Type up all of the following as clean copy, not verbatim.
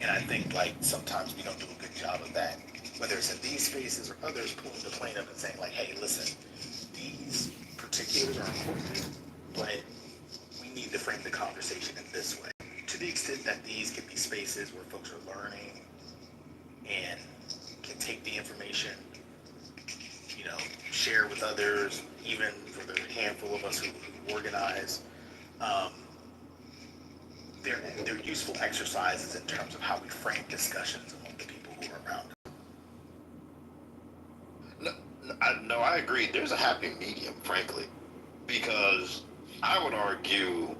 And I think like sometimes we don't do a good job of that, whether it's in these spaces or others, pulling the plane up and saying like, hey, listen, these particulars are important, but we need to frame the conversation in this way. To the extent that these can be spaces where folks are learning and can take the information, you know, share with others, even for the handful of us who organize. Um, they're useful exercises in terms of how we frame discussions among the people who are around. No, I agree. There's a happy medium, frankly, because I would argue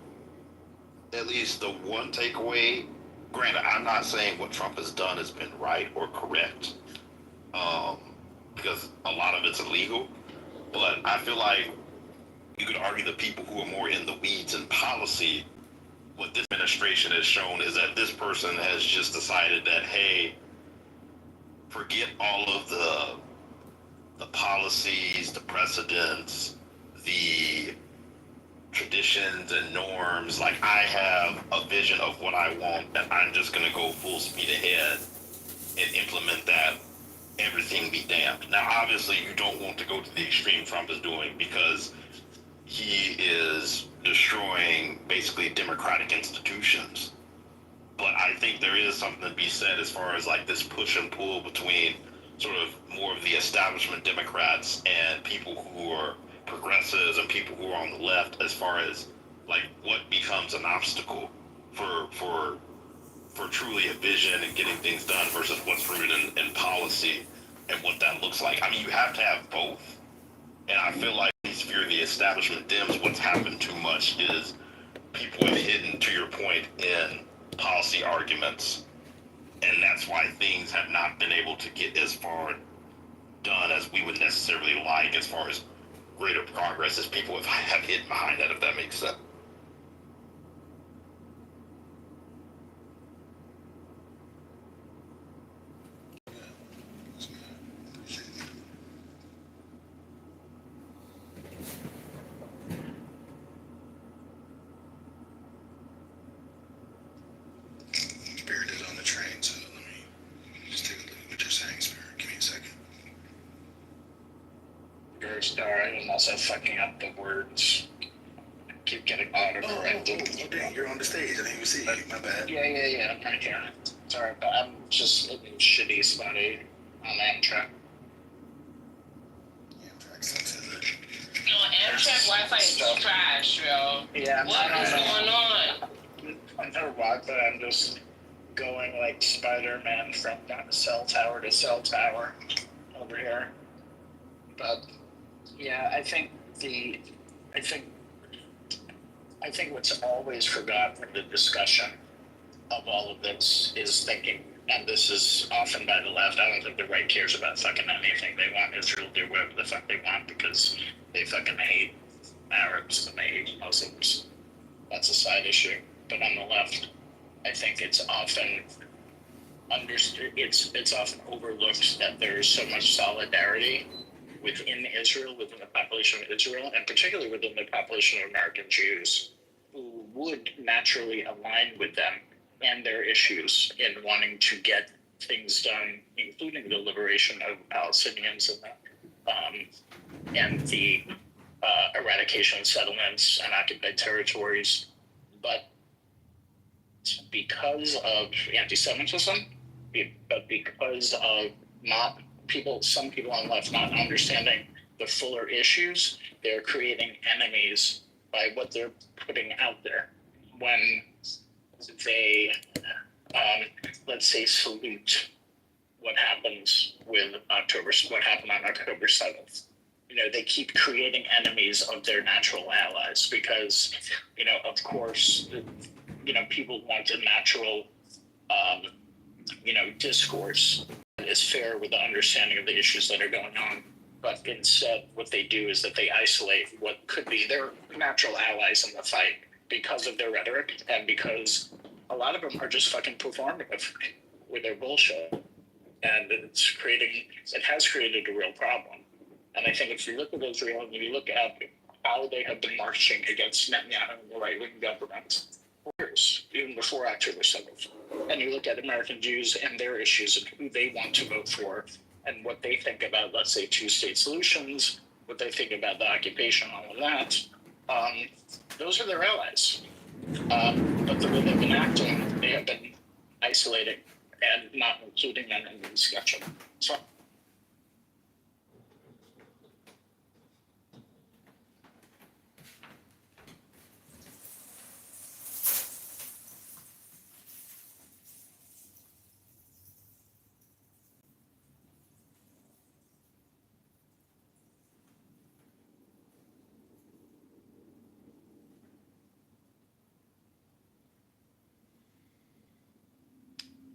at least the one takeaway. Granted, I'm not saying what Trump has done has been right or correct, um, because a lot of it's illegal. But I feel like you could argue the people who are more in the weeds in policy, what this administration has shown is that this person has just decided that, hey, forget all of the policies, the precedents, the traditions and norms. Like, I have a vision of what I want, and I'm just going to go full speed ahead and implement that, everything be damned. Now, obviously, you don't want to go to the extreme Trump is doing, because he is destroying basically democratic institutions. But I think there is something to be said as far as like this push and pull between sort of more of the establishment Democrats and people who are progressives and people who are on the left, as far as like what becomes an obstacle for truly a vision and getting things done versus what's rooted in policy and what that looks like. I mean, you have to have both. And I feel like if you're the establishment Dems, what's happened too much is people have hidden, to your point, in policy arguments. And that's why things have not been able to get as far done as we would necessarily like, as far as greater progress, as people have hidden behind that, if that makes sense. Spirit is on the train, so let me just take a look at what you're saying, Spirit. Give me a second. You're sorry, I'm also fucking up the words. Keep getting autocorrected. Oh, dang, you're on the stage. I didn't even see you. My bad. Yeah, I'm right here. Sorry, but I'm just looking shitty spotty on Amtrak. Amtrak sucks, is it? No, Amtrak Wi-Fi is trash, yo. Yeah, What is going on? I never walked, but I'm just going like Spider-Man from cell tower to cell tower over here. But yeah, I think what's always forgotten in the discussion of all of this is thinking, and this is often by the left, I don't think the right cares about fucking anything. They want Israel to do whatever the fuck they want because they fucking hate Arabs and they hate Muslims. That's a side issue. But on the left, I think it's often understood, it's often overlooked that there's so much solidarity within Israel, within the population of Israel, and particularly within the population of American Jews, who would naturally align with them and their issues in wanting to get things done, including the liberation of Palestinians and the eradication of settlements and occupied territories. But because of anti-Semitism, but because of some people on the left not understanding the fuller issues, they're creating enemies by what they're putting out there. When they, let's say, salute what happened on October 7th. You know, they keep creating enemies of their natural allies because, you know, of course, people want a natural, discourse that is fair with the understanding of the issues that are going on. But instead, what they do is that they isolate what could be their natural allies in the fight because of their rhetoric and because a lot of them are just fucking performative with their bullshit. And it has created a real problem. And I think if you look at Israel and you look at how they have been marching against Netanyahu and the right-wing government, years, even before October 7th. And you look at American Jews and their issues and who they want to vote for and what they think about, let's say, two-state solutions, what they think about the occupation, all of that. Those are their allies. But the way they've been acting, they have been isolating and not including them in the discussion. So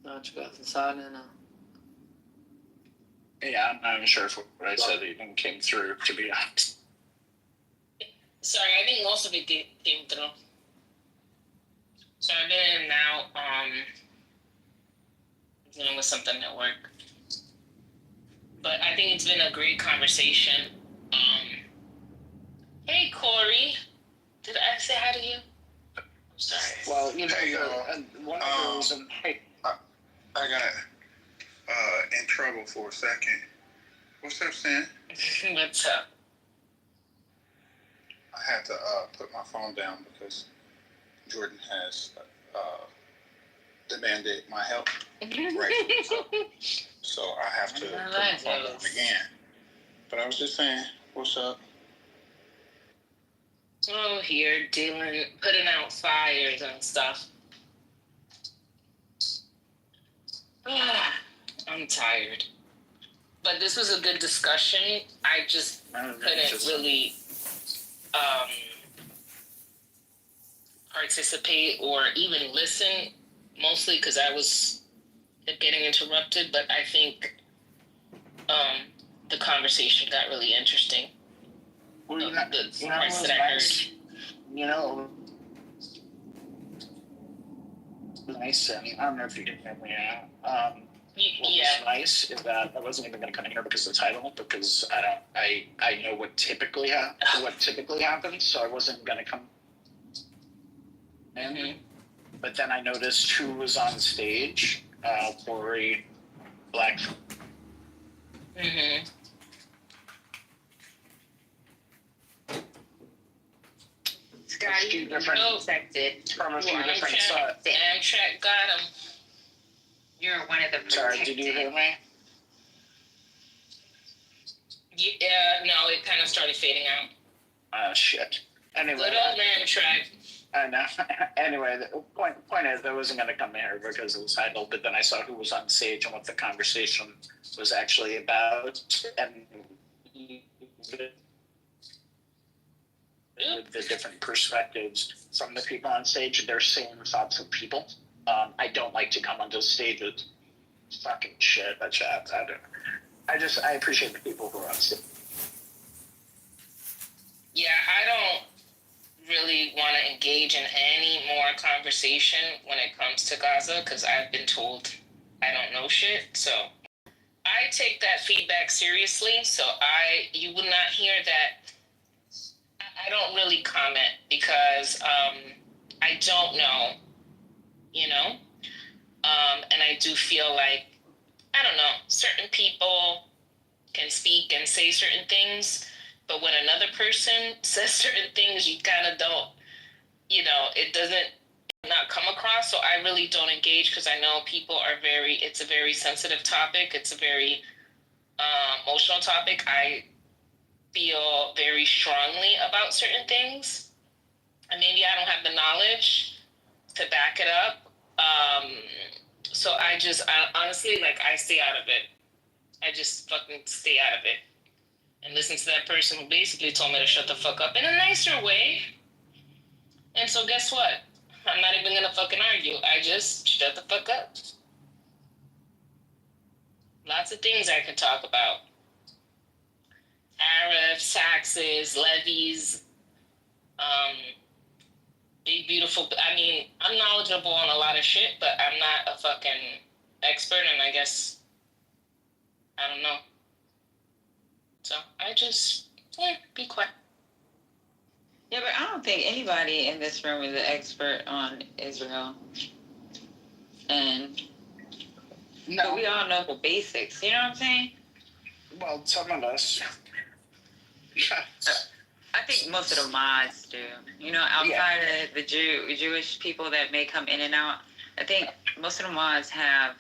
Not you got decided now. yeah, I'm not even sure if what I said even came through, to be honest. Sorry, I think most of it came through. So I've been in and out, dealing with something at work. But I think it's been a great conversation. Hey Corey, did I say hi to you? I'm sorry. Well, you know, Hey, and one of the reasons, hey, I got in trouble for a second. What's up, Sam? What's up? I had to put my phone down because Jordan has demanded my help. Right. So I have to put my phone down again. But I was just saying, what's up? Oh, here putting out fires and stuff. I'm tired. But this was a good discussion. I just couldn't really participate or even listen, mostly because I was getting interrupted. But I think the conversation got really interesting. well, The parts was that I nice. heard. Nice, and I don't know if you can hear me out. What Yeah. was nice is that I wasn't even going to come in here because of the title, because I know what typically happens, so I wasn't going to come in. Mm-hmm. But then I noticed who was on stage, Corey, Black. Mm-hmm. Scott, you different protected. from a few Well, different Amtrak, sides. Amtrak got him. You're one of the protected. Sorry, did you hear me? Yeah, no, it kind of started fading out. Shit. Anyway. Good old Amtrak. I know. Anyway, the point is, I wasn't going to come here because it was titled, but then I saw who was on stage and what the conversation was actually about, and with the different perspectives from the people on stage, they're same thoughts of people. I don't like to come onto stage with fucking shit, that chat. I appreciate the people who are on stage. Yeah, I don't really want to engage in any more conversation when it comes to Gaza because I've been told I don't know shit. So I take that feedback seriously. So you will not hear that. I don't really comment because I don't know, and I do feel like, I don't know, certain people can speak and say certain things, but when another person says certain things, you kind of don't, it doesn't not come across. So I really don't engage because I know people are it's a very sensitive topic. It's a very emotional topic. I feel very strongly about certain things, and maybe I don't have the knowledge to back it up. So I honestly, I stay out of it. I just fucking stay out of it and listen to that person who basically told me to shut the fuck up in a nicer way. And so guess what? I'm not even gonna fucking argue. I just shut the fuck up. Lots of things I could talk about. Tariffs, taxes, levies, big beautiful. I mean, I'm knowledgeable on a lot of shit, but I'm not a fucking expert, and I guess I don't know. So I just be quiet. Yeah, but I don't think anybody in this room is an expert on Israel. And but we all know the basics. You know what I'm saying? Well, some of us. I think most of the mods do. You know, outside of the Jewish people that may come in and out, I think most of the mods have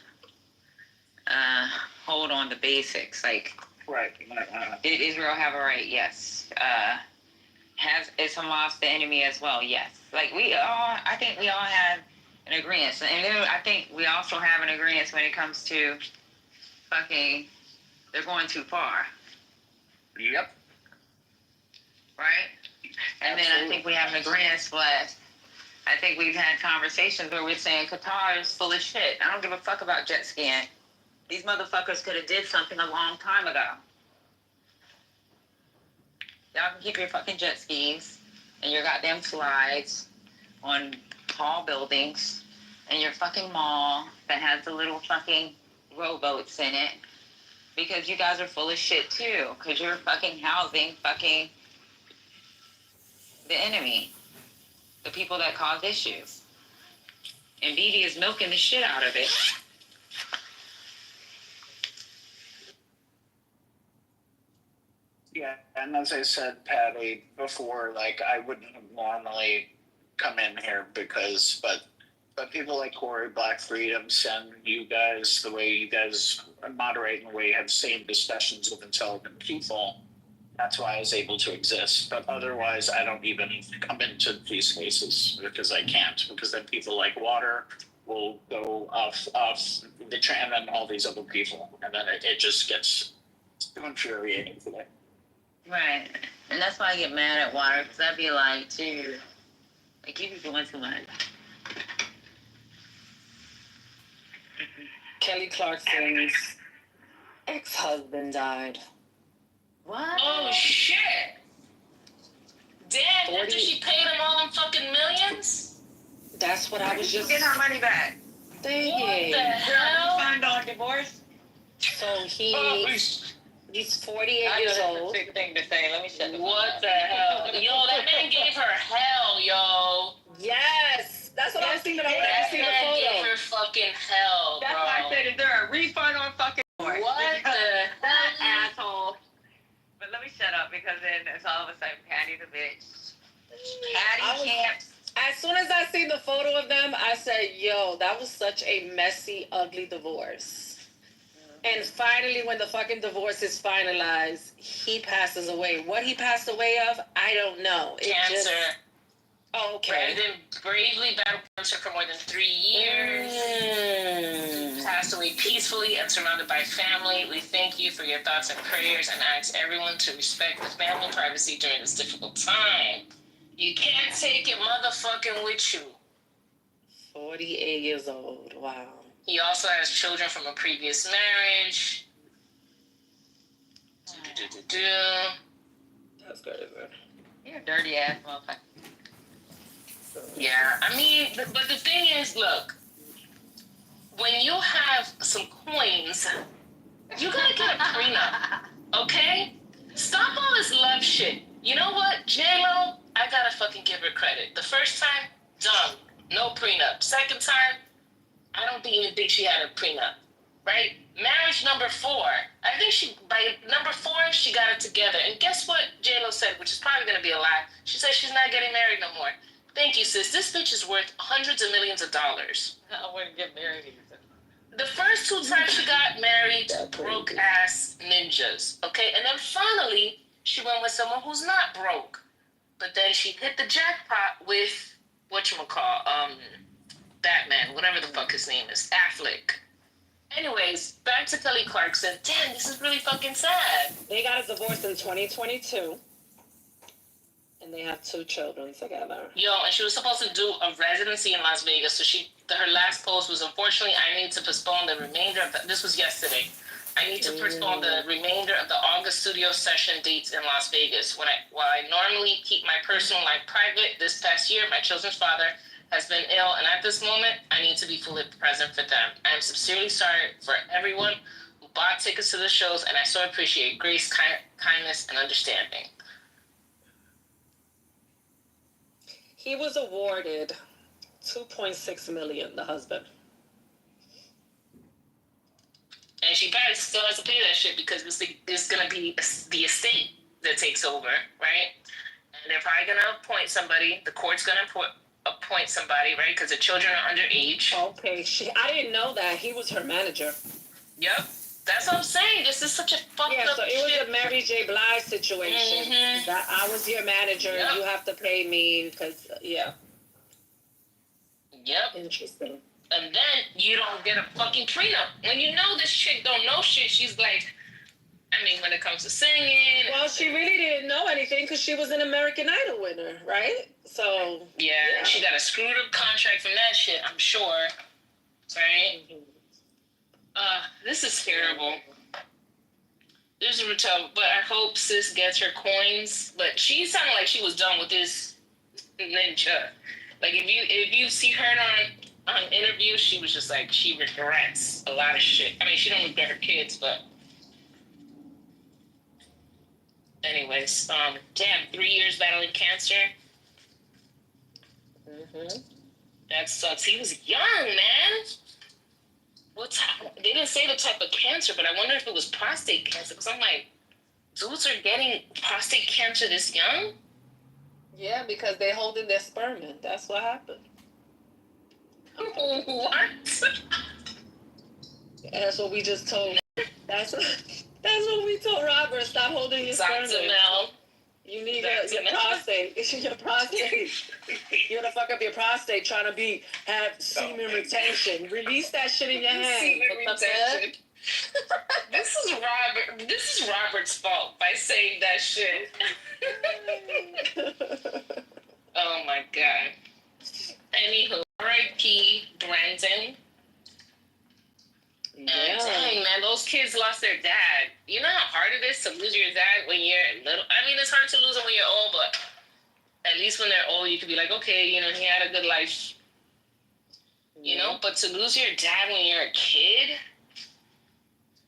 hold on the basics. Like, Right. did Israel have a right? Yes. Is Hamas the enemy as well? Yes. Like I think we all have an agreement. And then I think we also have an agreement when it comes to fucking, they're going too far. Yep. Right? And then I think we have an agreement, but I think we've had conversations where we're saying Qatar is full of shit. I don't give a fuck about jet skiing. These motherfuckers could have did something a long time ago. Y'all can keep your fucking jet skis and your goddamn slides on tall buildings and your fucking mall that has the little fucking rowboats in it, because you guys are full of shit too, because you're fucking housing fucking the enemy, the people that cause issues. And Bibi is milking the shit out of it. Yeah, and as I said, Patty, before, like, I wouldn't have normally come in here but people like Corey, Black Freedom, send you guys, the way you guys moderate and the way you have same discussions with intelligent people. That's why I was able to exist. But otherwise, I don't even come into these spaces because I can't. Because then people like Water will go off the train, and then all these other people. And then it just gets too infuriating for them. Right. And that's why I get mad at Water, because I'd be like, dude, like, you be doing too much. Kelly Clarkson's ex-husband died. What? Oh shit! Damn, after she paid him all them fucking millions? That's what I was just Get her money back. thinking. What the hell? Signed on divorce? So he's 48 years old. Big thing to say. Let me shut the What the hell? Yo, that man gave her hell, yo. Yes, that's what I was thinking about when I That seen the man gave photo. her fucking hell, That's bro. why I said, is there a refund on fucking divorce? What the That hell? asshole. But let me shut up, because then it's all of a sudden Patty's a bitch. Patty can't. As soon as I seen the photo of them, I said, yo, that was such a messy, ugly divorce. And finally, when the fucking divorce is finalized, he passes away. What he passed away of, I don't know. Cancer. Oh, okay. Brandon bravely battled cancer for more than 3 years. Passed away peacefully and surrounded by family. We thank you for your thoughts and prayers and ask everyone to respect the family privacy during this difficult time. You can't take it motherfucking with you. 48 years old. Wow. He also has children from a previous marriage. That's crazy. You're a dirty ass motherfucker. Yeah, I mean, but the thing is, look, when you have some coins, you gotta get a prenup, okay? Stop all this love shit. You know what, J-Lo, I gotta fucking give her credit. The first time, done, no prenup. Second time, I don't even think she had a prenup, right? Marriage number 4, I think by number 4, she got it together. And guess what J-Lo said, which is probably gonna be a lie? She said she's not getting married no more. Thank you, sis. This bitch is worth hundreds of millions of dollars. I wouldn't get married either. The first 2 times she got married, broke ass ninjas, okay? And then finally, she went with someone who's not broke. But then she hit the jackpot with, whatchamacall, Batman, whatever the fuck his name is, Affleck. Anyways, back to Kelly Clarkson. Damn, this is really fucking sad. They got a divorce in 2022. And they have 2 children together. Yo, and she was supposed to do a residency in Las Vegas, so her last post was, unfortunately, I need to postpone the remainder of this was yesterday. I need to postpone the remainder of the August studio session dates in Las Vegas. While I normally keep my personal life private, this past year, my children's father has been ill, and at this moment, I need to be fully present for them. I am sincerely sorry for everyone who bought tickets to the shows, and I so appreciate grace, kindness, and understanding. He was awarded $2.6 million, the husband. And she probably still has to pay that shit because it's going to be the estate that takes over, right? And they're probably going to appoint somebody. The court's going to appoint somebody, right? Because the children are underage. Okay, I didn't know that. He was her manager. Yep. That's what I'm saying. This is such a fucked up so it shit. was a Mary J. Blige situation. Mm-hmm. That I was your manager. Yep. You have to pay me because, Yep. Interesting. And then you don't get a fucking prenup. When you know this chick don't know shit, she's like, I mean, when it comes to singing. Well, she really didn't know anything because she was an American Idol winner, right? So. Yeah, she got a screwed up contract from that shit, I'm sure. Right? This is terrible. This is retarded, but I hope sis gets her coins. But she sounded like she was done with this ninja. Like if you see her on interview, she was just like she regrets a lot of shit. I mean, she don't regret her kids, but anyways, damn, 3 years battling cancer. That sucks. He was young, man. They didn't say the type of cancer, but I wonder if it was prostate cancer. Because I'm like, dudes are getting prostate cancer this young? Yeah, because they holding their sperm in. That's what happened. What? That's what we just told. That's what we told Robert. Stop holding your sperm in. You need your prostate. It's your prostate. You're gonna fuck up your prostate trying to have semen retention. Release that shit in your hand. Semen retention. This is Robert's fault by saying that shit. Oh my god. Anywho, R.I.P. Brandon. Yeah. Dang, man, those kids lost their dad. You know how hard it is to lose your dad when you're little? I mean, it's hard to lose them when you're old, but at least when they're old, you could be like, okay, you know, he had a good life. You know, but to lose your dad when you're a kid?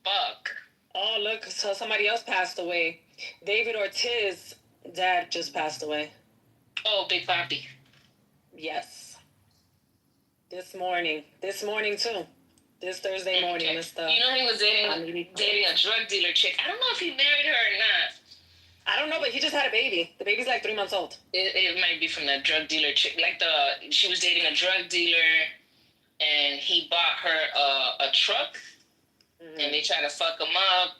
Fuck. Oh, look, so somebody else passed away. David Ortiz' dad just passed away. Oh, Big Papi. Yes. This morning too. This Thursday morning, okay. Mr. You know he was dating a drug dealer chick. I don't know if he married her or not. I don't know, but he just had a baby. The baby's like 3 months old. It might be from the drug dealer chick. Like she was dating a drug dealer, and he bought her a truck, and they tried to fuck him up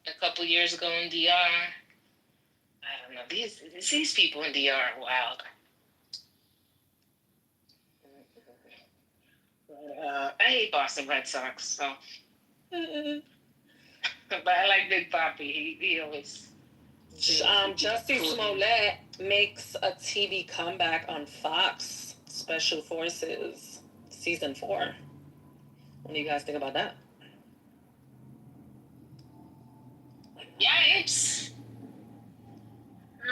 a couple years ago in DR. I don't know. These people in DR are wild. I hate Boston Red Sox, so. But I like Big Papi. He always. Jussie Smollett makes a TV comeback on Fox Special Forces season 4. What do you guys think about that? Yikes!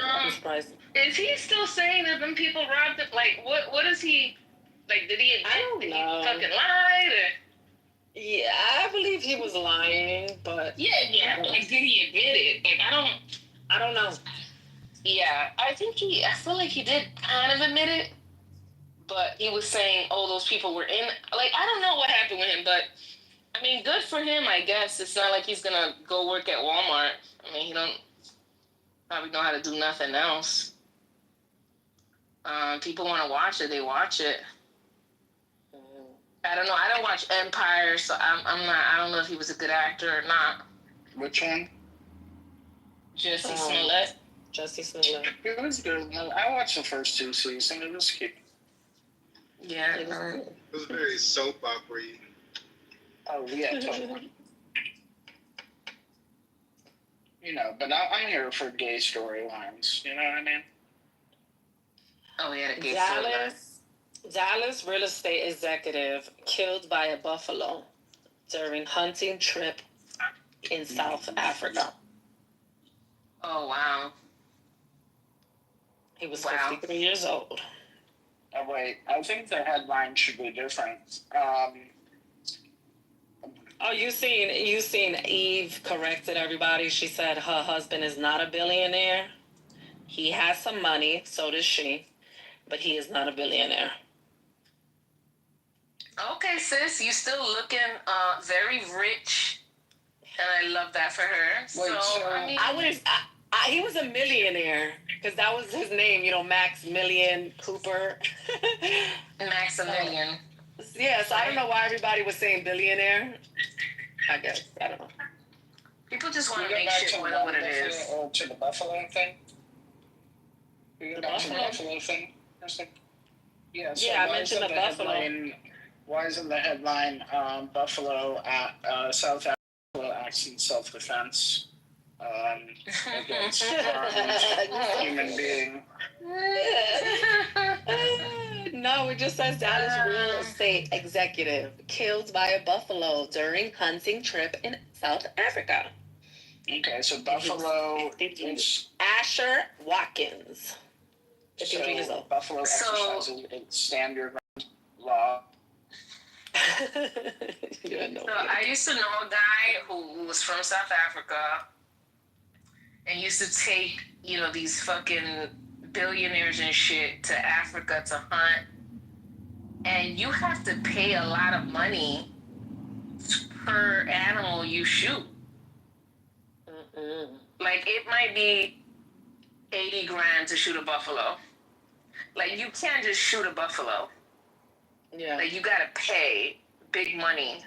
I'm surprised. Is he still saying that them people robbed him? Like, what is he? Like, did he admit that he fucking lied? Or? Yeah, I believe he was lying, but Yeah. Like, did he admit it? Like, I don't know. Yeah, I feel like he did kind of admit it, but he was saying, oh, those people were in. Like, I don't know what happened with him, but I mean, good for him, I guess. It's not like he's gonna go work at Walmart. I mean, he don't probably know how to do nothing else. People want to watch it, they watch it. I don't know. I don't watch Empire, so I'm not. I don't know if he was a good actor or not. Which one? Jussie Smollett. Jussie Smollett. It was good. I watched the first 2 seasons. It was cute. Yeah. It was very soap opera-y. Oh yeah, totally. You know, but I'm here for gay storylines. You know what I mean? Oh yeah, the gay storyline. Dallas real estate executive killed by a buffalo during hunting trip in South Africa. Oh wow. He was 53 years old. Oh wait, I think the headline should be different. Oh, you seen Eve corrected everybody. She said her husband is not a billionaire. He has some money, so does she. but he is not a billionaire. Okay, sis, you still looking very rich, and I love that for her. Wait, so I mean, he was a millionaire because that was his name, Max Million Cooper. Maximilian. Yeah, so I don't know why everybody was saying billionaire. I guess I don't know. People just want We to go make back shit to more the than what it Buffalo, is. or to the Buffalo thing. We go The back to the Buffalo? Buffalo thing. I was like, yeah. So Yeah, I why mentioned isn't the Buffalo. Why isn't the headline Buffalo at South Africa acts in self-defense against human being? No, it just says Dallas real estate executive killed by a buffalo during hunting trip in South Africa. Okay, so Buffalo is Asher Watkins. 53 years so old. Buffalo exercises its stand your ground law. You don't know. So I used to know a guy who was from South Africa and used to take, these fucking billionaires and shit to Africa to hunt. And you have to pay a lot of money per animal you shoot. Mm-mm. Like, it might be 80 grand to shoot a buffalo. Like, you can't just shoot a buffalo. Yeah. Like, you gotta pay big money.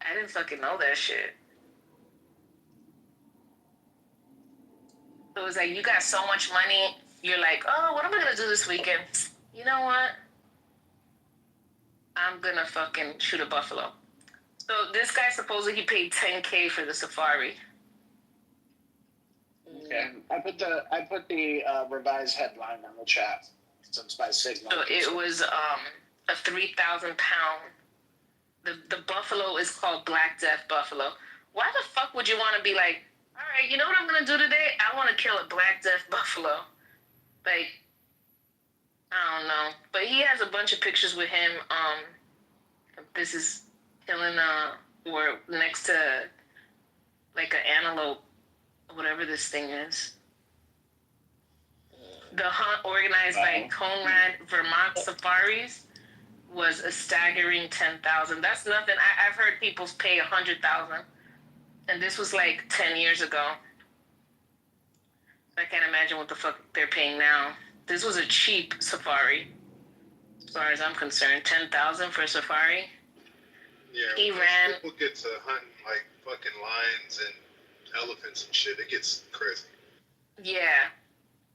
I didn't fucking know that shit. So it was like, you got so much money, you're like, oh, what am I gonna do this weekend? You know what? I'm gonna fucking shoot a buffalo. So this guy supposedly he paid $10K for the safari. Okay, I put the revised headline on the chat since my signal. So it was a 3,000 pound. The buffalo is called Black Death buffalo. Why the fuck would you want to be like, all right, you know what I'm gonna do today? I want to kill a Black Death buffalo. Like, I don't know, but he has a bunch of pictures with him. This is killing or next to like an antelope, whatever this thing is. The hunt organized by Conrad Vermont Safaris was a staggering 10,000. That's nothing. I've heard people pay 100,000, and this was like 10 years ago. I can't imagine what the fuck they're paying now. This was a cheap safari, as far as I'm concerned. 10,000 for a safari. Yeah, He when ran. people get to hunting like fucking lions and elephants and shit, it gets crazy. Yeah,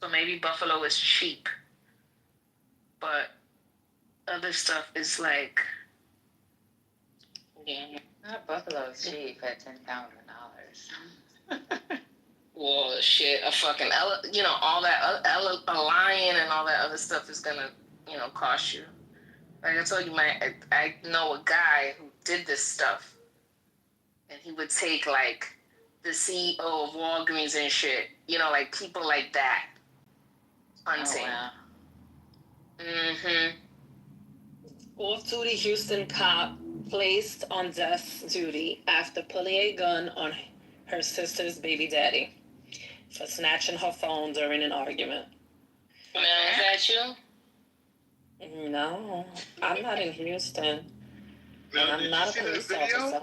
so maybe buffalo is cheap, but other stuff is like, yeah. Not buffalo cheap at $10,000. Well, shit, a fucking, all that, a lion and all that other stuff is gonna, cost you. Like I told you, I know a guy who did this stuff, and he would take like the CEO of Walgreens and shit, like people like that hunting. Oh, wow. Mm-hmm. Off-duty Houston cop placed on death duty after pulling a gun on her sister's baby daddy for snatching her phone during an argument. Now, is that you? No, I'm not in Houston. Now, And I'm did not you a see that police video? officer.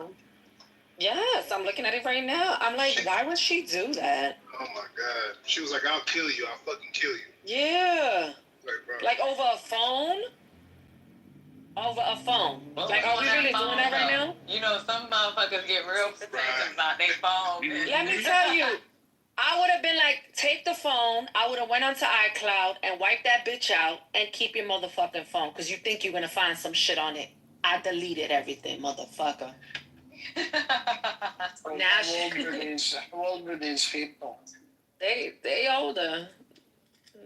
Yes, I'm looking at it right now. I'm like, why would she do that? Oh my god. She was like, I'll kill you. I'll fucking kill you. Yeah. Like, bro. Like over a phone? Over a phone. Well, Like, are we really phone, doing that right now? Some motherfuckers get real protective about their phone. Let me tell you, I would have been like, take the phone. I would have went onto iCloud and wiped that bitch out and keep your motherfucking phone because you think you're going to find some shit on it. I deleted everything, motherfucker. How old are these people? They older.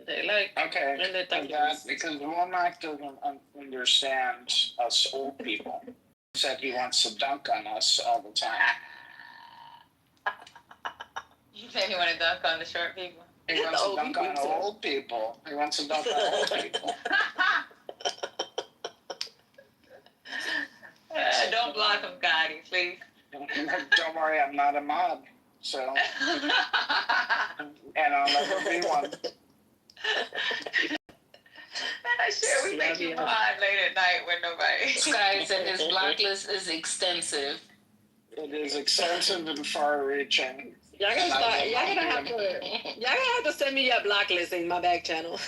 They like Okay, in their like 30s. that, because Womack doesn't understand us old people. He said he wants to dunk on us all the time. You said you want to dunk on the short people? He wants to Old dunk people on too. old people. He wants to dunk on old people. Don't block him, Gotti, please. Don't worry, I'm not a mob. So, and I'll never be one. Shit, we make you hard late at night when nobody. Sky said his block list is extensive. It is extensive and far-reaching. Y'all gonna have to send me your block list in my back channel.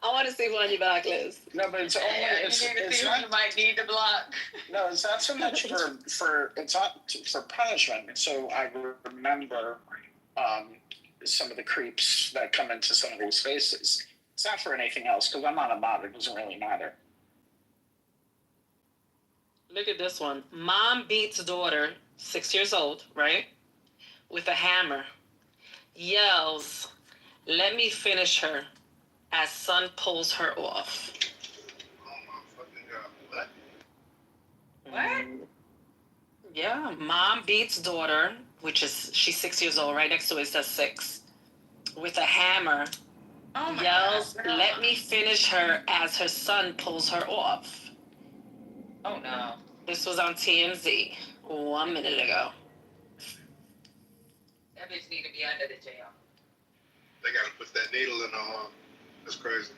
I want to see one on your block list. No, but it's only it's not. You might need to block. No, it's not so much for it's not for punishment. So I remember some of the creeps that come into some of these spaces. It's not for anything else because I'm not a mod. It doesn't really matter. Look at this one. Mom beats daughter, 6 years old, right? With a hammer. Yells, "Let me finish her," as son pulls her off. Oh my fucking god! What? What? Yeah, mom beats daughter, she's 6 years old. Right next to it says 6. With a hammer. Oh my Yells, God, no. "Let me finish her," as her son pulls her off. Oh no. This was on TMZ 1 minute ago. That bitch need to be under the jail. They gotta put that needle in her arm. That's crazy.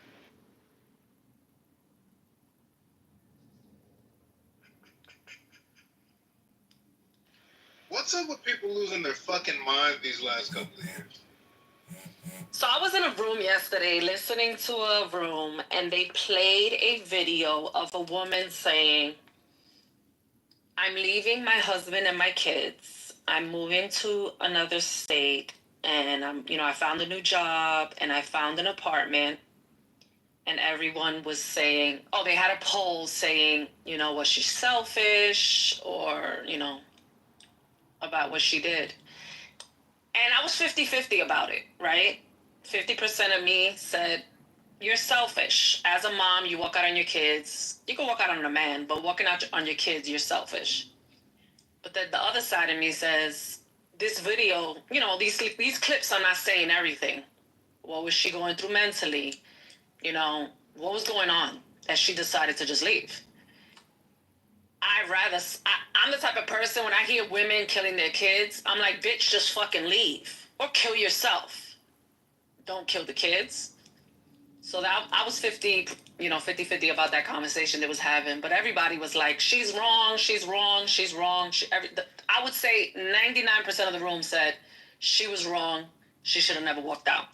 What's up with people losing their fucking mind these last couple of years? So I was in a room yesterday listening to a room, and they played a video of a woman saying, "I'm leaving my husband and my kids. I'm moving to another state, and I found a new job, and I found an apartment." And everyone was saying, they had a poll saying, was she selfish or, about what she did. And I was 50-50 about it, right? 50% of me said, you're selfish. As a mom, you walk out on your kids. You can walk out on a man, but walking out on your kids, you're selfish. But then the other side of me says, this video, these clips are not saying everything. What was she going through mentally? What was going on that she decided to just leave? I'm the type of person, when I hear women killing their kids, I'm like, bitch, just fucking leave. Or kill yourself. Don't kill the kids. So that I was 50-50 about that conversation they was having. But everybody was like, she's wrong, she's wrong, she's wrong. I would say 99% of the room said she was wrong. She should have never walked out.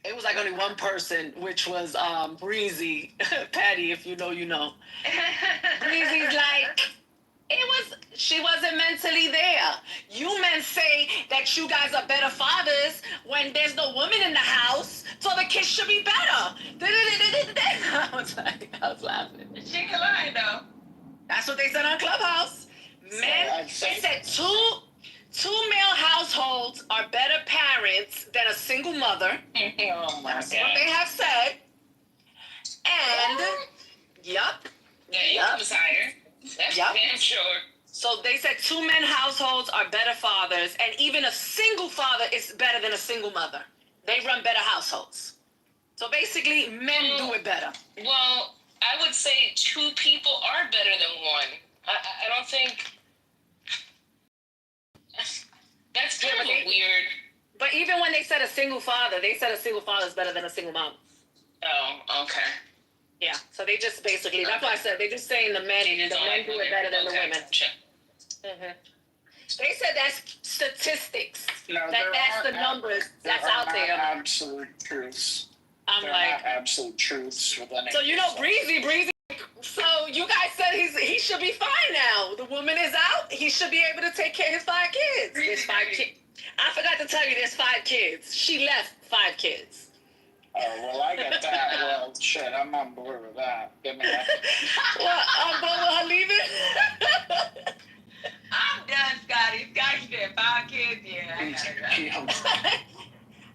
It was like only one person, which was Breezy. Patty, if you know, you know. Breezy's like, she wasn't mentally there. You men say that you guys are better fathers when there's no woman in the house, so the kids should be better. I was laughing. She ain't lying though. That's what they said on Clubhouse. Men, they said two male households are better parents than a single mother. Oh my That's God. what they have said. And, yup. Yeah, income is higher. That's Yep. damn sure. So they said 2 men households are better fathers, and even a single father is better than a single mother. They run better households. So basically, men do it better. Well, I would say 2 people are better than one. I don't think... That's kind of a weird... But even when they said a single father, they said a single father is better than a single mom. Oh, okay. Yeah, so they just basically, that's why I said, they're just saying the men do it better than the women. Sure. Mm-hmm. They said that's statistics. No, That's the numbers that's out there. Absolute truths. I'm They're like, not absolute truths with any. so Breezy. So you guys said he should be fine now. The woman is out. He should be able to take care of his 5 kids. His 5 kids. I forgot to tell you, there's 5 kids. She left 5 kids. Oh, well, I get that. Well, shit, I'm on board with that. Give me that. What? I'm bored with her leaving? I'm done, Scotty. Scotty said 5 kids. Yeah, I gotta go.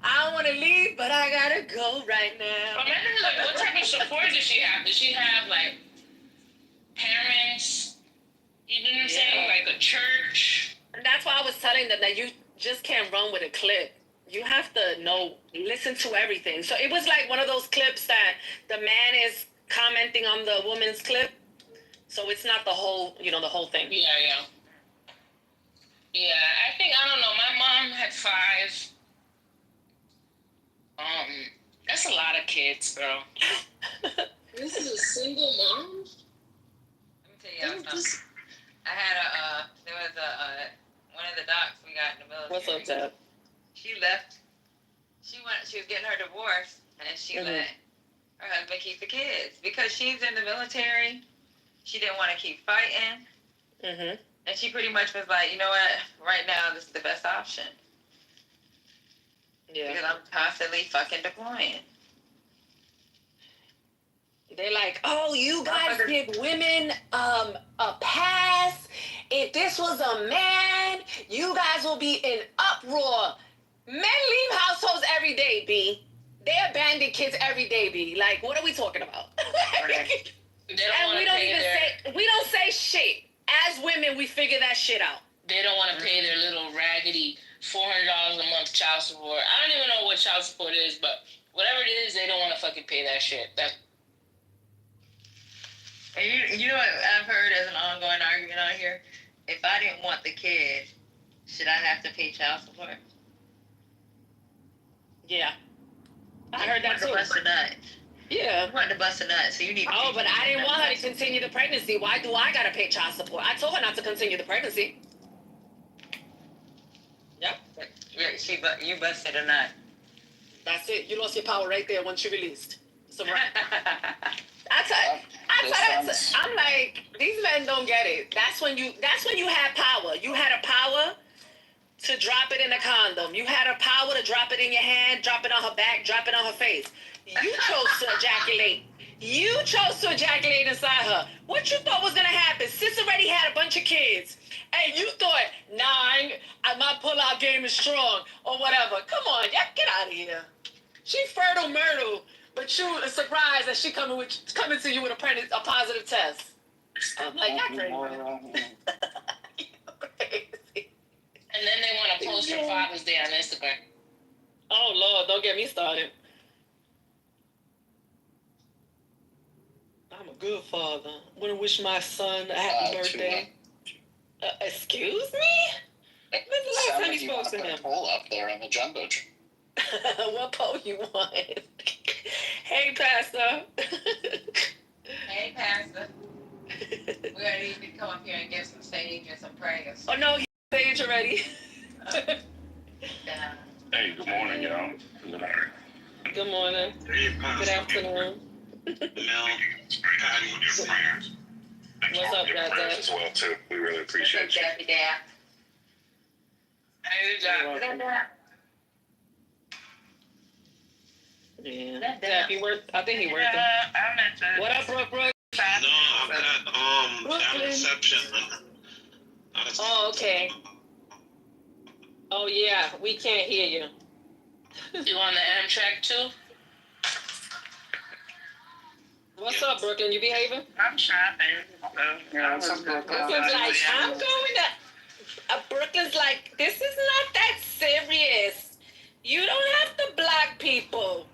I don't want to leave, but I gotta go right now. Imagine, like, what type of support does she have? Does she have, like, parents? You know what I'm saying? Like a church? And that's why I was telling them that you just can't run with a clip. You have to listen to everything. So it was like one of those clips that the man is commenting on the woman's clip. So it's not the whole thing. Yeah. Yeah, I don't know. My mom had 5. That's a lot of kids, girl. This is a single mom? Let me tell you something. I had there was one of the docs we got in the military. What's up, Tab? She left. She was getting her divorce, and she let her husband keep the kids because she's in the military. She didn't want to keep fighting. Mm-hmm. And she pretty much was like, you know what? Right now, this is the best option. Yeah. Because I'm constantly fucking deploying. They're like, oh, you guys give women a pass. If this was a man, you guys will be in uproar. Men leave households every day, B. They abandon kids every day, B. Like, what are we talking about? Right. And we don't say shit. As women, we figure that shit out. They don't want to pay their little raggedy $400 a month child support. I don't even know what child support is, but whatever it is, they don't want to fucking pay that shit. And you know what I've heard as an ongoing argument on here? If I didn't want the kid, should I have to pay child support? Yeah. I heard that too. Bust a nut. Yeah. You wanted to bust a nut, so you need to Oh, but I didn't want her to continue the pregnancy. Why do I gotta pay child support? I told her not to continue the pregnancy. Yep. You busted a nut. That's it. You lost your power right there once you released. So right. I'm like, these men don't get it. That's when you had power. You had a power to drop it in a condom. You had a power to drop it in your hand, drop it on her back, drop it on her face. You chose to ejaculate. You chose to ejaculate inside her. What you thought was gonna happen? Sis already had a bunch of kids. And you thought, my pull-out game is strong, or whatever. Come on, y'all get out of here. She fertile myrtle, but you are surprised that she coming to you with a positive test. I'm like, y'all crazy. And then they want to post her Father's Day on Instagram. Oh, Lord, don't get me started. I'm a good father. I want to wish my son a happy birthday. Excuse me? When's the last time you spoke to him? Pull up there on the jumbotron. What pole you want? Hey, Pastor. Hey, Pastor. We're going to need you to come up here and give some sage and some prayers. Oh, no, he's sage already. Yeah. Hey, good morning, y'all. Good morning. Good afternoon. Mel, Patty, What's up, Dad? As well, too. We really appreciate you. Daffy Daff. Hey, Yeah. Dad, he worked. I think he worked. What up, Brooke? No, I've got Brooklyn. that reception. Oh, okay. Oh, yeah. We can't hear you. You on the Amtrak too? What's up, Brooklyn? You behaving? I'm shopping. Brooklyn's like, I'm going to... Brooklyn's like, this is not that serious. You don't have to block people.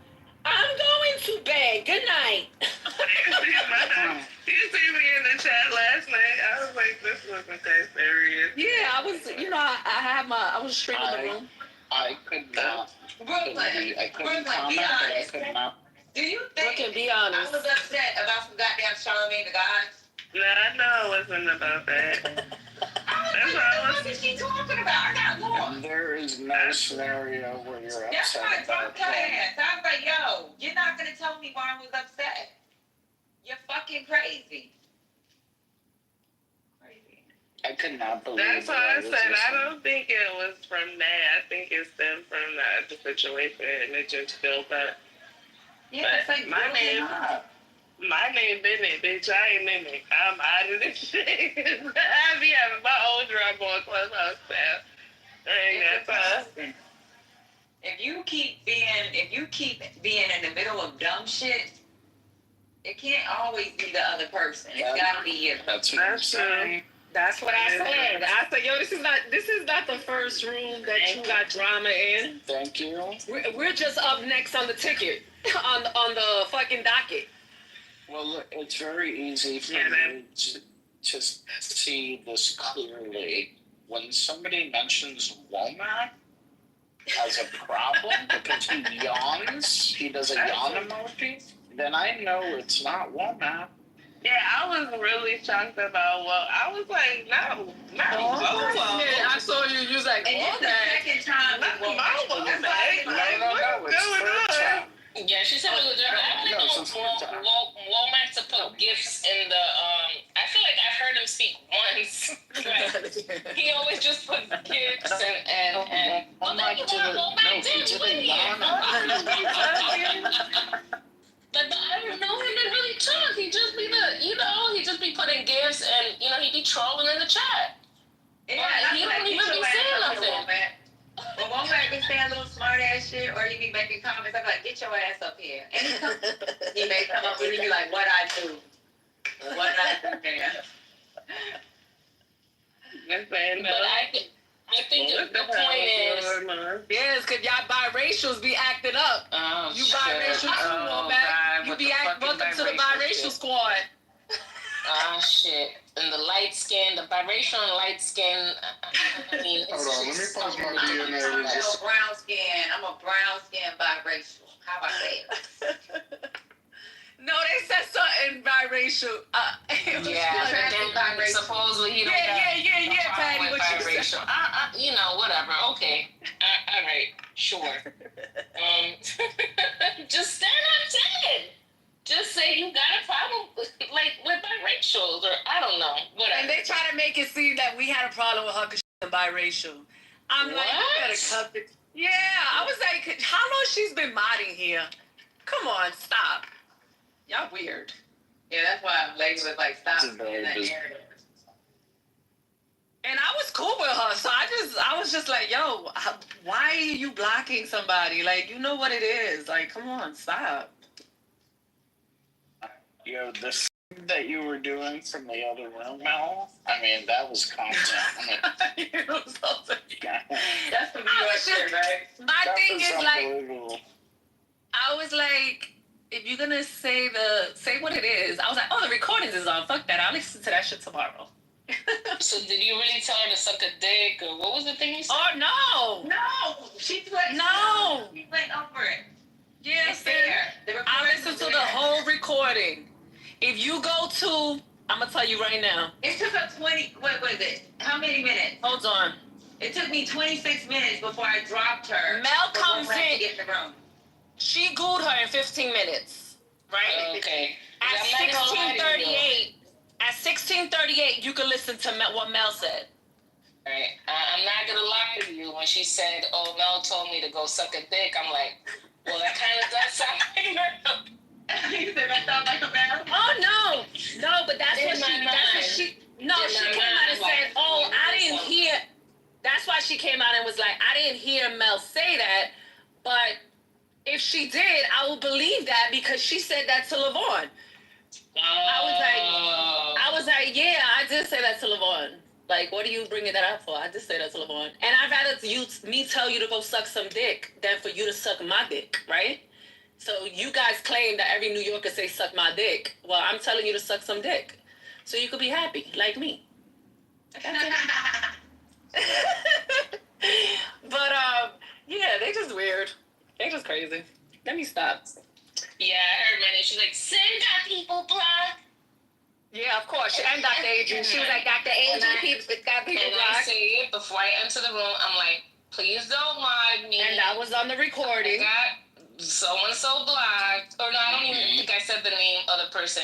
I'm going to bed. Good night. You see me in the chat last night. I was like, this wasn't that serious. Yeah, I was, I was straight in the room. I could not. Brooklyn, I couldn't be comment, but I honest. could not. Do you think Brooklyn, be I honest. was upset about some goddamn Charlamagne the God? No, I know it wasn't about that. What is she talking about? I got more. There is no scenario where you're That's upset right. about Drop your ass. I was like, yo, you're not going to tell me why I was upset. You're fucking crazy. Crazy. I could not believe That's why I said I don't think it was from that. I think it stemmed from the situation and it just built up. Yeah, it's like my name Bennett, bitch. I ain't Bennett. I'm out of this shit. I be having my own drama on Clubhouse now. Ain't that time. If you keep being in the middle of dumb shit, it can't always be the other person. It's gotta be you. That's true. That's what I said. I said, yo, this is not the first room that you got drama in. Thank you. We're just up next on the ticket, on the fucking docket. Well, look, it's very easy for me to see this clearly. When somebody mentions Walmart, has a problem because he yawns, he does a yawn emoji, then I know it's not Womack. Yeah, I was really shocked about I was like, no, not Momo. I saw you use like And it's the second time. Not Well, Momo. it's Like, No, what's it's going third on? time. Yeah, she said it was. I really No, don't since fourth time. Womack to put gifts in the. I feel like I've heard him speak once. Like, he always just puts gifts and. Well, then you want Womack did, you wouldn't But I didn't know him to really talk. He'd just be he'd just be putting gifts and, he'd be trolling in the chat. Yeah, He don't even be saying nothing. Well, Womack be saying a little smart ass shit, or he be making comments. I'm like, get your ass up here. And he may come up and he be like, what I do? What I do, man? But I think the point is. Yes, because y'all biracials be acting up. Oh, You biracial too, Womack. You be welcome to the biracial squad. Ah, shit. And the light skin, the biracial and light skin, I mean, Hold on, let me post my DNA I'm a resist. brown skin. I'm a brown skin biracial. How about that? No, they said something biracial. It was Yeah, funny. but then supposedly he don't got Yeah, Patty, with what you biracial. said. Whatever. Okay. All right. Sure. Just stand up to it. Just say you got a problem with biracials, or I don't know, whatever. And they try to make it seem that we had a problem with her because she's biracial. I'm like, you better cut it. Yeah, I was like, how long she's been modding here? Come on, stop. Y'all weird. Yeah, that's why I'm late with like stop This is very in that busy. narrative. And I was cool with her, so I was just like, yo, why are you blocking somebody? Like, you know what it is. Like, come on, stop. Yo, this that you were doing from the other room, Mel, I mean, that was content. That's the New I York was shit, right? My That thing was is like, unbelievable. I was like, if you're gonna say what it is, I was like, oh, the recordings is on. Fuck that. I'll listen to that shit tomorrow. So did you really tell her to suck a dick, or what was the thing you said? Oh no, No, she went. no. She went over it. Yes, It's there. The I recording listened is to the there. whole recording. If you go to, I'm gonna tell you right now. It took her 20. What was it? How many minutes? Hold on. It took me 26 minutes before I dropped her. Mel comes Before I in. could get in the room. She gooed her in 15 minutes, right? Okay. At I'm not gonna lie to you. 16:38. At 16:38, you can listen to what Mel said. Right. I'm not gonna lie to you. When she said, "Oh, Mel told me to go suck a dick," I'm like, "Well, that kind of does sound like her." You said I sound like a man? Oh no, but that's In what my she. mind. That's what she. No, In she my came out and mind, said, like, "Oh, I didn't so- hear." That's why she came out and was like, "I didn't hear Mel say that," but if she did, I will believe that because she said that to Lavon. I was like, yeah, I did say that to Lavon. Like, what are you bringing that up for? I did say that to Lavon. And I'd rather me tell you to go suck some dick than for you to suck my dick, right? So you guys claim that every New Yorker say suck my dick. Well, I'm telling you to suck some dick. So you could be happy, like me. But, yeah, they just weird. They just crazy. Let me stop. Yeah, I heard my name. She's like, "Sin got people blocked." Yeah, of course. And Dr. Adrian. She was like, Dr. Adrian, got people And I blocked. say it before I enter the room. I'm like, "Please don't lie me." And that was on the recording. I got so and so blocked. Or no, I don't even think I said the name of the person.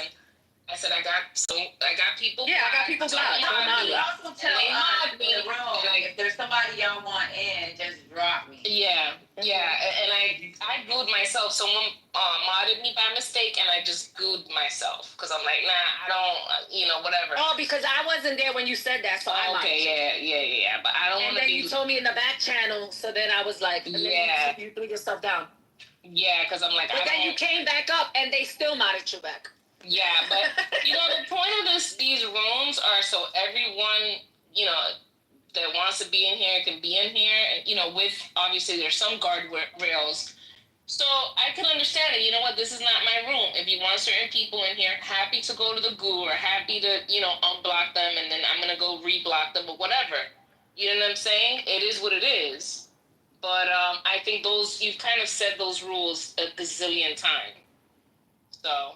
I said I got people. Yeah, I got people blocked. No, Don't you mind also tell They us mobbed in me. the room, if there's somebody y'all want in, just drop me. Yeah, and I gooed myself. Someone modded me by mistake, and I just gooed myself because I'm like, nah, I don't, whatever. Oh, because I wasn't there when you said that, so I Okay, yeah, but I don't And want to then be. you told me in the back channel, so then I was like, and then Yeah. you threw your stuff down. Yeah, because I'm like, But I then don't. you came back up, and they still modded you back. Yeah, but the point of these rooms are so everyone, that wants to be in here can be in here, and with obviously there's some guardrails. So I can understand it. You know what? This is not my room. If you want certain people in here, happy to go to the goo or happy to, unblock them, and then I'm gonna go reblock them or whatever. You know what I'm saying? It is what it is. But I think you've kind of said those rules a gazillion times. So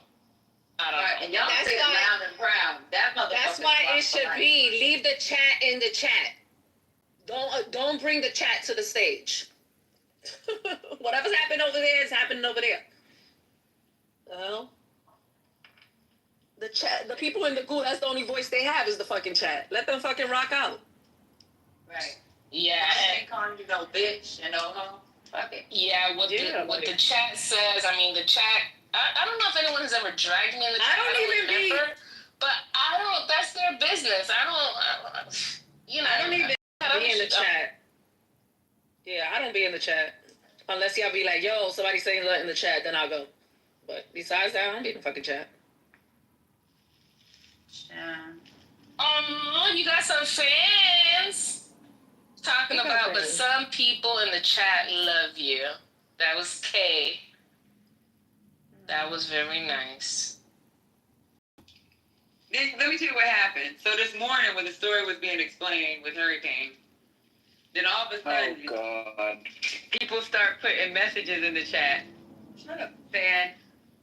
I don't know. And y'all say it loud and proud. That motherfucker. That's why it should be leave the chat in the chat. Don't bring the chat to the stage. Whatever's happening over there is happening over there. Well, the chat, the people in the group, that's the only voice they have is the fucking chat. Let them fucking rock out. Right. Yeah. I ain't calling you no bitch and no hoe. Fuck it. Yeah, what the chat says, I mean, the chat, I don't know if anyone has ever dragged me in the chat. I don't remember, but that's their business. I don't even be in the chat. Yeah, I don't be in the chat. Unless y'all be like, yo, somebody saying that in the chat, then I'll go. But besides that, I don't be in the fucking chat. You got some fans talking about, but some people in the chat love you. That was Kay. That was very nice. Let me tell you what happened. So this morning when the story was being explained with Hurricane, then all of a sudden, people start putting messages in the chat. Shut up, saying,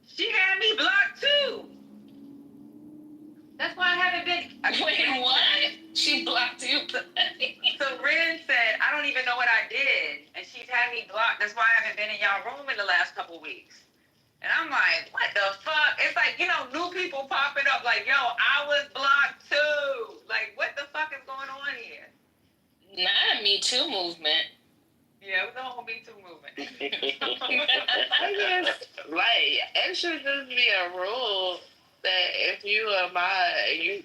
she had me blocked too. That's why I haven't been. Wait, what? She blocked you? So Ren said, I don't even know what I did. And she's had me blocked. That's why I haven't been in y'all room in the last couple weeks. And I'm like, what the fuck? It's like, new people popping up like, yo, I was blocked too. Like, what the fuck is going on here? Not a Me Too movement. Yeah, it was the whole Me Too movement. I guess, it should just be a rule that if you are mod,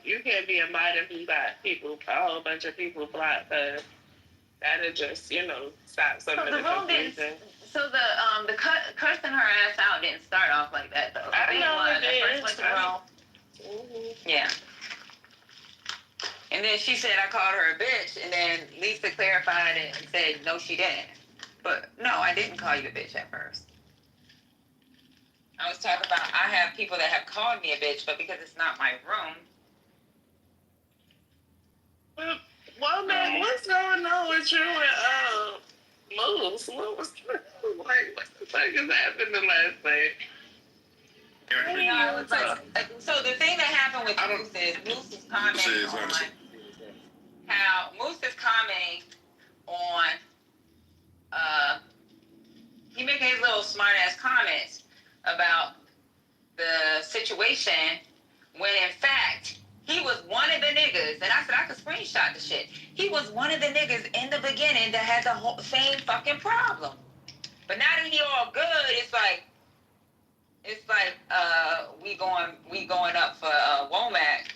you can't be a mod if you got a whole bunch of people blocked. That'll just, stop some of the confusion. So the cursing her ass out didn't start off like that though. I know it did. Yeah. And then she said I called her a bitch, and then Lisa clarified it and said no, she didn't. But no, I didn't call you a bitch at first. I was talking about I have people that have called me a bitch, but because it's not my room. Well, man, what's going on with you and Moose? What was what the fuck has happened the last day? So the thing that happened with Moose is commenting on how Moose is commenting on he making his little smart ass comments about the situation when in fact he was one of the niggas, and I said I could screenshot the shit. He was one of the niggas in the beginning that had the whole same fucking problem. But now that he all good, it's like we going up for Womack,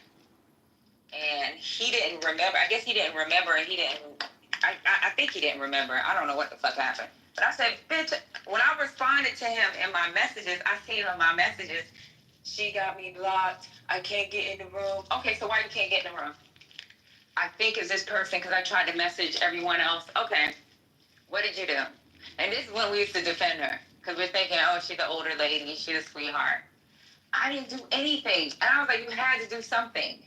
and he didn't remember. I guess he didn't remember, and he didn't. I think he didn't remember. I don't know what the fuck happened. But I said, bitch, when I responded to him in my messages, I seen in my messages, she got me blocked. I can't get in the room. Okay, so why you can't get in the room? I think it's this person because I tried to message everyone else. Okay, what did you do? And this is when we used to defend her because we're thinking, oh, she's an older lady. She's a sweetheart. I didn't do anything. And I was like, you had to do something.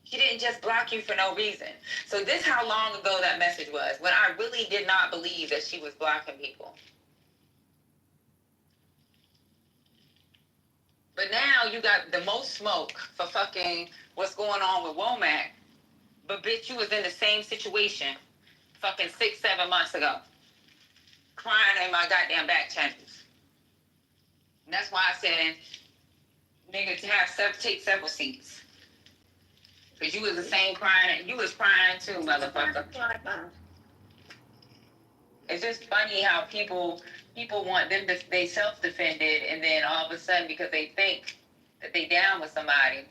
She didn't just block you for no reason. So this how long ago that message was, when I really did not believe that she was blocking people. But now you got the most smoke for fucking what's going on with Womack. But bitch, you was in the same situation fucking 6-7 months ago. Crying in my goddamn back channels. And that's why I said, nigga, take several seats. Because you was the same crying, you was crying too, motherfucker. It's just funny how people want them to, they self-defended, and then all of a sudden, because they think that they down with somebody,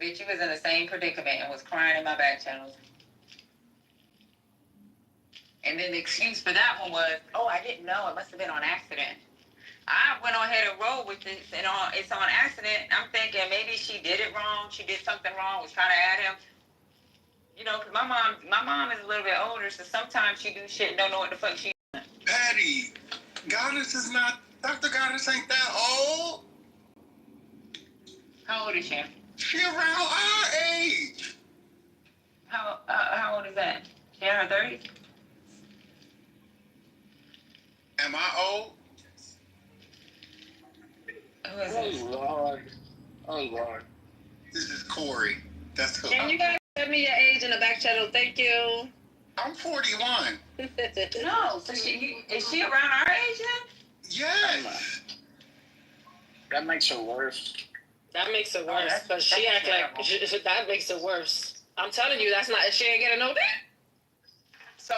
bitch, you was in the same predicament and was crying in my back channels. And then the excuse for that one was, oh, I didn't know, it must have been on accident. I went on ahead and rolled with this, and it's on accident. I'm thinking maybe she did it wrong. She did something wrong, was trying to add him. Because my mom is a little bit older, so sometimes she do shit and don't know what the fuck she doing. Patty, Goddess is not, Dr. Goddess ain't that old. How old is she? She around our age. How old is that? Yeah, her 30s. Am I old? Who is Oh it? Lord. Oh Lord. This is Corey. That's who. Can you guys send me your age in the back channel? Thank you. I'm 41. No, so is she around our age then? Yes. That makes her worse. That makes it worse, that's- because she that's act like that makes it worse. I'm telling you, that's not. She ain't getting no dick. So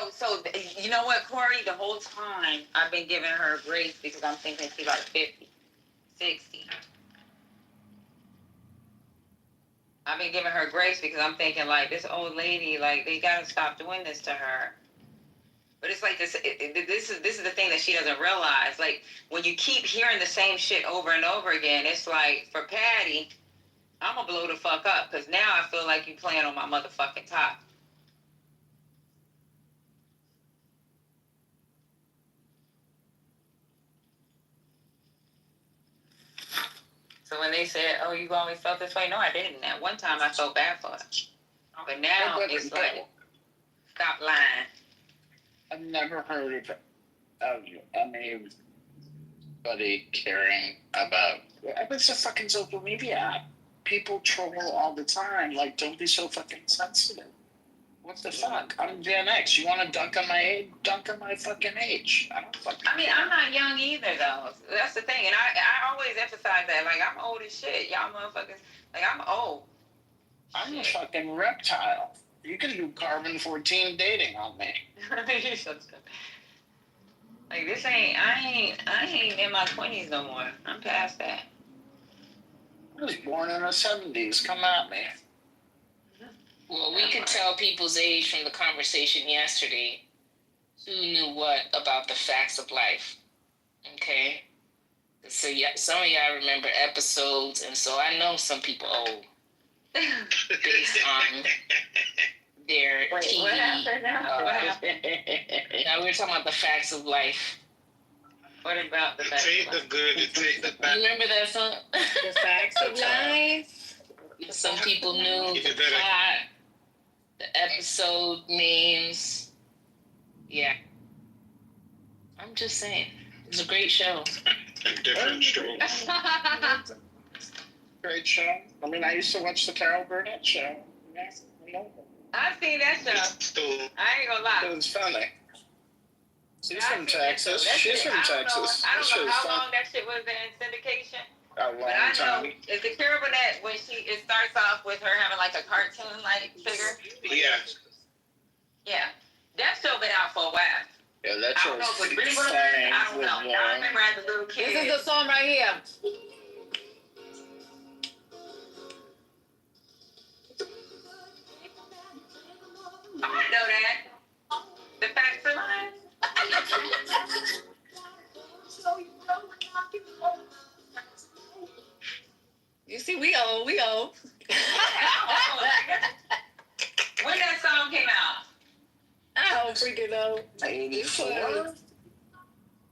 you know what, Corey? The whole time I've been giving her grace because I'm thinking she's like 50, 60. I've been giving her grace because I'm thinking like this old lady, like they gotta stop doing this to her. But it's like this. This is the thing that she doesn't realize. Like when you keep hearing the same shit over and over again, it's like for Patty, I'm gonna blow the fuck up because now I feel like you playing on my motherfucking top. So when they said, "Oh, you always felt this way," no, I didn't. At one time, I felt bad for her, but now it's like, stop lying. I've never heard of anybody caring about. It's a fucking social media app. People troll all the time. Like, don't be so fucking sensitive. What the fuck? I'm Gen X. You want to dunk on my age? Dunk on my fucking age. I don't fucking. I mean, I'm not young either, though. That's the thing, and I always emphasize that. Like, I'm old as shit. Y'all motherfuckers, like, I'm old. I'm a fucking reptile. You can do carbon-14 dating on me. Like, this ain't. I ain't in my 20s no more. I'm past that. I was born in the 70s. Come at me. Well, we could tell people's age from the conversation yesterday. Who knew what about the facts of life? Okay. So yeah, some of y'all remember episodes, and so I know some people old based on their Wait, TV. what happened now? What happened? Now we're talking about the facts of life. What about the It facts ain't of the life? good, it ain't the You bad. remember that song? The facts of life. Some people knew You the better- plot, the episode names. Yeah. I'm just saying. It's a great show. Different strokes. Great show. I mean, I used to watch the Carol Burnett show. I've seen that show. Still, I ain't gonna lie. It was funny. She's I've from seen that show. Texas. That She's shit, from I don't Texas. know, I That shit don't know was how fun. long that shit was in syndication. A But long I know time. is the Carol Burnett when it starts off with her having like a cartoon like figure. yeah. Yeah, that show been out for a while. Yeah, that I show don't know was if it's rebooted. insane. I don't know. I remember as a little kid. This is the song right here. I know that. The facts of life. You see, we old. We old. When that song came out? I don't freaking know. 84?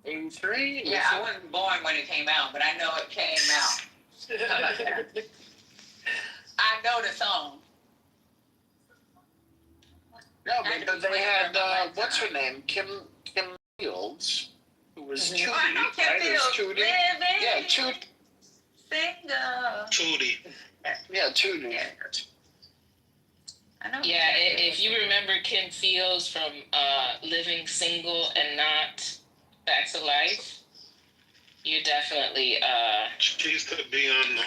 83? Yeah, I wasn't born when it came out, but I know it came out. How about that? I know the song. No, but they had, what's her name? Kim Fields, who was Tootie. Oh, I know Kim right? It was Fields. Tootie. Living Yeah, Tootie. single. Tootie. Yeah, Tootie. I know. Yeah, if you remember Kim Fields from Living Single and Not Facts of Life, you're definitely She used to be on,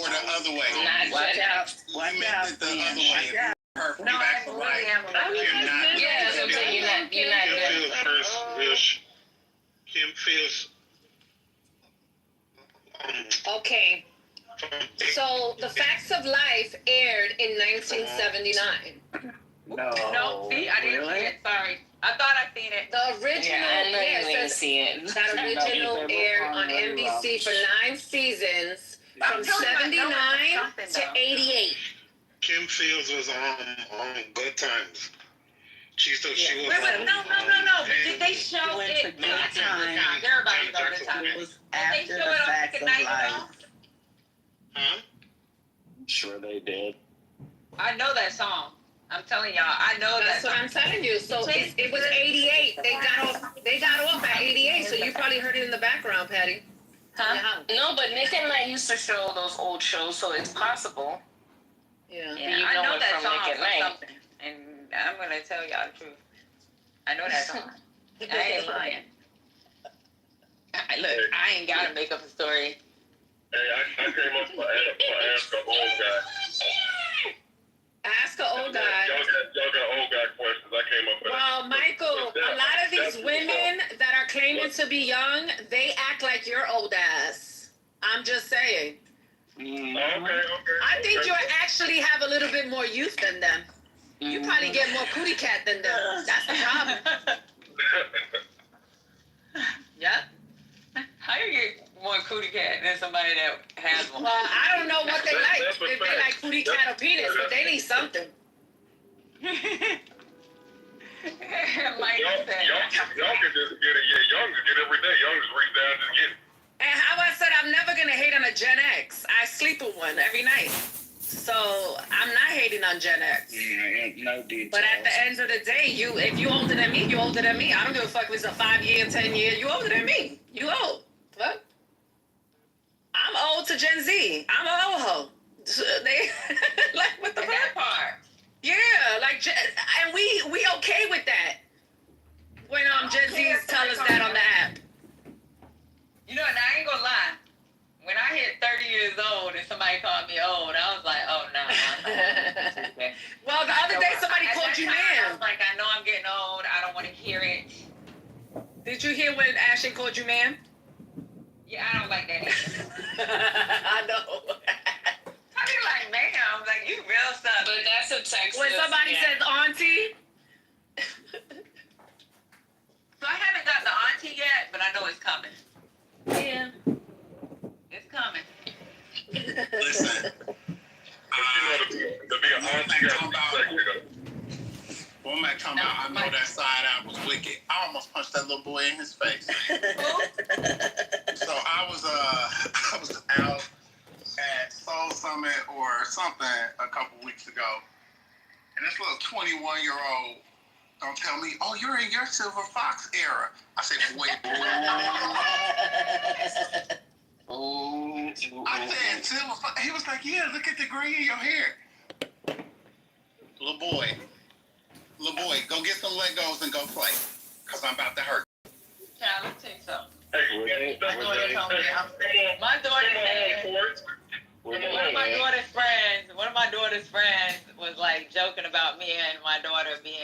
Or the other way. not Watch Gen out. X. You meant it the other way. Her from No, back I to really right. am. You're not. Yeah, so I'm saying you're not Kim Gen Fields first, ish. Kim Fields. Okay. So, The Facts of Life aired in 1979. No, see, I didn't see it. Sorry. I thought I seen it. The original, Yeah, I know yeah, you it ain't says see it. that original aired on NBC for 9 seasons from I'm telling you, I know 79 it's to something, 88. Kim Fields was on Good Times. She was Wait, on. no. But did they show Went it? to Good Times. Everybody knows Good Times. It was Did they after show the it on facts Good of Night, life. though? Huh? Sure they did. I know that song. I'm telling y'all, I know That's what I'm telling you. So it was 88. They got off at 88. So you probably heard it in the background, Patty. Huh? No, but Nick and I used to show those old shows, so it's possible. Yeah. Yeah, I know that song from something, and I'm gonna tell y'all the truth. I know that song. I ain't lying. Look, I ain't gotta make up a story. Hey, I came up for ask an old guy. Ask an old guy. Y'all got old guy questions. I came up for Well, that. Michael, a lot of these women that are claiming to be young, they act like your old ass. I'm just saying. Okay. I think you actually have a little bit more youth than them. You probably get more cootie cat than them. That's the problem. Yep. How you get more cootie cat than somebody that has one? Well, I don't know what they like. That's a If they fact. like cootie cat or penis, but they need something. Mike Y'all said. can just get it. Yeah, y'all can get every day. Y'all just reach down and just get it. And how I said, I'm never gonna hate on a Gen X. I sleep with one every night. So I'm not hating on Gen X. No details. But at the end of the day, if you older than me, you older than me. I don't give a fuck if it's a 5-year, 10-year. You older than me. You old. What? I'm old to Gen Z. I'm an old hoe. They like what the fuck? That part. Yeah, like and we okay with that. When Gen Zs tell us that on the app. You know, and I ain't gonna lie. When I hit 30 years old and somebody called me old, I was like, oh, no. Well, the other day somebody called you I ma'am. was like, I know I'm getting old. I don't want to hear it. Did you hear when Ashley called you ma'am? Yeah, I don't like that either. I know. I be like, ma'am, like, you real stuff. But that's a text. When somebody says auntie. So I haven't got the auntie yet, but I know it's coming. Yeah. It's coming. Listen. To be an auntie, you gotta be sexy. One man talking about, I know that side out was wicked. I almost punched that little boy in his face. So I was out at Soul Summit or something a couple weeks ago, and this little 21-year-old don't tell me, oh, you're in your Silver Fox era. I said, wait. I said, Silver Fox. He was like, yeah, look at the gray in your hair. Little boy, go get some Legos and go play, because I'm about to hurt. Child, let me tell you something. Hey, My daughter told me, my daughter said, one of my daughter's friends was like joking about me and my daughter being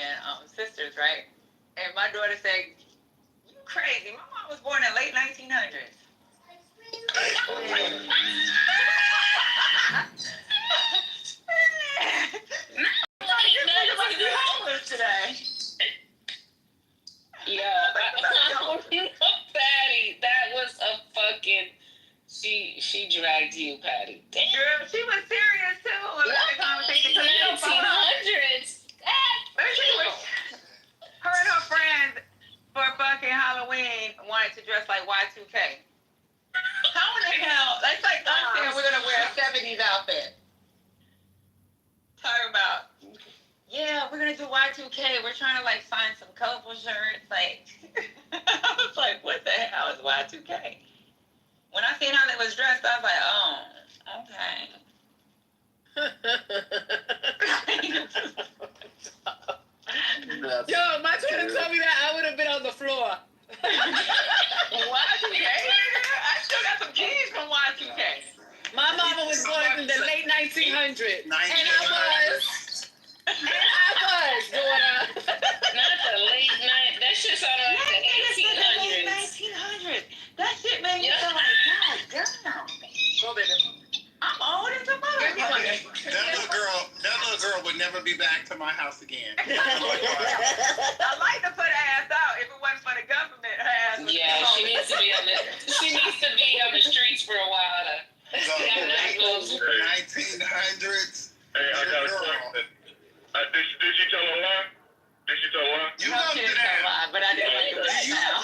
sisters, right? And my daughter said, you crazy. My mom was born in late 1900s. Today. Yeah, Patty, that was a fucking. She dragged you, Patty. Damn. Girl, she was serious too. About the conversation. 1900s. Her and her friend for fucking Halloween wanted to dress like Y2K. How in the hell? That's like us saying we're gonna wear a 70s outfit. Talking about, yeah, we're gonna do Y2K. We're trying to like find some colorful shirts. Like, I was like, what the hell is Y2K? When I seen how they was dressed, I was like, oh, okay. Yo, my twin told me that I would have been on the floor. Y2K? I still got some jeans from Y2K. My mama was born in the late 1900s. And I was, daughter. Not the late night. That shit sounded like the 1800s. 1900s. That shit made me feel like, God damn. I'm old as a motherfucker. That little girl would never be back to my house again. I like to put her ass out. If it wasn't for the government, her ass would Yeah, be she needs to be on the streets for a while. So, 1900s. Hey, I got a question. Did she tell a lie? Did she tell a lie? You know she didn't tell a lie, but I didn't like it right now.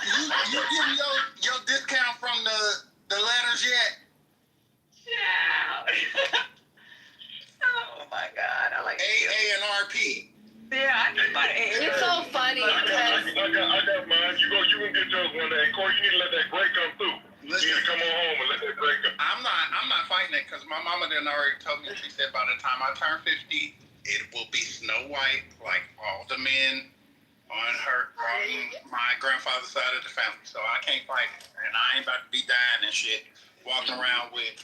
You getting your discount from the letters yet? Yeah. Oh my God, I like AA and RP. it because my mama done already told me. She said by the time I turn 50, it will be Snow White, like all the men on my grandfather's side of the family. So I can't fight it, and I ain't about to be dying and shit, walking around with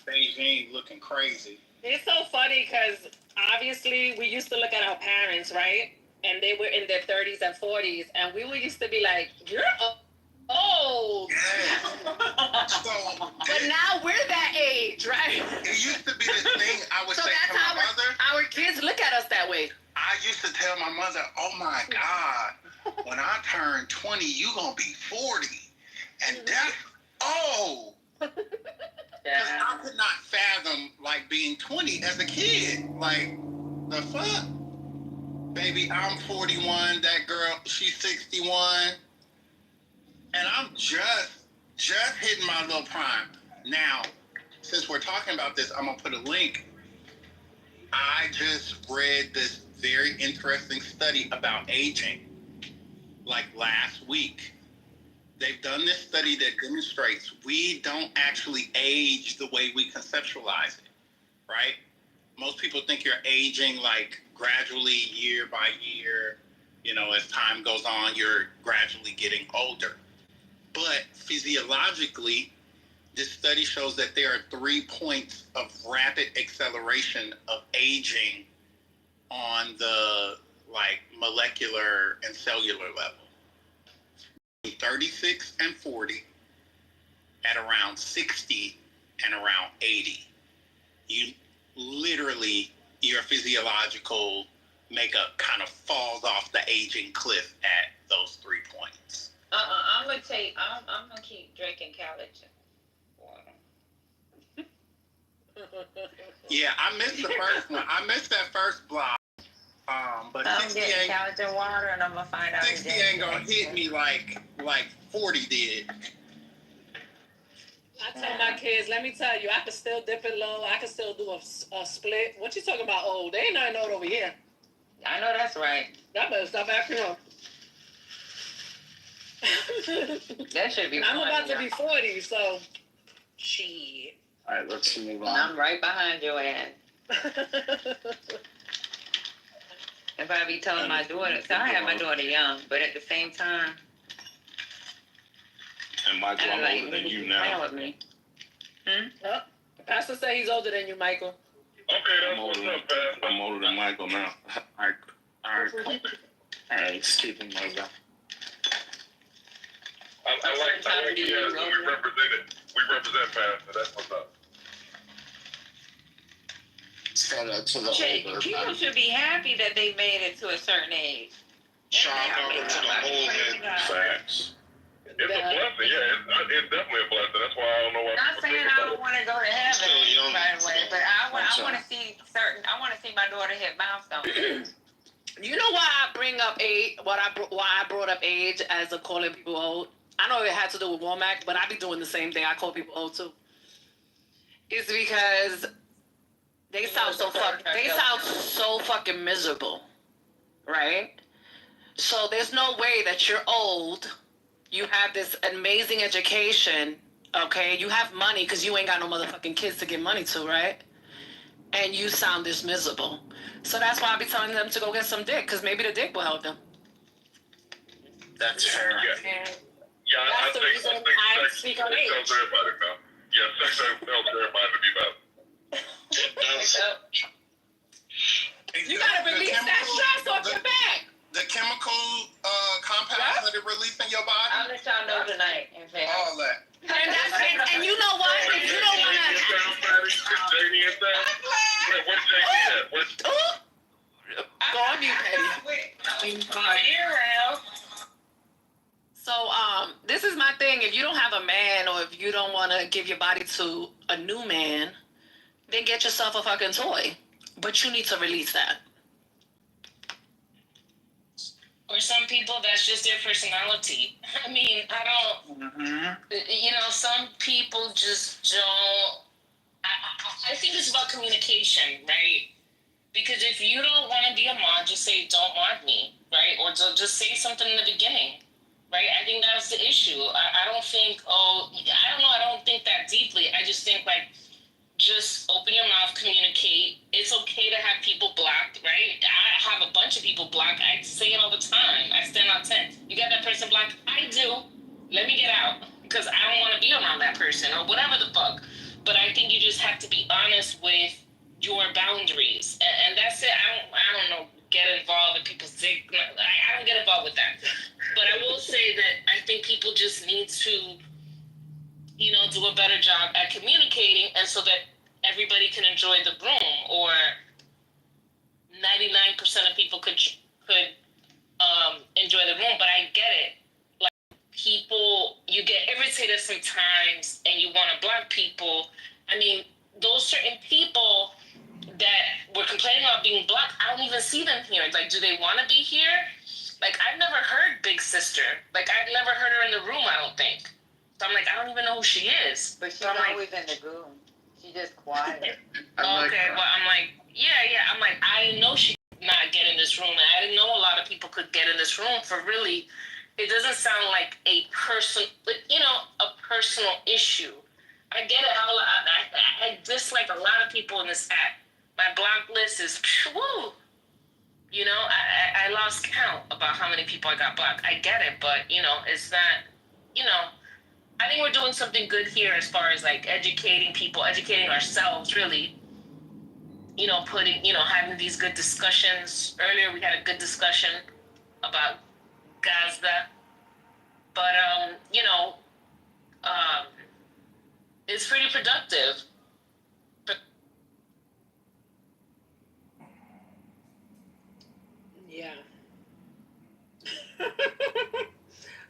Beijing looking crazy. It's so funny because obviously we used to look at our parents, right? And they were in their 30s and 40s, and we used to be like, "You're old." Yeah. So, but now we're that age, right? It used to be this thing I would so say that's to how my mother. Our kids look at us that way. I used to tell my mother, "Oh my God, when I turn 20, you gonna be 40, and that's old." Because I could not fathom like being 20 as a kid. Like the fuck, baby. I'm 41. That girl, she's 61, and I'm just hitting my little prime. Now, since we're talking about this, I'm gonna put a link. I just read this very interesting study about aging, like last week. They've done this study that demonstrates we don't actually age the way we conceptualize it, right? Most people think you're aging like gradually year by year. You know, as time goes on, you're gradually getting older. But physiologically, this study shows that there are 3 points of rapid acceleration of aging on the like molecular and cellular level. 36 and 40, at around 60 and around 80. You literally, your physiological makeup kind of falls off the aging cliff at those 3 points. I'm gonna keep drinking collagen water. Yeah, I missed the first one. I missed that first block. But I'm 60 getting ain't, collagen water, and I'm gonna find out. 60 ain't gonna hit me like 40 did. I tell my kids, let me tell you, I can still dip it low. I can still do a split. What you talking about old? They ain't nothing old over here. I know that's right. That better stop acting up. That should be. I'm about to be 40, so shit. All right, let's move on. And I'm right behind your ass. If I be telling my daughter, so I have my daughter young, but at the same time, And Michael, I'm like, older than you playing now. with me. Oh, Pastor say he's older than you, Michael. Okay, I'm older than Michael now. All right, excuse me, Michael. I like we represent Pastor. That's what's up. Shout out to the older. People should be happy that they made it to a certain age. Shout out to the older. Facts. It's a blessing, yeah. It's definitely a blessing. That's why I don't know why. Not saying I don't want to go to heaven Still young. right away, but I want to see my daughter hit milestones. You know why I bring up age? Why I brought up age as a calling people old? I know it had to do with Womack, but I be doing the same thing. I call people old too. It's because they sound so fucking miserable, right? So there's no way that you're old. You have this amazing education, okay? You have money because you ain't got no motherfucking kids to give money to, right? And you sound this miserable. So that's why I be telling them to go get some dick, because maybe the dick will help them. That's fair. Yeah, That's the reason I sex speak on age. helps everybody now. Yeah, sex helps everybody to be better. It does. You gotta release that stress off your back. The chemical compounds that it releases in your body. I'll let y'all know tonight. All that. And you know what? If you don't want to... Go on mute, Petty. So, this is my thing. If you don't have a man, or if you don't want to give your body to a new man, then get yourself a fucking toy. But you need to release that. Or some people, that's just their personality. I mean, I don't, some people just don't. I think it's about communication, right? Because if you don't want to be a mod, just say, don't want me, right? Or just say something in the beginning, right? I think that's the issue. I don't think, I don't think that deeply. I just think, like, just open your mouth, communicate. It's okay to have people blocked, right? I have a bunch of people blocked. I say it all the time. I stand out 10. You got that person blocked? I do. Let me get out because I don't want to be around that person or whatever the fuck. But I think you just have to be honest with your boundaries, and that's it. I don't know. Get involved in people's dick. I don't get involved with that. But I will say that I think people just need to, do a better job at communicating, and so that everybody can enjoy the room, or 99% of people could enjoy the room. But I get it. Like, people, you get irritated sometimes, and you want to block people. I mean, those certain people that were complaining about being blocked, I don't even see them here. Like, do they want to be here? Like, I've never heard Big Sister. Like, I've never heard her in the room, I don't think. So I'm like, I don't even know who she is. But she's so always in the room. She just quiet. Okay, well, I'm like, yeah. I'm like, I know she could not get in this room. And I didn't know a lot of people could get in this room for really, it doesn't sound like a personal issue. I get it. I dislike a lot of people in this app. My block list is, woo. I lost count about how many people I got blocked. I get it, but, it's not, I think we're doing something good here as far as, like, educating people, educating ourselves, really. Having these good discussions. Earlier, we had a good discussion about Gaza. But, it's pretty productive. Yeah.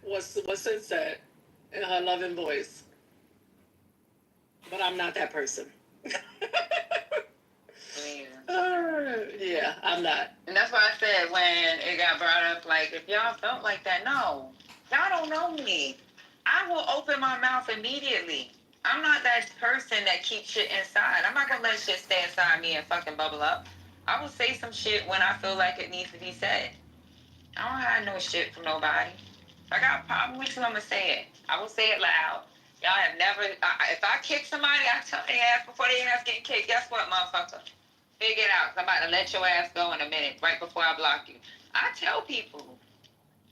What's it said in her loving voice? But I'm not that person. Yeah, I'm not. And that's why I said when it got brought up, like, if y'all felt like that, no. Y'all don't know me. I will open my mouth immediately. I'm not that person that keeps shit inside. I'm not going to let shit stay inside me and fucking bubble up. I will say some shit when I feel like it needs to be said. I don't hide no shit from nobody. If I got a problem with you, I'm going to say it. I will say it loud. Y'all have never... if I kick somebody, I tell their ass before their ass get kicked. Guess what, motherfucker? Figure it out. I'm about to let your ass go in a minute, right before I block you. I tell people.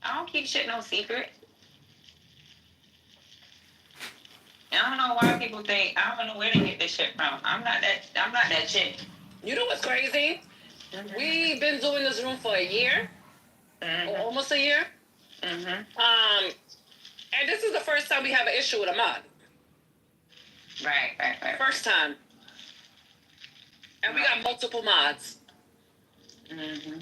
I don't keep shit no secret. And I don't know why people think, I don't know where they get this shit from. I'm not that chick. You know what's crazy? Mm-hmm. We've been doing this room for a year. Mm-hmm. Or almost a year. Mm-hmm. And this is the first time we have an issue with a mod. Right. First time. And we got multiple mods. Mm-hmm.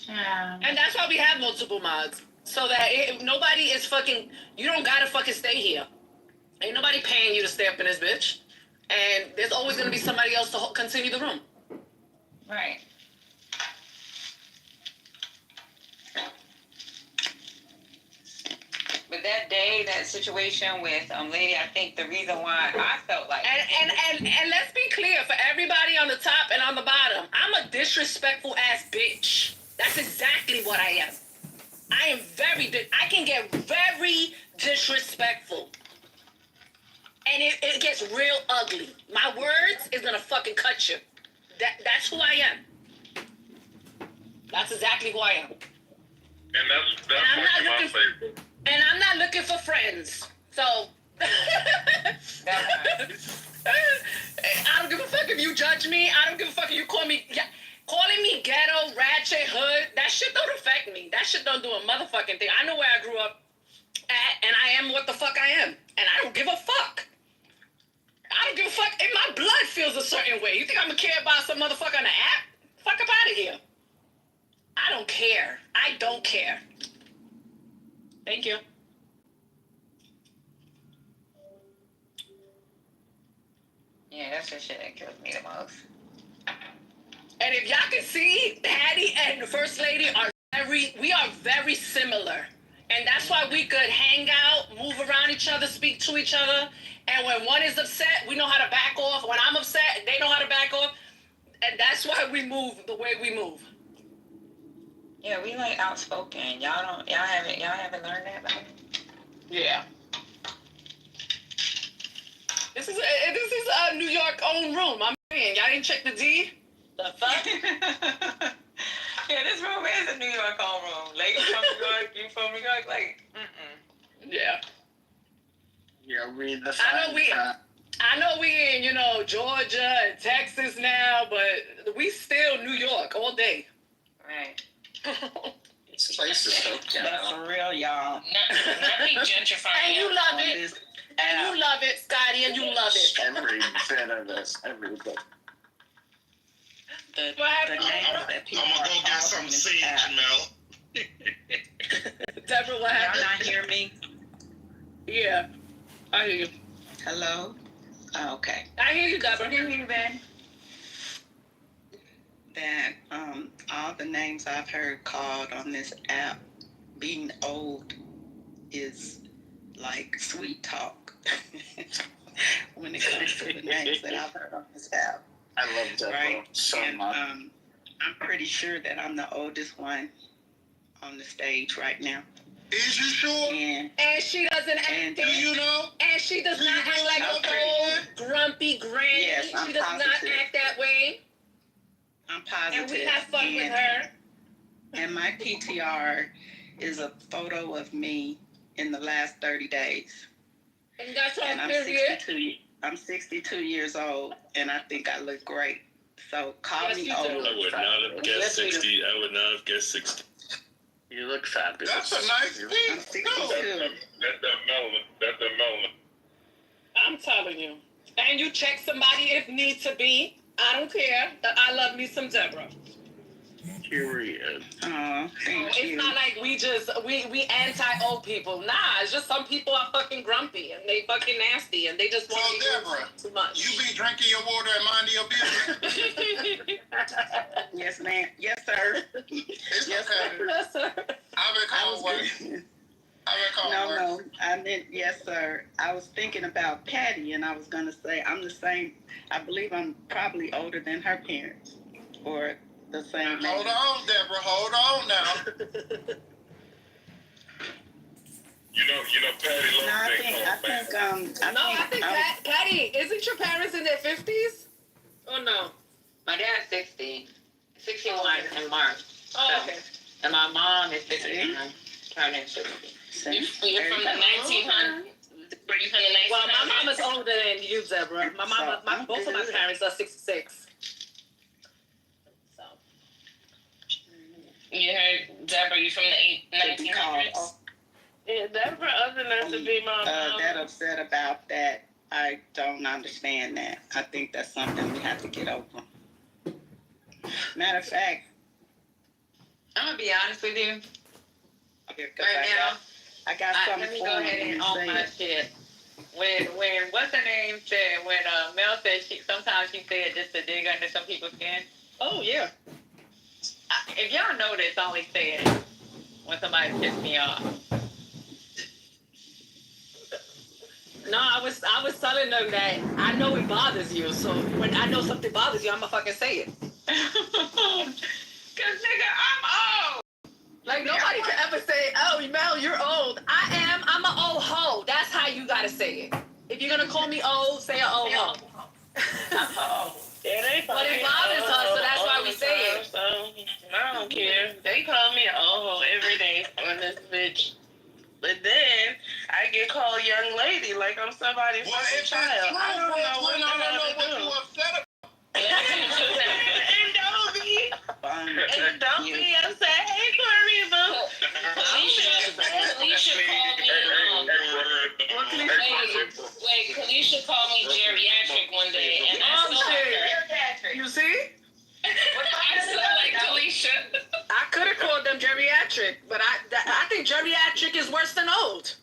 Yeah. And that's why we have multiple mods. So that nobody is fucking... You don't gotta fucking stay here. Ain't nobody paying you to stay up in this bitch. And there's always gonna be somebody else to continue the room. Right. But that day, that situation with lady, I think the reason why I felt like... And let's be clear, for everybody on the top and on the bottom, I'm a disrespectful ass bitch. That's exactly what I am. I am I can get very disrespectful. And it gets real ugly. My words is gonna fucking cut you. That's who I am. That's exactly who I am. And that's my favorite. And I'm not looking for friends. So I don't give a fuck if you judge me. I don't give a fuck if you calling me ghetto, ratchet, hood. That shit don't affect me. That shit don't do a motherfucking thing. I know where I grew up at, and I am what the fuck I am. And I don't give a fuck. I don't give a fuck if my blood feels a certain way. You think I'm gonna care about some motherfucker on the app? Fuck up out of here. I don't care. I don't care. Thank you. Yeah, that's the shit that kills me the most. And if y'all can see, Hattie and the First Lady we are very similar. And that's why we could hang out, move around each other, speak to each other. And when one is upset, we know how to back off. When I'm upset, they know how to back off. And that's why we move the way we move. Yeah, we like outspoken. Y'all haven't learned that about me? Yeah. is a New York owned room. I'm saying, y'all didn't check the deed? The fuck? Yeah, this room is a New York home room. Lady from New York, you from New York, like, Yeah. Yeah, read the I know we in, Georgia and Texas now, but we still New York all day. right. This place is so But ghetto. for real, y'all. Not be gentrifying. And you love On it. this And app, you love it, Scotty, and you love it. Every bit of this, every bit. the What names happened? that people I'm gonna go are get calling some this seed, app. Jamel. Deborah, what Y'all happened? not hear me? Yeah. I hear you. Hello? Oh, okay. I hear you, Deborah. I hear you, Ben. That all the names I've heard called on this app, being old is like sweet talk when it comes to the names that I've heard on this app. I love Deborah Right? so And much. I'm pretty sure that I'm the oldest one on the stage right now. Is you sure? And She doesn't act Do you know? and she does not act like I'm an pretty old, grumpy granny. Yes, I'm she does not positive. act that way. I'm positive. And we have fun with her. And my PTR is a photo of me in the last 30 days. And that's And on I'm period. 62 years old, and I think I look great. So call Yes, me you do. old. I would not have guessed 60. I would not have guessed 60. You look fabulous. That's a nice I'm thing. 62. That's that melanin. That's that melanin. I'm telling you. And you check somebody if need to be. I don't care. I love me some Deborah. Period. Oh, thank It's you. not like we anti-old people. Nah, it's just some people are fucking grumpy and they fucking nasty and they just want So, to do Deborah, too much. You be drinking your water and minding your business. Yes, ma'am. Yes, sir. It's Yes, okay. sir. Yes, sir. I've been I calling work. was I've been calling work. no. I meant yes, sir. I was thinking about Patty, and I was gonna say I'm the same. I believe I'm probably older than her parents, or the same. Hold age. on, Deborah. Hold on now. You know, Patty No, loves I things think I think Patty, isn't your parents in their 50s? Or no? My dad's 60, 61 in March. Oh, okay. And my mom is 59, turning 60. You're from the 1900s. Were you from the 1900s? Well, my mama's older than you, Deborah. My mama, So, both of my parents are 66. So. You heard, Deborah, you from the 1900s? Yeah, Deborah other than to be my mom. that upset about that. I don't understand that. I think that's something we have to get over. Matter of fact, I'm going to be honest with you. right now, I got something let me for go you ahead and when own you my say shit. When what's her name said, when Mel said sometimes she said just to dig under some people's skin. Oh, yeah. If y'all know this, I only say it when somebody pissed me off. No, I was telling them that I know it bothers you. So when I know something bothers you, I'ma fucking say it. Cause nigga, I'm old. Like nobody can ever say, "Oh, Mel, you're old." I'm an old hoe. That's how you gotta say it. If you're gonna call me old, say an old hoe. Yeah, they call But it me bothers old us, so that's why all we the say time, it. So I don't care. They call me an old hoe every day on this bitch. But then I get called young lady like I'm somebody's Well, fucking if child. it's true, I don't know what I don't know what to you do. upset about. And don't be upset. Hey, Clariva. Kalisha called me, wait, Kalisha called me geriatric one day, and I still like her. You see? I still like Kalisha. I could have called them geriatric, but I think geriatric is worse than old.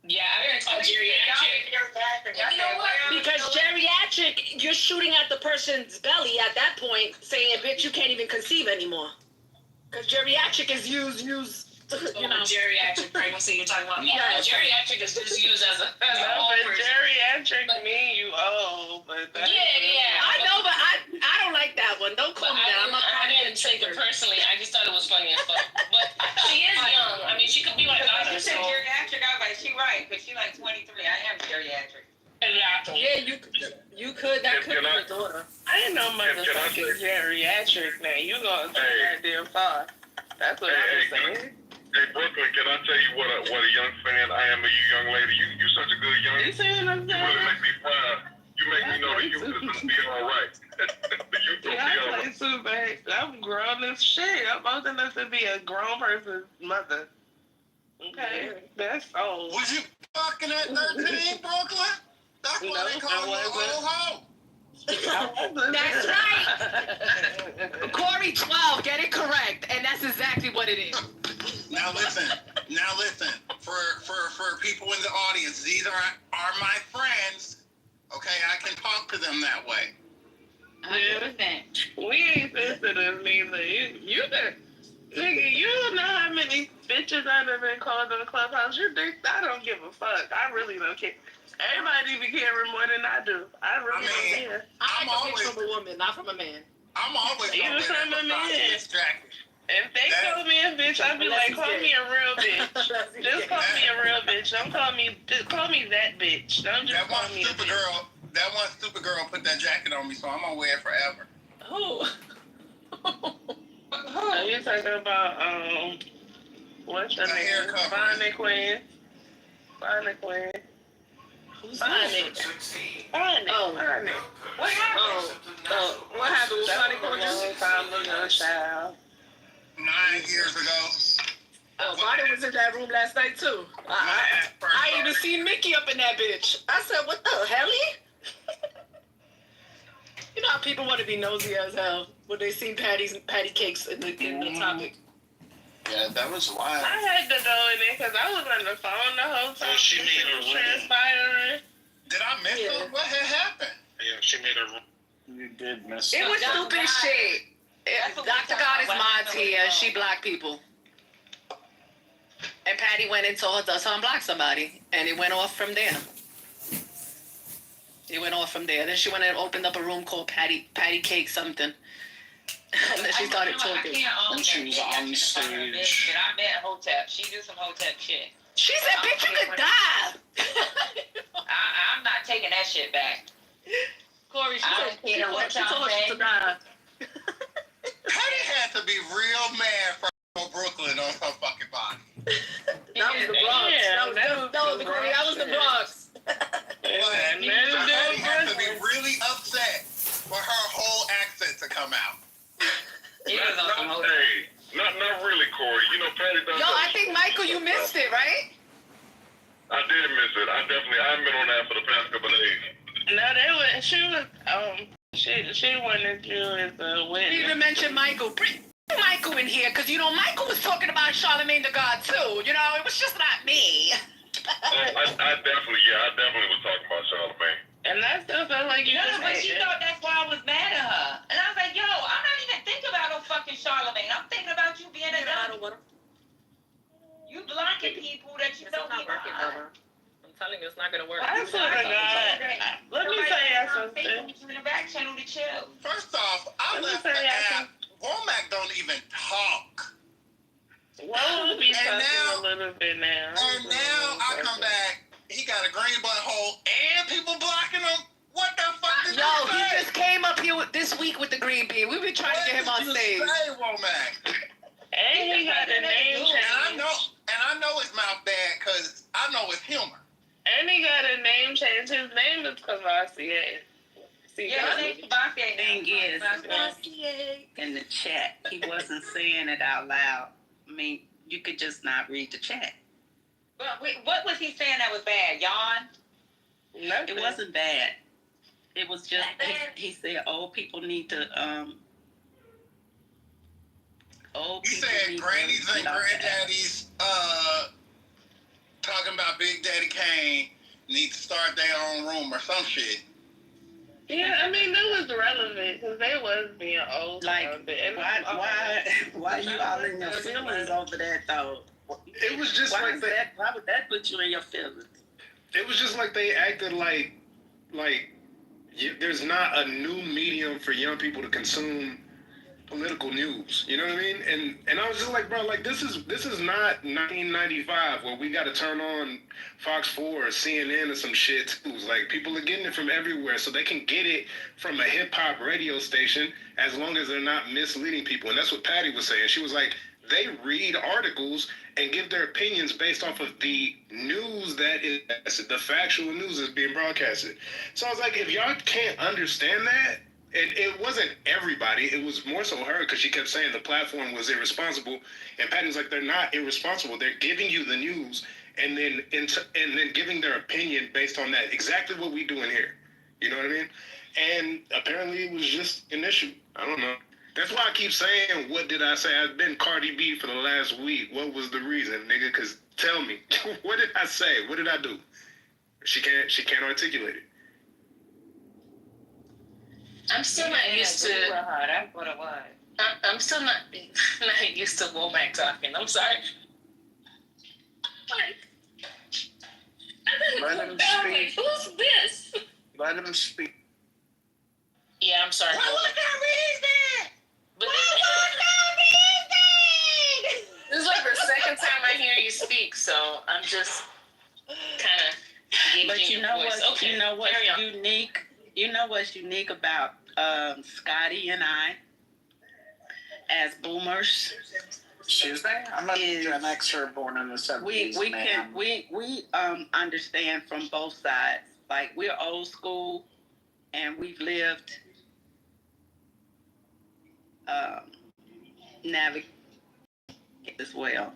Yeah, I didn't call geriatric. You know what? Because geriatric, you're shooting at the person's belly at that point, saying, "Bitch, you can't even conceive anymore." Because geriatric is used, you know. Geriatric pregnancy you're talking about. Yeah. Geriatric is just used as a No, old but person. geriatric mean you old, but that's Yeah. I know, but I don't like that one. Don't call me that. I didn't take it personally. I just thought it was funny as fuck. But she is young. I mean, she could be my daughter. You said So. geriatric, I was like, she right, but she like 23. I am geriatric. And Exactly. Yeah, you could. That could be your daughter. I ain't no motherfucking geriatric now. You gonna take that damn far. That's what I was saying. Hey, Brooklyn, can I tell you what a young fan I am of you, young lady? You such a good young lady. You see what I'm You saying? really make me proud. You make me know the youth is going to be all right. The youth will be Yeah, all I right. play too, babe. I'm grown as shit. I'm old enough to be a grown person's mother. Okay? That's old. Was you fucking at 13, Brooklyn? That's why they call you an old hoe. That's right. Corey 12, get it correct, and that's exactly what it is. Now listen. For people in the audience, these are my friends. Okay, I can talk to them that way. 100%. We ain't sensitive neither. You nigga, you don't know how many bitches I've been called in the clubhouse. You think I don't give a fuck. I really don't care. Everybody be caring more than I do. I really don't care. I'm always from a woman, not from a man. I'm always You gonna from a man. distracted. If they call me a bitch, I'd be like, call me a real bitch. Just call me a real bitch. Don't call me that bitch. Don't just call me a bitch. That one stupid girl put that jacket on me, so I'm gonna wear it forever. Who? Are you talking about what's her name? Bonnie Queen. Bonnie Queen. Bonnie. What happened? What happened with Bonnie Queen? Long time ago, child. 9 years ago. Oh, Bonnie was in that room last night too. I even seen Mickey up in that bitch. I said, what the hell? You know how people want to be nosy as hell when they seen patty cakes in the topic. Yeah, that was wild. I had to go in there because I was on the phone the whole time. Oh, she made her room. Transpiring. Did I miss it? What had happened? Yeah, she made her room. You did miss It it. was stupid shit. Dr. Goddess mods here. She blocked people. And Patty went and told her to unblock somebody. And it went off from there. Then she went and opened up a room called Patty Cake something. And then she started talking. And she was on stage. I met Hotep. She do some Hotep shit. She said, bitch, you could die. I'm not taking that shit back. Corey, she told say. her to die. Patty had to be real mad for Brooklyn on her fucking body. That was the Bronx. That was the Bronx. Patty had to be really upset for her whole accent to come out. Not really, Corey. You know, Patty does. Yo, I think, Michael, you missed it, right? I did miss it. I haven't been on that for the past couple of days. No, she wanted you as a You witness. even mentioned Michael. Bring Michael in here, because, Michael was talking about Charlemagne the God, too. It was just not me. I definitely was talking about Charlemagne. And that still felt like you just but she thought that's why I was mad at her. And I was like, yo, I'm not even thinking about no fucking Charlemagne. I'm thinking about you being a dumb. You blocking people that you don't be working. I'm telling you, it's not going to work. I swear to God. Let me tell you something. In the back channel to chill. First off, I left the app. Womack don't even talk. Well, we'll be talking a little bit now. And now I come back. He got a green butthole and people blocking him. What the fuck did you say? He just came up here this week with the green bean. We've been trying to get him on stage. Say, Womack? And he got a name change. And I know his mouth bad because I know his humor. And he got a name change. His name is Cavassier. Yeah, his name Cavassier. Thing is, in the chat, he wasn't saying it out loud. I mean, you could just not read the chat. But what was he saying that was bad? Yawn? Nothing. It wasn't bad. It was just, he said old people need to, He said grannies and granddaddies talking about Big Daddy Kane need to start their own room or some shit. Yeah, I mean, that was relevant because they was being old. Like, why you all in your feelings over that, though? It was just why would that put you in your feelings? It was just like they acted like there's not a new medium for young people to consume political news. You know what I mean? And I was just like, bro, like this is not 1995 where we got to turn on Fox 4 or CNN or some shit too. Like people are getting it from everywhere, so they can get it from a hip hop radio station as long as they're not misleading people. And that's what Patty was saying. She was like, they read articles and give their opinions based off of the news that is the factual news that's being broadcasted. So I was like, if y'all can't understand that. And it wasn't everybody. It was more so her because she kept saying the platform was irresponsible. And Patton's like, they're not irresponsible. They're giving you the news and then giving their opinion based on that. Exactly what we do in here. You know what I mean? And apparently it was just an issue. I don't know. That's why I keep saying, what did I say? I've been Cardi B for the last week. What was the reason, nigga? Because tell me, what did I say? What did I do? She can't articulate it. I'm still not used to. That's what it was. I'm still not used to Womack talking. I'm sorry. Let him speak. Who's this? Let him speak. Yeah, I'm sorry. What was the reason? But What was the reason? this is like the second time I hear you speak, so I'm just kind of. But you know voice. what? Okay, You know what's carry on. unique? You know what's unique about Scotty and I as boomers? Excuse me? I'm a Gen Xer born in the 70s. We understand from both sides. Like we're old school and we've lived navigate as well.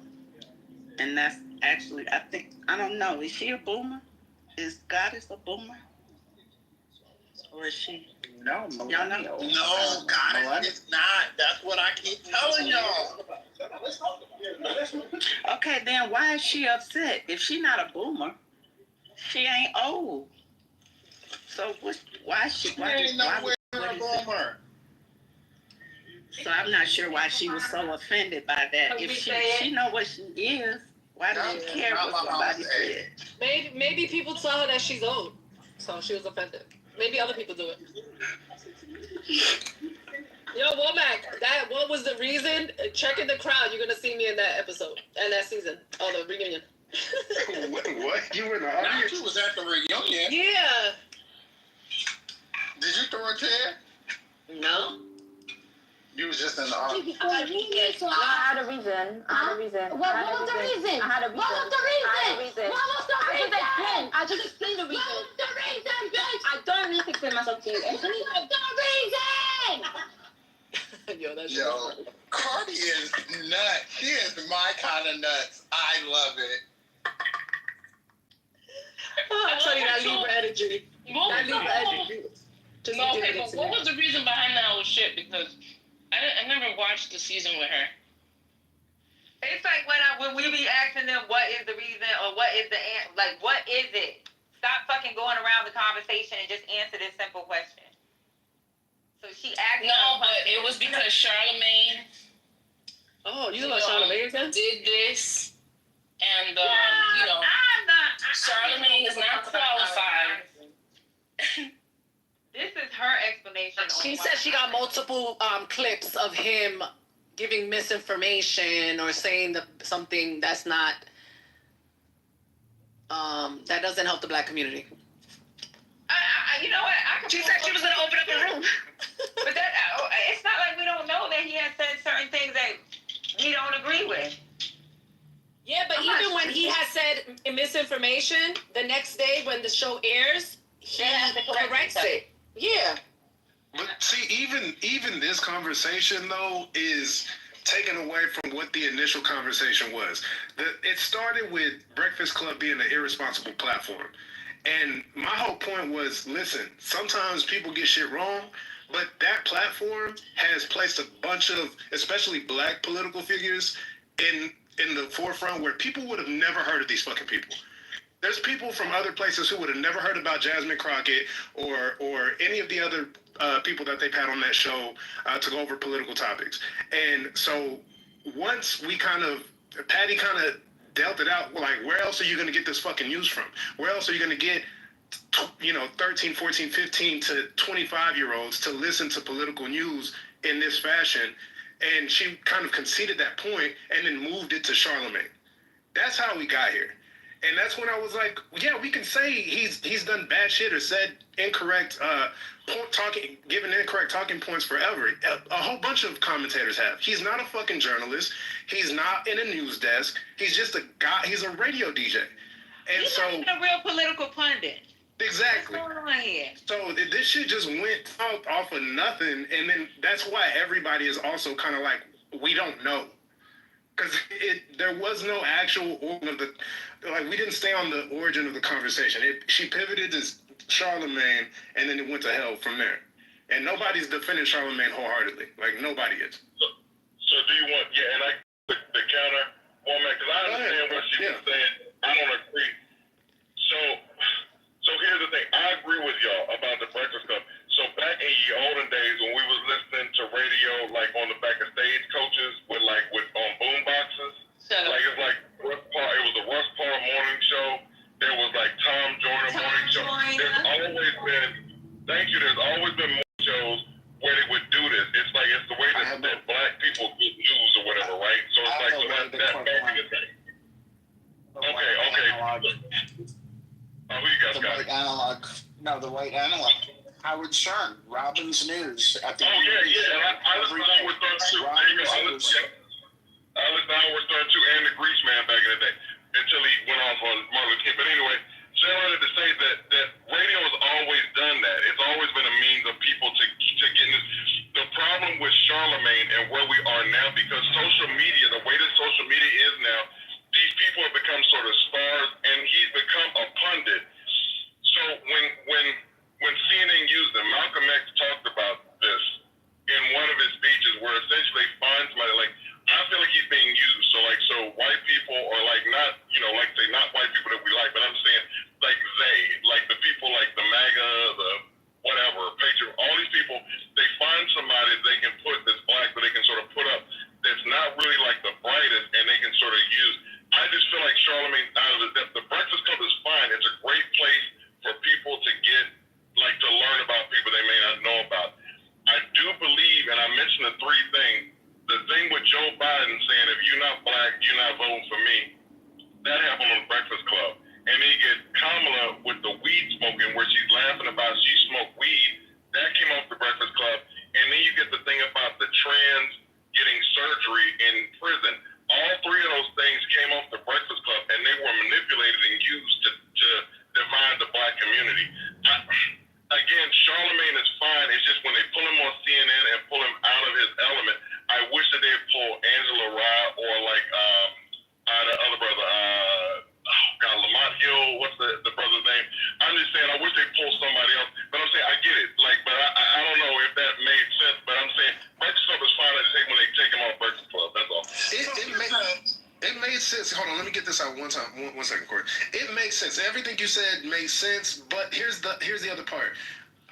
And that's actually, I don't know, is she a boomer? Is Goddess a boomer? Or is she? No, Y'all know? No, God, it's not. That's what I keep telling y'all. Okay, then why is she upset? If she not a boomer, she ain't old. So why is she? She ain't nowhere near a boomer. So I'm not sure why she was so offended by that. If she know what she is, why does she care what somebody said? Maybe people tell her that she's old, so she was offended. Maybe other people do it. Yo, Womack, what was the reason? Check in the crowd. You're gonna see me in that episode and that season. Oh, the reunion. What? You were in the Not audience? you was at the reunion. Yeah. Did you throw a chair? No. You was just in the audience. I had a reason. What was the reason? I just explained the reason. What was the reason, bitch? I don't need to explain myself to you. What was the reason? Yo, Cardi is nuts. She is my kind of nuts. I love it. I'm telling you, that Libra energy. That Libra energy. No, okay, but what was the reason behind that whole shit? Because I never watched the season with her. It's like when we be asking them what is the reason or what is the like what is it? Stop fucking going around the conversation and just answer this simple question. So she asked. No, but it was because Charlemagne. Oh, you know what Charlemagne did this, and Charlemagne is not qualified. This is her explanation. She said she got multiple clips of him giving misinformation or saying something that's not that doesn't help the Black community. You know what? She said she was gonna open up a room. But it's not like we don't know that he has said certain things that we don't agree with. Yeah, but even when he has said misinformation, the next day when the show airs, he corrects it. Yeah. But see, even this conversation though is taken away from what the initial conversation was. It started with Breakfast Club being an irresponsible platform. And my whole point was, listen, sometimes people get shit wrong, but that platform has placed a bunch of, especially Black political figures in the forefront where people would have never heard of these fucking people. There's people from other places who would have never heard about Jasmine Crockett or any of the other people that they've had on that show to go over political topics. And so once Patty kind of dealt it out, like, where else are you going to get this fucking news from? Where else are you going to get 13, 14, 15 to 25-year-olds to listen to political news in this fashion, and she kind of conceded that point and then moved it to Charlemagne. That's how we got here. And that's when I was like, yeah, we can say he's done bad shit or said incorrect given incorrect talking points forever. A whole bunch of commentators have. He's not a fucking journalist. He's not in a news desk. He's just a guy. He's a radio DJ. And he's so not even a real political pundit. Exactly. What's going on here? So this shit just went out off of nothing, and then that's why everybody is also kind of like, we don't know. Because there was no actual origin of we didn't stay on the origin of the conversation. She pivoted to Charlemagne, and then it went to hell from there. And nobody's defending Charlemagne wholeheartedly. Like, nobody is. So do you want, and the counter format, because I understand what she was saying. I don't agree. So here's the thing. I agree with y'all about the Breakfast Club. So back in the olden days when we was listening to radio, like on the back of stage coaches with on boom boxes, it was the Russ Parr morning show. There was Tom Joyner morning show. There's always been more shows where they would do this. It's the way that black people get news or whatever, right? So it's that back in the day. Okay. Oh, who you guys got? The white analog. Howard Stern, Robin's News. I listened to Howard Stern too. I listened to Howard Stern too, and the Grease Man back in the day, until he went off on Martin Luther King. But anyway, so I wanted to say that radio has always done that. It's always been a means of people to get this. The problem with Charlemagne and where we are now, because social media, the way that social media is now, these people have become sort of stars, and he's become a pundit. So when CNN used them, Malcolm X talked about this in one of his speeches, where essentially they find somebody I feel like he's being used. So white people, or not, say not white people that we like, but I'm saying the people the MAGA, the whatever, Patriot, all these people, they find somebody they can put that's black, but they can sort of put up that's not really the brightest, and they can sort of use. I just feel like Charlemagne out of the Breakfast Club is fine. It's a great place for people to get to learn about people they may not know about. I do believe, and I mentioned the three things. The thing with Joe Biden saying, if you're not black, you're not voting for me, that happened on the Breakfast Club. And then you get Kamala with the weed smoking, where she's laughing about she smoked weed. That came off the Breakfast Club. And then you get the thing about the trans getting surgery in prison. All three of those things came off the Breakfast Club, and they were manipulated and used to divide the black community. Again, Charlemagne is fine. It's just when they pull him on CNN and pull him out of his element, I wish that they'd pull Angela Rye or the other brother, Lamont Hill. What's the brother's name? I'm just saying, I wish they'd pull somebody else. But I'm saying, I get it. But I don't know if that made sense. But I'm saying, Breakfast Club is fine. When they take him off Breakfast Club, that's all. It made sense. Hold on, let me get this out one second, Corey. It makes sense. Everything you said makes sense, but here's the other part.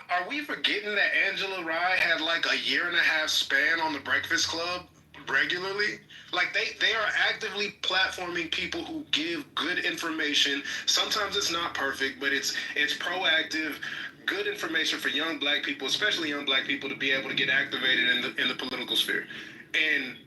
Are we forgetting that Angela Rye had a year and a half span on the Breakfast Club regularly? They are actively platforming people who give good information. Sometimes it's not perfect, but it's proactive, good information for young black people, especially young black people, to be able to get activated in the political sphere. And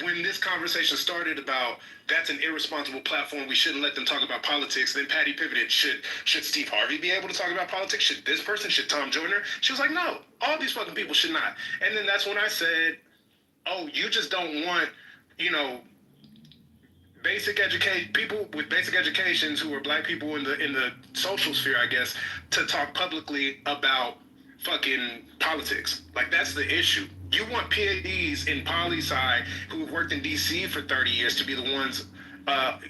when this conversation started about that's an irresponsible platform, we shouldn't let them talk about politics, then Patty pivoted. Should Steve Harvey be able to talk about politics? Should this person? Should Tom Joyner? She was like, no, all these fucking people should not. And then that's when I said, oh, you just don't want, people with basic educations who are black people in the social sphere, I guess, to talk publicly about fucking politics. That's the issue. You want PhDs in poli-sci who have worked in DC for 30 years to be the ones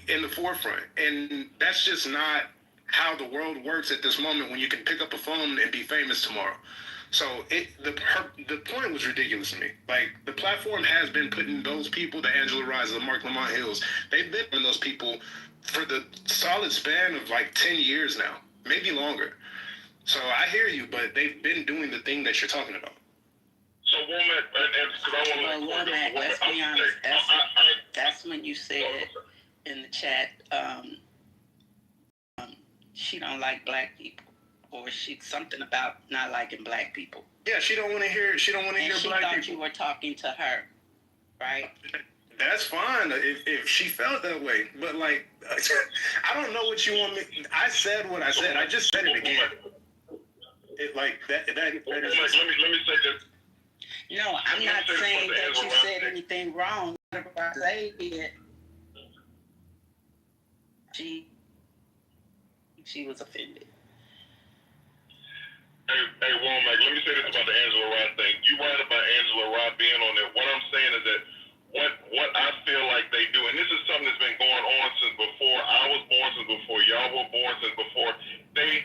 in the forefront. And that's just not how the world works at this moment, when you can pick up a phone and be famous tomorrow. So the point was ridiculous to me. The platform has been putting those people, the Angela Rye, the Mark Lamont Hills, they've been putting those people for the solid span of 10 years now, maybe longer. So I hear you, but they've been doing the thing that you're talking about. So Womack, let's be honest. That's when you said in the chat, she don't like black people. or something about not liking black people. Yeah, she don't want to hear. She don't want to hear black people. She thought you were talking to her, right? That's fine if she felt that way. But like, I don't know what you want me. I said what I said. I just said it again. It like that. That is. Let me say this. No, I'm not saying that you said anything wrong. Whatever I say it. She was offended. Hey, Womack, let me say this about the Angela Rod thing. You right about Angela Rod being on there. What I'm saying is that what I feel like they do, and this is something that's been going on since before I was born, since before y'all were born, since before they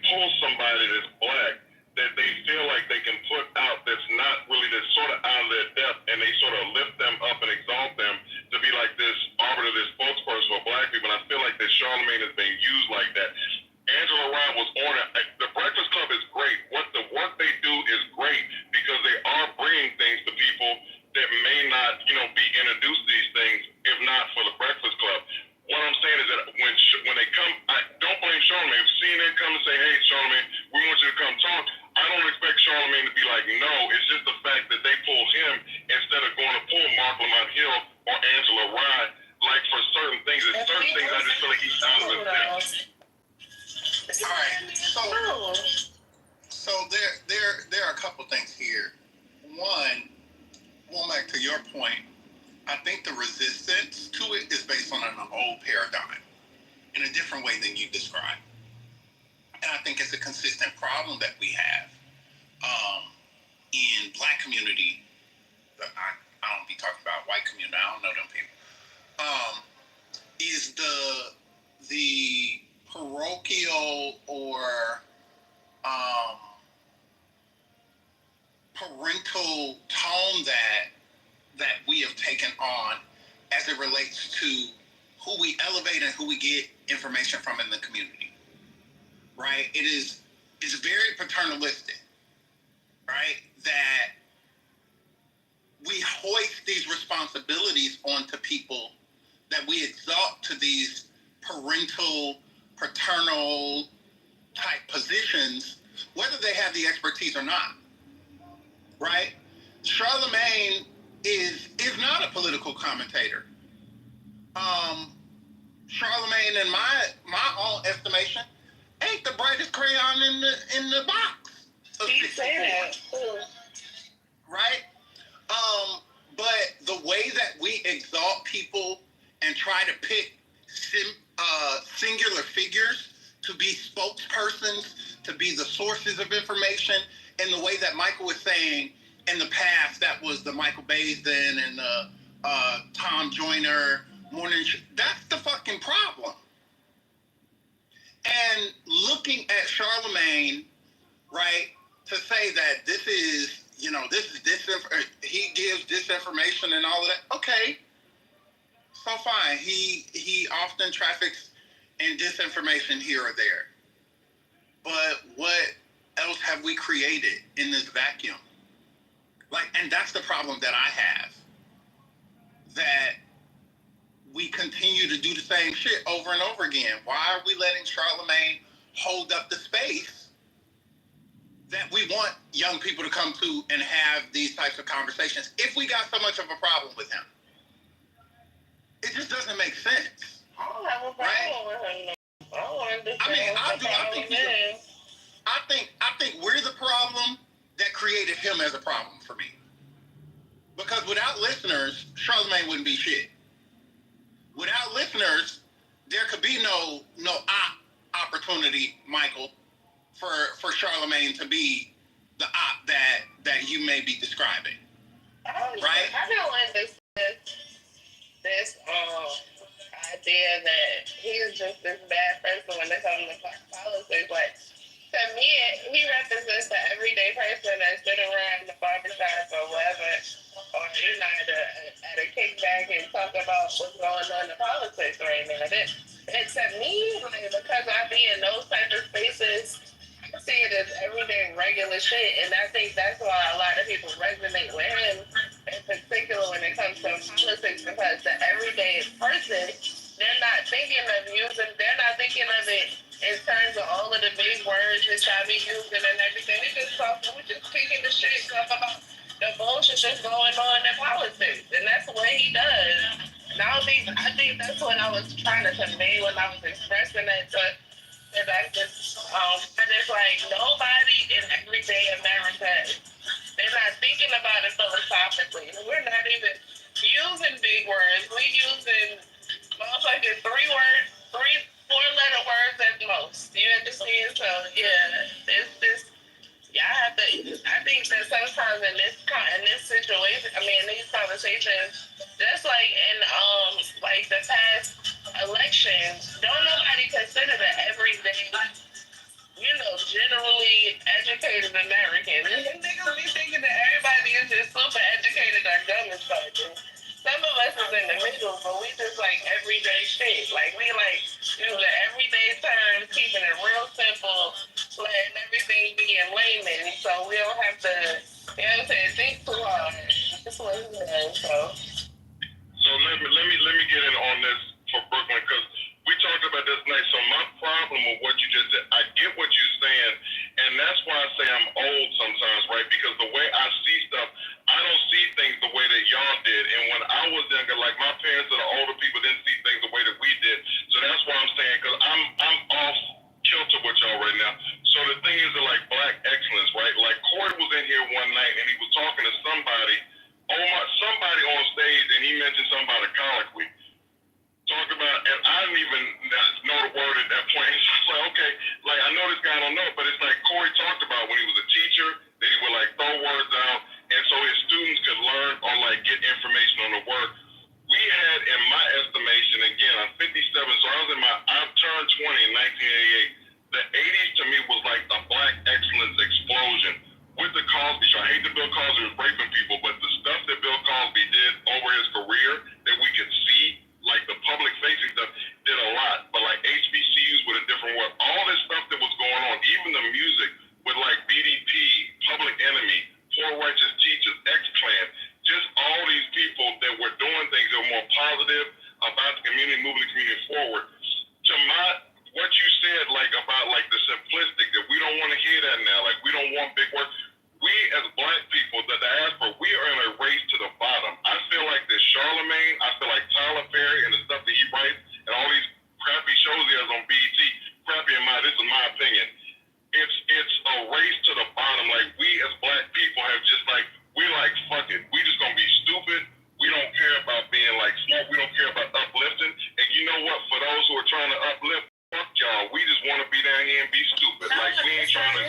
pull somebody that's black that they feel like they can put out that's not really, that's sort of out of their depth, and they sort of lift them up and exalt them to be like this arbiter, this spokesperson for black people. And I feel like that Charlamagne is being used like that. Angela Rod was on it. The Breakfast Club is great. What the work they do is great because they are bringing things to people that may not, be introduced to these things if not for the Breakfast Club. What I'm saying is that when they come, don't blame Charlamagne. If CNN come and say, "Hey, Charlamagne, we want you to come talk," I don't expect Charlamagne to be like, "No." It's just the fact that they pull him instead of going to pull Mark Lamont Hill or Angela Rod. Like for certain things, there's certain things I just feel like he's out of his depth. All right, so there are a couple things here. One, Womack, to your point, I think the resistance to it is based on an old paradigm in a different way than you described, and I think it's a consistent problem that we have in Black community. I don't be talking about white community. I don't know them people. Is the parochial or parental tone that we have taken on as it relates to who we elevate and who we get information from in the community, right? It's very paternalistic, right? That we hoist these responsibilities onto people, that we exalt to these parental, paternal type positions, whether they have the expertise or not, right? Charlamagne is not a political commentator. Charlamagne, in my own estimation, ain't the brightest crayon in the box. He said that too. Right? But the way that we exalt people and try to pick singular figures to be spokespersons, to be the sources of information, in the way that Michael was saying in the past, that was the Michael Baisden and the Tom Joyner morning show. That's the fucking problem. And looking at Charlamagne, right, to say that this is, he gives disinformation and all of that. Okay, so fine. He often traffics in disinformation here or there. But what else have we created in this vacuum? And that's the problem that I have. That we continue to do the same shit over and over again. Why are we letting Charlamagne hold up the space that we want young people to come to and have these types of conversations if we got so much of a problem with him? It just doesn't make sense. I don't have a problem with him. I don't understand. I think we're the problem that created him as a problem for me. Because without listeners, Charlamagne wouldn't be shit. Without listeners, there could be no opportunity, Michael, for Charlamagne to be the op that you may be describing. Right? I don't understand this idea that he's just this bad person when it comes to politics. Like, to me, he represents the everyday person that's sitting around the barbershop or whatever, or at a kickback and talk about what's going on in politics right now. And to me, because I be in those type of spaces, I see it as everyday regular shit, and I think that's why a lot of people resonate with him, in particular when it comes to politics, because the everyday person, they're not thinking of it in terms of all of the big words that y'all be using and everything. We just speaking the shit stuff about the bullshit that's going on in politics, and that's what he does. And I think that's what I was trying to convey when I was expressing that to that but it's like nobody in everyday America, they're not thinking about it philosophically. We're not even using big words. We using motherfucking 4-letter words at most. You understand? So yeah, it's this. Yeah, I think that sometimes in this situation, in these conversations, just like in like the past elections, don't nobody consider the everyday, generally educated Americans. Niggas be thinking that everybody is just super educated or dumb as fuck. Some of us is in the middle, but we just like everyday shit. Like we like the everyday terms, keeping it real simple, letting everything be in layman, so we don't have to, think too hard. That's what he does. So let me get in on this for Brooklyn, because we talked about this night. So my problem with what you just said, I get what you're saying, and that's why I say I'm old sometimes, right? Because the way I see stuff, I don't see things the way that y'all did. And when I was younger, like my parents or the older people didn't see things the way that we did. So that's why I'm saying, because I'm off kilter with y'all right now. So the thing is that like black excellence, right? Like Corey was in here one night and he was talking to somebody on stage, and he mentioned something about a colloquy. Talk about, and I didn't even know the word at that point. It's just like, okay, like I know this guy, I don't know, but it's like Corey talked about when he was a teacher, that he would like throw words out, and so his students could learn or like get information on the word. We had, in my estimation, again, I'm 57, so I turned 20 in 1988. The 80s to me was like a black excellence explosion. With the Cosby Show, I hate that Bill Cosby was raping people, but the stuff that Bill Cosby did over his career that we could see, like the public facing stuff, did a lot. But like HBCUs with a different word, all this stuff that was going on, even the music with like BDP, Public Enemy, Poor Righteous Teachers, X-Clan, just all these people that were doing things that were more positive about the community, moving the community forward. What you said, like about like the simplistic, that we don't want to hear that now, like we don't want big words. We as black people, the diaspora, we are in a race to the bottom. I feel like this Charlemagne, I feel like Tyler Perry and the stuff that he writes and all these crappy shows he has on BET, this is my opinion. It's a race to the bottom. Like we as black people have just like, we like, fuck it. We just gonna be stupid. We don't care about being like smart. We don't care about uplifting. And you know what? For those who are trying to uplift, fuck y'all. We just want to be down here and be stupid. Like we ain't trying to.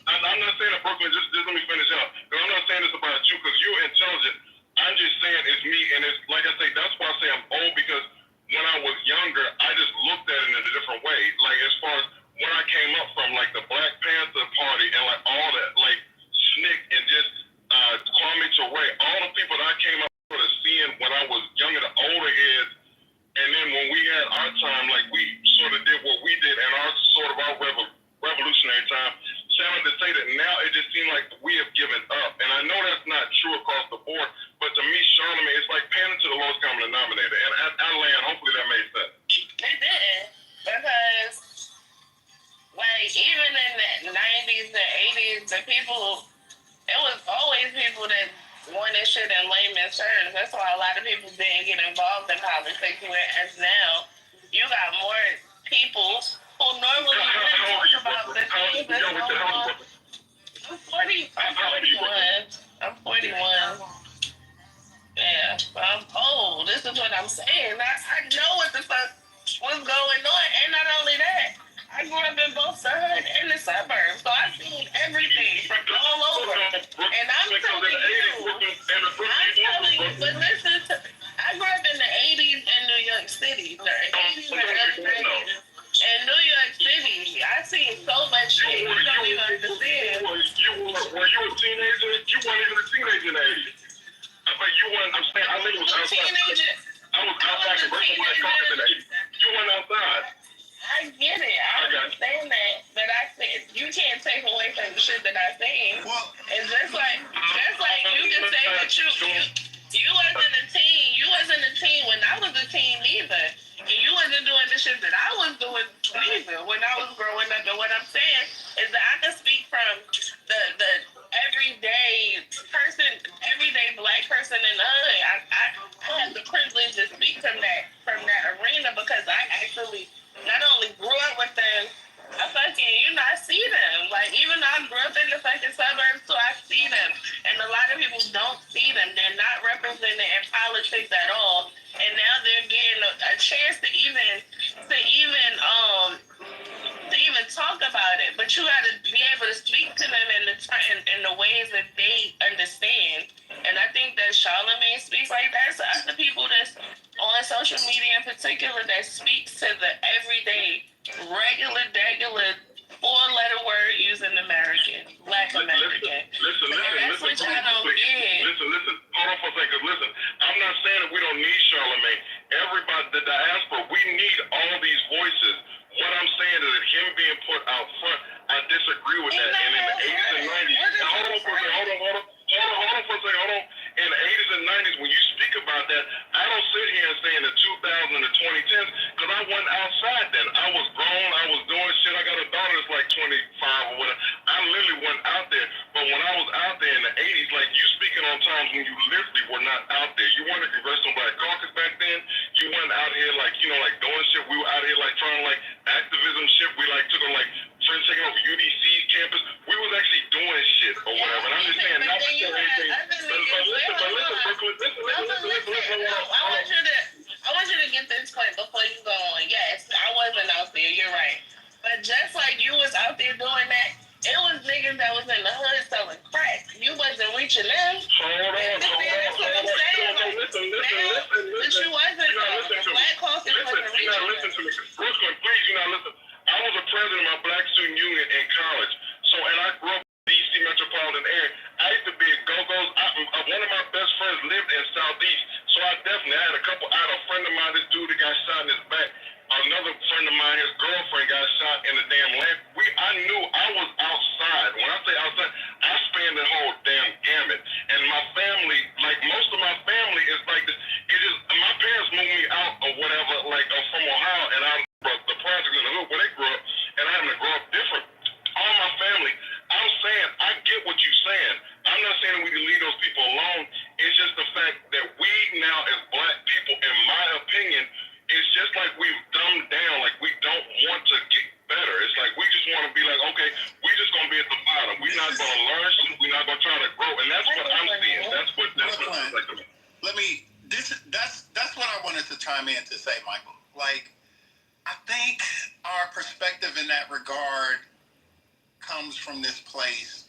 I'm not saying that Brooklyn. Just let me finish out. Because I'm not saying this about you, because you're intelligent. I'm just saying it's me, and it's like I say. That's why I say I'm old, because when I was younger, I just looked at it in a different way. Like as far as when I came up from, like the Black Panther Party and like all that, like SNCC and just Kwame Ture, all the people that I came up with seeing when I was younger, the older heads. And then when we had our time, like we sort of did what we did in our revolutionary time, sounded to say that now it just seemed like we have given up. And I know that's not true across the board, but to me, Charlemagne, it's like pandering to the lowest common denominator. And I land, hopefully that made sense. It did, because like even in the 90s and 80s, it was always people that wanted shit in layman's terms. That's why a lot of people didn't get involved in politics. Whereas now, you got more people who normally wouldn't talk about the things that's going on. I'm 41. Yeah, I'm old. This is what I'm saying. I know what the fuck was going on. And not only that, I grew up in both the hood and the suburbs, so I've seen everything from all over. And I'm telling you, but listen, I grew up in the 80s in New York City, the 80s and early 90s. In New York City, I seen so much shit you don't even understand. Were you a teenager? You weren't even a teenager in the 80s. But you weren't, I'm saying, I think it was outside. I was outside the rest of my car in the 80s. You weren't outside. I get it. I understand that, but I said you can't take away from the shit that I seen. It's just like you can say that you wasn't a teen. You wasn't a teen when I was a teen either, and you wasn't doing the shit that I was doing either. what I'm saying is that I can speak from the everyday person, everyday Black person in the hood. I have the privilege to speak from that arena because I actually not only grew up with them, I see them. Like, even though I grew up in the fucking suburbs, so I see them. And a lot of people don't see them. They're not represented in politics at all. And now they're getting a chance to even talk about it. But you got to be able to speak to them in the ways that they understand. And I think that Charlamagne speaks like that. So other people that's on social media in particular that speaks to the everyday, regular 4-letter word using American, Black American. Listen. That's what y'all don't get. Listen. Hold on for a second. Listen, I'm not saying that we don't need Charlamagne. Everybody, the diaspora, we need all these voices. What I'm saying is that him being put out front, I disagree with that. And in the 80s and 90s, hold on for a second. In the 80s and 90s, when you speak about that, I don't sit here and say in the 2000s and the 2010s, because I wasn't outside then. I was grown, I was doing shit. I got a daughter that's like 25 or whatever. I literally wasn't out there. But when I was out there in the 80s, like you speaking on times when you literally were not out there. You weren't a Congressional Black Caucus back then. You weren't out here like, like doing shit. We were out here like trying to like activism shit. We like took on like friends taking over UDC's campus. We was actually doing shit or whatever. And I'm just saying, not to say anything. I want you to get this point before you go on. Yes, I wasn't out there. You're right. But just like you was out there doing that, it was niggas that was in the hood selling crack. You wasn't reaching them. Hold on. That's what I'm saying. But you wasn't. Black Caucus wasn't reaching them. Listen to me. Brooklyn, please, listen. I was a president of my Black Student Union in college. And I grew up in the D.C. metropolitan area. I used to be at Go-Go's. One of my best friends lived in Southeast. So I had a friend of mine, this dude that got shot in his back. Another friend of mine, his girlfriend got shot in the damn land. I knew I was outside. When I say outside, I spanned the whole damn gamut. And my family, like most of my family, is like this. My parents moved me out or whatever, from Ohio, and the projects in the hood where they grew up, and I happened to grow up different. All my family, I'm saying, I get what you're saying. I'm not saying we can leave those people alone. It's just the fact that we now, as Black people, in my opinion, it's just like we've dumbed down, like we don't want to get better. It's like we just want to be like, okay, we just going to be at the bottom. We're not going to learn something. We're not going to try to grow. And that's what I'm seeing. That's what like. That's what I wanted to chime in to say, Michael. Like, I think our perspective in that regard comes from this place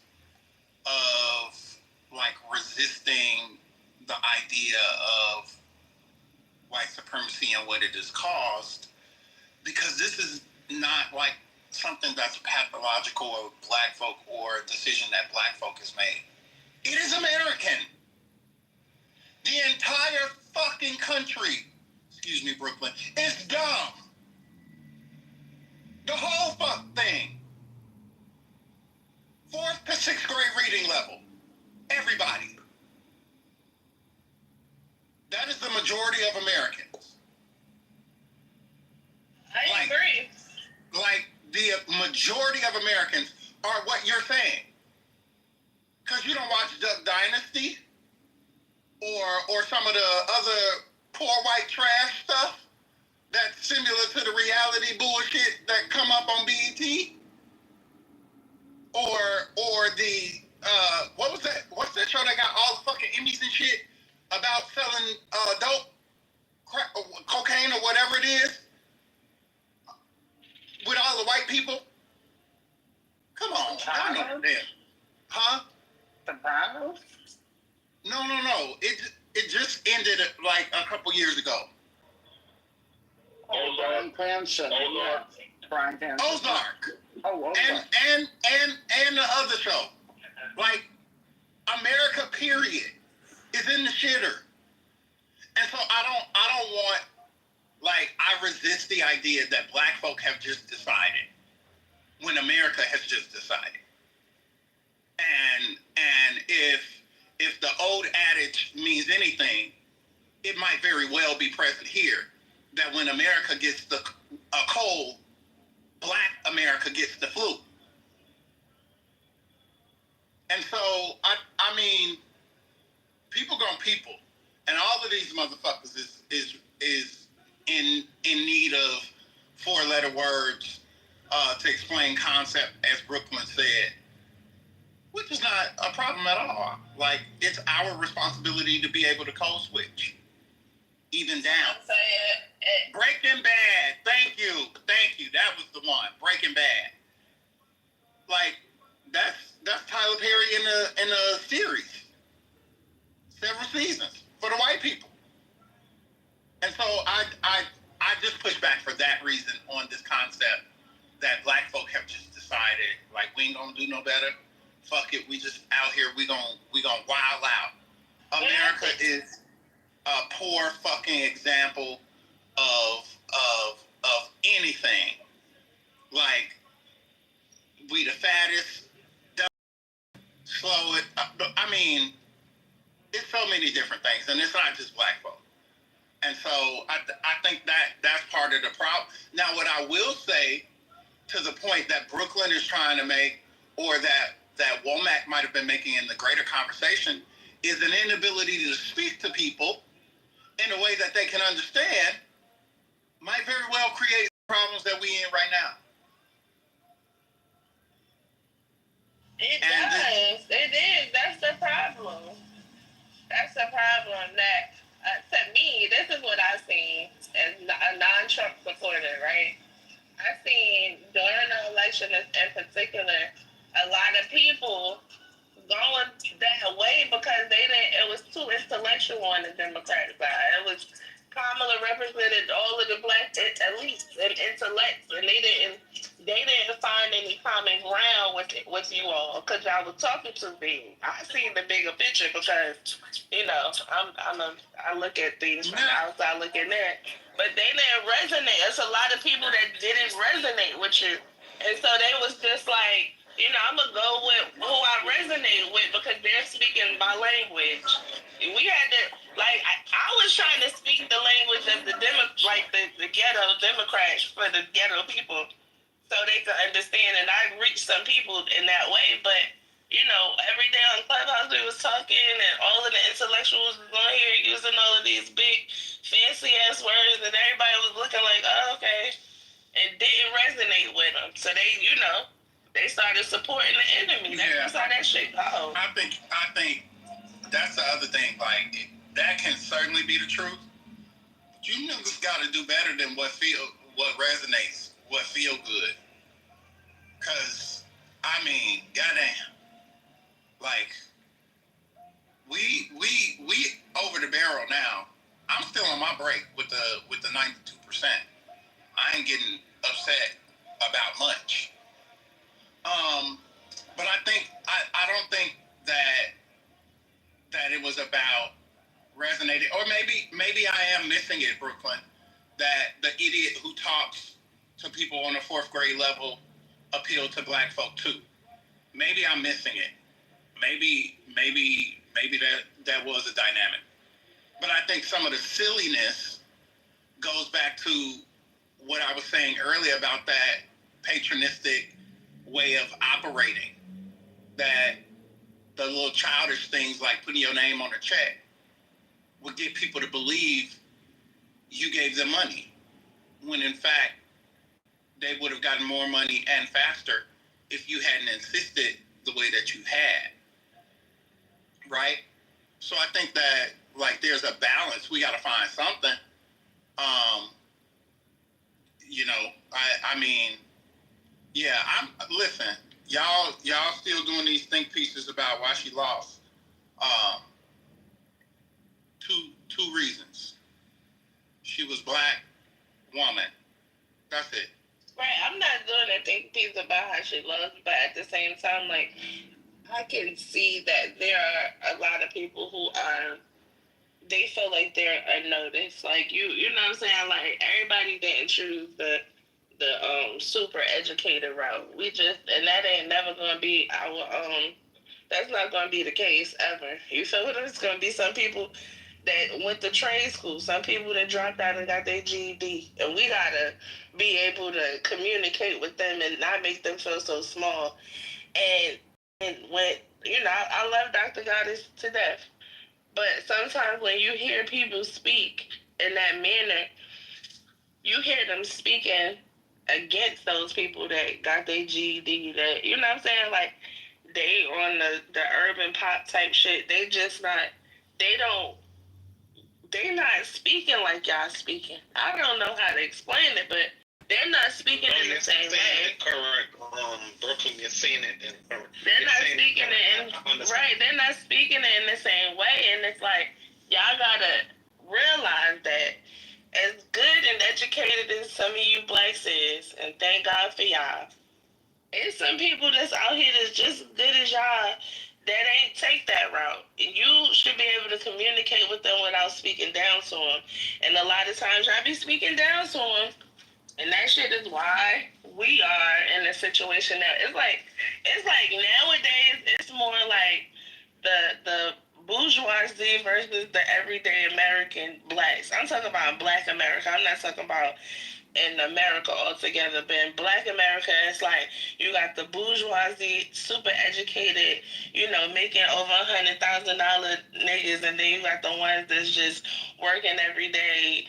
of like resisting the idea of white supremacy and what it has caused, because this is not like something that's pathological of Black folk or a decision that Black folk has made. It is American. The entire fucking country, excuse me, Brooklyn, is dumb. The whole fuck thing. 4th to 6th grade reading level. Everybody. That is the majority of Americans. I agree. Like the majority of Americans are what you're saying. Because you don't watch Duck Dynasty or some of the other poor white trash stuff that's similar to the reality bullshit that come up on BET. Or the what was that? What's that show that got all the fucking Emmys and shit about selling dope, crack, cocaine, or whatever it is, with all the white people? Come on, I know that. Huh? Sopranos? No. It just ended like a couple years ago. Ozark. Ozark. Oh, Ozark. And the other show. Like, America, period, is in the shitter. And so I don't want, like, I resist the idea that Black folk have just decided when America has just decided. And if the old adage means anything, it might very well be present here, that when America gets a cold, Black America gets the flu. And so, I mean, people gonna people. And all of these motherfuckers is in need of 4-letter words to explain concept, as Brooklyn said, which is not a problem at all. Like, it's our responsibility to be able to code switch, even down. Breaking Bad. Thank you. That was the one. Breaking Bad. Like, that's Tyler Perry in a series, several seasons for the white people. And so I just push back for that reason on this concept that black folk have just decided, like, we ain't gonna do no better. Fuck it, we just out here, we gonna wild out. America is a poor fucking example of anything. Like, we the fattest, slow it. I mean, it's so many different things, and it's not just black folk. And so I think that's part of the problem. Now, what I will say, to the point that Brooklyn is trying to make, or that Womack might have been making in the greater conversation, is an inability to speak to people in a way that they can understand, might very well create problems that we in right now. It does. It is. That's the problem. That's the problem. That to me, this is what I've seen as a non-Trump supporter, right? I've seen during the election in particular, a lot of people going that way because it was too intellectual on the Democratic side. It was Kamala represented all of the black elites and intellects, and they didn't find any common ground with you all because y'all was talking to me. I seen the bigger picture because, you know, I look at things from the outside looking in, but they didn't resonate. There's a lot of people that didn't resonate with you, and so they was just like, you know, I'm gonna go with who I resonate with because they're speaking my language. We had to, like, I was trying to speak the language of the the ghetto Democrats for the ghetto people, so they could understand. And I reached some people in that way. But you know, every day on Clubhouse we was talking, and all of the intellectuals was on here using all of these big fancy ass words, and everybody was looking like, oh, okay, and didn't resonate with them. So they, you know, they started supporting the enemy. That's how that shit go. I think that's the other thing. Like, that can certainly be the truth. But you niggas got to do better than what resonates, what feel good. Cause I mean, goddamn, like we over the barrel now. I'm still on my break with the 92%. I ain't getting upset about much. But I don't think that it was about resonating, or maybe I am missing it, Brooklyn. That the idiot who talks to people on a 4th grade level appealed to black folk too. Maybe I'm missing it. Maybe that was a dynamic. But I think some of the silliness goes back to what I was saying earlier about that patronistic way of operating, that the little childish things like putting your name on a check would get people to believe you gave them money, when in fact they would have gotten more money and faster if you hadn't insisted the way that you had, right? So I think that, like, there's a balance. We got to find something. You know, I mean, yeah, listen, y'all still doing these think pieces about why she lost. Two reasons. She was black woman. That's it. Right, I'm not doing a think piece about how she lost, but at the same time, like, I can see that there are a lot of people who they feel like they're unnoticed. Like, you know what I'm saying? Like, everybody didn't choose the super educated route. And that ain't never gonna be our that's not gonna be the case ever. You feel what? There's gonna be some people that went to trade school, some people that dropped out and got their GED. And we gotta be able to communicate with them and not make them feel so small. And when, I love Dr. Goddess to death. But sometimes when you hear people speak in that manner, you hear them speaking against those people that got their GED, that, you know what I'm saying? Like, they on the urban pop type shit. They just not, they not speaking like y'all speaking. I don't know how to explain it, but they're not speaking in the same way. Correct. Brooklyn, you're saying it incorrect. They're not speaking it right. They're not speaking it in the same way, and it's like y'all gotta realize that as good and educated as some of you blacks is, and thank God for y'all, it's some people that's out here that's just as good as y'all that ain't take that route. You should be able to communicate with them without speaking down to them. And a lot of times I be speaking down to them. And that shit is why we are in a situation now. It's like nowadays it's more like the bourgeoisie versus the everyday American blacks. I'm talking about Black America. I'm not talking about in America altogether, but in Black America, it's like you got the bourgeoisie, super educated, making over $100,000 niggas, and then you got the ones that's just working every day,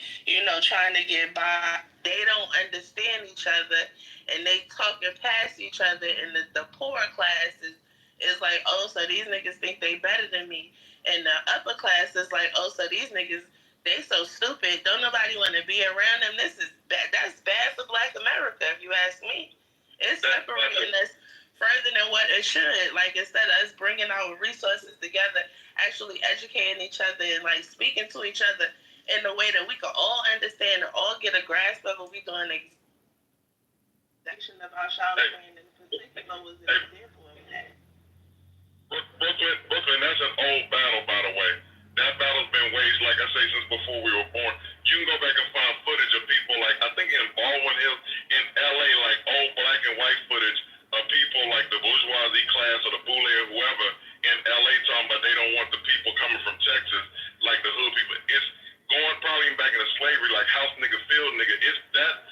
trying to get by. They don't understand each other, and they talking past each other. And the poor class is like, oh, so these niggas think they better than me, and the upper class is like, oh, so these niggas, they so stupid. Don't nobody want to be around them. This is bad. That's bad for Black America, if you ask me. It's separating us further than what it should. Like, instead of us bringing our resources together, actually educating each other and, like, speaking to each other in a way that we can all understand and all get a grasp of what we're doing. The section about Charlemagne in particular was an example of that. Brooklyn, that's an old battle, by the way. That battle's been waged, like I say, since before we were born. You can go back and find footage of people, like, I think in Baldwin Hills, in LA, like old black and white footage of people like the bourgeoisie class or the boule or whoever in LA talking about they don't want the people coming from Texas, like the hood people. It's going probably back into slavery, like house nigga, field nigga. It's that,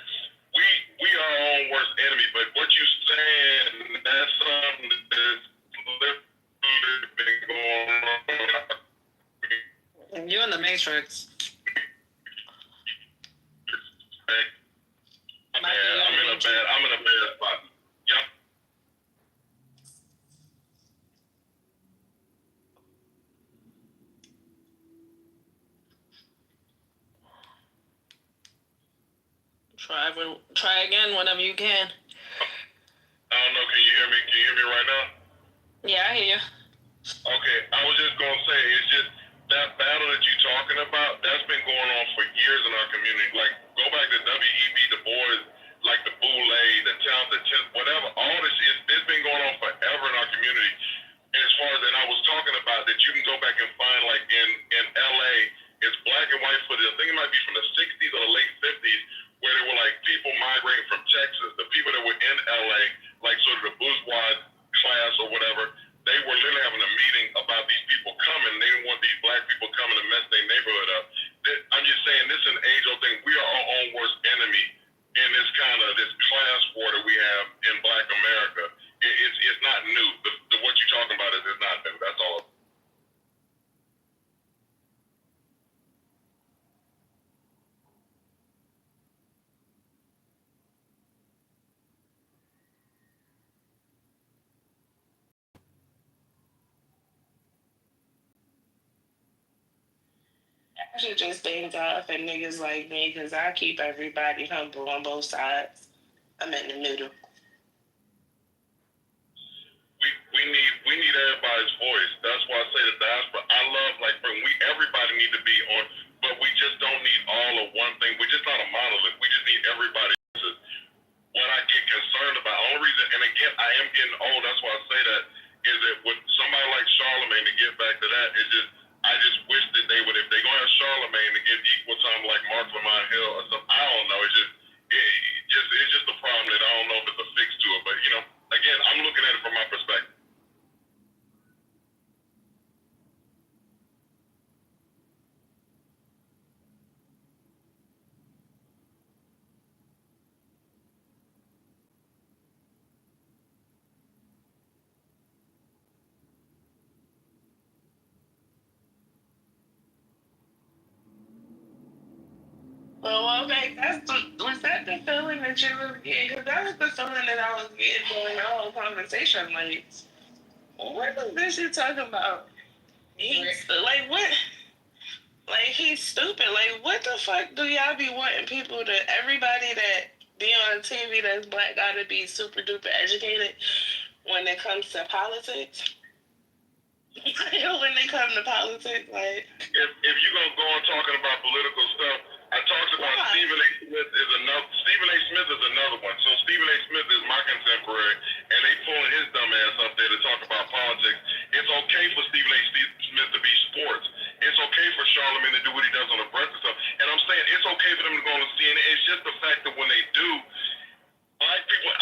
we are our own worst enemy. But what you saying, that's something that's literally been going on. You're in the Matrix. I'm in a bad spot. Yep. Try again whenever you can. I don't know, can you hear me? Can you hear me right now? Yeah, I hear you. Okay, I was just gonna say, it's just that battle that you're talking about, that's been going on for years in our community. Like, go back to W.E.B. Du Bois, like the Boule, the Town, whatever, all this is, it's been going on forever in our community. And as far as, and I was talking about that you can go back and find, like, in L.A., it's black and white footage. I think it might be from the 60s or the late 50s, where there were, like, people migrating from Texas. The people that were in L.A., like, sort of the bourgeois class or whatever, they were literally having a meeting about these people coming. They didn't want these black people coming to mess their neighborhood up. I'm just saying, this is an age-old thing. We are our own worst enemy in this kind of this class war that we have in Black America. It's not new. What you're talking about is not new. That's all. I should just thank God for niggas like me, because I keep everybody humble on both sides. I'm in the middle. We need everybody's voice. That's why I say the diaspora. I love, like, everybody need to be on, but we just don't need all of one thing. We're just not a monolith. We just need everybody. What I get concerned about, only reason, and again, I am getting old, that's why I say that, is that with somebody like Charlemagne, to get back to that, I just wish that they would, if they're going to have Charlemagne to give equal time like Mark Lamont Hill or something, I don't know. It's just a problem that I don't know if it's a fix to it. But, again, I'm looking at it from my perspective. Well, okay, was that the feeling that you were getting? Because that was the feeling that I was getting during the whole conversation. Like, what is this you talking about? He's like, what? Like, he's stupid. Like, what the fuck do y'all be wanting people to? Everybody that be on TV that's black gotta be super duper educated when it comes to politics. When they come to politics, like, if you're gonna go on talking about political stuff, I talked about Stephen A. Smith is another. Stephen A. Smith is another one. So Stephen A. Smith is my contemporary, and they pulling his dumb ass up there to talk about politics. It's okay for Stephen A. Smith to be sports. It's okay for Charlamagne to do what he does on the breakfast stuff. And I'm saying it's okay for them to go on CNN. It's just the fact that when they do, black people,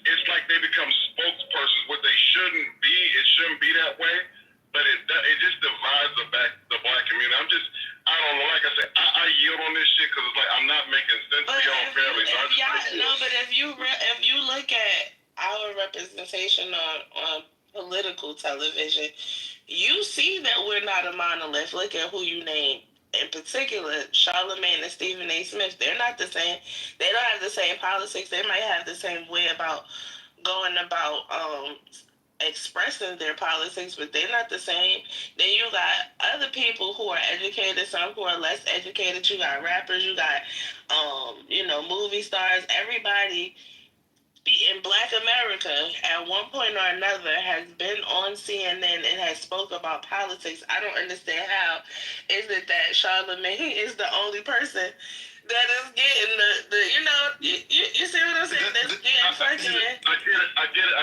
it's like they become spokespersons. What they shouldn't be, it shouldn't be that way. But it just divides the black community. I don't know. Like I said, I yield on this shit because it's like I'm not making sense to y'all fairly. But if you look at our representation on political television, you see that we're not a monolith. Look at who you name. In particular, Charlamagne and Stephen A. Smith, they're not the same. They don't have the same politics. They might have the same way about going about expressing their politics, but they're not the same. Then you got other people who are educated, some who are less educated. You got rappers, you got movie stars. Everybody in Black America at one point or another has been on CNN and has spoke about politics. I don't understand how is it that Charlamagne is the only person that is getting you see what I'm saying? That's getting fucking. I get it.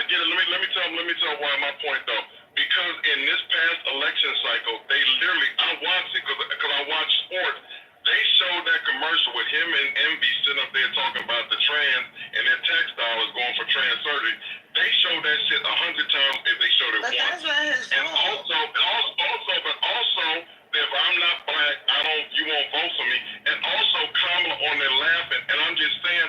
Let me tell why my point though. Because in this past election cycle, they literally, I watched it because I watch sports. They showed that commercial with him and Envy sitting up there talking about the trans and their textiles going for trans surgery. They showed that shit 100 times if they showed it once. That's not his fault. And also, if I'm not black, you won't vote for me. And also Kamala on there laughing. And I'm just saying,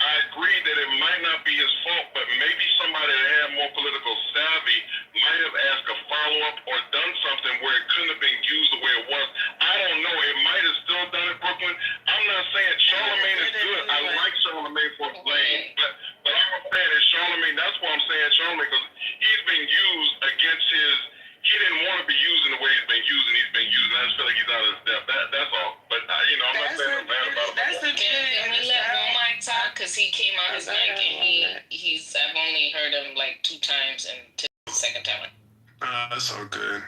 I agree that it might not be his fault, but maybe somebody that had more political savvy might have asked a follow-up or done something where it couldn't have been used the way it was. I don't know. It might have still done it, Brooklyn. I'm not saying Charlamagne is good. I like Charlamagne for his lane. But I'm saying is Charlamagne, that's why I'm saying Charlamagne, because he's been used against he didn't want to be used in the way he's been used, and he's been used, and I just feel like he's out of his depth. That's all. But, I'm not saying bad about it. That's the Can we let Romine talk? Because he came on his mic and I've only heard him like 2 times and the second time. That's all good.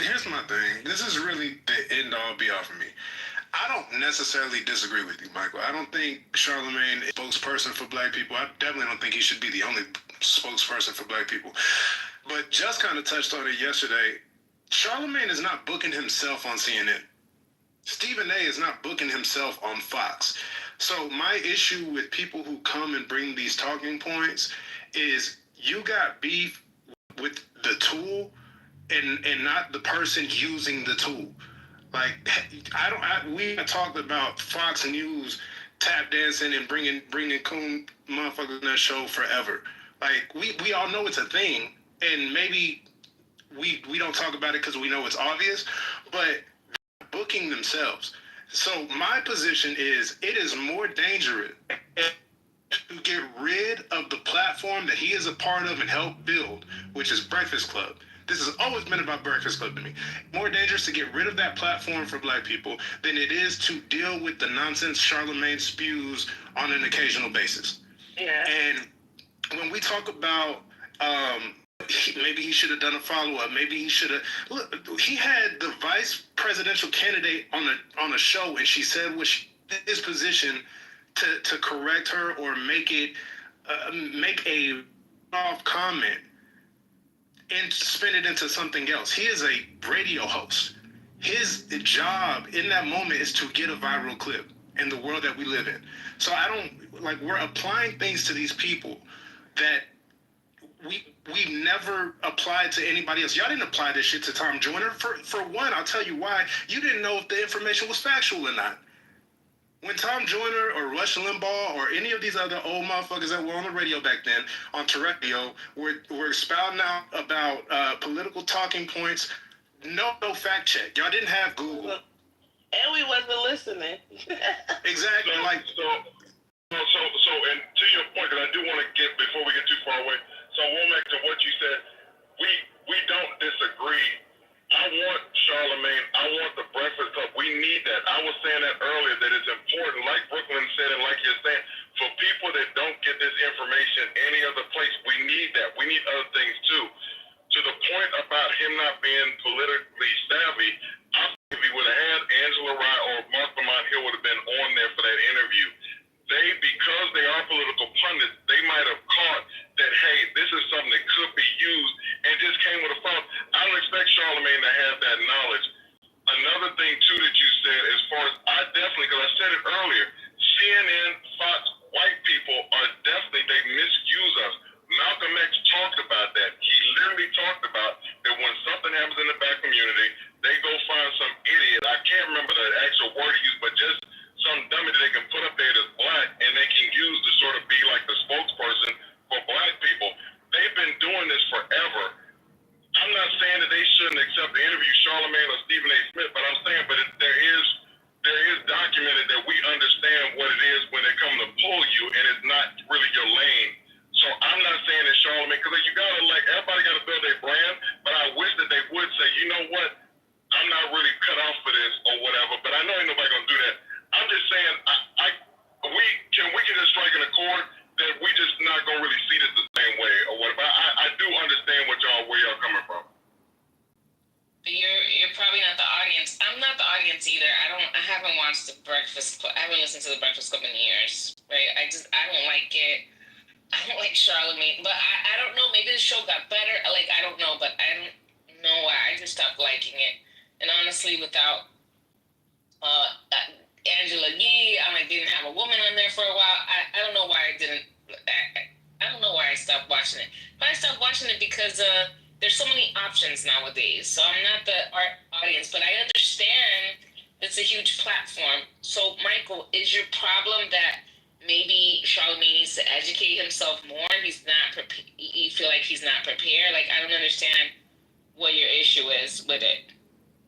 Here's my thing. This is really the end all be all for me. I don't necessarily disagree with you, Michael. I don't think Charlamagne is a spokesperson for black people. I definitely don't think he should be the only spokesperson for black people. But just kind of touched on it yesterday. Charlamagne is not booking himself on CNN. Stephen A. is not booking himself on Fox. So my issue with people who come and bring these talking points is you got beef with the tool and not the person using the tool. Like we talked about Fox News tap dancing and bringing coon motherfuckers on that show forever. Like we all know it's a thing, and maybe we don't talk about it because we know it's obvious, but booking themselves. So my position is it is more dangerous to get rid of the platform that he is a part of and help build, which is Breakfast Club. This has always been about Breakfast Club to me. More dangerous to get rid of that platform for black people than it is to deal with the nonsense Charlamagne spews on an occasional basis. Yeah. And when we talk about maybe he should have done a follow-up, maybe he should have look, he had the vice presidential candidate on a show and she said his position to correct her or make a off comment and spin it into something else. He is a radio host. His job in that moment is to get a viral clip in the world that we live in. So we're applying things to these people that we've never applied to anybody else. Y'all didn't apply this shit to Tom Joyner. For one, I'll tell you why. You didn't know if the information was factual or not. When Tom Joyner or Rush Limbaugh or any of these other old motherfuckers that were on the radio back then, on Terrestrial, were spouting out about political talking points, no fact check. Y'all didn't have Google. And we wasn't listening. Exactly. So, and to your point, because I do want to get, before we get too far away, so Womack, to what you said, we don't disagree. I want Charlemagne. I want the Breakfast Club. We need that. I was saying that earlier, that it's important, like Brooklyn said, and like you're saying, for people that don't get this information any other place, we need that. We need other things too. To the point about him not being politically savvy, I think if he would have had Angela Rye or Mark Lamont Hill would have been on there for that interview. Because they are political pundits, they might have caught that, hey, this is something that could be used, and just came with a thought. I don't expect Charlemagne to have that knowledge. Another thing, too, that you said, as far as, I definitely, because I said it earlier, CNN, Fox, white people are definitely, they misuse us. Malcolm X talked about that. He literally talked about that when something happens in the black community, they go find some idiot. I can't remember the actual word he used, but just some dummy that they can put up there that's black, and they can use to sort of be like the spokesperson for black people. They've been doing this forever. I'm not saying that they shouldn't accept the interview, Charlemagne or Stephen A. Smith, but I'm saying, there is documented that we understand what it is when they come to pull you, and it's not really your lane. So I'm not saying that Charlemagne, because you gotta, like, everybody gotta build their brand, but I wish that they would say, you know what, I'm not really cut off for this or whatever, but I know ain't nobody gonna do that. I'm just saying, we can just strike an accord that we just not gonna really see this the same way or whatever. I do understand where y'all coming from. You're probably not the audience. I'm not the audience either. I haven't watched the Breakfast Club. I haven't listened to the Breakfast Club in years. Right? I don't like it. I don't like Charlemagne, but I don't know. Maybe the show got better. Like, I don't know, but I don't know why. I just stopped liking it. And honestly, without Angela Yee, I didn't have a woman on there for a while. I don't know why I didn't. I don't know why I stopped watching it. But I stopped watching it because there's so many options nowadays. So I'm not the audience, but I understand it's a huge platform. So, Michael, is your problem that maybe Charlemagne needs to educate himself more? He's not you feel like he's not prepared? Like, I don't understand what your issue is with it.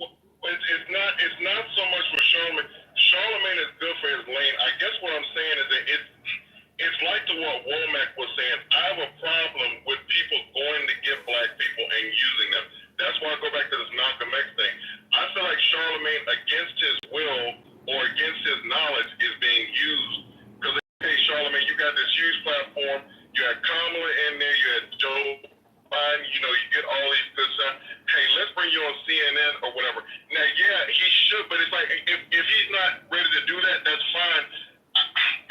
Well, it's not so much for Charlemagne. Charlemagne is good for his lane. I guess what I'm saying is that it's like to what Womack was saying. I have a problem with people going to get black people and using them. That's why I go back to this Malcolm X thing. I feel like Charlemagne, against his will or against his knowledge, is being used. Because, hey, Charlemagne, you got this huge platform. You had Kamala in there. You had Joe Biden. You get all these good stuff. Hey, let's bring you on CNN or whatever. Now, yeah, he should, but it's like, if he's not ready to do that, that's fine.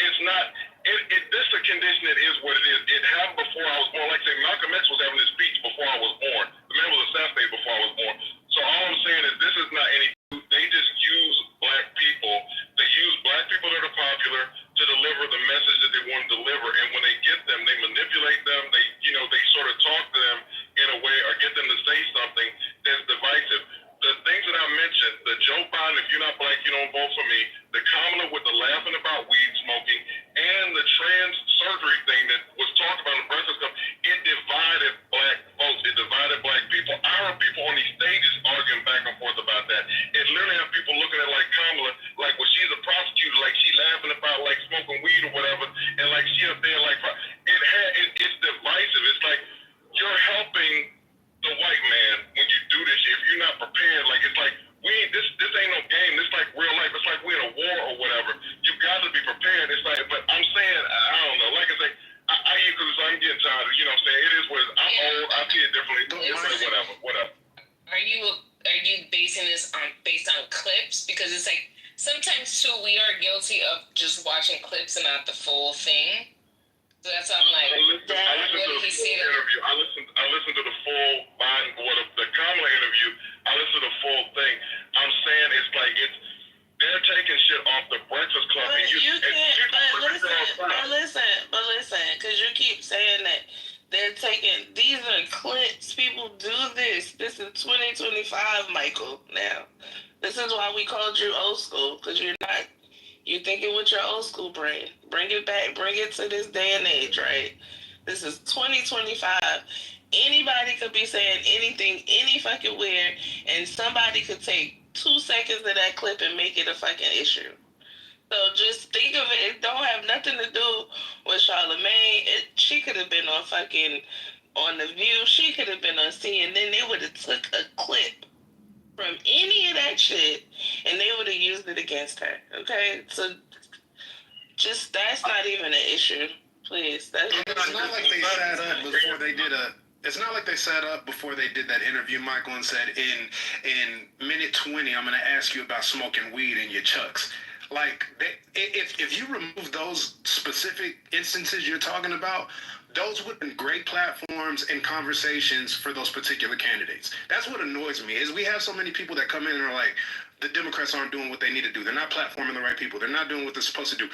It's not. This is a condition that is what it is. It happened before I was born. Like I say, Malcolm X was having his speech before I was born. The man was assassinated before I was born. So all I'm saying is this is not any. They just use black people. They use black people that are popular to deliver the message that they want to deliver. And when they get them, they manipulate them. They sort of talk to them in a way or get them to say something that's divisive. The things that I mentioned, the Joe Biden, if you're not black, you don't vote for me. The Kamala with the laughing about weed smoking, and the trans surgery thing that was talked about in the Breakfast Club, it divided black folks. It divided black people. I heard people on these stages arguing back and forth about that. It literally had people looking at like Kamala, like when she's a prosecutor, like she laughing about like smoking weed or whatever, and like she up there like it's divisive. It's like you're helping the white man when you do this shit. If you're not prepared, like it's like this ain't no game. This like real life. It's like we're in a war or whatever. You got to be prepared. It's like, but I'm saying, I don't know. Like I say, because I'm getting tired. You know what I'm saying? It is what I'm old. I see it differently. It's like whatever. Are you basing this based on clips? Because it's like sometimes too we are guilty of just watching clips and not the full thing. So that's why I'm like, I listened to the full interview. I listened to the full Biden, the Kamala interview. I listened to the full thing. I'm saying it's like they're taking shit off the Breakfast Club. But listen, because you keep saying that they're taking, these are clips. People do this. This is 2025, Michael. Now, this is why we called you old school, because you're thinking with your old school brain. Bring it back. Bring it to this day and age, right? This is 2025. Anybody could be saying anything, any fucking where, and somebody could take 2 seconds of that clip and make it a fucking issue. So just think of it. It don't have nothing to do with Charlamagne. She could have been on fucking on The View. She could have been on CNN. They would have took a clip from any of that shit and they would have used it against her. Okay, so just that's not even an issue. Please, that's it's not like they sat up before they did a. It's not like they sat up before they did that interview, Michael, and said, in minute 20, I'm going to ask you about smoking weed in your chucks. Like, if you remove those specific instances you're talking about, those would have been great platforms and conversations for those particular candidates. That's what annoys me, is we have so many people that come in and are like, the Democrats aren't doing what they need to do. They're not platforming the right people. They're not doing what they're supposed to do.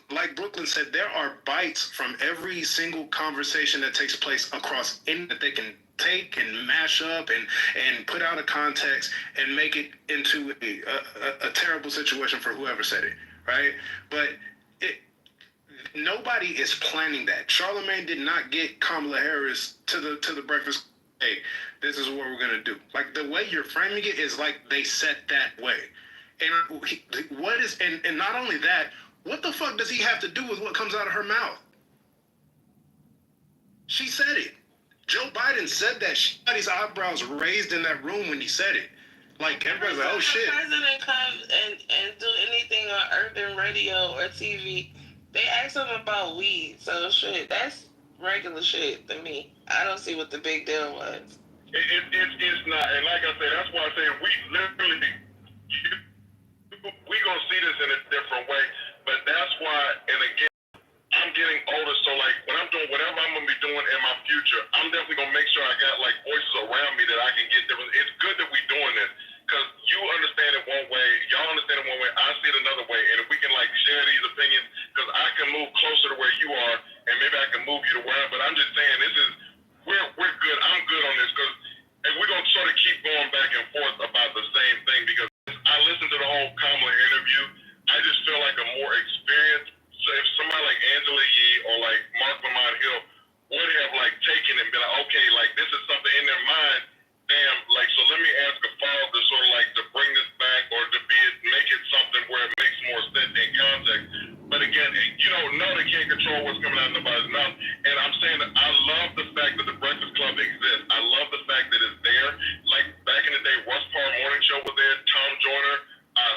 Like Brooklyn said, there are bites from every single conversation that takes place across any that they can take and mash up and put out of context and make it into a terrible situation for whoever said it, right? But nobody is planning that. Charlamagne did not get Kamala Harris to the breakfast. Hey, this is what we're gonna do. Like, the way you're framing it is like they set that way. And what is and not only that, what the fuck does he have to do with what comes out of her mouth? She said it. Joe Biden said that. She had his eyebrows raised in that room when he said it. Like, everybody's like, oh shit. When the president comes and do anything on urban radio or TV, they ask him about weed. So shit, that's regular shit to me. I don't see what the big deal was. It's not, and like I said, that's why I say we literally, we gonna see this in a different way. But that's why, and again, I'm getting older, so like when I'm doing whatever I'm gonna be doing in my future, I'm definitely gonna make sure I got like voices around me that I can get different. It's good that we doing this because you understand it one way, y'all understand it one way, I see it another way, and if we can like share these opinions, because I can move closer to where you are, and maybe I can move you to where. But I'm just saying, this is we're good. I'm good on this because, and we're gonna sort of keep going back and forth about the same thing because I listened to the whole Kamala interview. I just feel like a more experienced. So if somebody like Angela Yee or like Mark Lamont Hill would have like taken and been like, okay, like this is something in their mind, damn, like so let me ask a follow to sort of like to bring this back or to make it something where it makes more sense in context. But again, no, they can't control what's coming out of nobody's mouth. And I'm saying that I love the fact that the Breakfast Club exists. I love the fact that it's there. Like back in the day, Russ Parr Morning Show was there, Tom Joyner,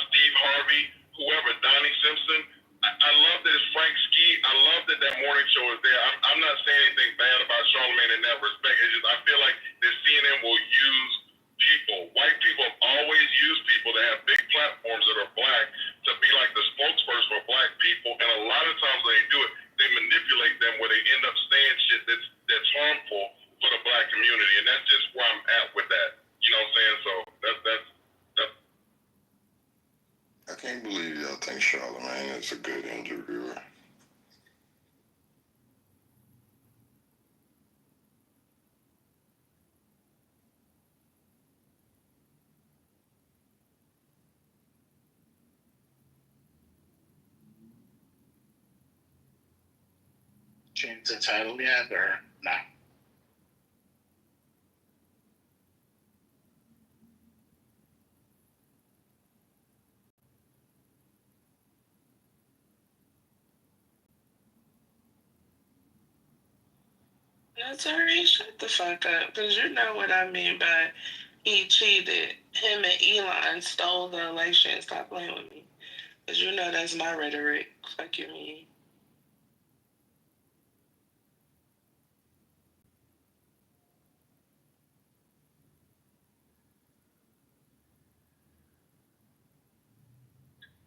Steve Harvey, whoever, Donnie Simpson. I love that it's Frank Ski. I love that morning show is there. I'm not saying anything bad about Charlamagne in that respect. It's just I feel like that CNN will use people. White people have always used people that have big platforms that are black to be like the spokesperson for black people. And a lot of times when they do it, they manipulate them where they end up saying shit that's harmful for the black community. And that's just where I'm at with that. You know what I'm saying? So that's I can't believe y'all think Charlamagne is a good interviewer. Change the title yet or not? That's alright, shut the fuck up. Because you know what I mean by he cheated. Him and Elon stole the election. Stop playing with me. Because you know that's my rhetoric. Fuck you, me.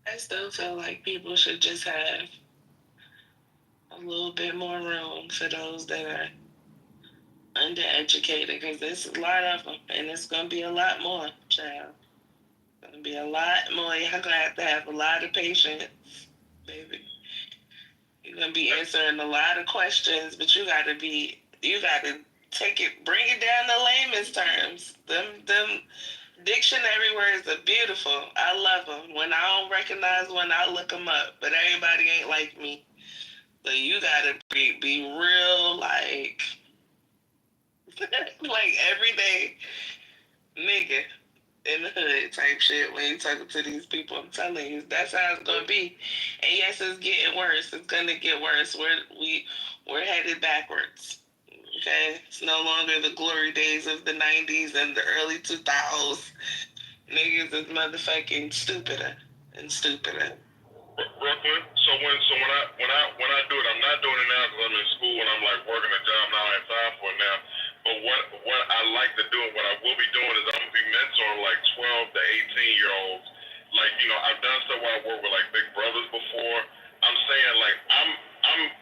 I still feel like people should just have a little bit more room for those that are undereducated, because there's a lot of them, and it's going to be a lot more, child. It's going to be a lot more. You're going to have a lot of patience, baby. You're going to be answering a lot of questions, but you got to take it, bring it down to layman's terms. Them dictionary words are beautiful. I love them. When I don't recognize one, I look them up, but everybody ain't like me. So you got to be real, like everyday nigga. in the hood type shit when you talking to these people. I'm telling you, that's how it's gonna be. And yes, it's getting worse. It's gonna get worse. We're headed backwards. Okay, it's no longer the glory days of the '90s and the early 2000s. Niggas is motherfucking stupider and stupider. Brooklyn. So when I do it, I'm not doing it now because I'm in school and I'm like working a job now. I have time for it now. But what I like to do and what I will be doing is I'm gonna be mentoring like 12 to 18-year-olds. Like, you know, I've done stuff where I work with like big brothers before. I'm saying like I'm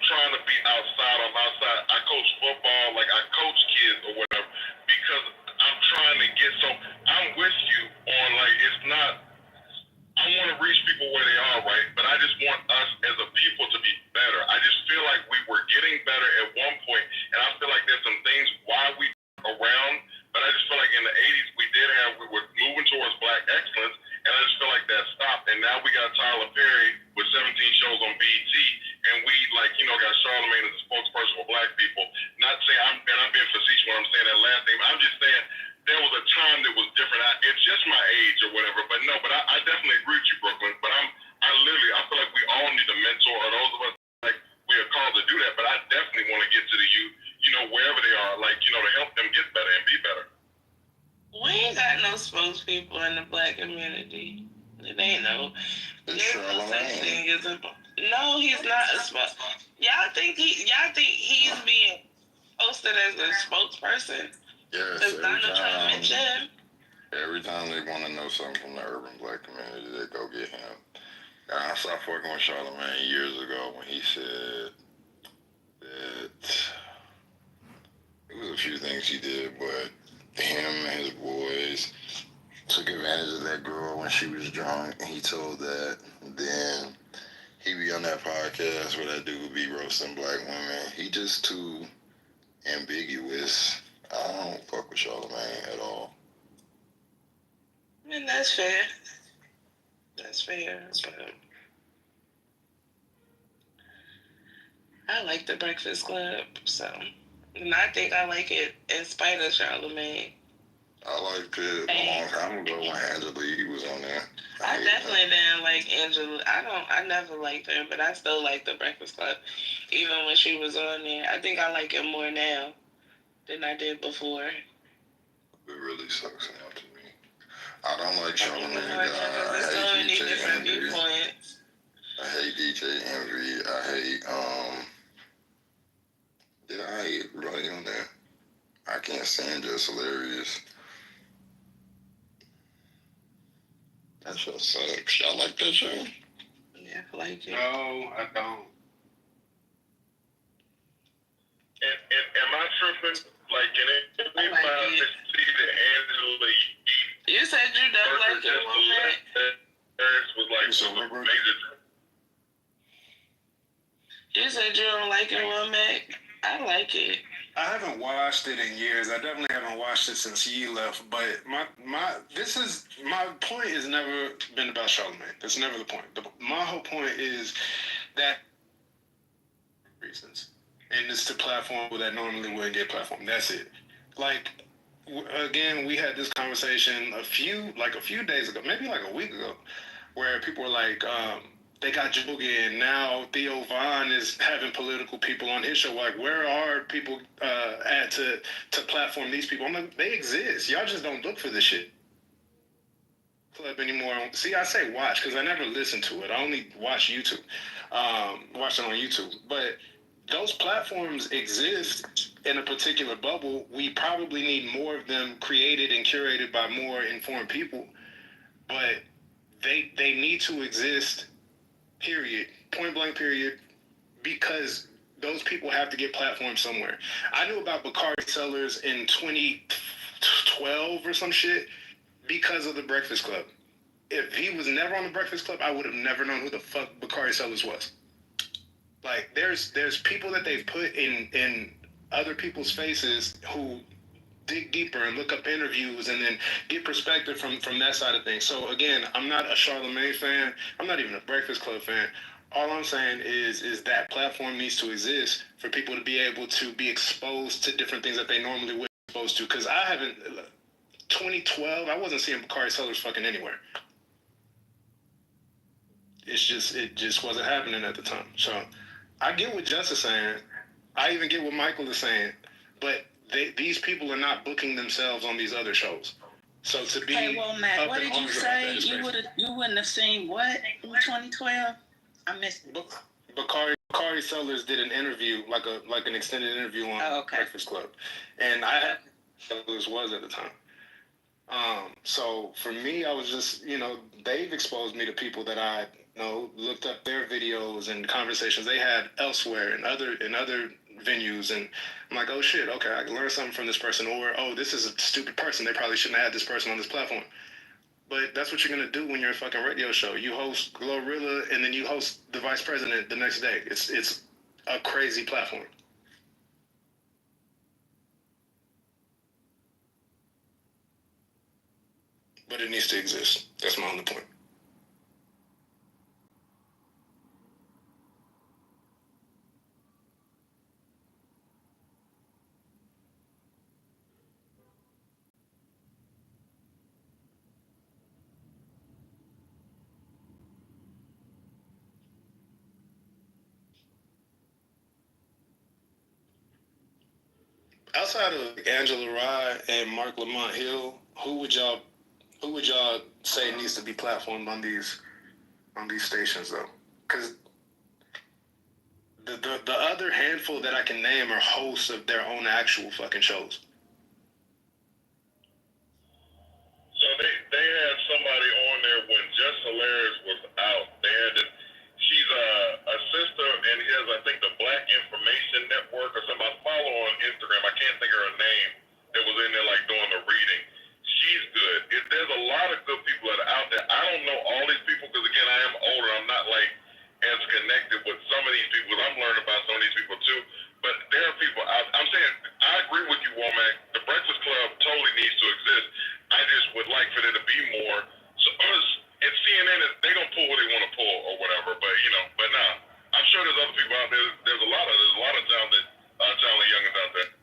trying to be outside. I'm outside. I coach football, like I coach kids or whatever because I'm trying to get so I'm with you on like it's not I want to reach people where they are, right? But I just want us as a people to be better. I just feel like we were getting better at one point, and I feel like there's some things why we around, but I just feel like in the 80s we were moving towards black excellence, and I just feel like that stopped. And now we got Tyler Perry with 17 shows on BET, and we got Charlamagne as a spokesperson for black people. Not saying I'm being facetious when I'm saying that last name. I'm just saying there was a time that was different. It's just my age or whatever, but no, but I definitely agree with you, Brooklyn. But I feel like we all need a mentor, or those of us like we are called to do that. But I definitely want to get to the youth, wherever they are, like to help them get better and be better. We ain't got no spokespeople in the black community. It ain't no. There's no such thing as a. No, he's not a spokesperson. Y'all think he's being posted as a spokesperson? Yes, Does Donald Trump mention him? every time they want to know something from the urban black community, they go get him. I stopped fucking with Charlamagne years ago when he said that it was a few things he did, but him and his boys took advantage of that girl when she was drunk, and he told that. Then he be on that podcast where that dude be roasting black women. He just too ambiguous. I don't fuck with Charlamagne at all. And that's fair. That's fair. But I like the Breakfast Club, so. And I think I like it in spite of Charlamagne. I liked it a long time ago when Angela Yee was on there. I definitely didn't like Angela. I never liked her, but I still like the Breakfast Club. Even when she was on there. I think I like it more now than I did before. It really sucks now to me. I don't like Charlamagne. There's so many different viewpoints. I hate DJ Envy. I hate everybody on there. I can't stand Just Hilarious. That show sucks. Y'all like that show? Yeah, I like it. No, I don't. Am I tripping? Like, in every time they see the Angela Yee. You said you don't like it, woman. Was like major. You said you don't like it, woman. I like it. I haven't watched it in years. I definitely haven't watched it since Yee left. But my point has never been about Charlamagne. That's never the point. My whole point is that reasons, and it's to platform that normally wouldn't get platformed. That's it. Like again, we had this conversation a few days ago, maybe like a week ago, where people were like. They got Jogi, and now Theo Von is having political people on his show. Like, where are people at to platform these people? I'm like, they exist. Y'all just don't look for this shit. Club anymore. See, I say watch because I never listen to it. I only watch YouTube. Watch it on YouTube. But those platforms exist in a particular bubble. We probably need more of them created and curated by more informed people. But they need to exist. Period. Point blank period. Because those people have to get platformed somewhere. I knew about Bakari Sellers in 2012 or some shit because of the Breakfast Club. If he was never on the Breakfast Club, I would have never known who the fuck Bakari Sellers was. Like, there's people that they've put in other people's faces who dig deeper and look up interviews and then get perspective from that side of things. So again, I'm not a Charlamagne fan. I'm not even a Breakfast Club fan. All I'm saying is that platform needs to exist for people to be able to be exposed to different things that they normally would be exposed to. Because I haven't, 2012, I wasn't seeing Bakari Sellers fucking anywhere. It just wasn't happening at the time. So I get what Jess is saying. I even get what Michael is saying. But these people are not booking themselves on these other shows. So to be hey, well, Matt, what did you say? You wouldn't have seen what in 2012? I missed it. Bakari Sellers did an interview, like an extended interview on Breakfast Club, and I had Sellers was at the time. So for me, I was just, they've exposed me to people that I looked up their videos and conversations they had elsewhere in other venues, and I'm like, oh shit, okay, I can learn something from this person, or oh, this is a stupid person, they probably shouldn't have had this person on this platform. But that's what you're gonna do when you're a fucking radio show. You host Glorilla, and then you host the vice president the next day. It's a crazy platform. But it needs to exist. That's my only point. Outside of Angela Rye and Mark Lamont Hill, who would y'all say needs to be platformed on these stations though? Because the other handful that I can name are hosts of their own actual fucking shows. So they had somebody on there when Jess Hilarious was out. She's a sister and has, I think, the Black Information Network or something. I follow her on Instagram. I can't think of her name. That was in there like doing the reading. She's good. There's a lot of good people that are out there. I don't know all these people because again, I am older. I'm not like as connected with some of these people. I'm learning about some of these people too. But there are people out. I'm saying I agree with you, Womack. The Breakfast Club totally needs to exist. I just would like for there to be more. So us and CNN, they gonna pull what they want to pull or whatever. But nah, I'm sure there's other people out there. There's a lot of talented youngins out there.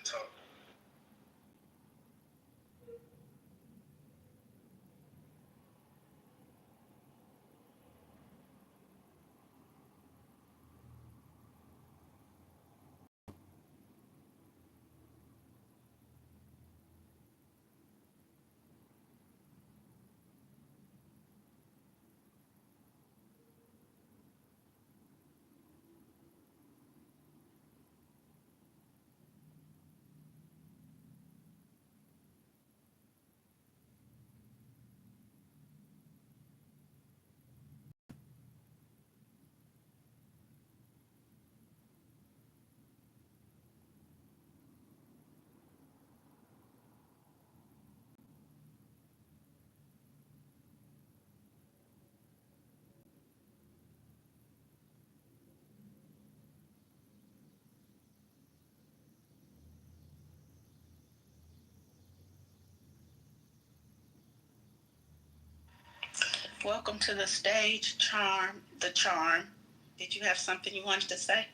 Talk. Welcome to the stage, the charm. Did you have something you wanted to say?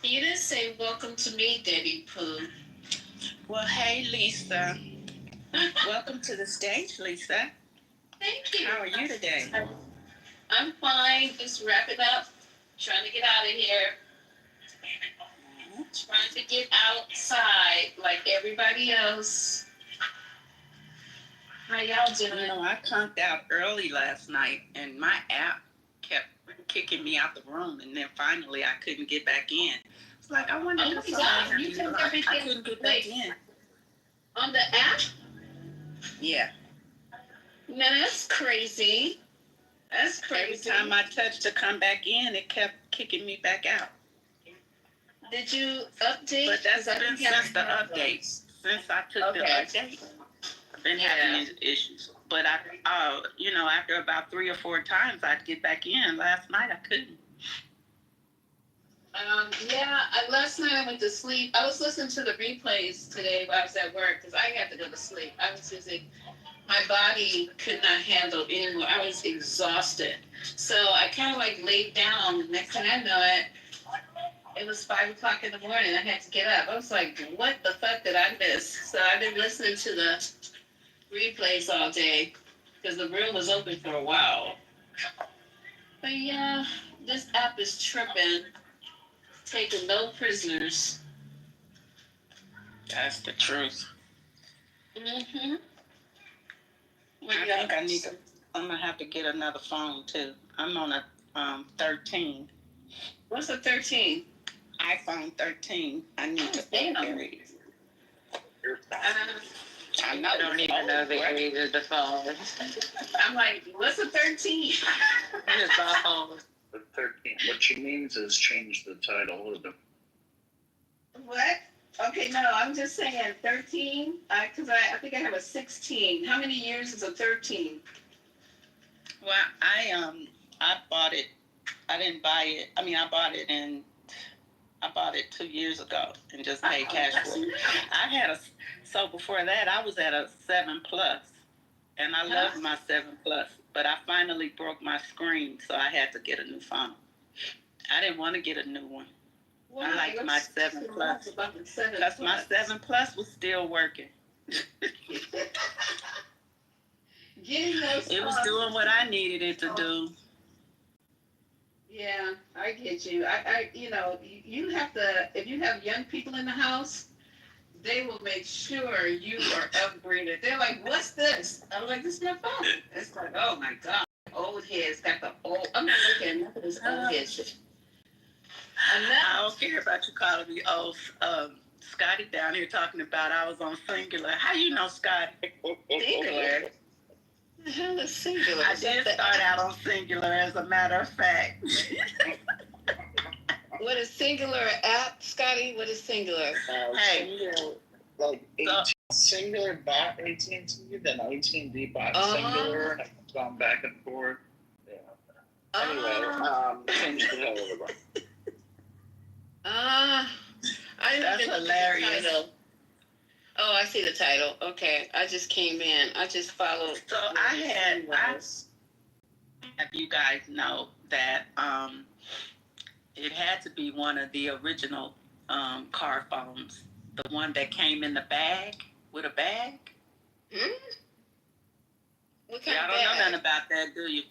You didn't say welcome to me, Debbie Pooh. Well, hey, Lisa. Welcome to the stage, Lisa. Thank you. How are you today? I'm fine. Just wrapping up. Trying to get out of here. Trying to get outside like everybody else. How y'all doing? You know, I conked out early last night, and my app kept kicking me out the room, and then finally I couldn't get back in. It's like, I wonder if somebody You took everything. I couldn't get back in. On the app? Yeah. Now that's crazy. That's crazy. Every time I touched to come back in, it kept kicking me back out. Did you update? But that's been since the update. Since I took the update, I've been having these issues. But you know, after about 3 or 4 times, I'd get back in. Last night, I couldn't. Last night I went to sleep. I was listening to the replays today while I was at work because I had to go to sleep. I was busy. My body could not handle anymore. I was exhausted. So I kind of like laid down. The next thing I know it was 5 o'clock in the morning. I had to get up. I was like, what the fuck did I miss? So I've been listening to the replays all day because the room was open for a while. But yeah, this app is tripping. Taking no prisoners. That's the truth. Mm-hmm. I think I'm going to have to get another phone, too. I'm on a 13. What's a 13? iPhone 13. I need to upgrade. I know. Don't even know the age of the phone. I'm like, what's a 13? Just my phone. The 13. What she means is change the title of the. What? Okay, no, I'm just saying 13. Because I think I have a 16. How many years is a 13? Well, I bought it. I didn't buy it. I mean, I bought it 2 years ago and just paid cash for it. So before that, I was at a 7 Plus, and I loved my 7 Plus, but I finally broke my screen, so I had to get a new phone. I didn't want to get a new one. Why? I liked my 7 Plus because my 7 Plus was still working. It was doing what I needed it to do. Yeah, I get you. You have to, if you have young people in the house, they will make sure you are upgraded. They're like, what's this? I'm like, this is my phone. It's like, oh my God. Old heads got the old, I'm not looking at nothing of this old head shit. I don't care about you calling me old. Scotty down here talking about I was on Singular. How you know Scotty? Singular? The hell is Singular? I did start out on Singular, as a matter of fact. What is Singular app, Scotty? What is Singular? Hey. Singular, like Singular bought AT&T, then AT&T bought Singular, and I've gone back and forth. Yeah. Anyway, change the hell of it. That's hilarious. Oh, I see the title. Okay, I just came in. I just followed. So I have you guys know that it had to be one of the original car phones, the one that came in the bag with a bag. What kind Y'all of don't bag? know nothing about that, do you?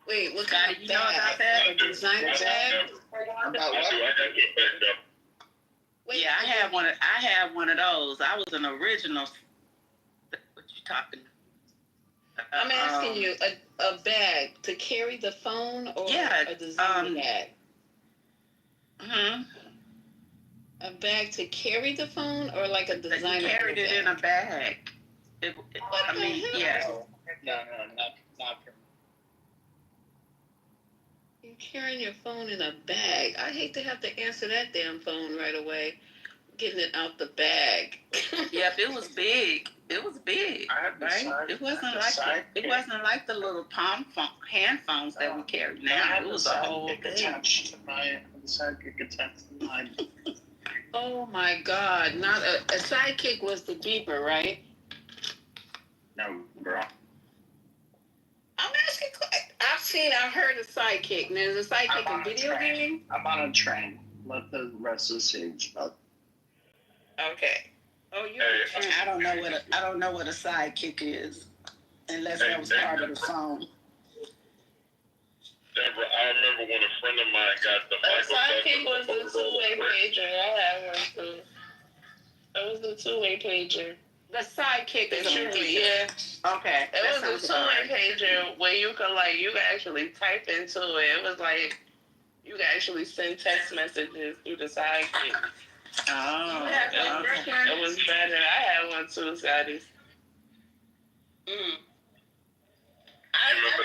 Wait, what kind of you know about that? A designer bag? About what? Wait, Yeah, I had one of those. I was an original. What you talking? I'm asking you a bag to carry the phone or a designer bag? A bag to carry the phone or like a designer bag? Carried it in a bag. Yeah. No, not for You're carrying your phone in a bag. I hate to have to answer that damn phone right away. Getting it out the bag. Yep, it was big. It was big, right? It wasn't like the little palm phone, hand phones that we carry now. It was a whole thing. attached to my sidekick attached to mine. Oh my God! Not a sidekick was the beeper, right? bro. I'm asking. I've heard of Sidekick. Now, is a Sidekick a video game? I'm on a train. Let the rest of the stage up. Okay. Oh, you. I don't know what a Sidekick is, unless that was part of the song. Deborah, I remember when a friend of mine got the Sidekick was the two-way pager. I had one too. It was the two-way pager. The Sidekick is a yeah. Okay. It was a two-way pager where you could actually type into it. It was like you could actually send text messages through the Sidekick. Oh, it was better. I had one too, Scotty. I remember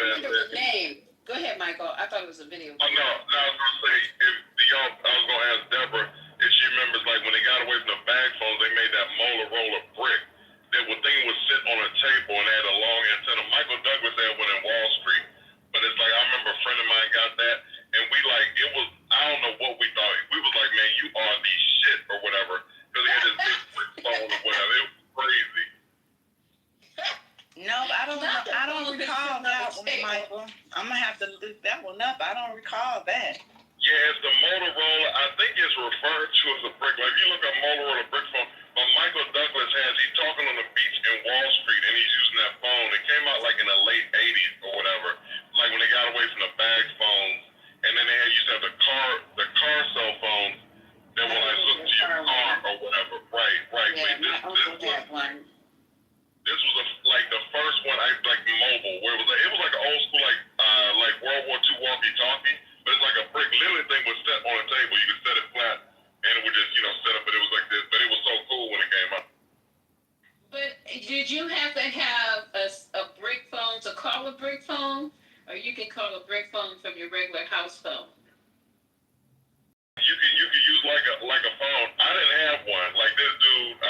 the name. Go ahead, Michael. I thought it was a video. Oh, no, I was going to say, I was going to ask Deborah if she remembers, like, when they got away from the bag phones, they made that Motorola brick. That thing would sit on a table and had a long antenna. Michael Douglas had one in Wall Street. But it's like, I remember a friend of mine got that, and we, like, it was, I don't know what we thought. We was like, man, you are the shit or whatever. Because he had this big brick phone or whatever. It was crazy. No, I don't recall that one, Michael. I'm gonna have to look that one up. I don't recall that. Yeah, it's the Motorola. I think it's referred to as a brick. Like, if you look at Motorola brick phone, but Michael Douglas he's talking on the beach in Wall Street, and he's using that phone. It came out like in the late 80s or whatever, like when they got away from the bag phones, and then they used to have the car cell phones that were like hooked to your car or whatever. Right. Yeah, my uncle had one. This was like the first one, like mobile, where it was like an old school, like World War II walkie-talkie, but it's like a brick. Literally, thing was set on a table. You could set it flat, and it would just, set up. But it was like this. But it was so cool when it came out. But did you have to have a brick phone to call a brick phone, or you can call a brick phone from your regular house phone? You could use like a phone. I didn't have one. Like this dude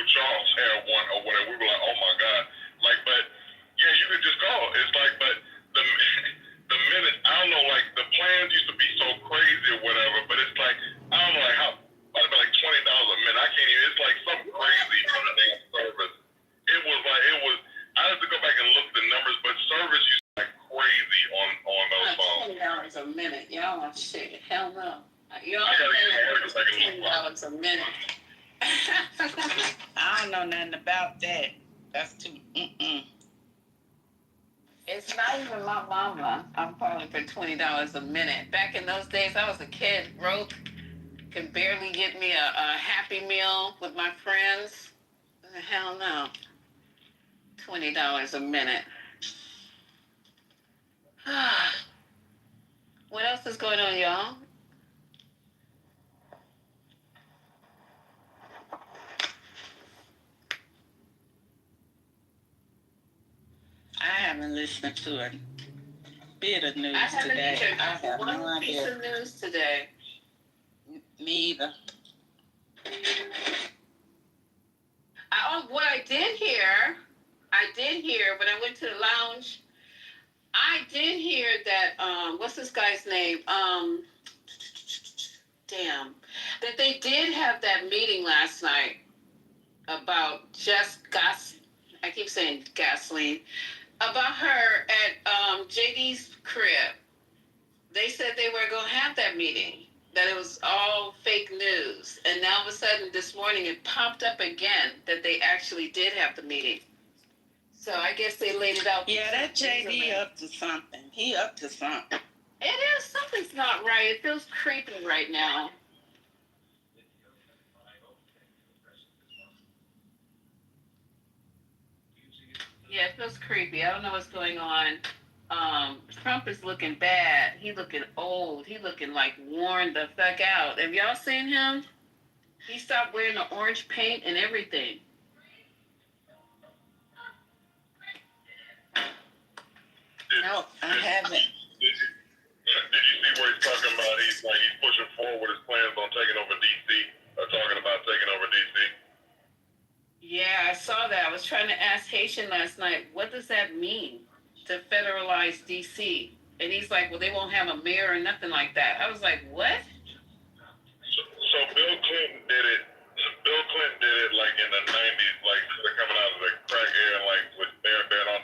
Charles had one or whatever. We were like, oh my god. Like, but yeah, you could just call. It's like, but the minute, I don't know, like the plans used to be so crazy or whatever. But it's like, I don't know, like how might have been like $20 a minute. I can't even. It's like something crazy for the damn service. It was. I have to go back and look at the numbers, but service used to be like crazy on those phones. $20 a minute, y'all want shit? Hell no. You I gotta get $20 a minute. I don't know nothing about that. That's too. It's not even my mama. I'm calling for $20 a minute. Back in those days, I was a kid, broke, could barely get me a Happy Meal with my friends. Hell no. $20 a minute. What else is going on, y'all? I haven't listened to a bit of news today. I have no idea. Piece of news today. Me either. What I did hear when I went to the lounge, I did hear that, what's this guy's name? That they did have that meeting last night about I keep saying gasoline, about her at JD's crib. They said they were going to have that meeting, that it was all fake news. And now all of a sudden this morning it popped up again that they actually did have the meeting. So I guess they laid it out. Yeah, that JD up to something. He up to something. It is. Something's not right. It feels creepy right now. Yeah, it feels creepy. I don't know what's going on. Trump is looking bad. He looking old. He looking like worn the fuck out. Have y'all seen him? He stopped wearing the orange paint and everything. No, I haven't. Did you see where he's talking about? He's pushing forward with his plans on taking over DC, or talking about taking over DC. Yeah, I saw that. I was trying to ask Haitian last night, what does that mean to federalize DC? And he's like, well, they won't have a mayor or nothing like that. I was like, what? So Bill Clinton did it. Bill Clinton did it like in the 90s, like coming out of the crack era, like with Bear and all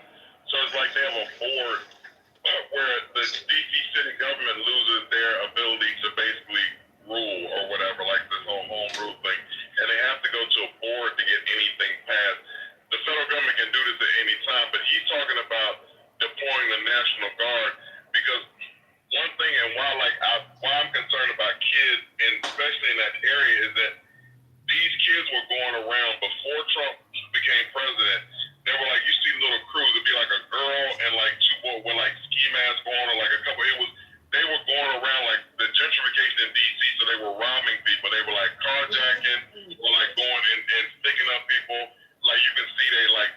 time, but he's talking about deploying the National Guard because one thing, and why I'm concerned about kids, and especially in that area, is that these kids were going around before Trump became president. They were like, you see little crews, it'd be like a girl and like two boys with like ski masks on, or like a couple. They were going around like the gentrification in DC, so they were robbing people. They were like carjacking, or like going and picking up people. Like you can see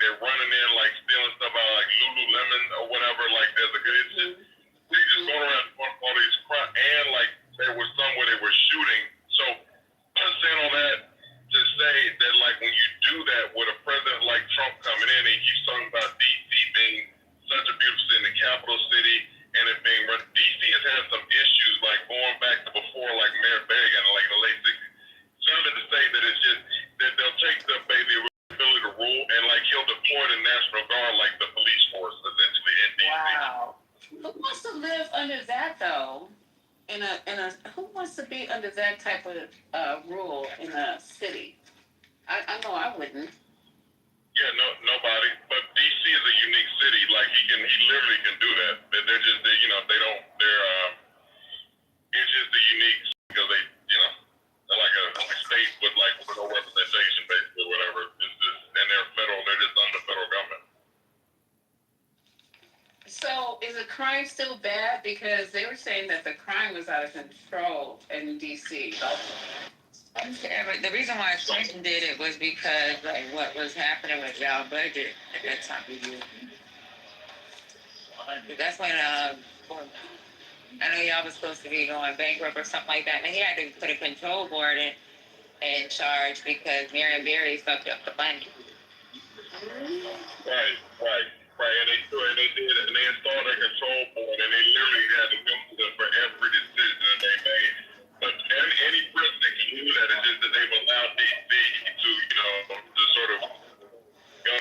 they're running in, like stealing stuff out of like Lululemon or whatever. Like there's a good, they just going around doing all these crap, and like there was some where they were shooting. So I'm saying all that to say that like when you do that with a president like Trump coming in, and he's talking about DC being such a beautiful city, the capital city, and it being run. DC has had some issues like going back to before like Mayor Reagan, like in the late 60s. Sounded to say that it's just that they'll take the baby ability to rule, and like he'll deploy the National Guard like the police force essentially in DC. Wow. Who wants to live under that though? Who wants to be under that type of rule in a city? I know I wouldn't. Yeah, nobody. But DC is a unique city. Like he literally can do that. They're just, it's just a unique because they're like a state with like no representation, basically, or whatever. It's just, and they're just under federal government. So is the crime still bad? Because they were saying that the crime was out of control in DC. Yeah, but the reason why Clinton did it was because like what was happening with y'all budget at that time of year. That's when I know y'all was supposed to be going bankrupt or something like that, and he had to put a control board in charge because Marion Barry fucked up the money. Right, and they did it, and they installed a control board, and they literally had to go to them for every decision that they made. But any president can do that. It's just that they've allowed DC to sort of go.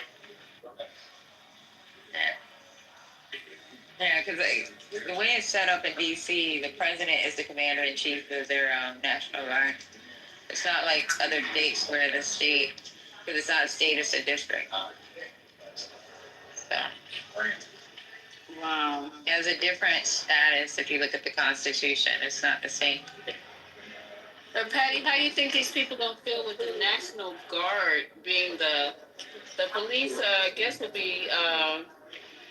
Yeah, because the way it's set up in DC, the president is the commander in chief of their National Guard. It's not like other states where the state, because it's not a state, it's a district. So, wow. It has a different status if you look at the Constitution. It's not the same. But Patty, how do you think these people gonna feel with the National Guard being the police? I guess would be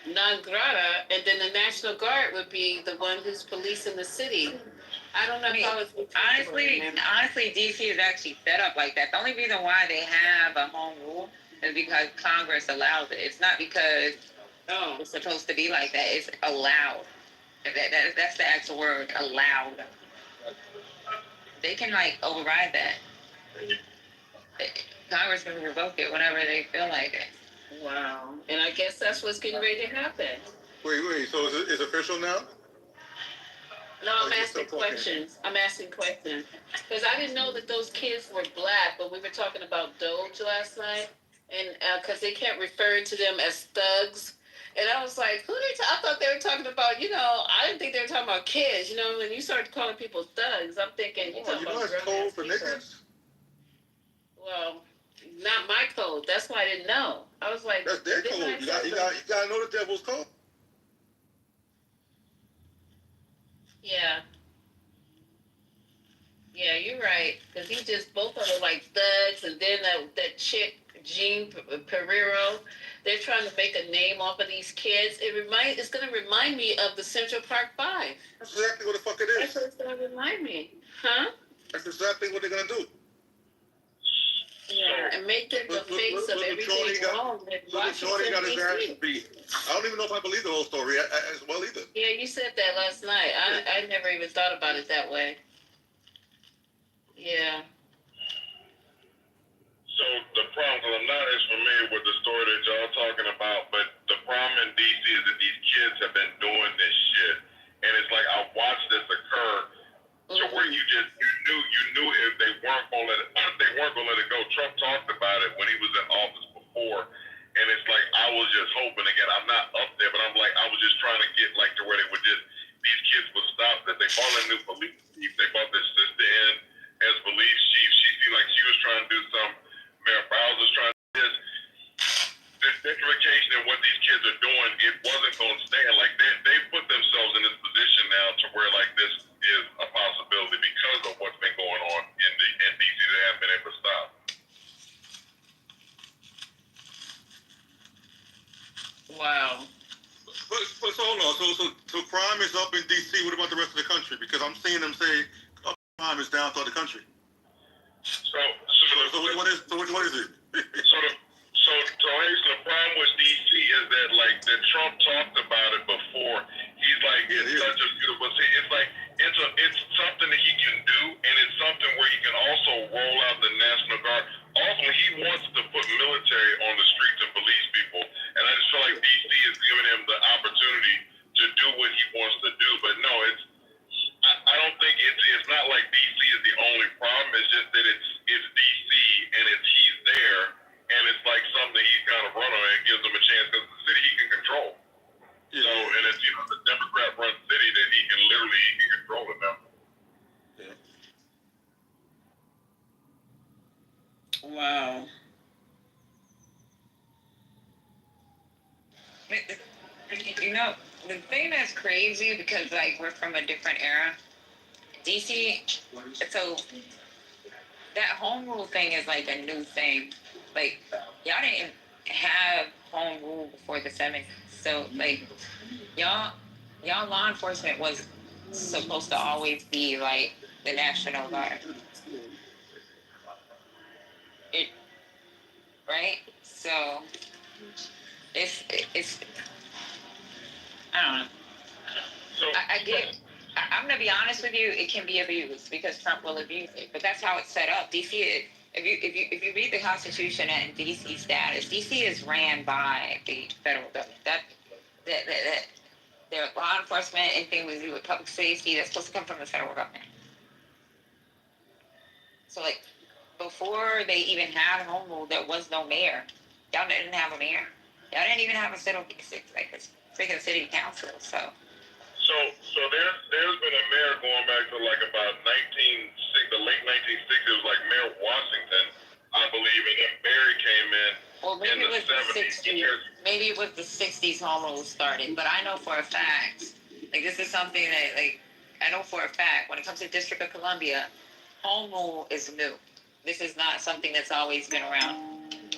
non grata, and then the National Guard would be the one who's policing the city. I don't know how it's honestly, DC is actually set up like that. The only reason why they have a home rule is because Congress allows it. It's not because it's supposed to be like that. It's allowed. That's the actual word, allowed. They can like override that. Congress can revoke it whenever they feel like it. Wow. And I guess that's what's getting ready to happen. Wait. So is it official now? No, I'm asking questions. Because I didn't know that those kids were black, but we were talking about Doge last night. And because they kept referring to them as thugs. And I was like, I thought they were talking about, I didn't think they were talking about kids. When you start calling people thugs, I'm thinking, you're talking about grown code for niggas? Well, not my code. That's why I didn't know. I was like, that's their code. You gotta know the devil's code. Yeah. Yeah, you're right. Because he just, both of them like thugs, and then that chick, Jean Pereiro, they're trying to make a name off of these kids. It's going to remind me of the Central Park 5. That's exactly what the fuck it is. That's what it's going to remind me. Huh? That's exactly what they're going to do. Yeah, and make it the face of everything wrong. Little Shorty got his ass beat. I don't even know if I believe the whole story as well either. Yeah, you said that last night. I never even thought about it that way. Yeah. So the problem, because I'm not as familiar with the story that y'all talking about, but the problem in DC is that these kids have been doing this shit, and it's like I watched this occur to where you knew if they weren't gonna let it go. Trump talked about it when he was in office before, and it's like I was just hoping. Again, I'm not up there, but I'm like I was just trying to get like to where they would these kids would stop. That they brought a new police chief. They brought their sister in as police chief. She seemed like she was trying to do some. Mayor Bowser's trying to do this gentrification and what these Wow. But so hold on. So crime is up in D.C. What about the rest of the country? Because I'm seeing them say crime is down throughout the country. So which one is it? So Hazel, the problem with DC is that like that Trump talked about it before. He's like it's such a beautiful thing. It's like it's something that he can do, and it's something where he can also roll out the National Guard. Also, he wants to put military on the streets and police people, and I just feel like DC is giving him the opportunity to do what he wants to do. But no, I don't think it's not like DC is the only problem. It's just that it's DC and he's there, and it's like something he's kind of run on and gives him a chance because the city he can control. Yeah. So and it's the Democrat run city that he can control it now. Yeah. Wow. You know, the thing that's crazy because like we're from a different era. DC, so that home rule thing is like a new thing. Like y'all didn't have home rule before the 70s. So like y'all law enforcement was supposed to always be like the National Guard. Right? So it's I don't know. I get. I'm gonna be honest with you. It can be abused because Trump will abuse it, but that's how it's set up. DC, if you read the Constitution and DC status, DC is ran by the federal government. That their law enforcement, anything to do with public safety, that's supposed to come from the federal government. So like before they even had home rule, there was no mayor. Y'all didn't have a mayor. Y'all didn't even have a freaking city council. So there's been a mayor going back to like about the late 1960s. It was like Mayor Washington, I believe, and then Barry came in. Well, maybe in it was the 60s. Maybe it was the 60s home rule started, but I know for a fact, like this is something that like I know for a fact when it comes to District of Columbia, home rule is new. This is not something that's always been around.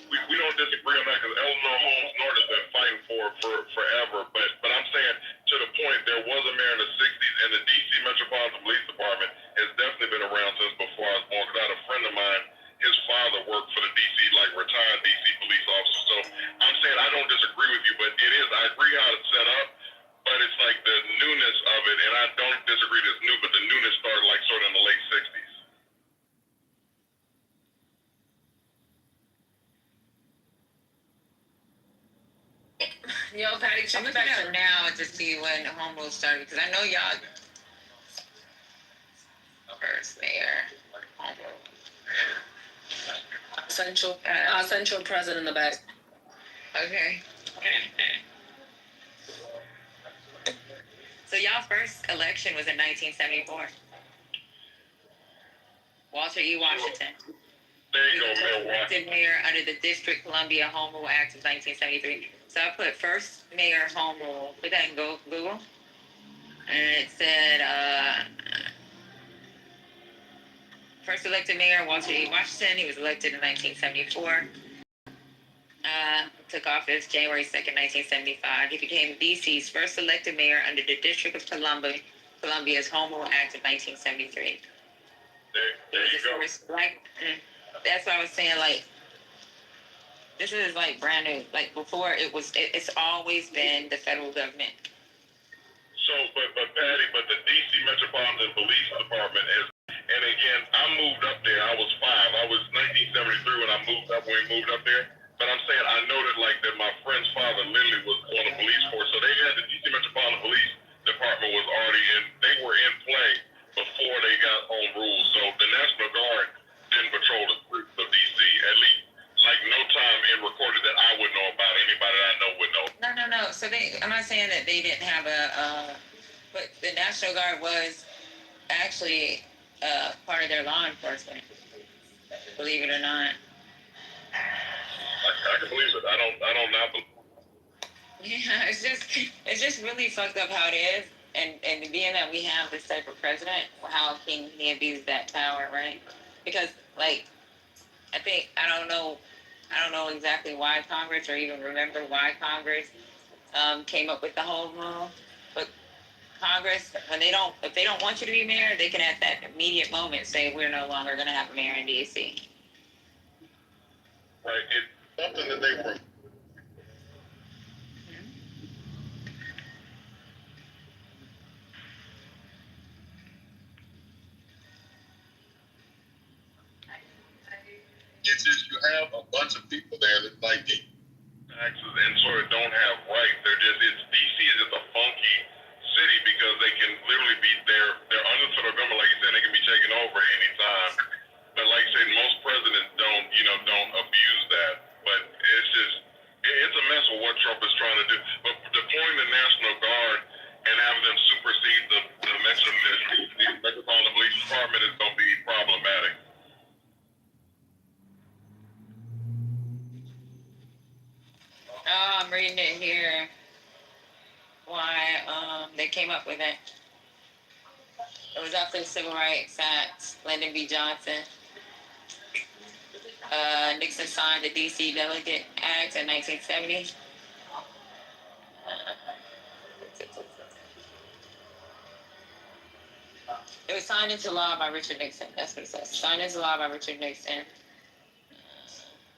We don't disagree on that because Eleanor Holmes North has been fighting for forever. But I'm saying to the point, there was a mayor in the 60s, and the D.C. Metropolitan Police Department has definitely been around since before I was born. Because I had a friend of mine, his father worked for the D.C., like retired D.C. police officer. So I'm saying I don't disagree with you, but I agree how it's set up. But it's like the newness of it, and I don't disagree that it's new, but the newness started like sort of in the late 60s. Yo, Patty, check back for now to see when home rule started because I know y'all first mayor home rule. Central president in the back. Okay. So y'all first election was in 1974. Walter E. Washington. There you go, Mayor Elected mayor under the District Columbia Home Rule Act of 1973. So I put first mayor home rule. Put that in Google. And it said, first elected mayor, Walter E. Washington. He was elected in 1974. Took office January 2nd, 1975. He became D.C.'s first elected mayor under the District of Columbia's Home Rule Act of 1973. There you go. That's what I was saying, like, this is like brand new. Like before it's always been the federal government. So, but Patty, the D.C. Metropolitan Police Department is, and again, I moved up there. I was 5. I was 1973 when we moved up there. But I'm saying I know that like that my friend's father literally was on the police force. So they had the D.C. Metropolitan Police Department was already they were in play before they got home rules. So the National Guard didn't patrol the streets of D.C. At least like no time in recorded that I would know about. Anybody that I know would know. No. So I'm not saying that they didn't have but the National Guard was actually part of their law enforcement. Believe it or not. I can believe it. I don't not believe it. Yeah, it's just really fucked up how it is. And being that we have this type of president, how can he abuse that power, right? Because like I don't know exactly why Congress or even remember why Congress came up with the whole rule. But Congress, if they don't want you to be mayor, they can at that immediate moment say we're no longer going to have a mayor in DC. Right. It's something that they were. It's just you have a bunch of people there that like the taxes and sort of don't have rights. They're just DC is just a funky city because they can literally be they're under the federal government, like you said, they can be taken over anytime. But like you said, most presidents don't abuse that. But it's a mess with what Trump is trying to do. But deploying the National Guard and having them supersede the Metropolitan Police Department is going to be problematic. Oh, I'm reading it here. Why they came up with it. It was after the Civil Rights Act, Lyndon B. Johnson. Nixon signed the D.C. Delegate Act in 1970. It was signed into law by Richard Nixon. That's what it says. Signed into law by Richard Nixon.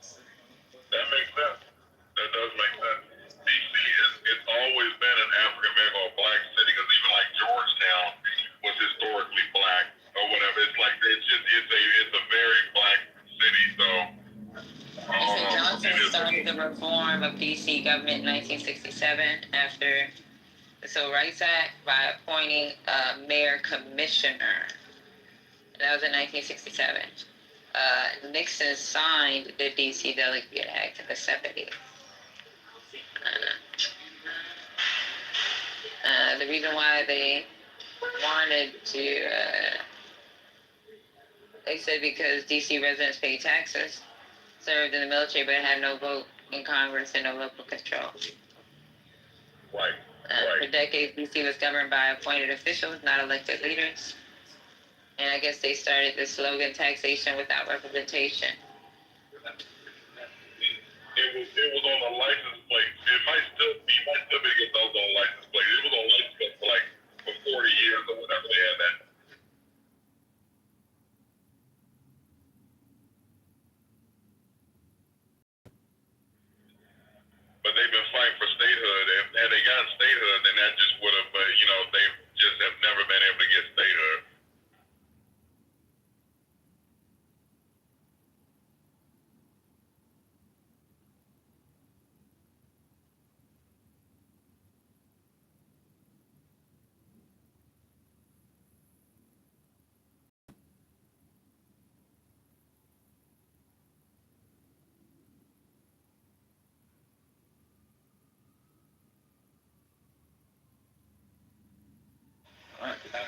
That makes sense. That does make sense. D.C. it's always been an African American or black city because even like Georgetown was historically black or whatever. It's like it's a very black city. So. Johnson started the reform of D.C. government in 1967 after the Civil Rights Act by appointing a mayor commissioner. That was in 1967. Nixon signed the D.C. Delegate Act in the 70s. The reason why they wanted to, they said because D.C. residents pay taxes, served in the military, but had no vote in Congress and no local control. Right. For decades, D.C. was governed by appointed officials, not elected leaders. And I guess they started the slogan, taxation without representation. It was on the license plate. It might still be against those on license plate. It was on license plate for 40 years or whatever they had that. But they've been fighting for statehood. Had they gotten statehood, then that just would have, they just have never been able to get statehood.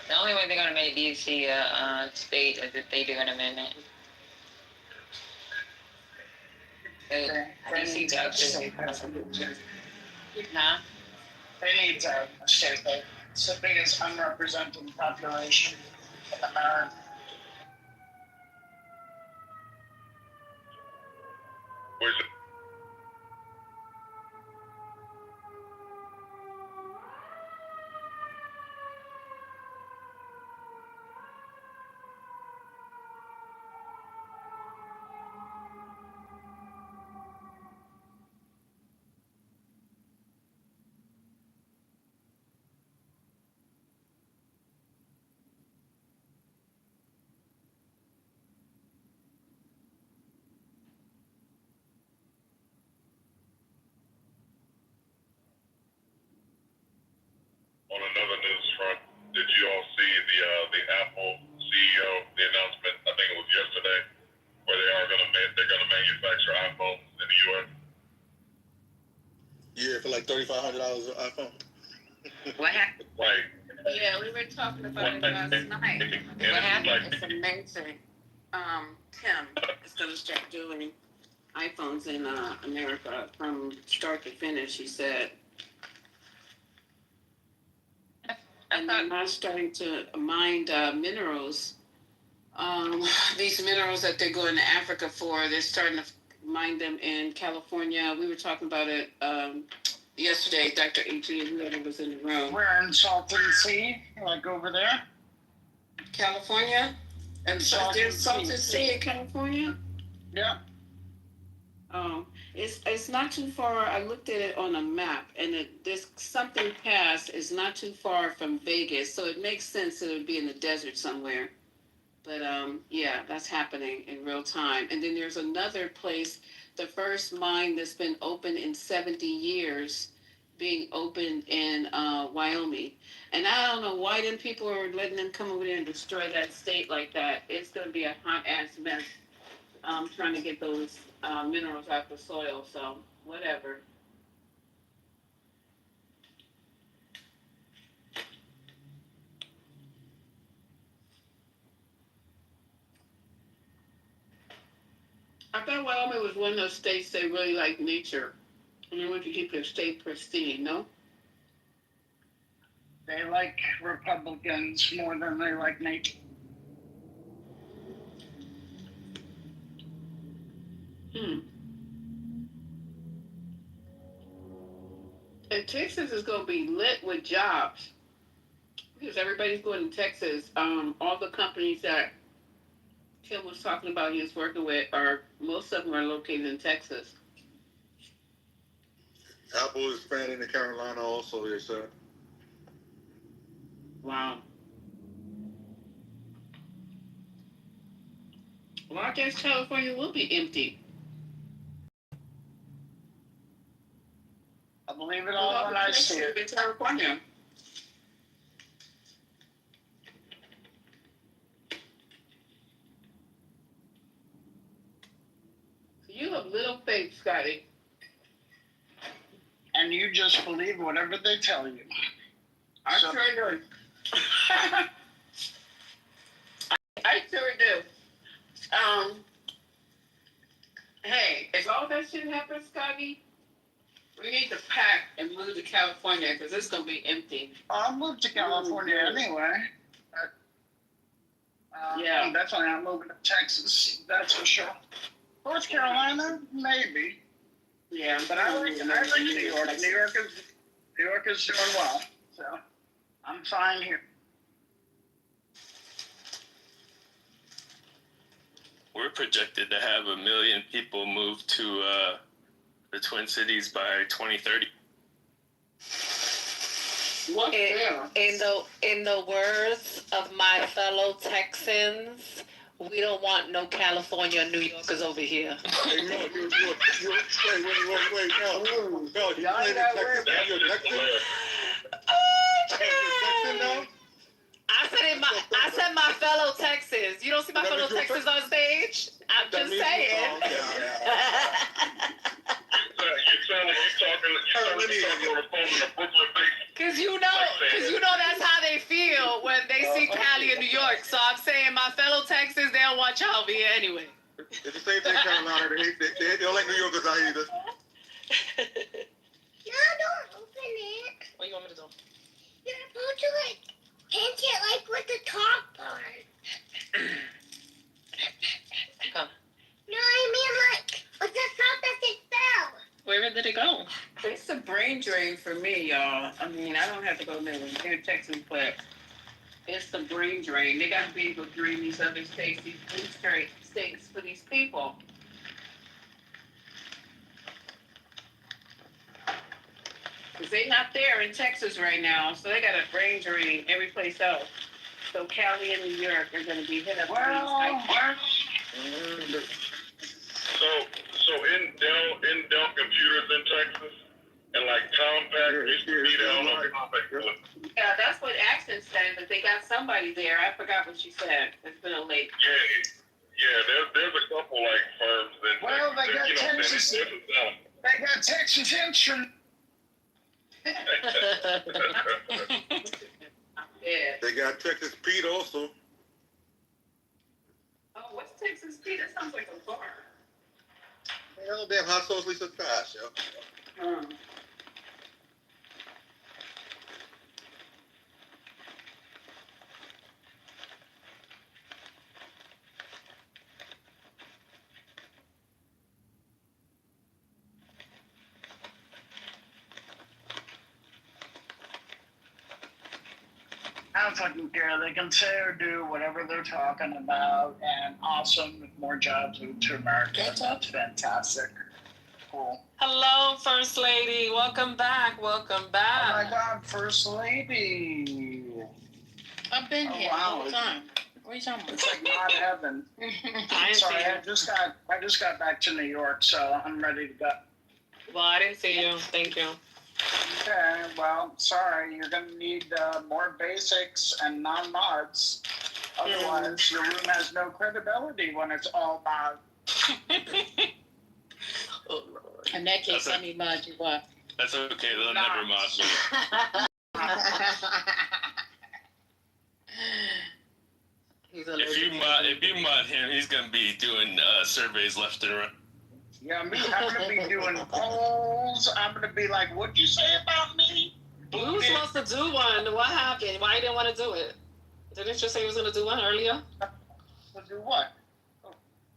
The only way they're going to make D.C. a state is if they do an amendment. D.C. taxes. Huh? They need to state that it's the biggest unrepresented population in America. Where's it? On another news front, did you all see the Apple CEO, the announcement? I think it was yesterday, where they're gonna manufacture iPhones in the U.S. Yeah, for like $3,500 an iPhone. What happened? Right. Yeah, we were talking about it last night. What happened? It's amazing. Tim is going to start doing iPhones in America from start to finish, he said. And they're not starting to mine minerals. These minerals that they're going to Africa for, they're starting to mine them in California. We were talking about it yesterday, Dr. E.G. and whoever was in the room. We're in Salton Sea, like over there. California? And so there's Salton Sea in California? Yeah. It's not too far. I looked at it on a map, and there's something past. It's not too far from Vegas, so it makes sense that it would be in the desert somewhere. But yeah, that's happening in real time. And then there's another place, the first mine that's been open in 70 years, being opened in Wyoming. And I don't know why them people are letting them come over there and destroy that state like that. It's going to be a hot ass mess. Trying to get those minerals out the soil. So whatever. I thought Wyoming was one of those states that really like nature. And they want to keep their state pristine, no? They like Republicans more than they like nature. And Texas is going to be lit with jobs because everybody's going to Texas. All the companies that Tim was talking about he was working with most of them are located in Texas. Apple is expanding to Carolina also, they said. Wow. Well, I guess California will be empty. I believe it all when I see it. In California. You have little faith, Scotty. And you just believe whatever they tell you. I sure do. I sure do. Hey, if all that shit happens, Scotty, we need to pack and move to California because it's going to be empty. I'll move to California anyway. Yeah. Definitely I'm moving to Texas, that's for sure. North Carolina, maybe. Yeah, but I like New York. New York is doing well, so I'm fine here. We're projected to have 1 million people move to the Twin Cities by 2030. In the words of my fellow Texans, we don't want no California or New Yorkers over here. Hey, no, wait, no. No, you live in Texas? You're a Texan? Texan now? I said my fellow Texans. You don't see my fellow Texans on stage? I'm just saying. You sound like you're talking on the phone in a Brooklyn basement. Cause you know that's how they feel when they see Cali in New York. So I'm saying my fellow Texans, they don't want y'all over here anyway. It's the same thing in Carolina. They don't like New Yorkers out here either. No, don't open it. What do you want me to do? You're supposed to pinch it with the top part. Come. No, I mean with the top that it fell. Where did it go? It's a brain drain for me, y'all. I mean, I don't have to go near Texas, but it's the brain drain. They got to be able to drain these other states, these blue states for these people. Because they're not there in Texas right now, so they got a brain drain every place else. So Cali and New York are going to be hit up. So in Dell Computers in Texas, and like Compaq used to be down on Yeah, that's what Axton said, but they got somebody there. I forgot what she said. It's been a late. Yeah, there's a couple like firms that. Well, they got Texas. They got Texas Insurance. Yeah. They got Texas Pete also. Oh, what's Texas Pete? That sounds like a bar. Hell, damn hot sauce Lisa Cash, yo. I don't fucking care. They can say or do whatever they're talking about, and awesome, more jobs to America. That's fantastic. Cool. Hello, First Lady. Welcome back. Welcome back. Oh my God, First Lady. I've been here the wow. whole time. What are you talking about? It's like not heaven. Sorry, I just got back to New York, so I'm ready to go. Well, I didn't see you. Thank you. Okay, well, sorry, you're gonna need more basics and non-mods. Otherwise, your room has no credibility when it's all mod. Oh, Lord. In that case, let me mod you up. That's okay. They'll never mod me. If you mod him, he's gonna be doing surveys left and right. Yeah, me. I'm gonna be doing polls. I'm gonna be like, "What'd you say about me?" We were supposed to do one. What happened? Why you didn't want to do it? Didn't you say you was gonna do one earlier? To do what?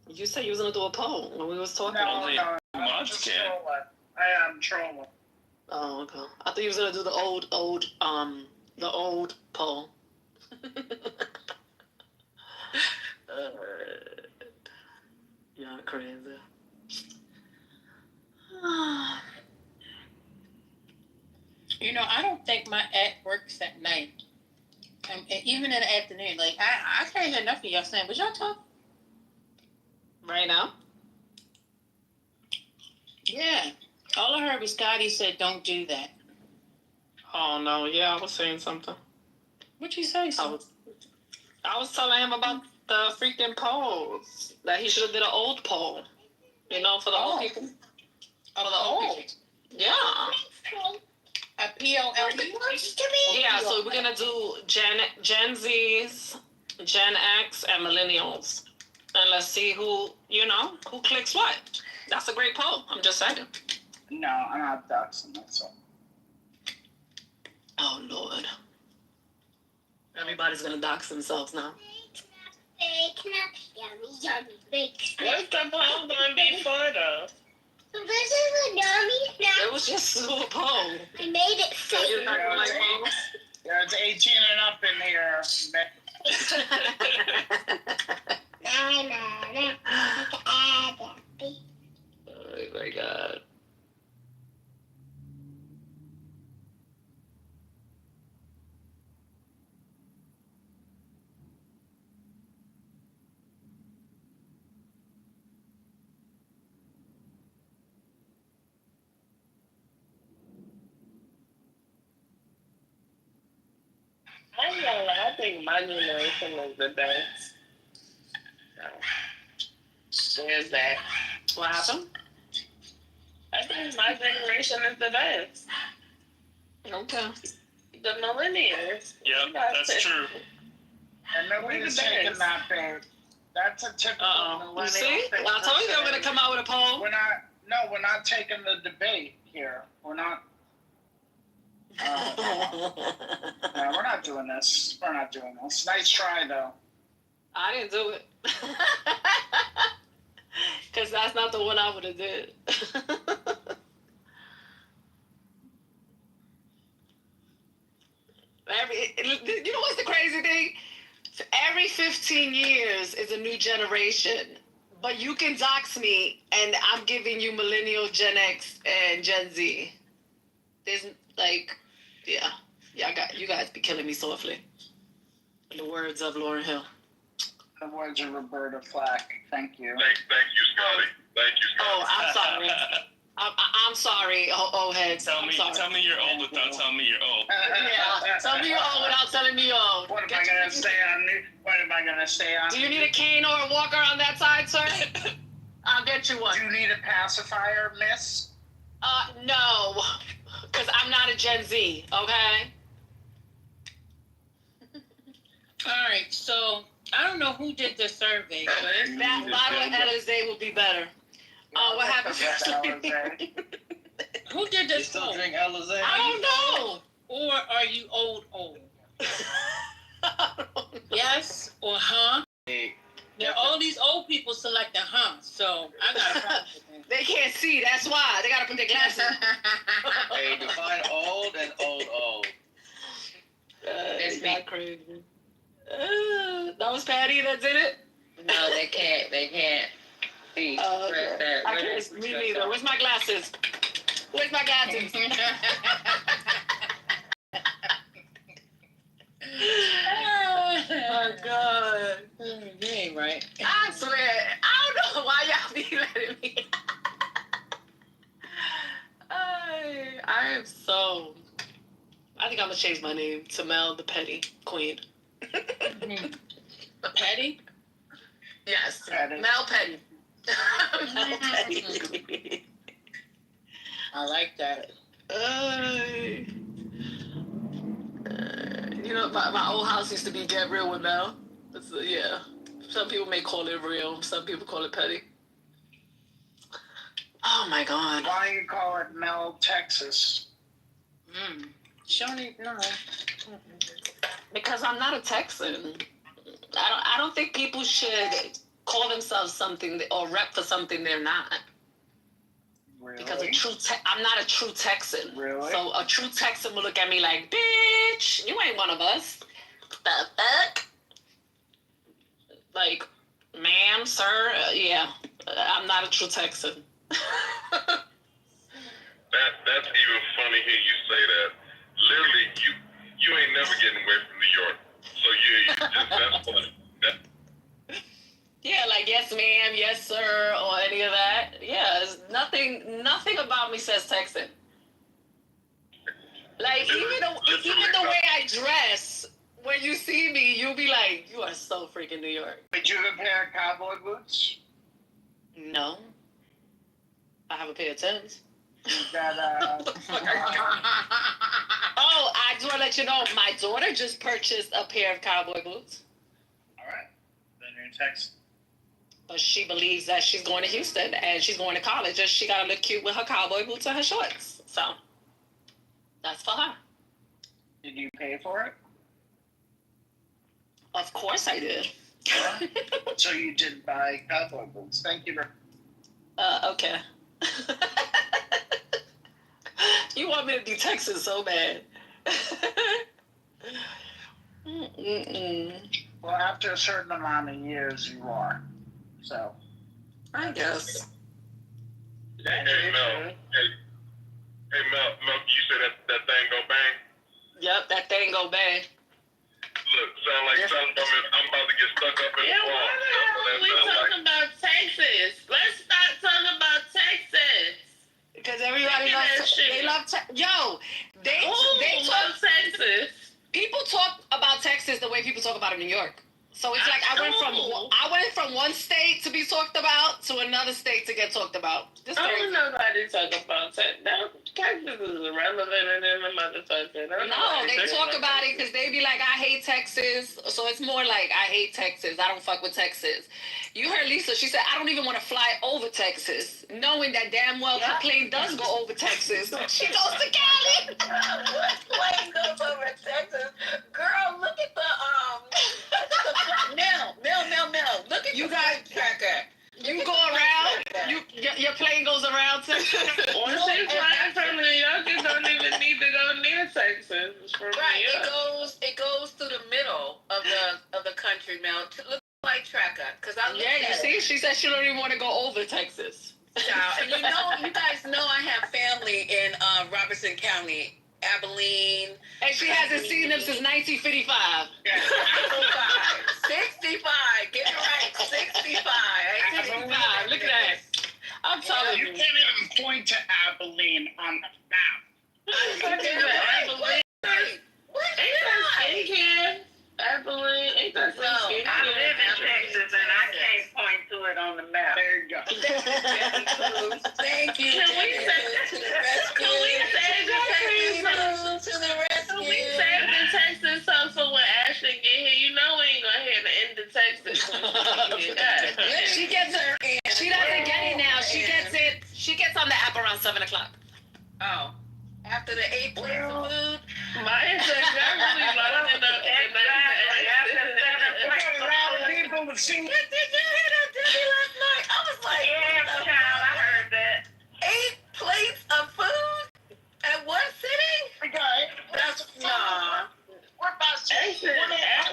You said you was gonna do a poll when we was talking. No, mods just can. trolling. I am trolling. Oh, okay. I thought you was gonna do the old poll. Y'all crazy. You know, I don't think my act works at night. Even in the afternoon. Like, I can't hear nothing y'all saying. But y'all talk? Right now? Yeah. All I heard was Scotty said, don't do that. Oh, no. Yeah, I was saying something. What'd you say, I was telling him about the freaking polls. That he should have did an old poll. You know, for the old people. For the old? Yeah. A POLE? Yeah, so we're going to do Gen Zs, Gen X, and Millennials. And let's see who clicks what. That's a great poll. I'm just saying. No, I'm not doxing myself. Oh, Lord. Everybody's going to dox themselves now. What's the poll gonna be for though? So this is a yummy snack. It was just a poll. I made it safe. Yeah, it's 18 and up in here. Oh my God. I don't know. I think my generation is the best. So, there's that. What happened? I think my generation is the best. Okay. The millennials. Yep, that's true. And nobody's taking that bait. That's a typical millennial You see? thing. Well, I told you I'm going to come out with a poll. We're not taking the debate here. We're not. No, we're not doing this. We're not doing this. Nice try, though. I didn't do it. Because that's not the one I would have did. You know what's the crazy thing? Every 15 years is a new generation. But you can dox me, and I'm giving you millennial, Gen X, and Gen Z. There's yeah. You guys be killing me softly. In the words of Lauryn Hill. The words of Roberta Flack. Thank you. Thank you, Scotty. Thank you, Scotty. Oh, I'm sorry. I'm sorry, old head. Tell me you're old without telling me you're old. Yeah, tell me you're old without telling me you're old. What am I gonna say on? Do you need a cane or a walker on that side, sir? I'll get you one. Do you need a pacifier, miss? No, because I'm not a Gen Z. Okay. All right, so I don't know who did the survey, but That bottle of Alizé will be better. What happened? Who did this? You still drink Alizé? I don't know. Or are you old? Yes or huh? There are all these old people selecting huh, so I got a problem with that. They can't see, that's why. They gotta put their glasses on. Hey, define old and old. That's not crazy. That was Patty that did it? No, they can't. They can't. See, Okay. I can't. Me neither. Where's my glasses? Where's my glasses? Oh God. You ain't right. I swear, I don't know why y'all be letting me. I am so. I think I'm gonna change my name to Mel the Petty Queen. Petty? Yes, Petty. Mel Petty. Mel Petty. I like that. You know, my old house used to be Get Real with Mel. So, yeah. Some people may call it real. Some people call it petty. Oh, my God. Why you call it Mel, Texas? Shawnee, no. Because I'm not a Texan. I don't think people should call themselves something or rep for something they're not. Really? Because I'm not a true Texan. Really? So a true Texan will look at me like, bitch, you ain't one of us. The fuck? Like, ma'am, sir, yeah, I'm not a true Texan. That's even funny hearing you say that. Literally, you ain't never getting away from New York. So that's funny. Yeah, like yes ma'am, yes sir, or any of that. Yeah, it's nothing about me says Texan. Like even the way I dress, when you see me, you'll be like, you are so freaking New York. Did you have a pair of cowboy boots? No. I have a pair of Timbs. That, Oh, I just want to let you know, my daughter just purchased a pair of cowboy boots. all right. Then you're in Texas. But she believes that she's going to Houston and she's going to college and she got to look cute with her cowboy boots and her shorts. So, that's for her. Did you pay for it? Of course I did. So you did buy cowboy boots. Thank you. Okay. You want me to be Texas so bad. Well, after a certain amount of years, you are. So. I guess. Hey Mel, you said that thing go bang? Yep, that thing go bang. Look, sound like I'm about to get stuck up in the wall. Why the hell are we talking about Texas? Let's start talking about Texas. Because everybody loves they love they love Texas. People talk about Texas the way people talk about New York. So it's like I went from one state to be talked about to another state to get talked about. Nobody talk about Texas. Texas is irrelevant in the motherfucker. No, they talk about it because they be like, I hate Texas. So it's more like, I hate Texas. I don't fuck with Texas. You heard Lisa. She said, I don't even want to fly over Texas, knowing that damn well her plane does go over Texas. She goes to Cali. What plane goes over Texas? Girl, look at the Mel. Look at you the guys tracker. You go around. Your plane goes around Texas. Once you fly from New York, you don't even need to go near Texas. Right, it goes through the middle of the country, Mel. Look like tracker, because I looked you see, she said she don't even want to go over Texas. And you guys know I have family in Robertson County, Abilene. And she hasn't seen them since 1955. 65. Get it right. 65. 65. Look at that. I'm telling you. You can't even point to Abilene on the map. Abilene. Ain't that skincare? Abilene. Ain't that skincare? I live in Texas and I can't point to it on the map. There you go. Thank you. Can we save the Texas song for when Ashley get here? You know we ain't gonna hear the end of Texas. She gets it. She doesn't get it now. She gets it. She gets on the app around 7:00. Oh. After the 8 plates of food? My exactly loaded up. People have seen. Did you hear that Debbie last night? I was like, Yeah, child, I heard that. 8 plates of food at one sitting? Okay. Nah. We're about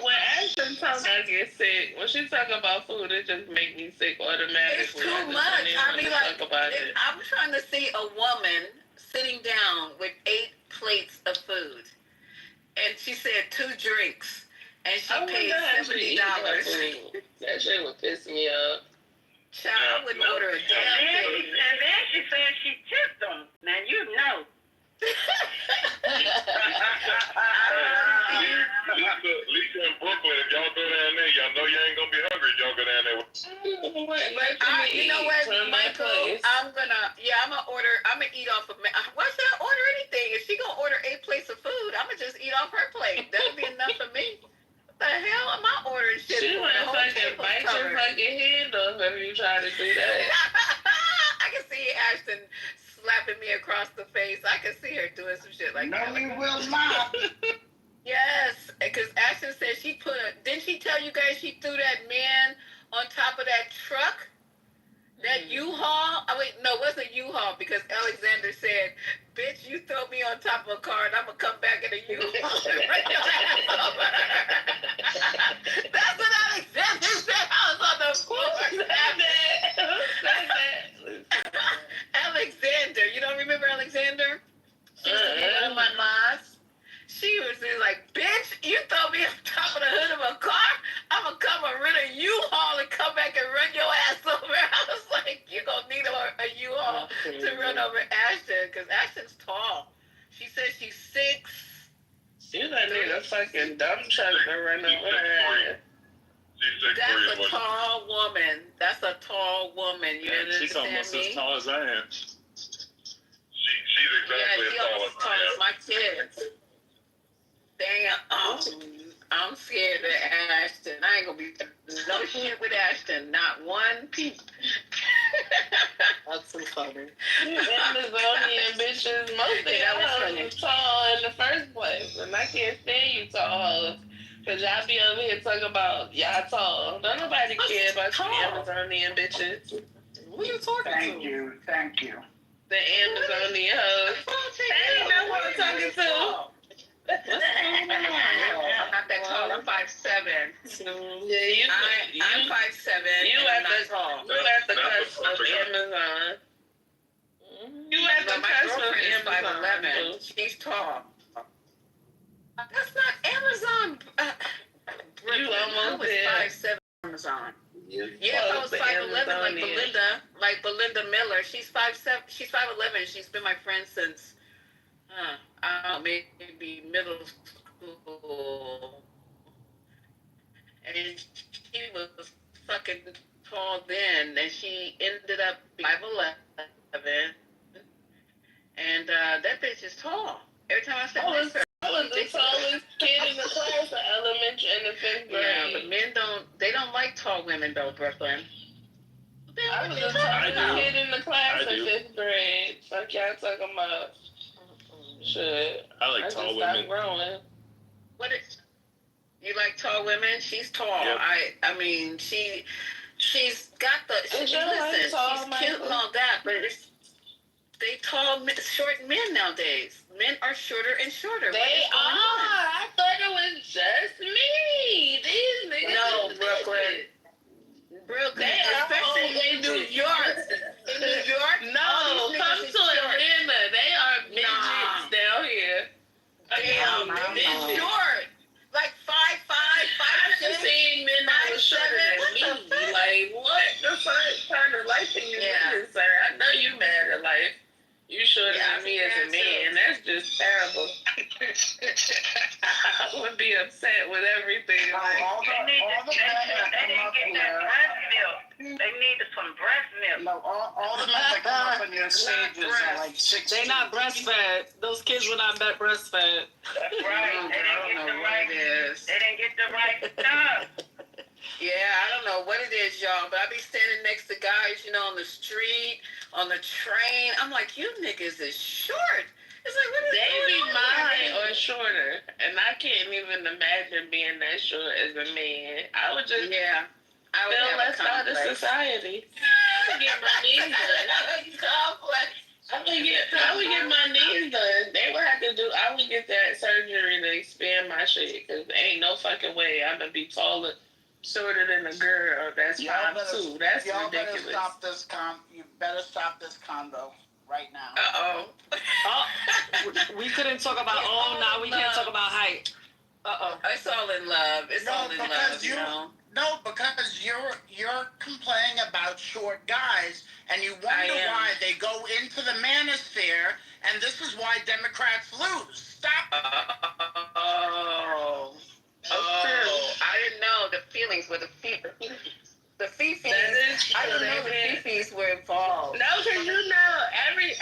When Ashton talks, I get sick. When she talk about food, it just make me sick automatically. It's too much. I mean, like, I'm trying to see a woman sitting down with 8 plates of food, and she said 2 drinks, and she paid $70. That shit would piss me off. Child, I wouldn't order a damn thing. And then she said she tipped them. Now you know. Lisa in Brooklyn, if y'all go down there, y'all know you ain't gonna be hungry if y'all go down there. You know what, Michael? I'm gonna eat off of. Why should I order anything? If she gonna order 8 plates of food, I'm gonna just eat off her plate. That'll be enough for me. What the hell am I ordering shit? She wanna fucking bite your fucking hand off if you try to do that. I can see Ashton slapping me across the face. I can see her doing some shit like that. No, we will not. Yes, because Ashton said didn't she tell you guys she threw that man on top of that truck? That U-Haul? Oh, wait, no, it wasn't U-Haul because Alexander said, bitch, you throw me on top of a car and I'm going to come back in a U-Haul and run your ass over. That's what Alexander said. I was on the floor. Alexander. You don't remember Alexander? She used to be one of my moms. She was just like, bitch, you throw me on top of the hood of a car, I'm going to come and rent a U-Haul and come back and run your ass over. I was like, you're going to need a U-Haul to run over Ashton, because Ashton's tall. She said she's 6. You don't need a fucking dump truck to run over her. That's a tall woman. That's a tall woman. You understand she's almost as tall as I am. She's exactly as tall as my kids. Damn, I'm scared of Ashton. I ain't gonna be no shit with Ashton. Not one peep. That's so funny. Amazonian bitches, most of y'all was tall in the first place, and I can't stand you tall. Cause y'all be over here talking about y'all tall. Don't nobody care about you Amazonian bitches. What are you talking to? Thank you. The Amazonian hoes. Hey, you know who I'm talking to? I'm not that tall. I'm 5'7". Yeah, I'm 5'7". You at the cusp of Amazon. You at the cusp of Amazon. 5'11". She's tall. That's not Amazon. You almost there. 5'7" Amazon. Yeah, I was 5'11", like Belinda Miller. She's 5'7". She's 5'11". She's been my friend since, I don't know, maybe middle school. And she was fucking tall then, and she ended up 5'11". And that bitch is tall. Every time I say I was the tallest kid in the class in elementary in the 5th grade. Yeah, but men don't like tall women though, Brooklyn. I was the tallest kid in the class in 5th grade. Fuck y'all talking about. Shit. I like tall women. Growing. You like tall women? She's tall. Yep. I mean, she's got the. Is She's your wife tall, cute and all that, but they short men nowadays. Men are shorter and shorter. They are. I thought it was just me. These niggas. No, Brooklyn. Especially in New York. In New York? No, come to Atlanta. They are midgets down here. Damn, they're short. Like 5'5", 5'6". I've seen men that were shorter than me. Like, what the fuck kind of life are you living, sir? I know you mad at life. You shorter than me as a man. That's just terrible. I would be upset with everything. They need some breast milk. No, all the men that come up on your stages are like 6'2". They not breastfed. Those kids were not breastfed. That's right. They didn't get the right stuff. Yeah, I don't know what it is, y'all, but I be standing next to guys, on the street, on the train. I'm like, you niggas is short. It's like, what is they going be on? mine or shorter, and I can't even imagine being that short as a man. I would just feel left out of society. I would get my knees done. I would get my knees done. They would have to I would get that surgery to expand my shit, because ain't no fucking way I'm gonna be taller, shorter than a girl that's 5'2". That's y'all ridiculous. Better stop this you better stop this convo right now. Oh, we couldn't talk about. Oh, now we can't talk about height. It's all in love. It's all in love, you know. No, because you're complaining about short guys, and you wonder why they go into the manosphere, and this is why Democrats lose. Stop. Oh, I didn't know the feelings were the fifis. I didn't know the fifis were involved. No, because you know every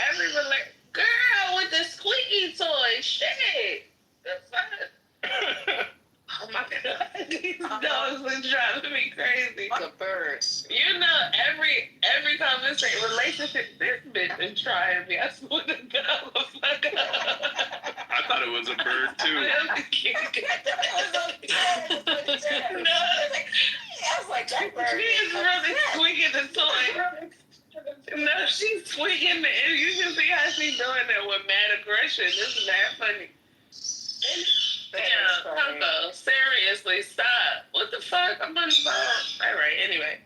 girl with the squeaky toy. Shit. The fuck. Oh my god, these dogs are driving me crazy. The birds. You know, every conversation, relationship, this bitch is trying me. I swear to God, I thought it was a bird too. I was like, that bird. She is really squeaking the toy. No, she's squeaking it. You can see how she's doing it with mad aggression. This is mad funny. Yeah, Coco, seriously, stop. What the fuck? I'm on the phone. All right, anyway.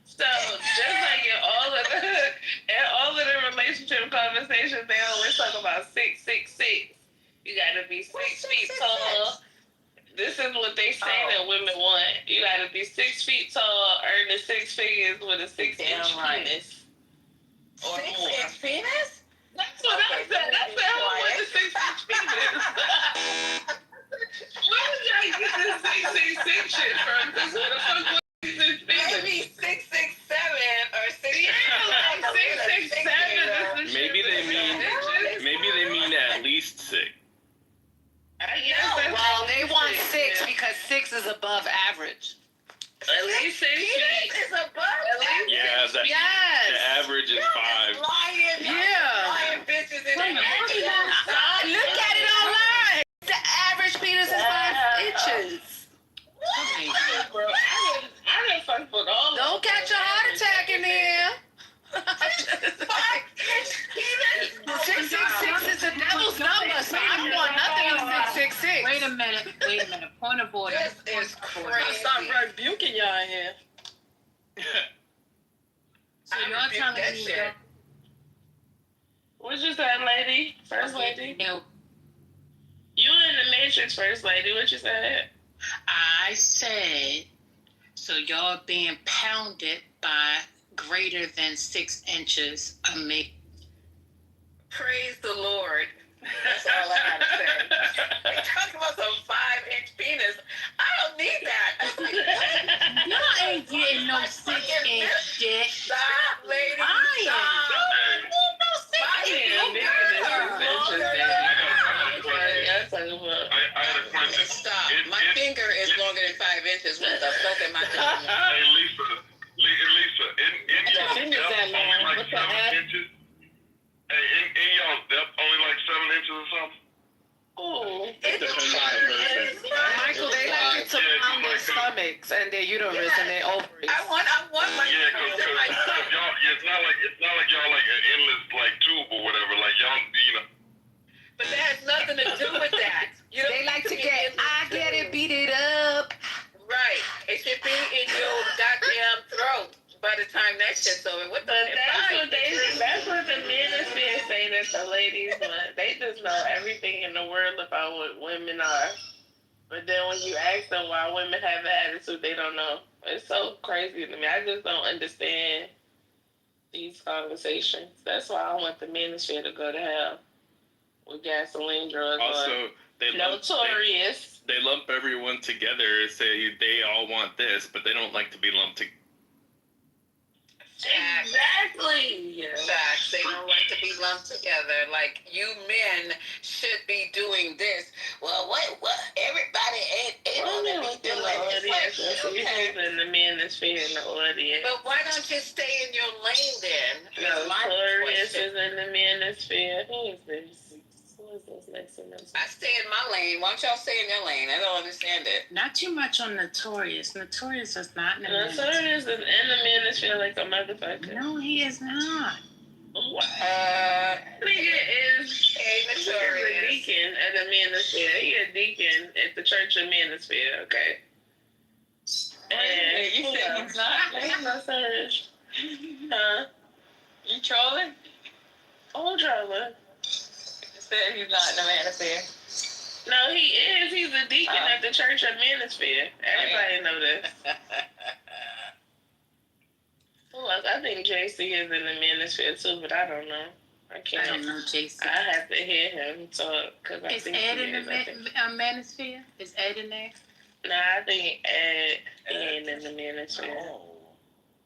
So, just like in all of the relationship conversations, they always talk about 6'6". You gotta be 6 feet tall. This is what they say that women want. You gotta be 6 feet tall, earn the 6 figures with a 6-inch penis. Or 6-inch penis? That's what I said. I said, I want the 6-inch penis. Where did y'all get this 666 shit from? Because who the fuck was 6'6" penis? Maybe 6'7" or 6'6". Yeah, like 6'7". Maybe they mean at least 6. Well, they want 6 because 6 is above average. At least 6 feet. Is above. Yeah, the average is 5. Lying. Yeah. Lying bitches in there. Look at it online. The average penis is 5 inches. Bro, I didn't fuck with all. Don't catch a heart attack in there. 666 is the devil's number, so I don't want nothing in 666. Wait a minute. Point of order. This is crazy. Stop rebuking y'all in here. So you're telling me that. What you said, lady? First lady? No. You in the Matrix, first lady. What you said? I said, so y'all being pounded by greater than 6 inches of make. Praise the Lord. That's all I gotta say. They talking about some 5-inch penis. I don't need that. Y'all ain't getting no 6-inch dick. Stop, lady. I am. I had a question. Stop. My finger is longer than 5 inches. What the fuck am I doing? Hey, Lisa, in y'all's depth, only like 7 inches? Hey, in y'all's depth, only like 7 inches or something? Oh, it depends on the person. Michael, they like it to pound their stomachs and their uterus and their ovaries. I want my Cause y'all, it's not like y'all like an endless like tube or whatever. Like y'all, you know. But that has nothing to do with that. You They like to get, I get it, beat it up. Right. It should be in your goddamn throat by the time that shit's over. What the that's what the manosphere say that the ladies want. They just know everything in the world about what women are. But then when you ask them why women have an attitude, they don't know. It's so crazy to me. I just don't understand these conversations. That's why I want the manosphere to go to hell with gasoline drugs. Also, they lump everyone together and say they all want this, but they don't like to be lumped together. Exactly. Facts. They don't like to be lumped together. Like, you men should be doing this. Well, what? Everybody ain't on to be doing this. Okay. In the manosphere in the audience. But why don't you stay in your lane then? No, Taurus is in the manosphere. Who is this? Next to I stay in my lane. Why don't y'all stay in your lane? I don't understand it. Not too much on Notorious. Notorious is not in the Notorious is in the manosphere like a motherfucker. No, he is not. Nigga is a deacon at the Manosphere. He a deacon at the Church of Manosphere, okay? And You said he's not? He's not serious. Huh? You trolling? Oh, trolling. You said he's not in the Manosphere. No, he is. He's a deacon at the Church of Manosphere. Everybody know this. Well, I think JC is in the Manosphere too, but I don't know. I can't. I don't know, JC. I have to hear him talk because I Is think Ed he in is. the Manosphere? Is Ed in there? No, I think Ed ain't in the Manosphere.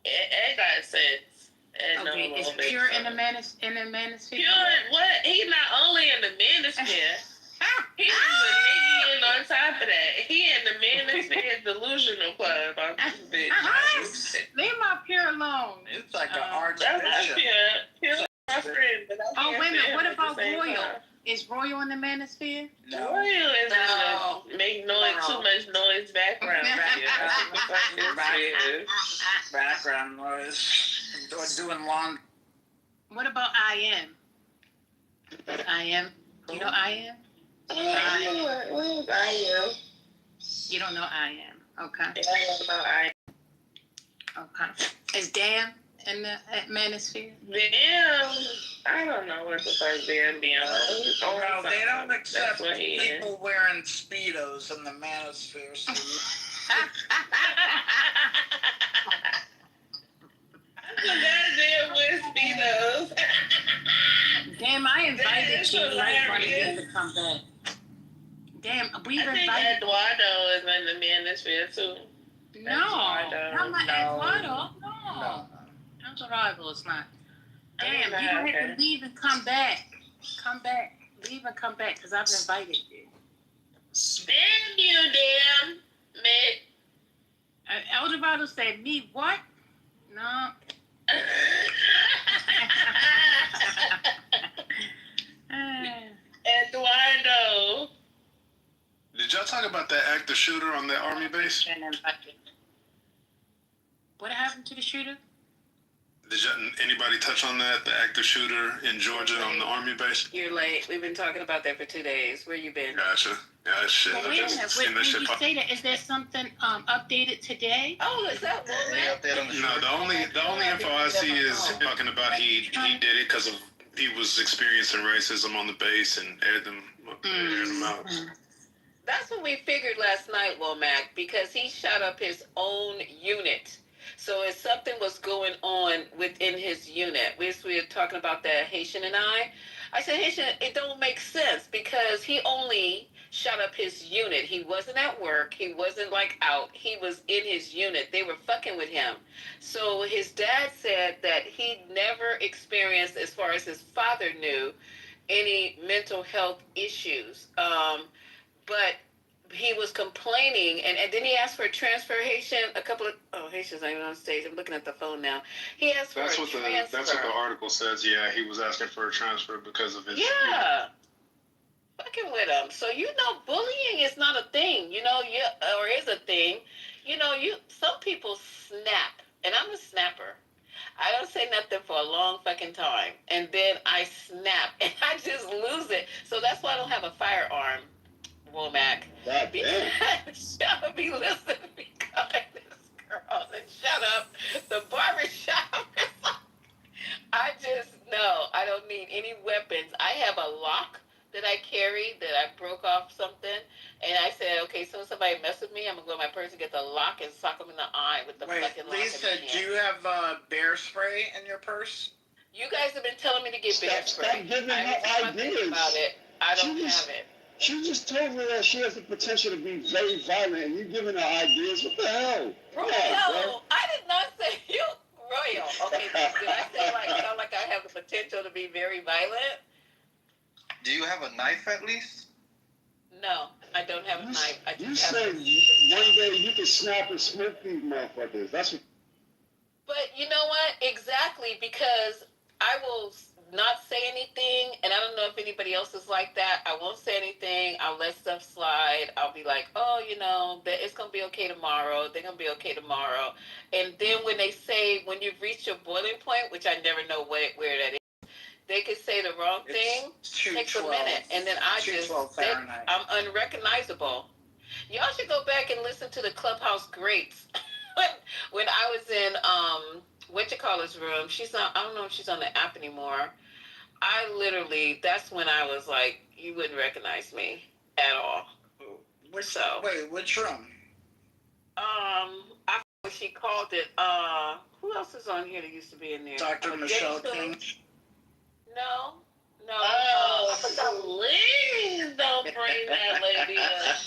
Ed got sense. Ed Okay, is Pure in the Manosphere? Pure, what? He's not only in the Manosphere. He's a nigga on top of that. He in the Manosphere Delusional Club. Leave my Pure alone. It's like an That's not archbishop. Pure. Pure's my friend, but I Oh, can't wait a minute. stand What him at the about same Royal? time. Is Royal in the Manosphere? Royal is in the make noise, too much noise background. Background noise. Doing lawn. What about IM? IM? You know IM? Where's I You don't know IM. Okay. I don't know I Okay. Is Dan in the Manosphere? Damn. I don't know what the fuck damn be on. Well, they don't accept That's what he is. people wearing Speedos in the Manosphere. So Goddamn with Speedos. Damn, I invited you. Hilarious. Like one of you to come back. Damn, we've I think invited. Eduardo is in the Manosphere too. No, Eduardo. not my No. Eduardo. No. Eduardo is not. Damn, Okay. you gonna have to leave and come back. Come back. Leave and come back because I've invited you. Damn you, damn man. Eduardo said, me what? No. Eduardo. Did y'all talk about that active shooter on that army base? What happened to the shooter? Did anybody touch on that? The active shooter in Georgia on the army base? You're late. We've been talking about that for 2 days. Where you been? Gotcha. Yeah, that shit. But I wait a just minute. seen When that you shit pop. say that, is there something updated today? Oh, is that what? No, the only info I see is talking about he did it because of he was experiencing racism on the base and aired them out. That's what we figured last night, Womack, because he shot up his own unit. So if something was going on within his unit, we were talking about that Haitian and I said, Haitian, it don't make sense because he only shot up his unit. He wasn't at work. He wasn't like out. He was in his unit. They were fucking with him. So his dad said that he never experienced, as far as his father knew, any mental health issues. But he was complaining, and then he asked for a transfer. Haitian, Haitian's not even on stage. I'm looking at the phone now. He asked for a transfer. That's what the article says. Yeah, he was asking for a transfer because of his. Yeah. Fucking with him. So, bullying is not a thing, or is a thing. Some people snap, and I'm a snapper. I don't say nothing for a long fucking time, and then I snap, and I just lose it. So that's why I don't have a firearm, Womack. Shut be listening because this girl, and shut up. The barbershop. I don't need any weapons. I have a lock that I carry that I broke off something, and I said, okay, so somebody mess with me, I'm gonna go to my purse and get the lock and sock them in the eye with the fucking lock. Lisa, do you have bear spray in your purse? You guys have been telling me to get bear spray. Stop giving her ideas. About it. I don't have it. She just told me that she has the potential to be very violent, and you giving her ideas. What the hell? Royal, I did not say you. Royal. Okay, did I say sound like I have the potential to be very violent? Do you have a knife at least? No, I don't have a knife. You said one day you can snap and smoke these motherfuckers. That's what. But you know what? Exactly, because I will not say anything, and I don't know if anybody else is like that. I won't say anything. I'll let stuff slide. I'll be like, oh, it's going to be okay tomorrow. They're going to be okay tomorrow. And then when they say, when you've reached your boiling point, which I never know where that is, they could say the wrong thing. Takes a minute, and then I just I'm unrecognizable. Y'all should go back and listen to the Clubhouse greats. when I was in what you call his room. She's not. I don't know if she's on the app anymore. I literally. That's when I was like, you wouldn't recognize me at all. Wait, which room? I forgot what she called it. Who else is on here that used to be in there? Dr. Michelle King. No. Oh, please don't bring that lady up.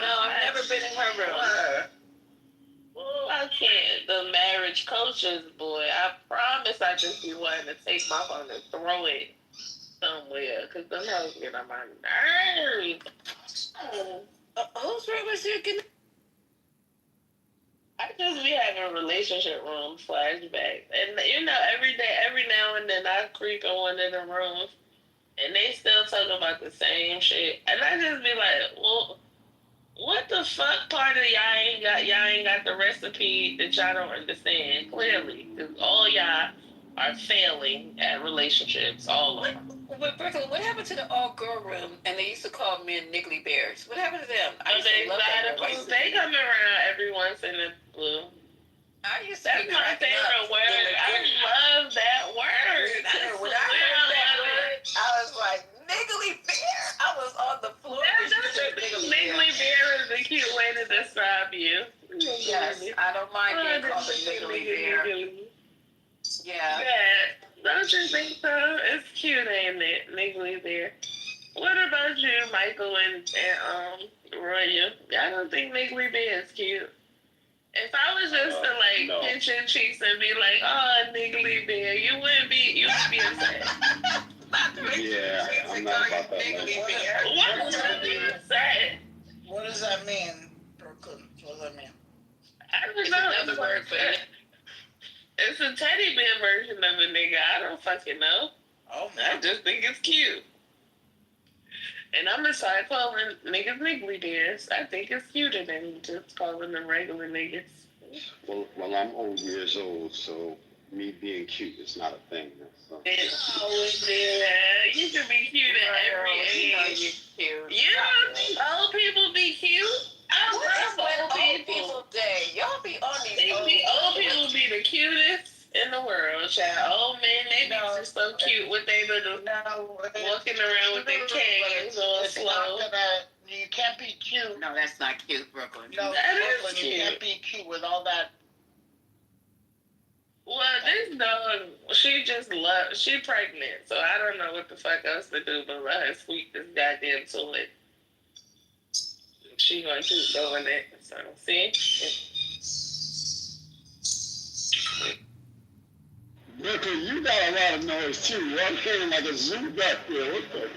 No, I've never been in her room. Well, I can't. The marriage coaches, boy. I promise I just be wanting to take my phone and throw it somewhere. Because them hoes get on my nerves. Whose room is you? I just be having relationship room flashbacks. And, you know, every day, every now and then I creep in one of the rooms. And they still talk about the same shit. And I just be like, well, what the fuck part of y'all ain't got? Y'all ain't got the recipe that y'all don't understand, clearly. Because all y'all are failing at relationships, all of them. Brooklyn, what happened to the all-girl room? And they used to call men niggly bears. What happened to them? I used to love that room. They come around every once in a blue. I used to That's my favorite word. I love that word. When I heard that word, I was like, niggly bear? I was on the floor. Niggly bear is a cute way to describe you. Yes, I don't mind being called a niggly bear. Yeah. Don't you think so? It's cute, ain't it? Niggly bear. What about you, Michael and Roya? I don't think niggly bear is cute. If I was just to pinch your cheeks and be like, "Oh, niggly bear," you would be upset. Yeah, I'm not about that. What does that mean? What does that mean, Brooklyn? What does that mean? I don't know. Another word for it. It's a teddy bear version of a nigga. I don't fucking know. Oh, I just think it's cute. And I'm gonna start calling niggas niggly bears. I think it's cuter than just calling them regular niggas. Well, I'm old years old, so me being cute is not a thing. So. You should be cute at every age. You don't think old people be cute? I love old people. Day. Y'all be on these old people be the cutest in the world, child. Old men, they be just so cute with they little walking around with their canes all slow. You can't be cute. No, that's not cute, Brooklyn. No, that Brooklyn, is cute. You can't be cute with all that. Well, this dog, she pregnant, so I don't know what the fuck else to do but let her squeak this goddamn toilet. She gonna keep doing it, so see? Brooklyn, you got a lot of noise too. You walking like a zoo back there. What the?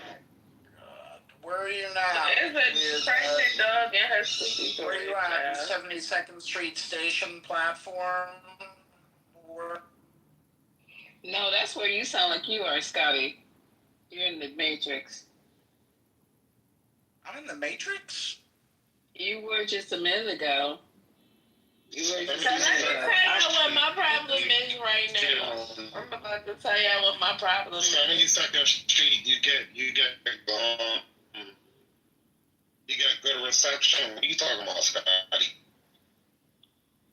Where are you now? There's a pregnant dog in her squeaky toilet. Where are you at? 72nd Street Station platform? No, that's where you sound like you are, Scotty. You're in the Matrix. I'm in the Matrix? You were just a minute ago. Can I just tell you what my problem is right now? I'm about to tell you what my problem is. 72nd Street, you get good reception. What are you talking about, Scotty?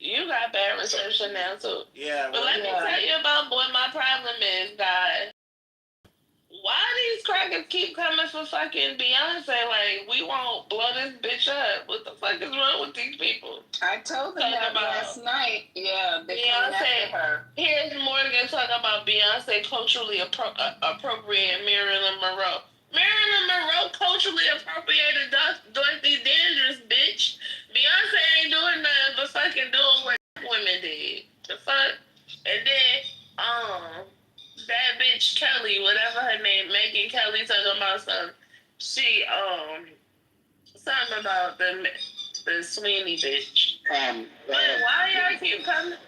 You got bad reception now too. Yeah. But let me tell you about what my problem is, guys. Why these crackers keep coming for fucking Beyonce? Like, we won't blow this bitch up. What the fuck is wrong with these people? I told them that last night. Yeah, they Beyonce. Her. Here's Morgan talking about Beyonce culturally appropriating Marilyn Monroe. Marilyn Monroe culturally appropriated Dorothy Dandridge, bitch. Beyonce ain't doing nothing but fucking doing what women did. The fuck? And then, that bitch Kelly, whatever her name, Megan Kelly, talking about something. She, something about the Sweeney bitch. But why y'all keep coming?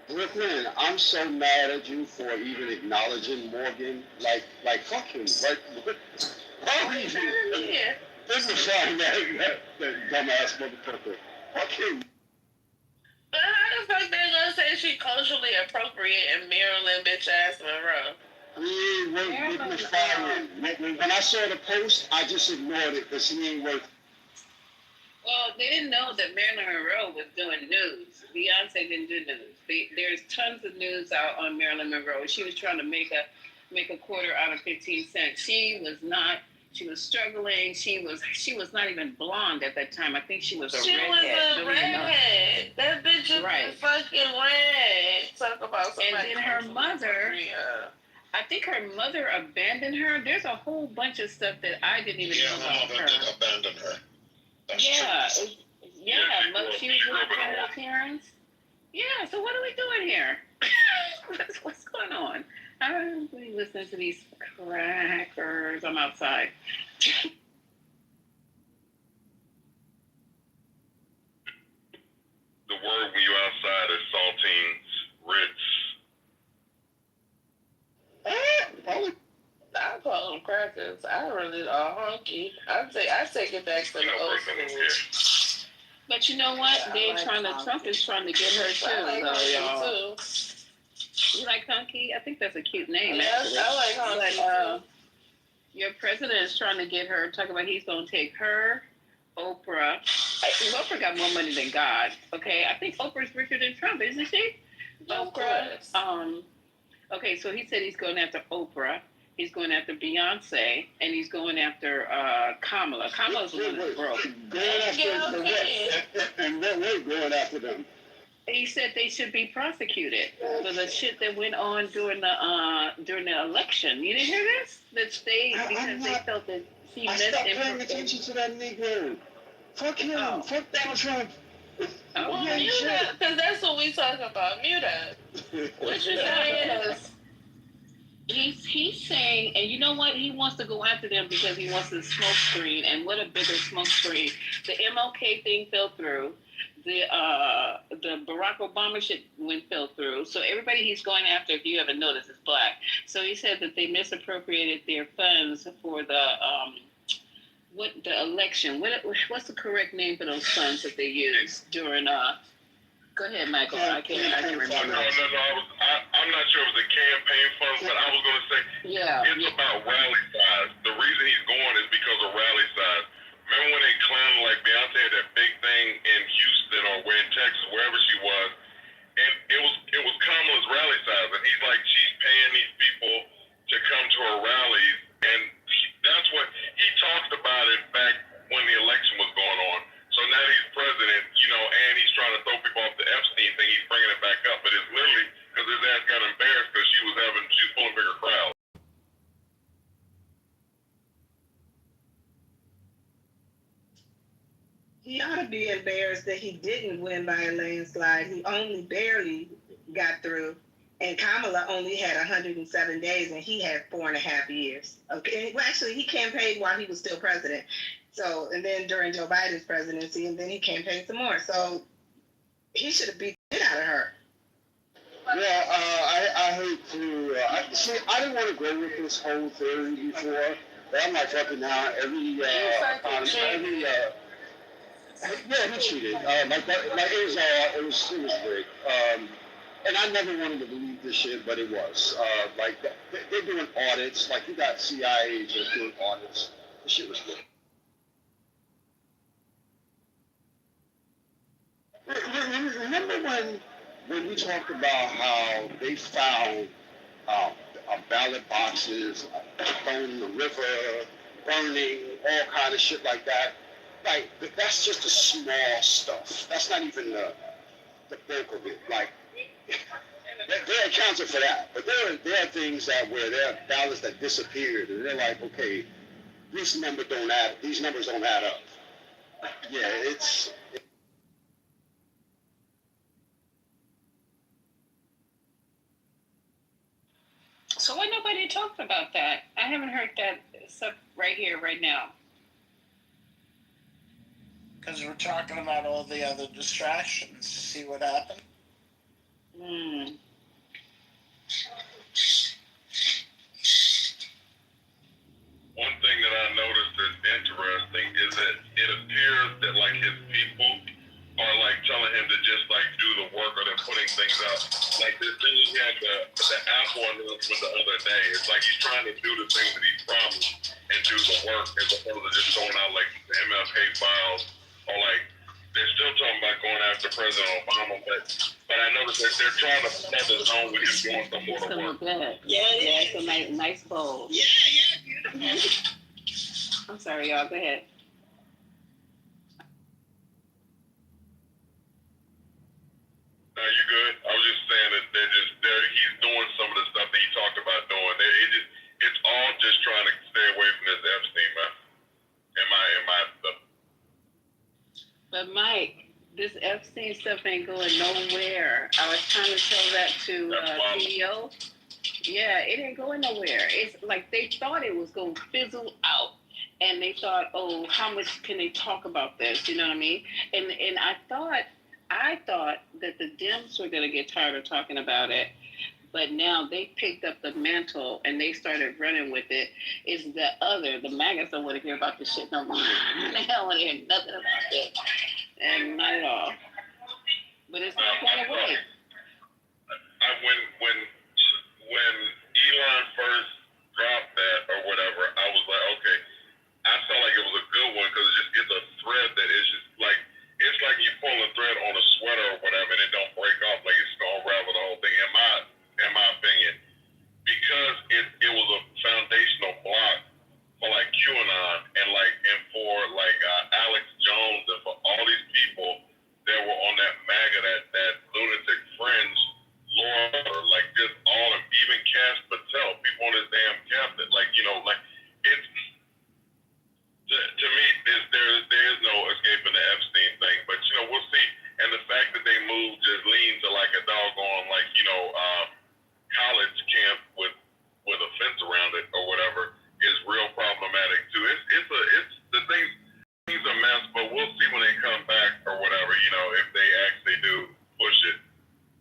Brooklyn, I'm so mad at you for even acknowledging Morgan. Like fuck him. Why would you? This is fine, that dumbass motherfucker. Fuck him. But how the fuck they gonna say she culturally appropriating Marilyn bitch ass Monroe? He ain't worth getting the firing. When I saw the post, I just ignored it because he ain't worth. Well, they didn't know that Marilyn Monroe was doing news. Beyonce didn't do news. There's tons of news out on Marilyn Monroe. She was trying to make a quarter out of 15 cents. She was not. She was struggling. She was not even blonde at that time. I think she was a redhead. She was a redhead. That bitch is fucking red. Talk about somebody. And then her mother. I think her mother abandoned her. There's a whole bunch of stuff that I didn't even know about her. Did abandon her. That's She was grew with up in her Hawaii. parents. Yeah, so what are we doing here? What's going on? I don't really listen to these crackers. I'm outside. The word when you outside is saltines, Ritz. I call them crackers. I really are honky. I take it back to the old school. But you know what? Yeah, Trump is trying to get her too. I like honky y'all. too. You like Hunky? I think that's a cute name. Yes, actually. I like honky too. Your president is trying to get her, talking about he's going to take her, Oprah. Oprah got more money than God, okay? I think Oprah's richer than Trump, isn't she? Oprah. Okay, so he said he's going after Oprah. He's going after Beyonce, and he's going after Kamala. Kamala's the one that's broke. And we're going after them. He said they should be prosecuted for the shit that went on during the election. You didn't hear this? Because they felt that she I missed stopped paying information. attention to that Negro. Fuck him. Fuck Donald Trump. Well, mute up, because that's what we talk about. Mute up. What you saying is... He's saying, and you know what? He wants to go after them because he wants the smoke screen. And what a bigger smoke screen. The MLK thing fell through. The Barack Obama shit fell through. So everybody he's going after, if you haven't noticed, is black. So he said that they misappropriated their funds for the election. What's the correct name for those funds that they used during Go ahead, Michael. I can't remember. No. I'm not sure if it was a campaign fund, but I was going to say it's about rally size. The reason he's going is because of rally size. Remember when they clowned like Beyonce had that big thing in Houston or where in Texas, wherever she was, and it was Kamala's rally size, and he's like, she's paying these people to come to her rallies, and that's what he talked about it back when the election was going on. So now he's president, and he's trying to throw people off the Epstein thing. He's bringing it back up, but it's literally because his ass got embarrassed because she's pulling bigger crowds. He ought to be embarrassed that he didn't win by a landslide. He only barely got through, and Kamala only had 107 days, and he had 4.5 years. Okay, well, actually, he campaigned while he was still president. So, and then during Joe Biden's presidency, and then he campaigned some more. So, he should have beat the shit out of her. Yeah, I hate to. I didn't want to go with this whole theory before, but I'm like fucking now. Yeah, he cheated. It was great. And I never wanted to believe this shit, but it was. They're doing audits. Like, you got CIA just doing audits. This shit was good. Remember when we talked about how they found ballot boxes thrown in the river, burning, all kind of shit like that? Like, that's just the small stuff. That's not even the bulk of it. Like, they're accounted for that. But there are things where there are ballots that disappeared, and they're like, okay, these numbers don't add up. Yeah, it's. So why nobody talked about that? I haven't heard that except right here, right now. Because we're talking about all the other distractions. See what happened? One thing that I noticed that's interesting is that it appears that like his people are like telling him to just like do the work, or they're putting things out. Like this thing he had the Apple announcement the other day. It's like he's trying to do the thing that he promised and do the work as opposed to just throwing out like the MLK files or like they're still talking about going after President Obama, but I noticed that they're trying to set the zone with him doing some more It's work. good. Yeah, it's a nice bowl. Yeah, beautiful. I'm sorry, y'all. Go ahead. No, you good. I was just saying that he's doing some of the stuff that he talked about doing. It's all just trying to stay away from this Epstein, man. In my stuff. But Mike, this Epstein stuff ain't going nowhere. I was trying to tell that to CEO. Yeah, it ain't going nowhere. It's like they thought it was going to fizzle out. And they thought, oh, how much can they talk about this? You know what I mean? And I thought that the Dems were going to get tired of talking about it. But now they picked up the mantle and they started running with it. It's the MAGAs don't want to hear about this shit no more. They don't want to hear nothing about it. And not at all. But it's not going away. When Elon first dropped that or whatever, I was like, okay. I felt like it was a good one because it's a thread that is just like, it's like you pull a thread on a sweater or whatever and it don't break off. Like it's going to unravel the whole thing, in my opinion. Because it was a foundational block for like QAnon and for Alex Jones and for all these people that were on that MAGA, that lunatic fringe, Laura, like just all of them, even Cash Patel, people on this damn cabinet, it's, to me, there is no escaping the Epstein thing, but we'll see. And the fact that they moved Jasleen to like a doggone college camp with a fence around it or whatever is real problematic too. It's the things a mess, but we'll see when they come back or whatever. If they actually do push it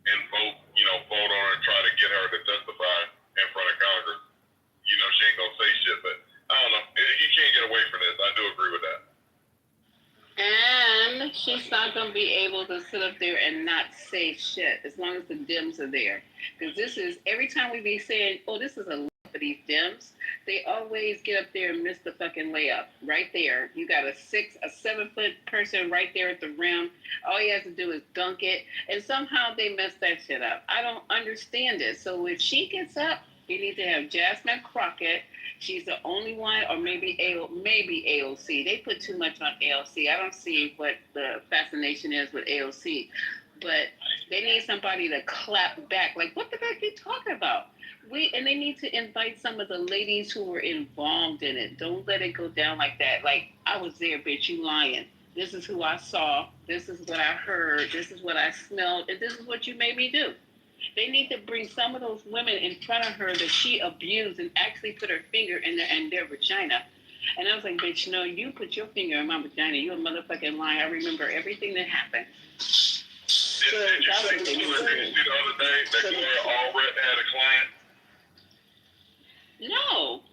and vote on her and try to get her to testify in front of Congress. She ain't gonna say shit, but I don't know. You can't get away from this. I do agree with that. And she's not going to be able to sit up there and not say shit as long as the Dems are there. Because this is, every time we be saying, oh, this is a layup for these Dems, they always get up there and miss the fucking layup. Right there. You got a 7-foot person right there at the rim. All he has to do is dunk it. And somehow they mess that shit up. I don't understand it. So if she gets up, you need to have Jasmine Crockett. She's the only one, or maybe AOC. They put too much on AOC. I don't see what the fascination is with AOC. But they need somebody to clap back. Like, what the heck are you talking about? And they need to invite some of the ladies who were involved in it. Don't let it go down like that. Like, I was there, bitch, you lying. This is who I saw. This is what I heard. This is what I smelled. And this is what you made me do. They need to bring some of those women in front of her that she abused and actually put her finger in their vagina. And I was like, bitch, no, you put your finger in my vagina. You're a motherfucking liar. I remember everything that happened. Did you see the other day that Gloria Allred had a client? No.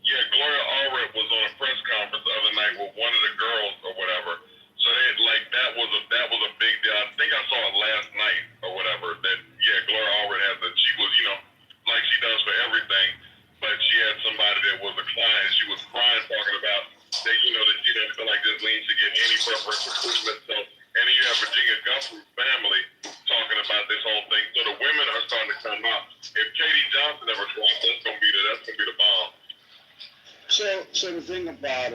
Yeah, Gloria Allred was on a press conference the other night with one of the girls or whatever. So that was a big deal. I think I saw it last night or whatever. That Gloria Allred she was like she does for everything, but she had somebody that was a client. She was crying talking about that that she didn't feel like this lean should get any preferential treatment. So and then you have Virginia Guthrie's family talking about this whole thing. So the women are starting to come out. If Katie Johnson ever drops, that's gonna be the bomb. So the thing about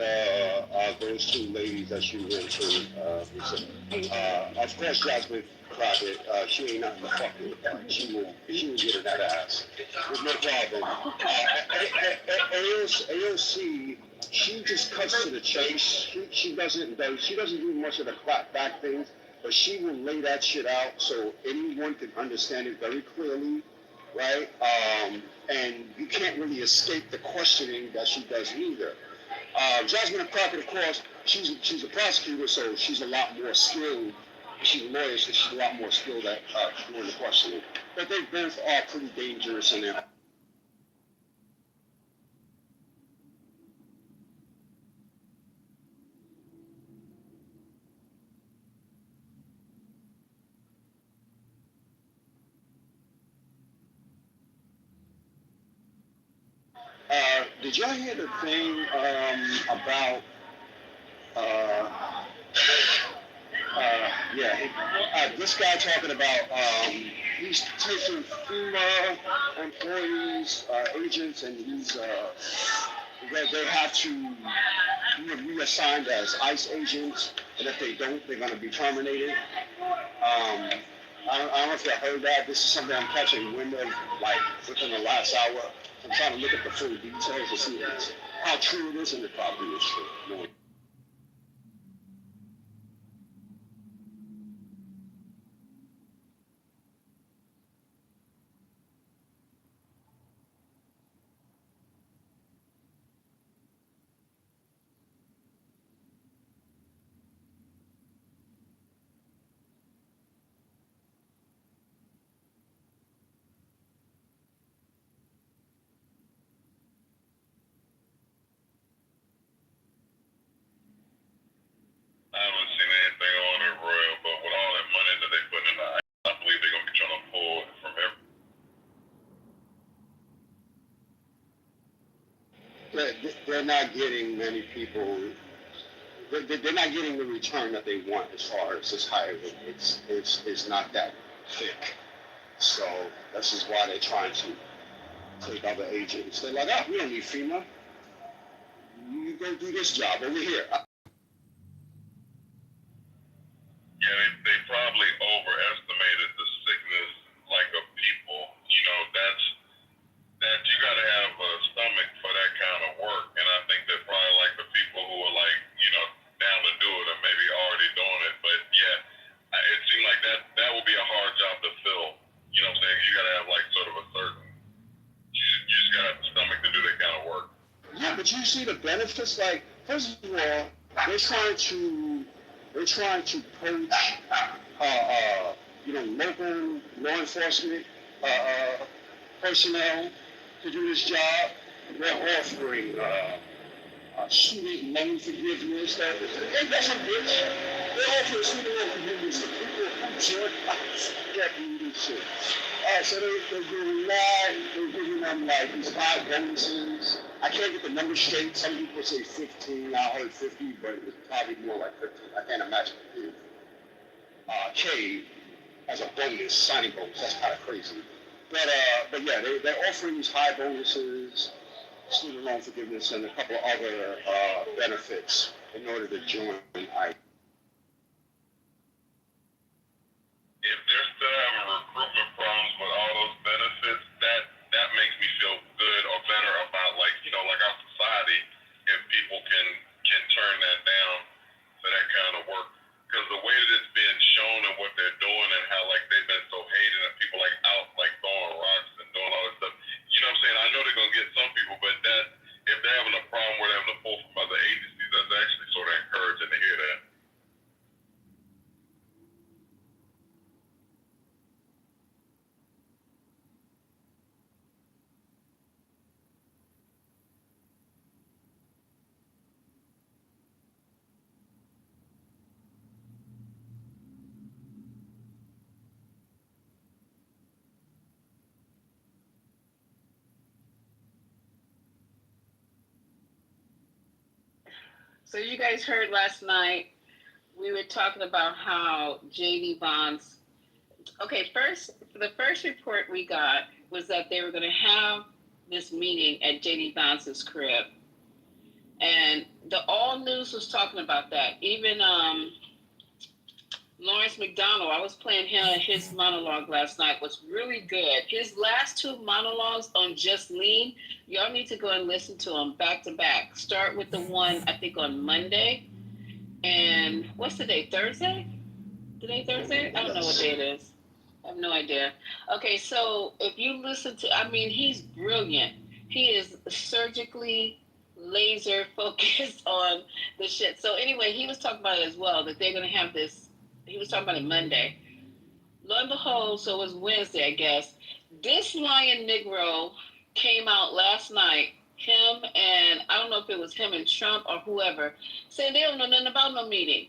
those two ladies that you mentioned, of course, Jasmine Crockett, she ain't nothing to fuck with. She will get her that ass. There's no problem. AOC, she just cuts to the chase. She doesn't do much of the clap back things, but she will lay that shit out so anyone can understand it very clearly. Right? And you can't really escape the questioning that she does either. Jasmine Crockett, of course, she's a prosecutor, so she's a lot more skilled. She's a lawyer, so she's a lot more skilled at doing the questioning. But they both are pretty dangerous in their Did y'all hear the thing about this guy talking about he's taking FEMA employees, agents, and they have to be reassigned as ICE agents, and if they don't, they're going to be terminated. I don't know if you heard that. This is something I'm catching wind of, like, within the last hour. I'm trying to look at the full details to see how true it is, and it probably is true. No. I haven't seen anything on it, Royal, but with all that money that they put in the I believe they're going to be trying to pull from every. They're not getting many people. They're not getting the return that they want as far as this hiring. It's not that thick. So this is why they're trying to take other agents. They're like, we don't need FEMA. You go do this job over here. Yeah, they probably overestimated the sickness, like, of people. You know, that you got to have a stomach for that kind of work. And I think that probably, like, the people who are, like, you know, down to do it are maybe already doing it. But, yeah, it seemed like that would be a hard job to fill. You know what I'm saying? You got to have, like, sort of a certain, you just got to have the stomach to do that kind of work. Yeah, but you see the benefits. Like, first of all, they're trying to poach, local law enforcement personnel to do this job. They're offering student loan forgiveness. Ain't that some bitch? They're offering student loan forgiveness to people who join that do this shit. So they're doing that. They're giving them, like, these high bonuses. I can't get the numbers straight. Some people say 15. I heard 50, but it's probably more like 15. I can't imagine it. K as a bonus, signing bonus. That's kind of crazy. But yeah, they're offering these high bonuses, student loan forgiveness, and a couple of other benefits in order to join ICE. If they're still having recruitment problems with all those benefits, that makes me feel good or better about, like, you know, like our society, if people can turn that down for that kind of work. Because the way that it's being shown and what they're doing and how, like, they've been so hated and people, like, out, like, throwing rocks and doing all this stuff, you know what I'm saying? I know they're going to get some people, but if they're having a problem where they're having to pull from other agencies, that's actually sort of encouraging to hear that. So you guys heard last night, we were talking about how J.D. Vance. Okay, the first report we got was that they were going to have this meeting at J.D. Vance's crib, and the All News was talking about that. Even Lawrence McDonald, I was playing his monologue last night, was really good. His last two monologues on Just Lean, y'all need to go and listen to them back to back. Start with the one, I think, on Monday. And what's the day? Thursday? Today Thursday? I don't know what day it is. I have no idea. Okay, so if you listen to, I mean, he's brilliant. He is surgically laser focused on the shit. So anyway, he was talking about it as well, that they're going to have this. He was talking about it Monday. Lo and behold, so it was Wednesday, I guess. This Lion Negro came out last night. Him and, I don't know if it was him and Trump or whoever, saying they don't know nothing about no meeting.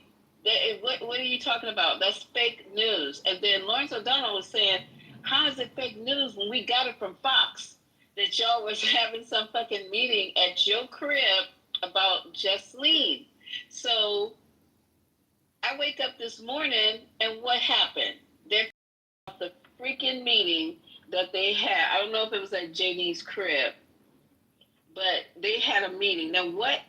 What are you talking about? That's fake news. And then Lawrence O'Donnell was saying, how is it fake news when we got it from Fox? that y'all was having some fucking meeting at your crib about Justine. So I wake up this morning and what happened? They're the freaking meeting that they had. I don't know if it was at JD's crib, but they had a meeting. Now what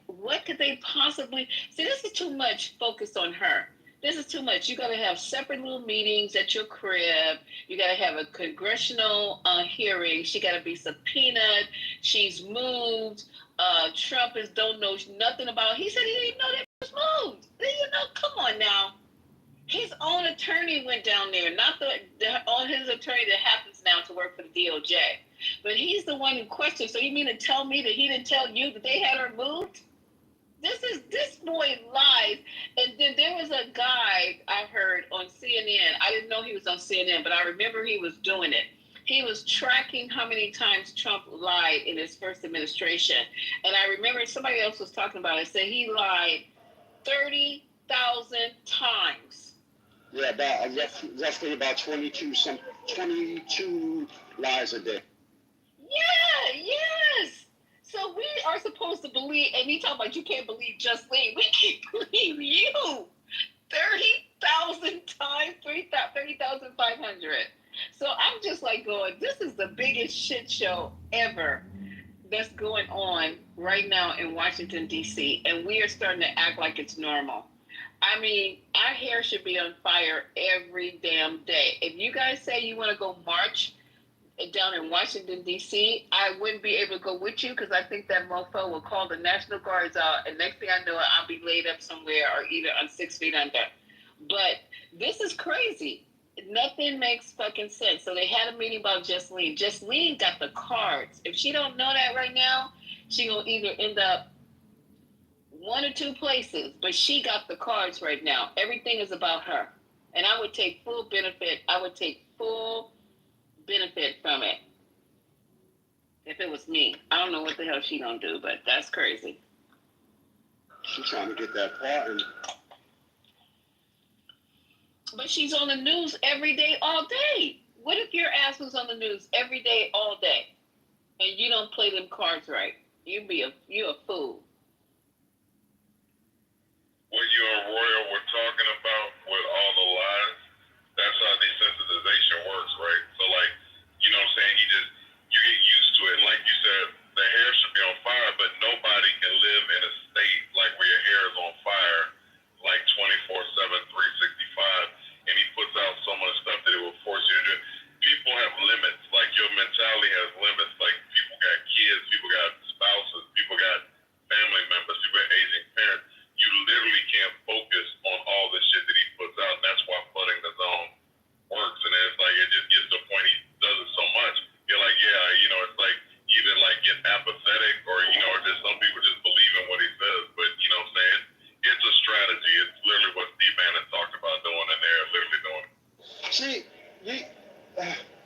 could they possibly see? This is too much focused on her. This is too much. You got to have separate little meetings at your crib. You got to have a congressional hearing. She got to be subpoenaed. She's moved. Trump don't know nothing about. He said he didn't know that was moved. You know, come on now. His own attorney went down there, not on his attorney that happens now to work for the DOJ. But he's the one who questioned. So you mean to tell me that he didn't tell you that they had her moved? This boy lies. And then there was a guy I heard on CNN. I didn't know he was on CNN, but I remember he was doing it. He was tracking how many times Trump lied in his first administration. And I remember somebody else was talking about it, said he lied 30,000 times. Yeah, about roughly about 22 lies a day. Yeah, yes. So we are supposed to believe, and he talking about you can't believe Justine. We can't believe you. 30,000 times, 30,500. So I'm just like going, this is the biggest shit show ever that's going on right now in Washington, D.C., and we are starting to act like it's normal. I mean, our hair should be on fire every damn day. If you guys say you want to go march down in Washington, D.C., I wouldn't be able to go with you because I think that mofo will call the National Guards out, and next thing I know, I'll be laid up somewhere or either on 6 feet under. But this is crazy. Nothing makes fucking sense. So they had a meeting about Justine. Justine got the cards. If she don't know that right now, she gonna either end up one or two places, but she got the cards right now. Everything is about her. And I would take full benefit. I would take full benefit from it if it was me. I don't know what the hell she gonna do, but that's crazy. She's trying to get that pardon. But she's on the news every day, all day. What if your ass was on the news every day, all day, and you don't play them cards right? You a fool. What you and Royal were talking about with all the lies, that's how desensitization works, right? So like, you know what I'm saying, you get used to it. And like you said, the hair should be on fire, but nobody can live in a state like where your hair is on fire like 24/7, 365, and he puts out so much stuff that it will force you to do. People have limits, like your mentality has limits. Like people got kids, people got spouses, people got family members, people got aging parents. You literally can't focus on all the shit that he puts out, and that's why flooding the zone works. And it's like it just gets to the point he does it so much. You're like, yeah, you know, it's like either like get apathetic or you know, or just some people just believe in what he says. But you know what I'm saying? It's a strategy. It's literally what Steve Bannon talked about doing, and they're literally doing it. See,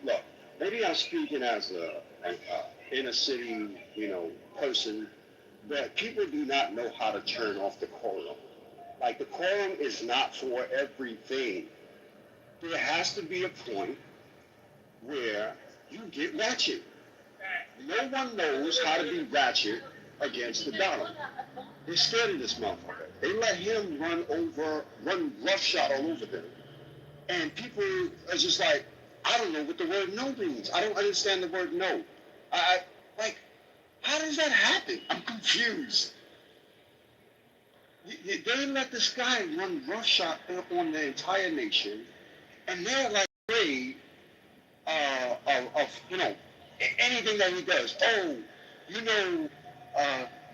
look, maybe I'm speaking as an inner city, you know, person, but people do not know how to turn off the quorum. Like, the quorum is not for everything. There has to be a point where you get ratchet. No one knows how to be ratchet against the dollar. They're scared of this motherfucker. They let him run roughshod all over them. And people are just like, I don't know what the word no means. I don't understand the word no. Like, how does that happen? I'm confused. They let this guy run roughshod on the entire nation, and they're like afraid of you know, anything that he does. Oh, you know,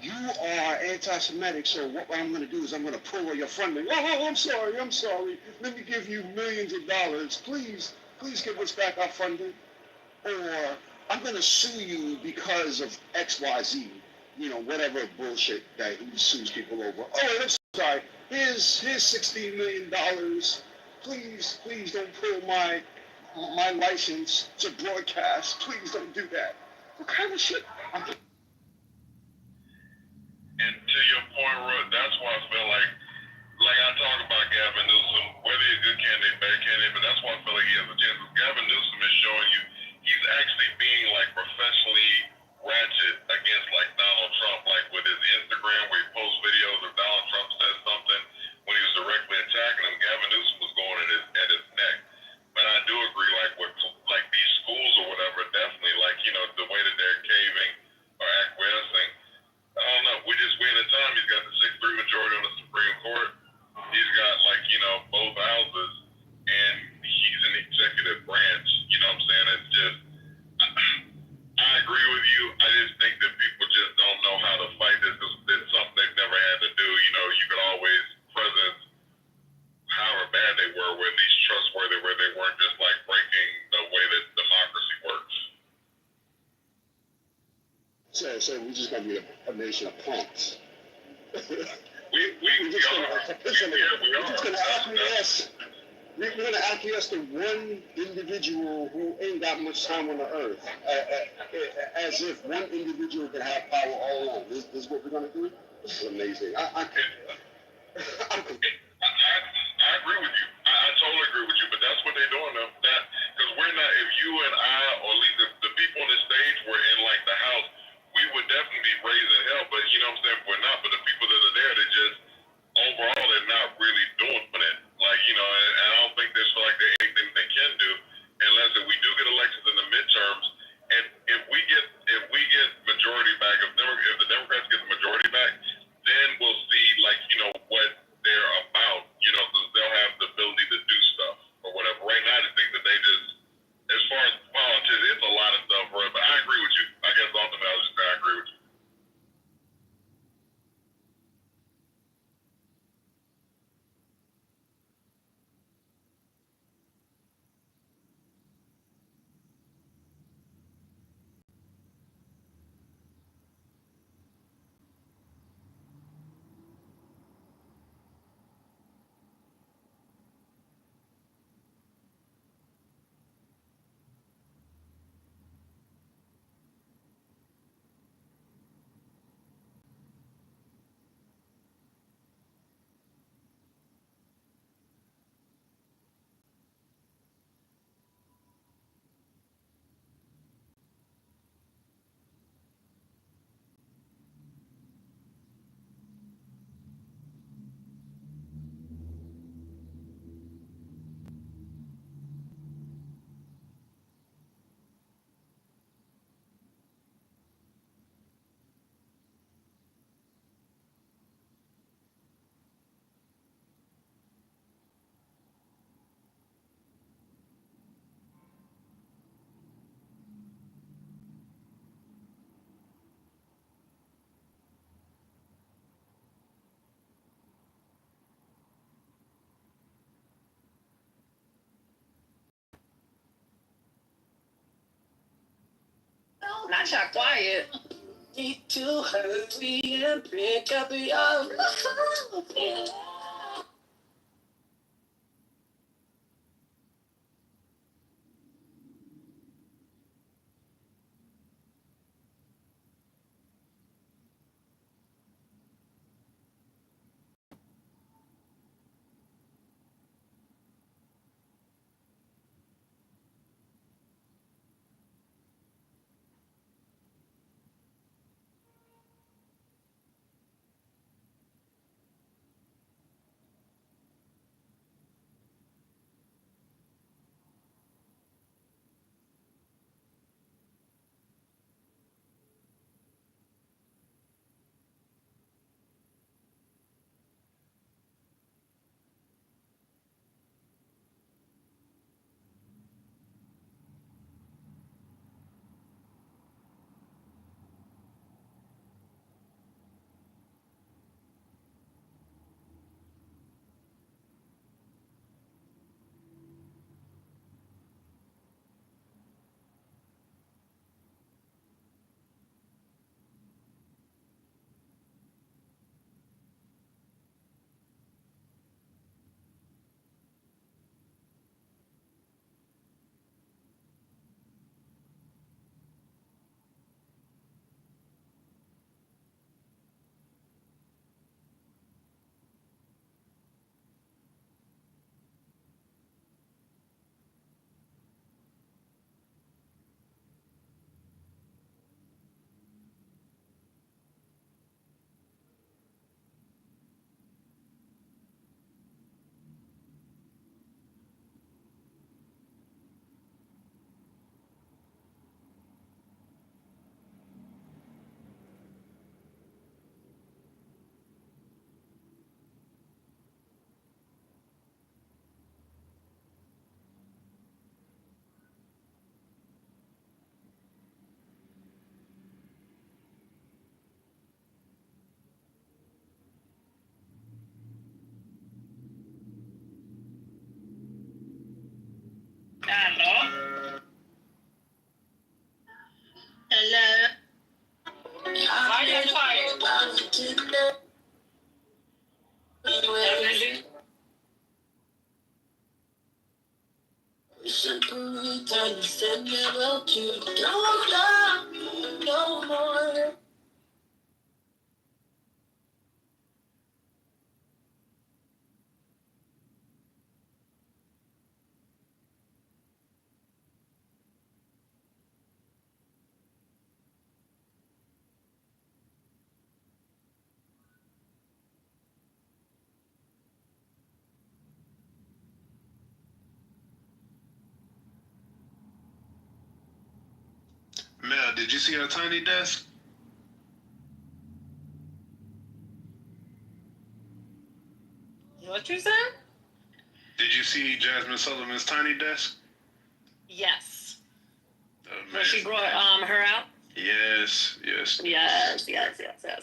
you are anti-Semitic, so what I'm going to do is I'm going to pull your funding. Oh, I'm sorry. Let me give you millions of dollars. Please give us back our funding. Or I'm going to sue you because of X, Y, Z. You know, whatever bullshit that he sues people over. Oh, I'm sorry. Here's $16 million. Please don't pull my license to broadcast. Please don't do that. What kind of shit? And to your point, Roy, that's why I feel like I talk about Gavin Newsom, whether he's a good candidate, bad candidate, but that's why I feel like he has a chance. Gavin Newsom is showing you he's actually being like professionally a nation of punks. We're just gonna acquiesce. We're gonna acquiesce to one individual who ain't got much time on the earth, as if one individual can have power all along. This is what we're gonna do. This is amazing. I agree with you. I totally agree with you. But that's what they're doing now. That because we're not. If you and I, or at least the people on the stage, were in like the house, we would definitely be raising hell. But you know what I'm saying? We're not. But the people that are there, they just overall they're not really doing it. Like and I don't think there's like there's anything they can do unless if we do get elections in the midterms. And if we get majority back, if the Democrats get the majority back, then we'll see like what they're about, because they'll have the ability to do stuff or whatever. Right now, I think that they just, as far as politics, it's a lot of stuff, right? But I agree with you. I guess ultimately, I was just saying I agree with you. Not y'all quiet. Need to hurry and pick up your Hello? Hello? Why you No more. Mel, did you see her tiny desk? What you said? Did you see Jasmine Sullivan's tiny desk? Yes. Amazing. When she brought her out? Yes. Yes.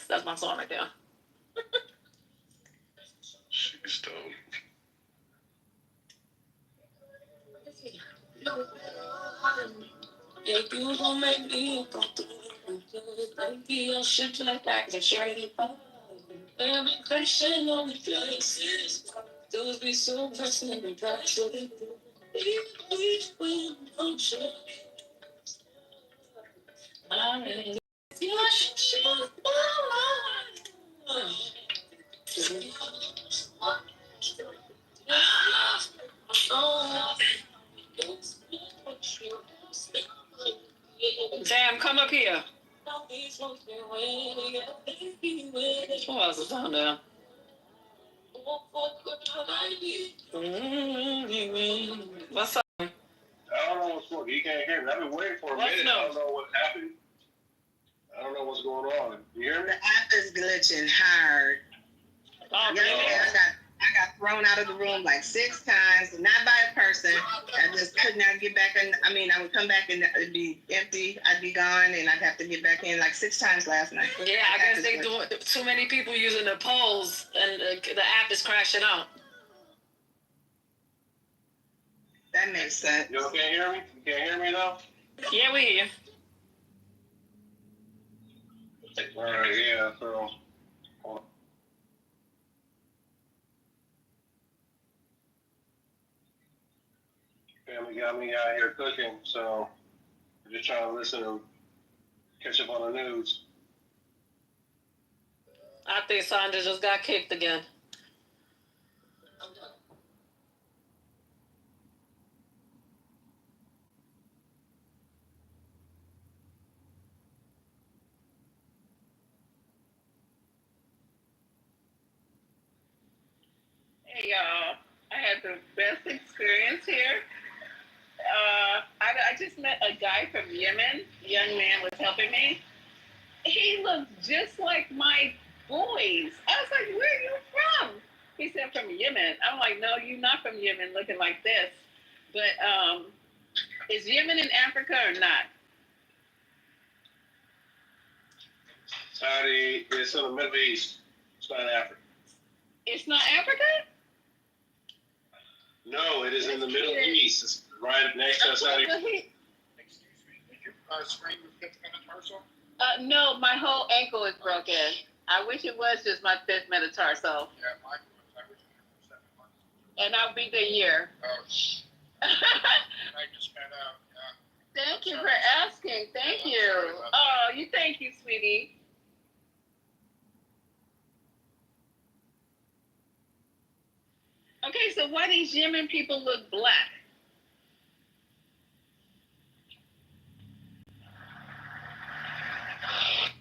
That's my song right there. She's dope. If you gon' make me go through, baby, I should like that. Can share it. Every question on the places. Those be so personal and private. We don't share. I really you should share my Damn, come up here. Who else is on there? What's up? I don't know what's going on. You can't hear me. I've been waiting for a minute. I don't know what happened. I don't know what's going on. You hear me? The app is glitching hard. I got thrown out of the room like 6 times, not by a person. I just could not get back in. I mean, I would come back and it'd be empty. I'd be gone, and I'd have to get back in like 6 times last night. Yeah, I guess they doing too many people using the polls, and the app is crashing out. That makes sense. You can't hear me? You can't hear me though? Yeah, we hear you. All right, yeah, so. Family got me out here cooking, so I'm just trying to listen and catch up on the news. I think Sandra just got kicked again. Hey y'all, I had the best experience here. I just met a guy from Yemen. A young man was helping me. He looked just like my boys. I was like, where are you from? He said, from Yemen. I'm like, no, you're not from Yemen looking like this. But is Yemen in Africa or not? Saudi, it's in the Middle East. It's not Africa. It's not Africa? No, it is in the Middle East. It's right next to Saudi. Excuse me, did you sprain your fifth metatarsal? No, my whole ankle is broken. I wish it was just my fifth metatarsal. Yeah, mine was. I was in for 7 months. And I'll be the year. Oh, I just found out. Thank you for asking. Thank you. Oh, thank you, sweetie. Okay, so why these Yemen people look black?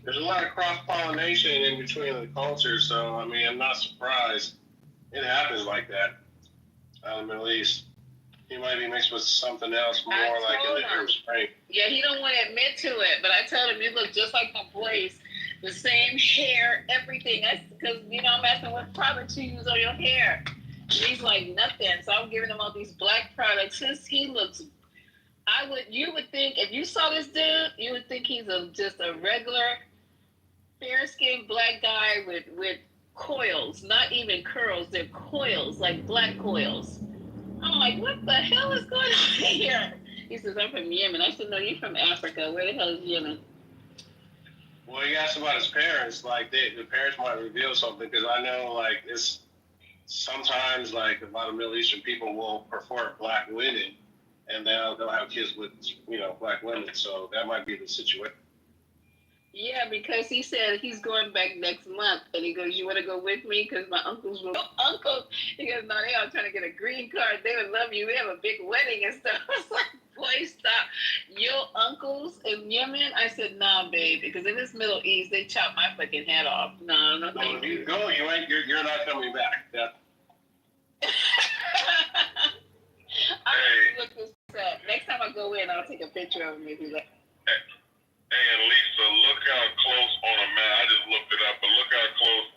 There's a lot of cross-pollination in between the cultures, so, I mean, I'm not surprised. It happens like that out in the Middle East. He might be mixed with something else more like in the Arab Spring. Yeah, he don't want to admit to it, but I told him you look just like my boys. The same hair, everything. That's because, I'm asking what products you use on your hair. And he's like, nothing. So I'm giving him all these black products. He looks, you would think, if you saw this dude, you would think he's just a regular fair-skinned black guy with coils, not even curls, they're coils, like black coils. I'm like, what the hell is going on here? He says, I'm from Yemen. I said, no, you're from Africa. Where the hell is Yemen? Well, he asked about his parents. Like, the parents might reveal something, because I know, like, it's sometimes, like, a lot of Middle Eastern people will prefer black women, and they'll have kids with, black women. So that might be the situation. Yeah, because he said he's going back next month, and he goes, "You want to go with me? Because my uncles will." Uncle, he goes, "No, they all trying to get a green card. They would love you. We have a big wedding and stuff." I was like, "Boy, stop! Your uncles in Yemen?" I said, "Nah, babe, because in this Middle East, they chop my fucking head off. No, So if you go, you're not coming back. Yeah. I'll look this up. Next time I go in, I'll take a picture of him and be like. And Lisa, look how close on a map. I just looked it up, but look how close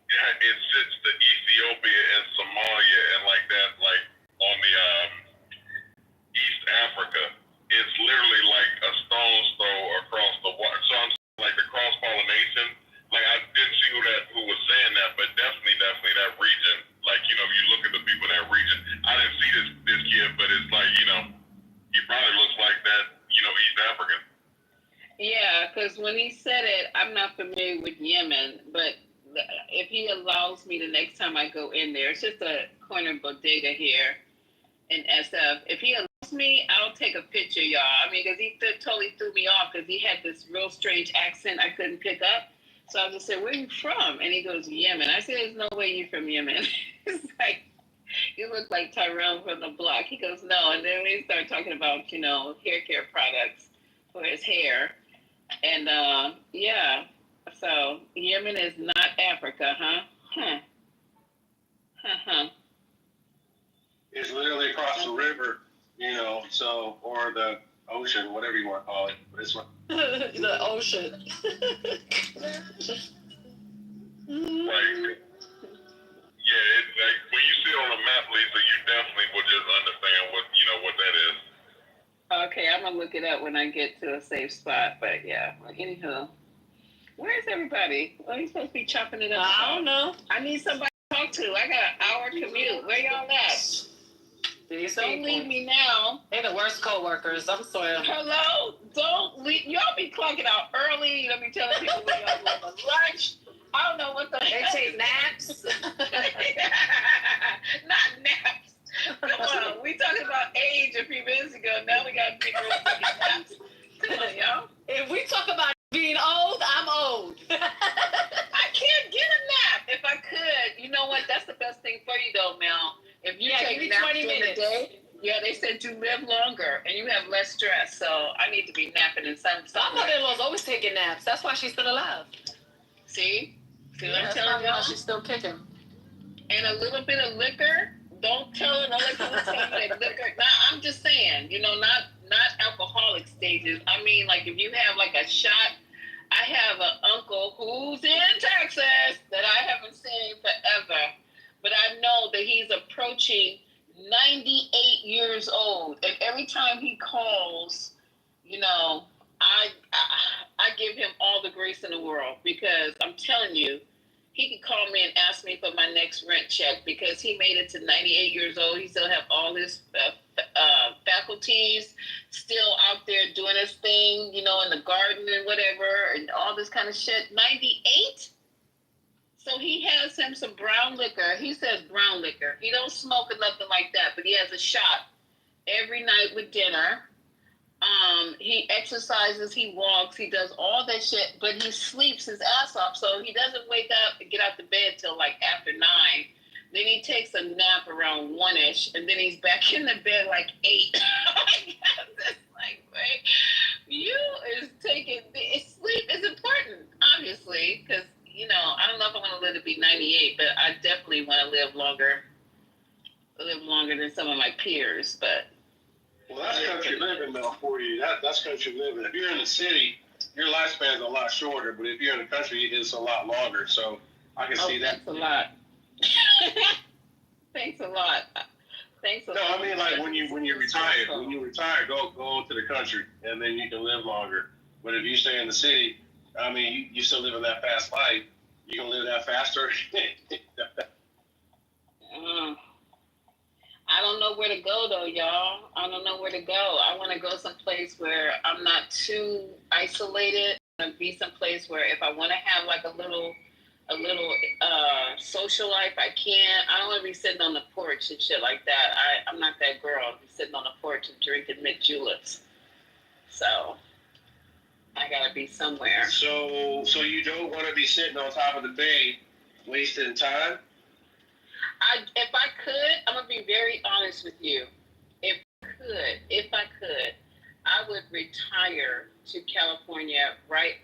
it sits to Ethiopia and Somalia and like that, like on the East Africa. It's literally like a stone's throw across the water. So I'm like the cross pollination. Like I didn't see who was saying that, but definitely that region. Like you look at the people in that region. I didn't see this kid, but it's like he probably looks like that. East African. Yeah, because when he said it, I'm not familiar with Yemen, but if he allows me the next time I go in there, it's just a corner bodega here in SF. If he allows me, I'll take a picture, y'all. I mean, because he totally threw me off because he had this real strange accent I couldn't pick up. So I just said, "Where are you from?" And he goes, "Yemen." I said, "There's no way you're from Yemen." It's like, you look like Tyrone from the block. He goes, "No." And then we start talking about, hair care products for his hair. And yeah, so Yemen is not Africa, huh? It's literally across the river, or the ocean, whatever you want to call it. But it's the ocean. Like, yeah, like when you see it on a map, Lisa, you definitely will just understand what that is. Okay, I'm gonna look it up when I get to a safe spot. But yeah, anywho, where's everybody? Are you supposed to be chopping it up? I don't know. I need somebody to talk to. I got an hour commute. Where y'all at? Don't leave me now. They're the worst co-workers. I'm sorry. Hello? Don't leave. Y'all be clocking out early. Let me tell people where y'all going for lunch. I don't know what the They take naps. Not naps. Come on. We talked about age a few minutes ago. Now we got bigger naps. Come on, y'all. If we talk about being old, I'm old. I can't get a nap. If I could, you know what? That's the best thing for you, though, Mel. If you take naps 20 during minutes. the day, they said you live longer and you have less stress. So I need to be napping in some. My mother-in-law's always taking naps. That's why she's still alive. See what I'm That's telling y'all? she's still kicking. And a little bit of liquor. Don't tell another people tell you that liquor. Nah, I'm just saying, not alcoholic stages. I mean, like if you have like a shot. I have an uncle who's in Texas that I haven't seen forever, but I know that he's approaching 98 years old, and every time he calls, I give him all the grace in the world because I'm telling you, he could call me and ask me for my next rent check because he made it to 98 years old. He still have all his faculties, still out there doing his thing, in the garden and whatever, and all this kind of shit. 98? So he has him some brown liquor. He says brown liquor. He don't smoke or nothing like that, but he has a shot every night with dinner. He exercises, he walks, he does all that shit, but he sleeps his ass off. So he doesn't wake up and get out the bed till like after 9. Then he takes a nap around 1-ish, and then he's back in the bed like 8. Wait, you is taking sleep is important, obviously, because I don't know if I'm gonna live to be 98, but I definitely want to live longer than some of my peers, but. Well, that's country living, though, for you. That's country living. If you're in the city, your lifespan's a lot shorter, but if you're in the country, it's a lot longer. So I can see that. Thanks a lot. Thanks a lot. No, I mean like when you retire, go to the country, and then you can live longer. But if you stay in the city, I mean, you still living that fast life. You can live that faster. I don't know where to go though, y'all. I don't know where to go. I want to go someplace where I'm not too isolated. I want to be someplace where if I want to have like a little a little social life. I can't. I don't want to be sitting on the porch and shit like that. I'm not that girl. I'll be sitting on the porch and drinking mint juleps. So I gotta be somewhere. So you don't want to be sitting on top of the bay, wasting time. If I could, I'm gonna be very honest with you. If I could, I would retire to California, right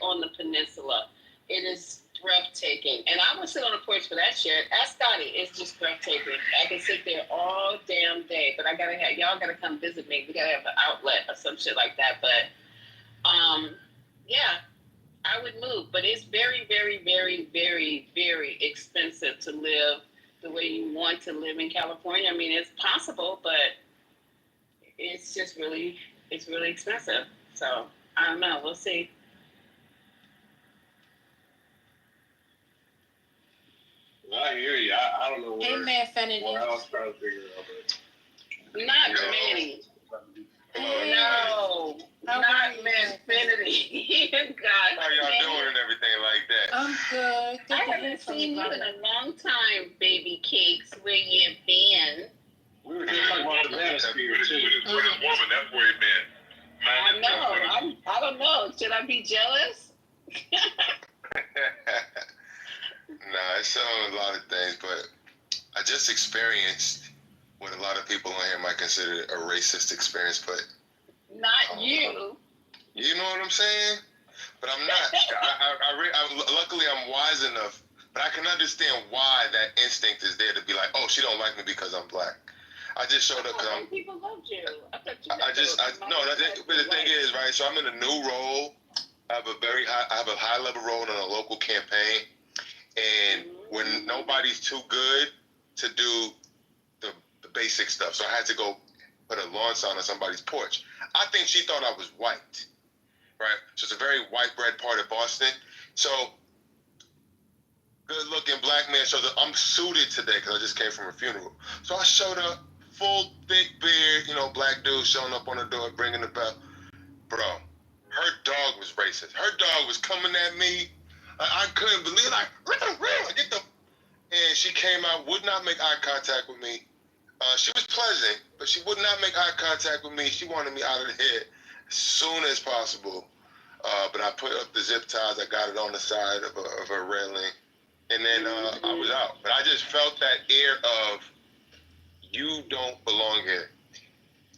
on the peninsula. It is breathtaking, and I would sit on the porch for that shit. Ask Scotty, it's just breathtaking. I can sit there all damn day, but y'all gotta come visit me. We gotta have an outlet or some shit like that. But yeah, I would move, but it's very, very, very, very, very expensive to live the way you want to live in California. I mean, it's possible, but it's really expensive. So I don't know. We'll see. I hear you. I don't know where I was trying to figure it out. But Not many. No, not Manfinity. God. How y'all doing and everything like that? I'm good. I haven't seen you in a long time, baby cakes. Where you been? We were just talking about the manosphere too. Woman, that's where it been. I know. I don't know. Should I be jealous? Nah, it's a lot of things, but I just experienced what a lot of people on here might consider a racist experience, but not you. You know what I'm saying? But I'm not. Luckily, I'm wise enough, but I can understand why that instinct is there to be like, oh, she don't like me because I'm black. I just showed up because people loved you. But the thing is, right? So I'm in a new role. I have a high level role in a local campaign, and when nobody's too good to do the basic stuff, so I had to go put a lawn sign on somebody's porch. I think she thought I was white, right? So it's a very white bread part of Boston. So good looking black man shows up. I'm suited today because I just came from a funeral. So I showed up, full thick beard, black dude showing up on the door, bringing the bell. Bro, her dog was racist. Her dog was coming at me. I couldn't believe it. And she came out, would not make eye contact with me. She was pleasant, but she would not make eye contact with me. She wanted me out of here as soon as possible. But I put up the zip ties. I got it on the side of a railing. And then I was out. But I just felt that air of, you don't belong here.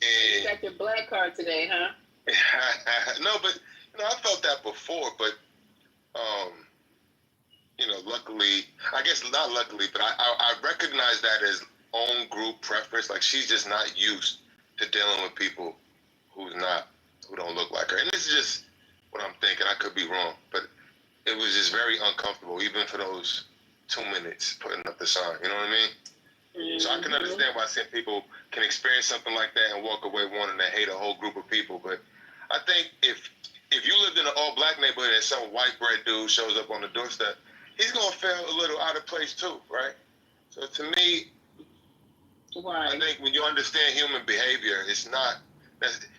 And you got your black card today, huh? No, but I felt that before. But luckily, I guess not luckily, but I recognize that as own group preference. Like, she's just not used to dealing with people who don't look like her. And this is just what I'm thinking. I could be wrong, but it was just very uncomfortable, even for those 2 minutes putting up the sign. You know what I mean? Mm-hmm. So I can understand why some people can experience something like that and walk away wanting to hate a whole group of people. But I think if you lived in an all-black neighborhood and some white bread dude shows up on the doorstep, he's going to feel a little out of place too, right? So to me, I think when you understand human behavior, it's not...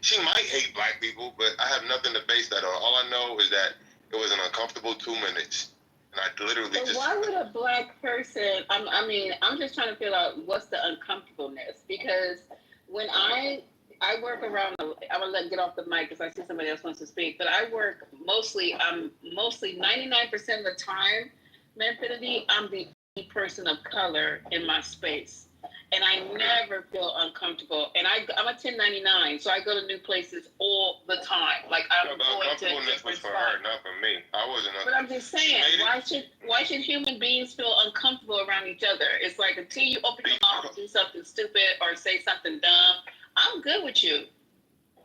She might hate black people, but I have nothing to base that on. All I know is that it was an uncomfortable 2 minutes. And I literally so why would a black person... I'm just trying to figure out what's the uncomfortableness. Because when I work around... I'm going to get off the mic because I see somebody else wants to speak. But I work mostly 99% of the time, Manfinity, I'm the only person of color in my space. And I never feel uncomfortable. And I'm a 1099, so I go to new places all the time. Like, I'm going to uncomfortableness was for her, not for me. I wasn't. But I'm just saying, why should human beings feel uncomfortable around each other? It's like until you open your mouth and do something stupid or say something dumb, I'm good with you.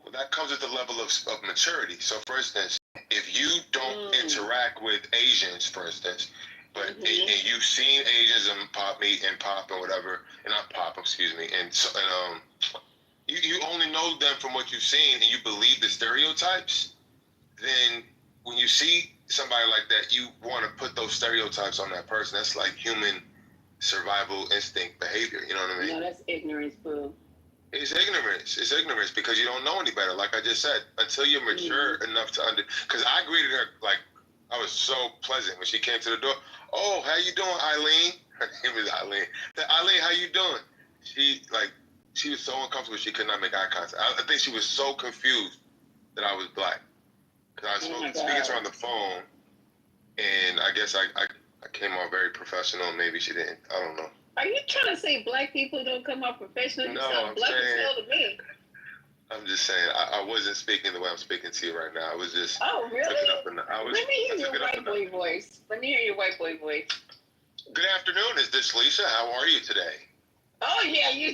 Well, that comes with the level of maturity. So, for instance, if you don't interact with Asians, for instance, but and you've seen Asians and pop meat and pop and whatever, and not pop, excuse me, and you only know them from what you've seen, and you believe the stereotypes. Then when you see somebody like that, you want to put those stereotypes on that person. That's like human survival instinct behavior. You know what I mean? No, that's ignorance, boo. It's ignorance. It's ignorance because you don't know any better. Like I just said, until you're mature enough to because I greeted her like I was so pleasant when she came to the door. Oh, how you doing, Eileen? Her name is Eileen. I said, Eileen, how you doing? She was so uncomfortable she could not make eye contact. I think she was so confused that I was black. Because I was speaking to her on the phone, and I guess I came off very professional, and maybe she didn't. I don't know. Are you trying to say black people don't come off professional? You No, sound I'm black as saying, hell to me. I'm just saying, I wasn't speaking the way I'm speaking to you right now. I was just... Oh, really? Took it up in the, Let me hear your white boy voice. Let me hear your white boy voice. Good afternoon. Is this Lisa? How are you today? Oh, yeah, you...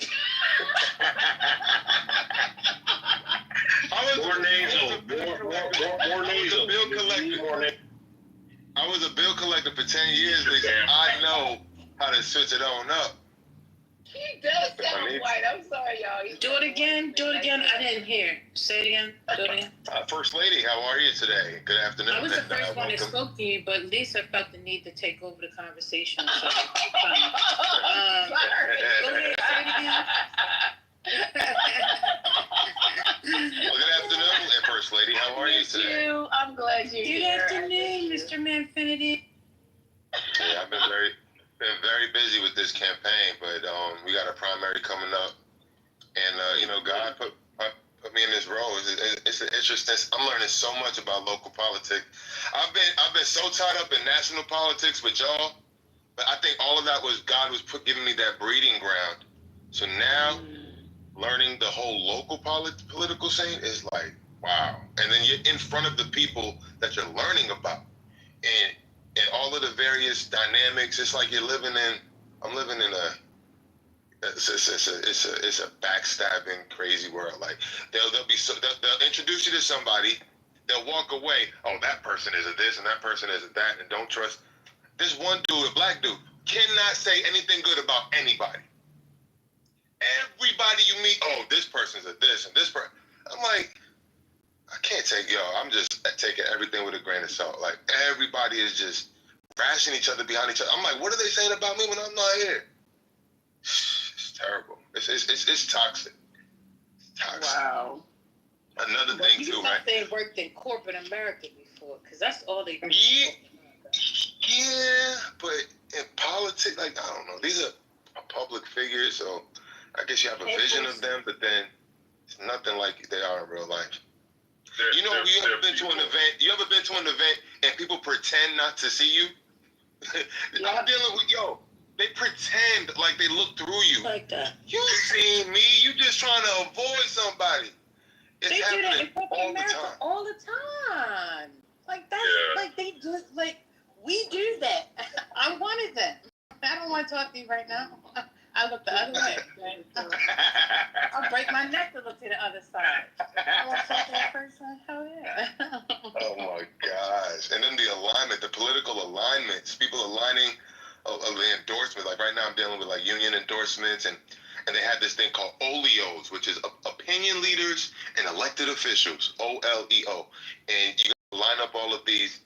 More nasal. More nasal. Bill collector. I was a bill collector for 10 years, Lisa. I know how to switch it on up. He does sound white. I'm sorry, y'all. Do it again. Do it again. I didn't hear. Say it again. Do it again. First Lady, how are you today? Good afternoon. I was the first one that spoke to you, but Lisa felt the need to take over the conversation. So, go ahead, say it again. Well, good afternoon, First Lady. How are you today? I'm glad you're here. Good afternoon, Mr. Manfinity. Yeah, I've been very busy with this campaign, but we got a primary coming up, and God put me in this role. It's an interesting. I'm learning so much about local politics. I've been so tied up in national politics with y'all, but I think all of that was God was giving me that breeding ground. So now, learning the whole local political scene is like, wow. And then you're in front of the people that you're learning about, and all of the various dynamics. It's like I'm living in it's a backstabbing, crazy world. Like they'll introduce you to somebody, they'll walk away. Oh, that person is a this and that person is a that, and don't trust. This one dude, a black dude, cannot say anything good about anybody. Everybody you meet, oh, this person's a this and this person. I'm like, I can't take I'm just taking everything with a grain of salt. Like everybody is just bashing each other behind each other. I'm like, what are they saying about me when I'm not here? It's terrible. It's toxic. It's toxic. Wow. Another thing too, right? They worked in corporate America before, because that's all they. Yeah, but in politics, like I don't know, these are public figures, so I guess you have a vision of them, but then it's nothing like they are in real life. You know, you ever been to an event? You ever been to an event and people pretend not to see you? I'm dealing with they pretend like they look through you. Like that. You seen me? You just trying to avoid somebody. It's They do that happening in corporate all the America time. all the time. Like that's like they do. Like we do that. I'm one of them. I don't want to talk to you right now. I look the other way. I'll break my neck to look to the other side. I want to talk to that person. Hell yeah. Oh my gosh. And then the alignment, the political alignments, people aligning the endorsement. Like right now I'm dealing with like union endorsements and they have this thing called OLEOs, which is opinion leaders and elected officials, OLEO. And you line up all of these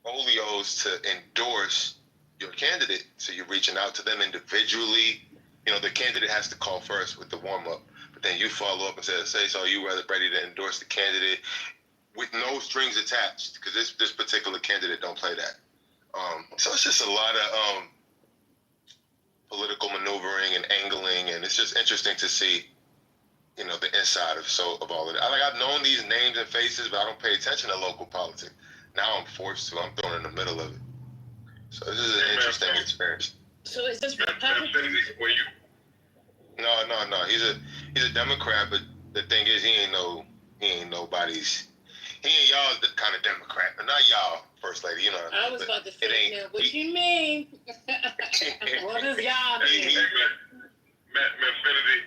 OLEOs to endorse your candidate. So you're reaching out to them individually. You know, the candidate has to call first with the warm-up, but then you follow up and say, so are you ready to endorse the candidate with no strings attached? Because this particular candidate don't play that. So it's just a lot of political maneuvering and angling, and it's just interesting to see, you know, the inside of all of it. I've known these names and faces, but I don't pay attention to local politics. Now I'm forced to. I'm thrown in the middle of it. So this is an interesting experience. So is this Republican? No. He's a Democrat, but the thing is, he ain't nobody's. He ain't y'all's the kind of Democrat, but not y'all, First Lady. You know what I mean? I was about to say, now, what you mean? What does y'all mean? Manfinity,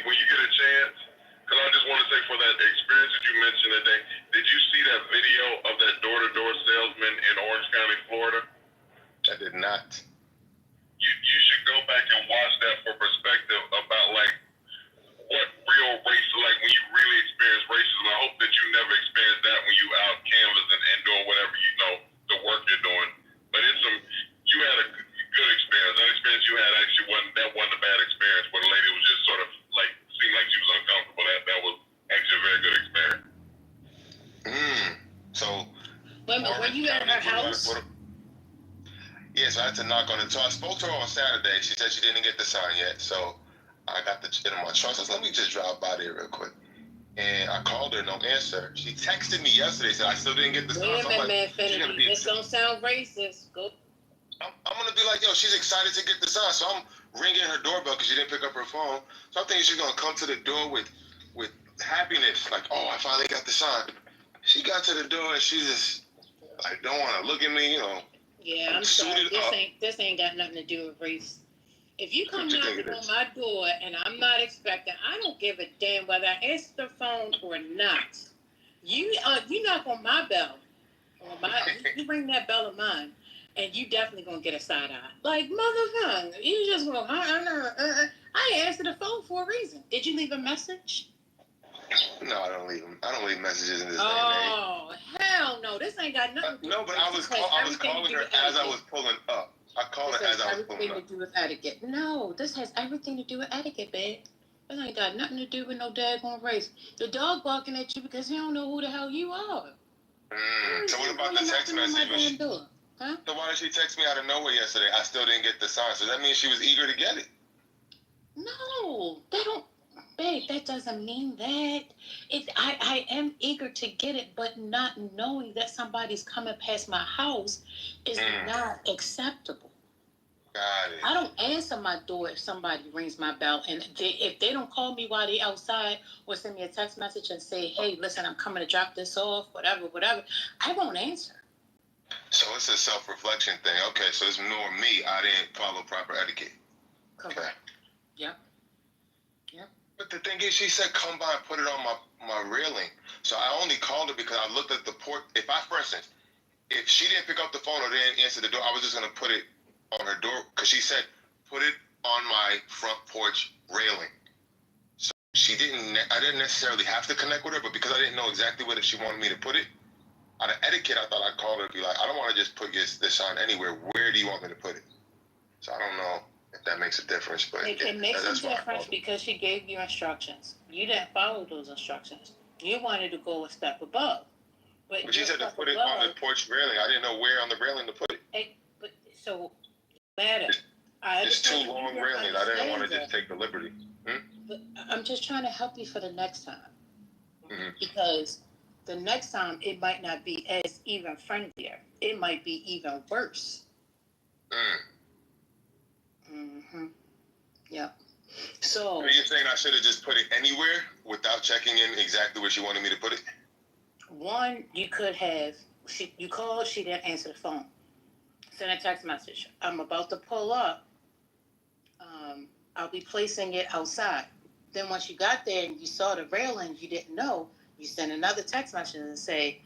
when you get a chance, because I just want to say for that experience that you mentioned today, did you see that video of that door-to-door salesman in Orange County, Florida? I did not. You should go back and watch that for perspective about like what real race is like when you really experience racism. I hope that you never experience that when you out canvassing and doing whatever the work you're doing. But you had a good experience. That experience you had actually wasn't her house? Yeah, so I had to knock on it. So I spoke to her on Saturday. She said she didn't get the sign yet. So I got the shit in my trunk. So I said, let me just drive by there real quick. And I called her, no answer. She texted me yesterday, said I still didn't get the sign. Wait a So minute, I'm man, like, Finity. This don't sound racist. Go. I'm gonna be like, yo, she's excited to get the sign. So I'm ringing her doorbell because she didn't pick up her phone. So I'm thinking she's gonna come to the door with happiness, like, oh, I finally got the sign. She got to the door and she just like don't want to look at me, you know. Yeah, I'm sorry. This ain't got nothing to do with race. If you come knocking on my door and I'm not expecting, I don't give a damn whether I answer the phone or not. You knock on my bell, you ring that bell of mine, and you definitely gonna get a side eye. Like motherfucker, you just gonna I answered the phone for a reason. Did you leave a message? No, I don't leave them. I don't leave messages in this day and Oh hell no! This ain't got nothing. No, but I was calling her as I was pulling up. I called her as I was pulling up. Everything to do with etiquette. No, this has everything to do with etiquette, babe. This ain't got nothing to do with no daggone race. The dog barking at you because he don't know who the hell you are. So what about the text message? Huh? So why did she text me out of nowhere yesterday? I still didn't get the sign. So that means she was eager to get it. No, they don't. Babe, that doesn't mean that. I am eager to get it, but not knowing that somebody's coming past my house is not acceptable. Got it. I don't answer my door if somebody rings my bell, and if they don't call me while they outside or send me a text message and say, hey, listen, I'm coming to drop this off, whatever, I won't answer. So it's a self-reflection thing. Okay, so it's more me. I didn't follow proper etiquette. Correct. Okay. Yep. Yep. But the thing is, she said, come by and put it on my railing. So I only called her because I looked at the port. For instance, if she didn't pick up the phone or didn't answer the door, I was just going to put it on her door. Because she said, put it on my front porch railing. So I didn't necessarily have to connect with her, but because I didn't know exactly where she wanted me to put it, out of etiquette, I thought I'd call her and be like, I don't want to just put this sign anywhere. Where do you want me to put it? So I don't know if that makes a difference, but it makes a difference because she gave you instructions. You didn't follow those instructions. You wanted to go a step above. But she said to put it on the porch railing. I didn't know where on the railing to put it. But so matter. It's two long railings. I didn't want to just take the liberty. But I'm just trying to help you for the next time. Because the next time it might not be as even friendlier. It might be even worse. Yep. So you're saying I should have just put it anywhere without checking in exactly where she wanted me to put it? One, you could have. You called. She didn't answer the phone. Send a text message. I'm about to pull up. I'll be placing it outside. Then once you got there and you saw the railing, you didn't know. You send another text message and say,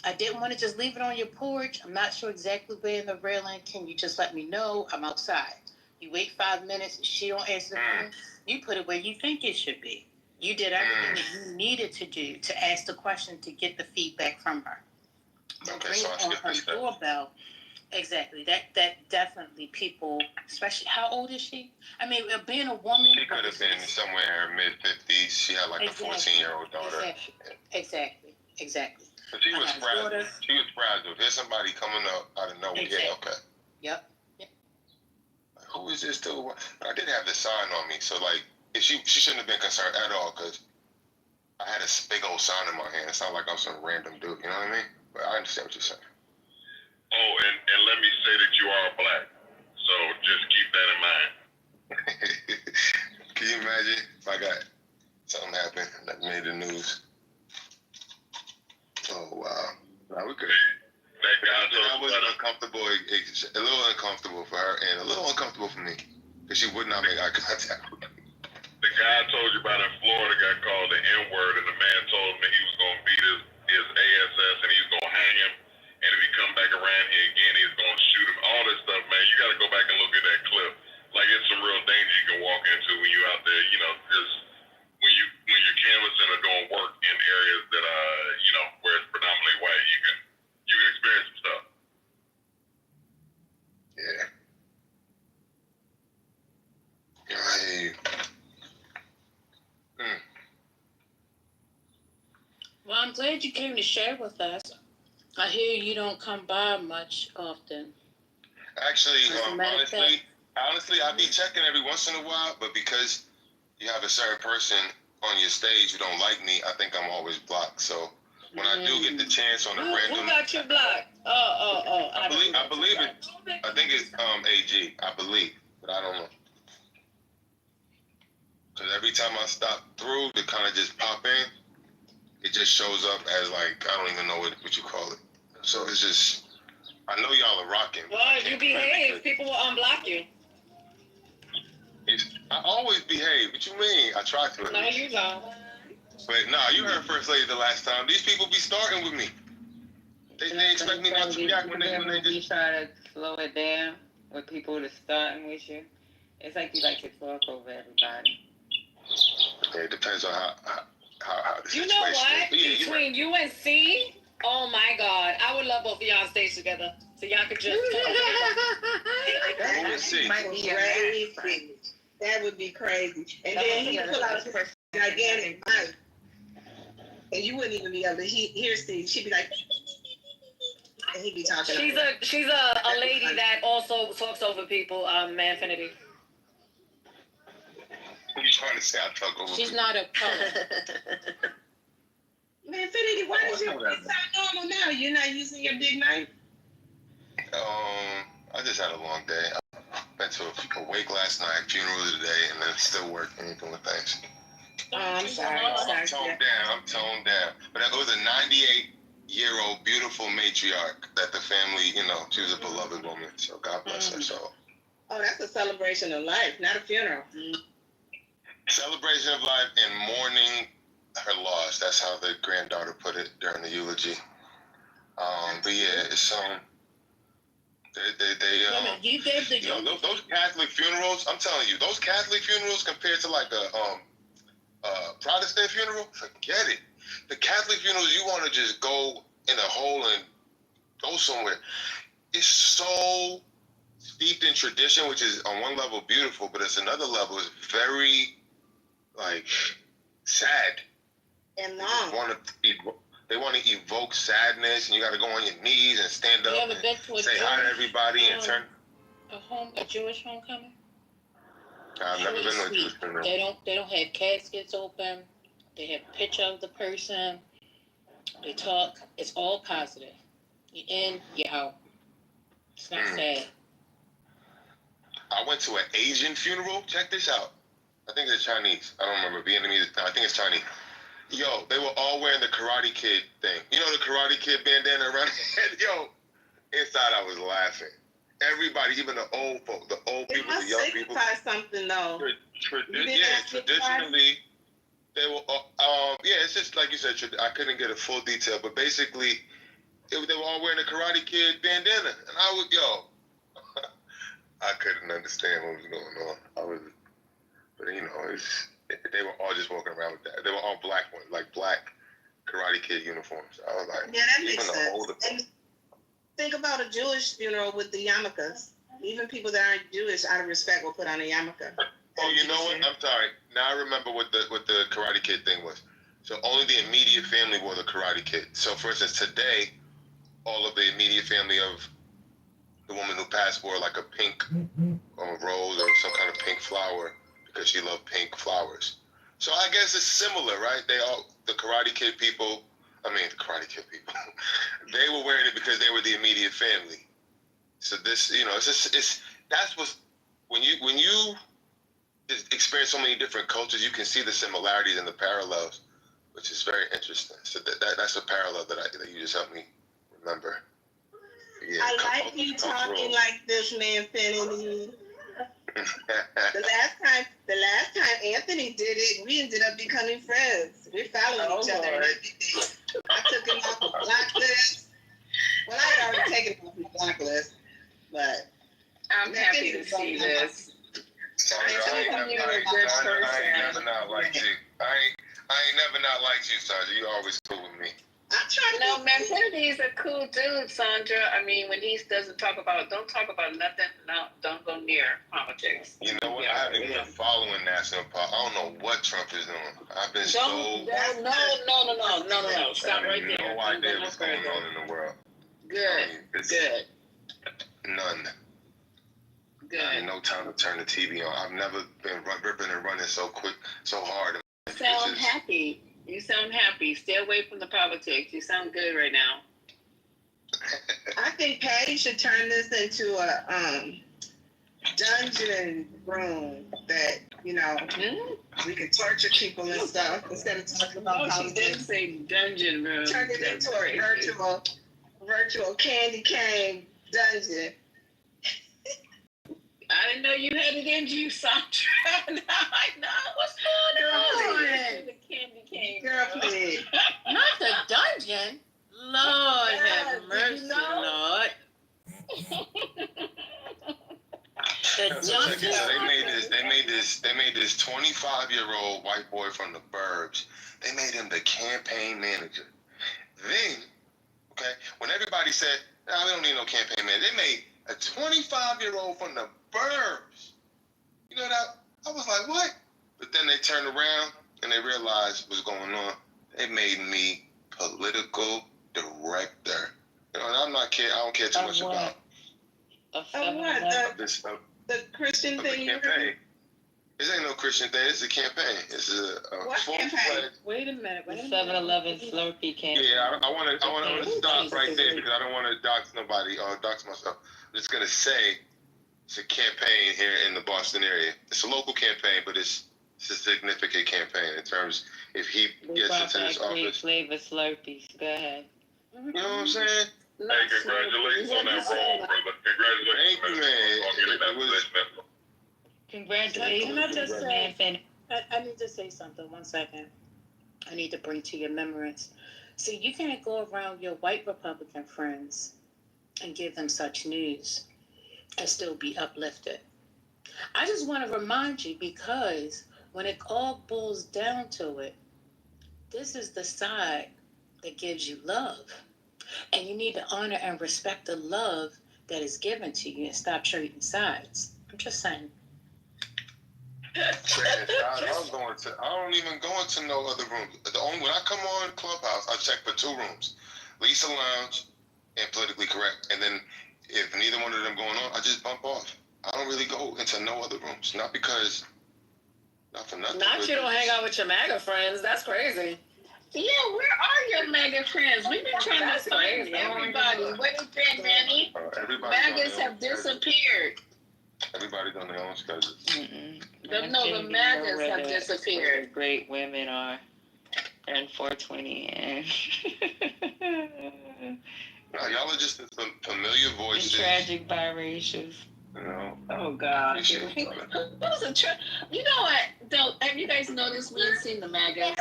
I didn't want to just leave it on your porch. I'm not sure exactly where in the railing. Can you just let me know? I'm outside. You wait 5 minutes. She don't answer the phone. You put it where you think it should be. You did everything that you needed to do to ask the question to get the feedback from her. Okay, bring so it on her doorbell. Exactly. That definitely people, especially, how old is she? I mean, being a woman. She could have been somewhere in her mid-50s. She had like a 14-year-old daughter. Exactly. But she was frazzled. She was frazzled. There's somebody coming up out of nowhere. Exactly. Yeah, okay. Yep. Like, who is this dude? But I did have the sign on me, so like, if she shouldn't have been concerned at all, because I had a big old sign in my hand. It's not like I'm some random dude, you know what I mean? But I understand what you're saying. Oh, and let me say that you are black, so just keep that in mind. Can you imagine if I got something happen that made the news? Oh wow, no, we're good. That was uncomfortable, a little uncomfortable for her, and a little uncomfortable for me, because she would not make eye contact with me. The guy I told you about in Florida got called the N-word, and the man told him that he was going to beat his ASS and he was going to hang him, and if he come back around here again, he's going to shoot him. All this stuff, man, you got to go back and look at that clip. Like, it's some real danger you can walk into when you're out there, you know, just when you're canvassing or doing work in areas that you know, where it's predominantly white, you can experience some stuff. Yeah. Hey. Well, I'm glad you came to share with us. I hear you don't come by much often. Actually, As a matter of fact. honestly, I be checking every once in a while, but because you have a certain person on your stage who don't like me, I think I'm always blocked. So when I do get the chance on a random, Who got you blocked? Oh. I believe it. I think it's AG. I believe, but I don't know. Because every time I stop through, they kind of just pop in. It just shows up as like I don't even know what you call it. So it's just I know y'all are rocking. Well, you behave, people will unblock you. I always behave. What you mean? I try to. No, you don't. But nah, you heard First Lady the last time. These people be starting with me. They expect me not to react when they just try to slow it down with people that's starting with you. It's like you like to talk over everybody. Okay, it depends on how the You situation know what? is. Between you and C, oh my God, I would love both of y'all on stage together, so y'all could just talk. That might be crazy. That would be crazy. And then he pull out his gigantic mic, and you wouldn't even be able to hear Steve. She'd be like, and he'd be talking. She's a lady that also talks over people. Manfinity. What are you trying to say? I talk over. She's not a color. Manfinity, why is your it's not normal now? You're not using your big knife. I just had a long day. I went to a wake last night, funeral today, and then still working and doing things. Oh, I'm sorry. I'm toned down. But it was a 98-year-old beautiful matriarch that the family, she was a beloved woman. So God bless her soul. Oh, that's a celebration of life, not a funeral. Celebration of life and mourning her loss. That's how the granddaughter put it during the eulogy. But yeah, it's You gave the those Catholic funerals. I'm telling you, those Catholic funerals compared to like a Protestant funeral, forget it. The Catholic funerals, you want to just go in a hole and go somewhere. It's so steeped in tradition, which is on one level beautiful, but it's another level is very sad. And long. They want to evoke sadness, and you got to go on your knees and stand up and say hi to everybody and turn. A Jewish homecoming? I've never been to a Jewish funeral. They don't have caskets open. They have a picture of the person. They talk. It's all positive. You're in, you're out. It's not sad. I went to an Asian funeral. Check this out. I think it's Chinese. I don't remember. Vietnamese. No, I think it's Chinese. Yo, they were all wearing the Karate Kid thing. You know the Karate Kid bandana around their head? Yo, inside I was laughing. Everybody, even the old folk, the old people, the young people. It something though. Traditionally, they were. It's just like you said. I couldn't get a full detail, but basically, they were all wearing the Karate Kid bandana, and I couldn't understand what was going on. But they were all just walking around with that. They were all black ones, like black Karate Kid uniforms. I was like, yeah, that makes sense. And think about a Jewish funeral with the yarmulkes. Even people that aren't Jewish, out of respect, will put on a yarmulke. Oh, you know what? I'm sorry. Now I remember what the Karate Kid thing was. So only the immediate family wore the Karate Kid. So for instance, today, all of the immediate family of the woman who passed wore like a pink rose or some kind of pink flower because she loved pink flowers. So I guess it's similar, right? The Karate Kid people, they were wearing it because they were the immediate family. So this, that's what's, when you experience so many different cultures, you can see the similarities and the parallels, which is very interesting. So that's a parallel that you just helped me remember. Yeah, I like you talking like this, Manfinity. The last time Anthony did it, we ended up becoming friends. We're following each other. I took him off the blacklist. Well, I had already taken him off the blacklist, but I'm happy to see this. I ain't never not liked you. I ain't never not liked you, Sandra. You always cool with me. I'm trying to. No, Manfinity's a cool dude, Sandra. I mean, when he don't talk about nothing. No, don't go near politics. You know what? I haven't been following national politics. I don't know what Trump is doing. I've been No. Stop right there. No idea what's going on in the world. Good. Good. None. Good. I had no time to turn the TV on. I've never been ripping and running so quick, so hard. You sound happy. You sound happy. Stay away from the politics. You sound good right now. I think Patty should turn this into a dungeon room that, you know, we can torture people and stuff instead of talking about politics. She didn't say dungeon room. Turn it into a virtual candy cane dungeon. I didn't know you had it in you, Sandra. Now I know. What's going on? The candy cane. Girl, please. Not the dungeon. Lord have mercy, Lord. The dungeon. They made this 25-year-old white boy from the burbs. They made him the campaign manager. Then, okay, when everybody said, "Nah, we don't need no campaign manager," they made a 25-year-old from the burbs. You know that? I was like, what? But then they turned around and they realized what's going on. They made me political director. You know, and I'm not care. I don't care too much about the Christian thing. This ain't no Christian thing. It's a campaign. It's a full-fledged. Wait a minute. 7-Eleven Slurpee campaign. Yeah, I want to stop right there because I don't want to dox nobody or dox myself. I'm just gonna say it's a campaign here in the Boston area. It's a local campaign, but it's a significant campaign in terms if he gets into this office. Flavor Slurpees. Go ahead. You know what I'm saying? Hey, congratulations on that role, brother. Congratulations. Thank you, man. Congratulations. Can I just say, I need to say something. 1 second. I need to bring to your remembrance. See, you can't go around your white Republican friends and give them such news and still be uplifted. I just want to remind you, because when it all boils down to it, this is the side that gives you love. And you need to honor and respect the love that is given to you and stop trading sides. I'm just saying. I don't even go into no other rooms. When I come on Clubhouse, I check for 2 rooms: Lisa Lounge and Politically Correct. And then if neither one of them going on, I just bump off. I don't really go into no other rooms. Not for nothing. Not you don't hang out with your MAGA friends. That's crazy. Yeah, where are your MAGA friends? We've been trying to find everybody. What has been, Manny? MAGAs have disappeared. Everybody's on their own schedule. No, the MAGAs have disappeared. Great women are. And 420 and y'all are just familiar voices. And tragic biracials. You know. Oh God. You know what? Have you guys noticed we ain't seen the MAGAs?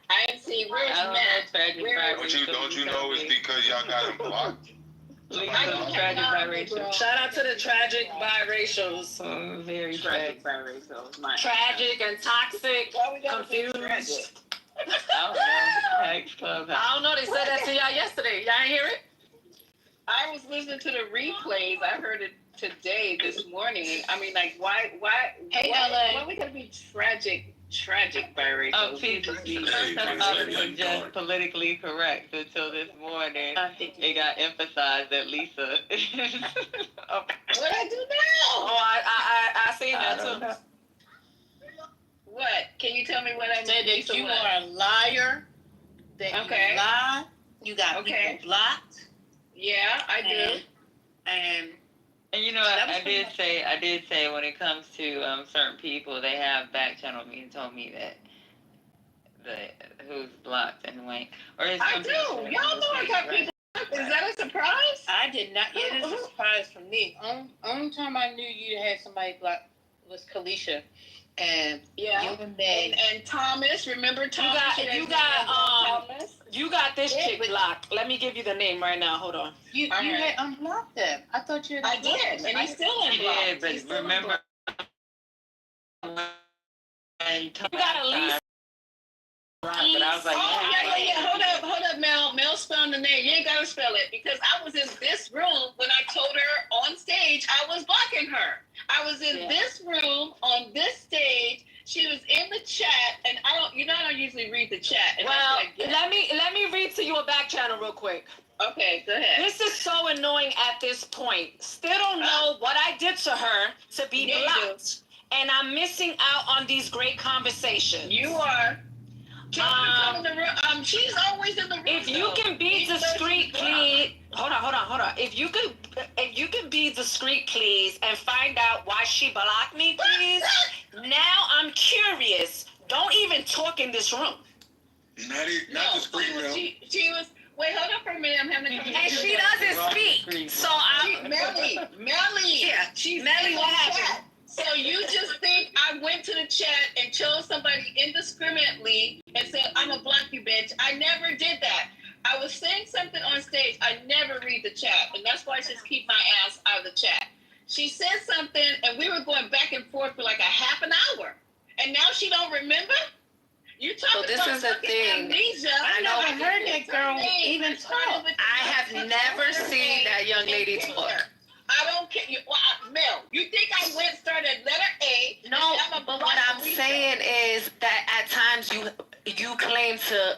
I ain't seen. Where's Matt? Don't you know it's because y'all got them blocked? Shout out to the tragic biracials. Oh, very tragic biracials. Tragic and toxic, confused. I don't know. They said that to y'all yesterday. Y'all ain't hear it? I was listening to the replays. I heard it today, this morning. I mean, like, why are we gonna be tragic biracials? Oh, people were just politically correct until this morning. It got emphasized that Lisa. What I do now? Oh, I seen that too. What? Can you tell me what I said? That you are a liar. That you lie. You got people blocked. Yeah, I do. And you know, I did say when it comes to certain people, they have back channeled me and told me that who's blocked and white. I do. Y'all know I got people. Is that a surprise? I did not. It is a surprise for me. Only time I knew you had somebody blocked was Kalisha. And you and Meg. And Thomas, remember Thomas? You got this chick blocked. Let me give you the name right now. Hold on. You had unblocked them. I thought you had unblocked them. And he's still unblocked. Yeah, but remember and you got at least. But I was like, Hold up, Mel. Mel spelled the name. You ain't gotta spell it because I was in this room when I told her on stage I was blocking her. I was in this room on this stage. She was in the chat, and I don't. You know, usually read the chat. And well, let me read to you a back channel real quick. Okay, go ahead. This is so annoying at this point. Still don't know what I did to her to be blocked. And I'm missing out on these great conversations. You are. Come in the room. She's always in the room. If you can be discreet, please. Hold on. If you can be discreet, please, and find out why she blocked me, please. Now I'm curious. Don't even talk in this room. Not discreet, no. She was. Wait, hold on for a minute. I'm having a conversation. And she doesn't speak. So Melly. Yeah. Melly, what happened? So you just think I went to the chat and chose somebody indiscriminately and said, I'm a block you, bitch. I never did that. I was saying something on stage. I never read the chat. And that's why I just keep my ass out of the chat. She said something and we were going back and forth for like a half an hour. And now she don't remember? You talking this about is the thing. Amnesia. I know. never heard that girl even talk. I have never seen that young lady talk. I don't care. Mel, you think I went started letter A? No, but what I'm saying is that at times you claim to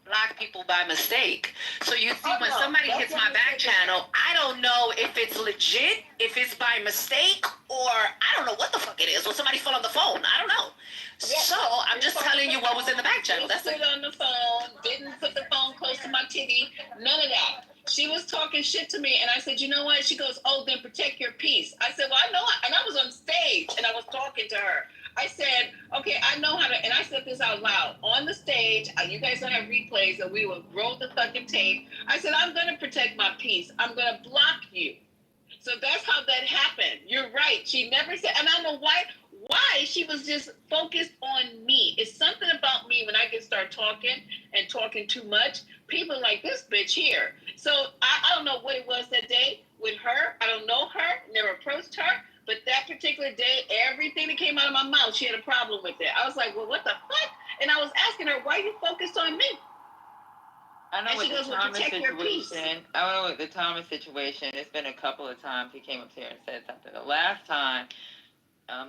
block people by mistake. So you see when somebody hits my back channel, I don't know if it's legit, if it's by mistake, or I don't know what the fuck it is. Or somebody fell on the phone. I don't know. So I'm just telling you what was in the back channel. That's it. On the phone, didn't put the phone close to my titty, none of that. She was talking shit to me, and I said, you know what? She goes, oh, then protect your peace. I said, well, I know, and I was on stage, and I was talking to her. I said, okay, I know how to, and I said this out loud. On the stage, you guys don't have replays, and we will roll the fucking tape. I said, I'm going to protect my peace. I'm going to block you. So that's how that happened. You're right. She never said, and I don't know why she was just focused on me. It's something about me when I can start talking and talking too much. People are like, this bitch here. So I don't know what it was that day with her. I don't know her, never approached her. But that particular day, everything that came out of my mouth, she had a problem with it. I was like, well, what the fuck? And I was asking her, why are you focused on me? I know with the Thomas situation. I know with the Thomas situation, it's been a couple of times he came up here and said something. The last time,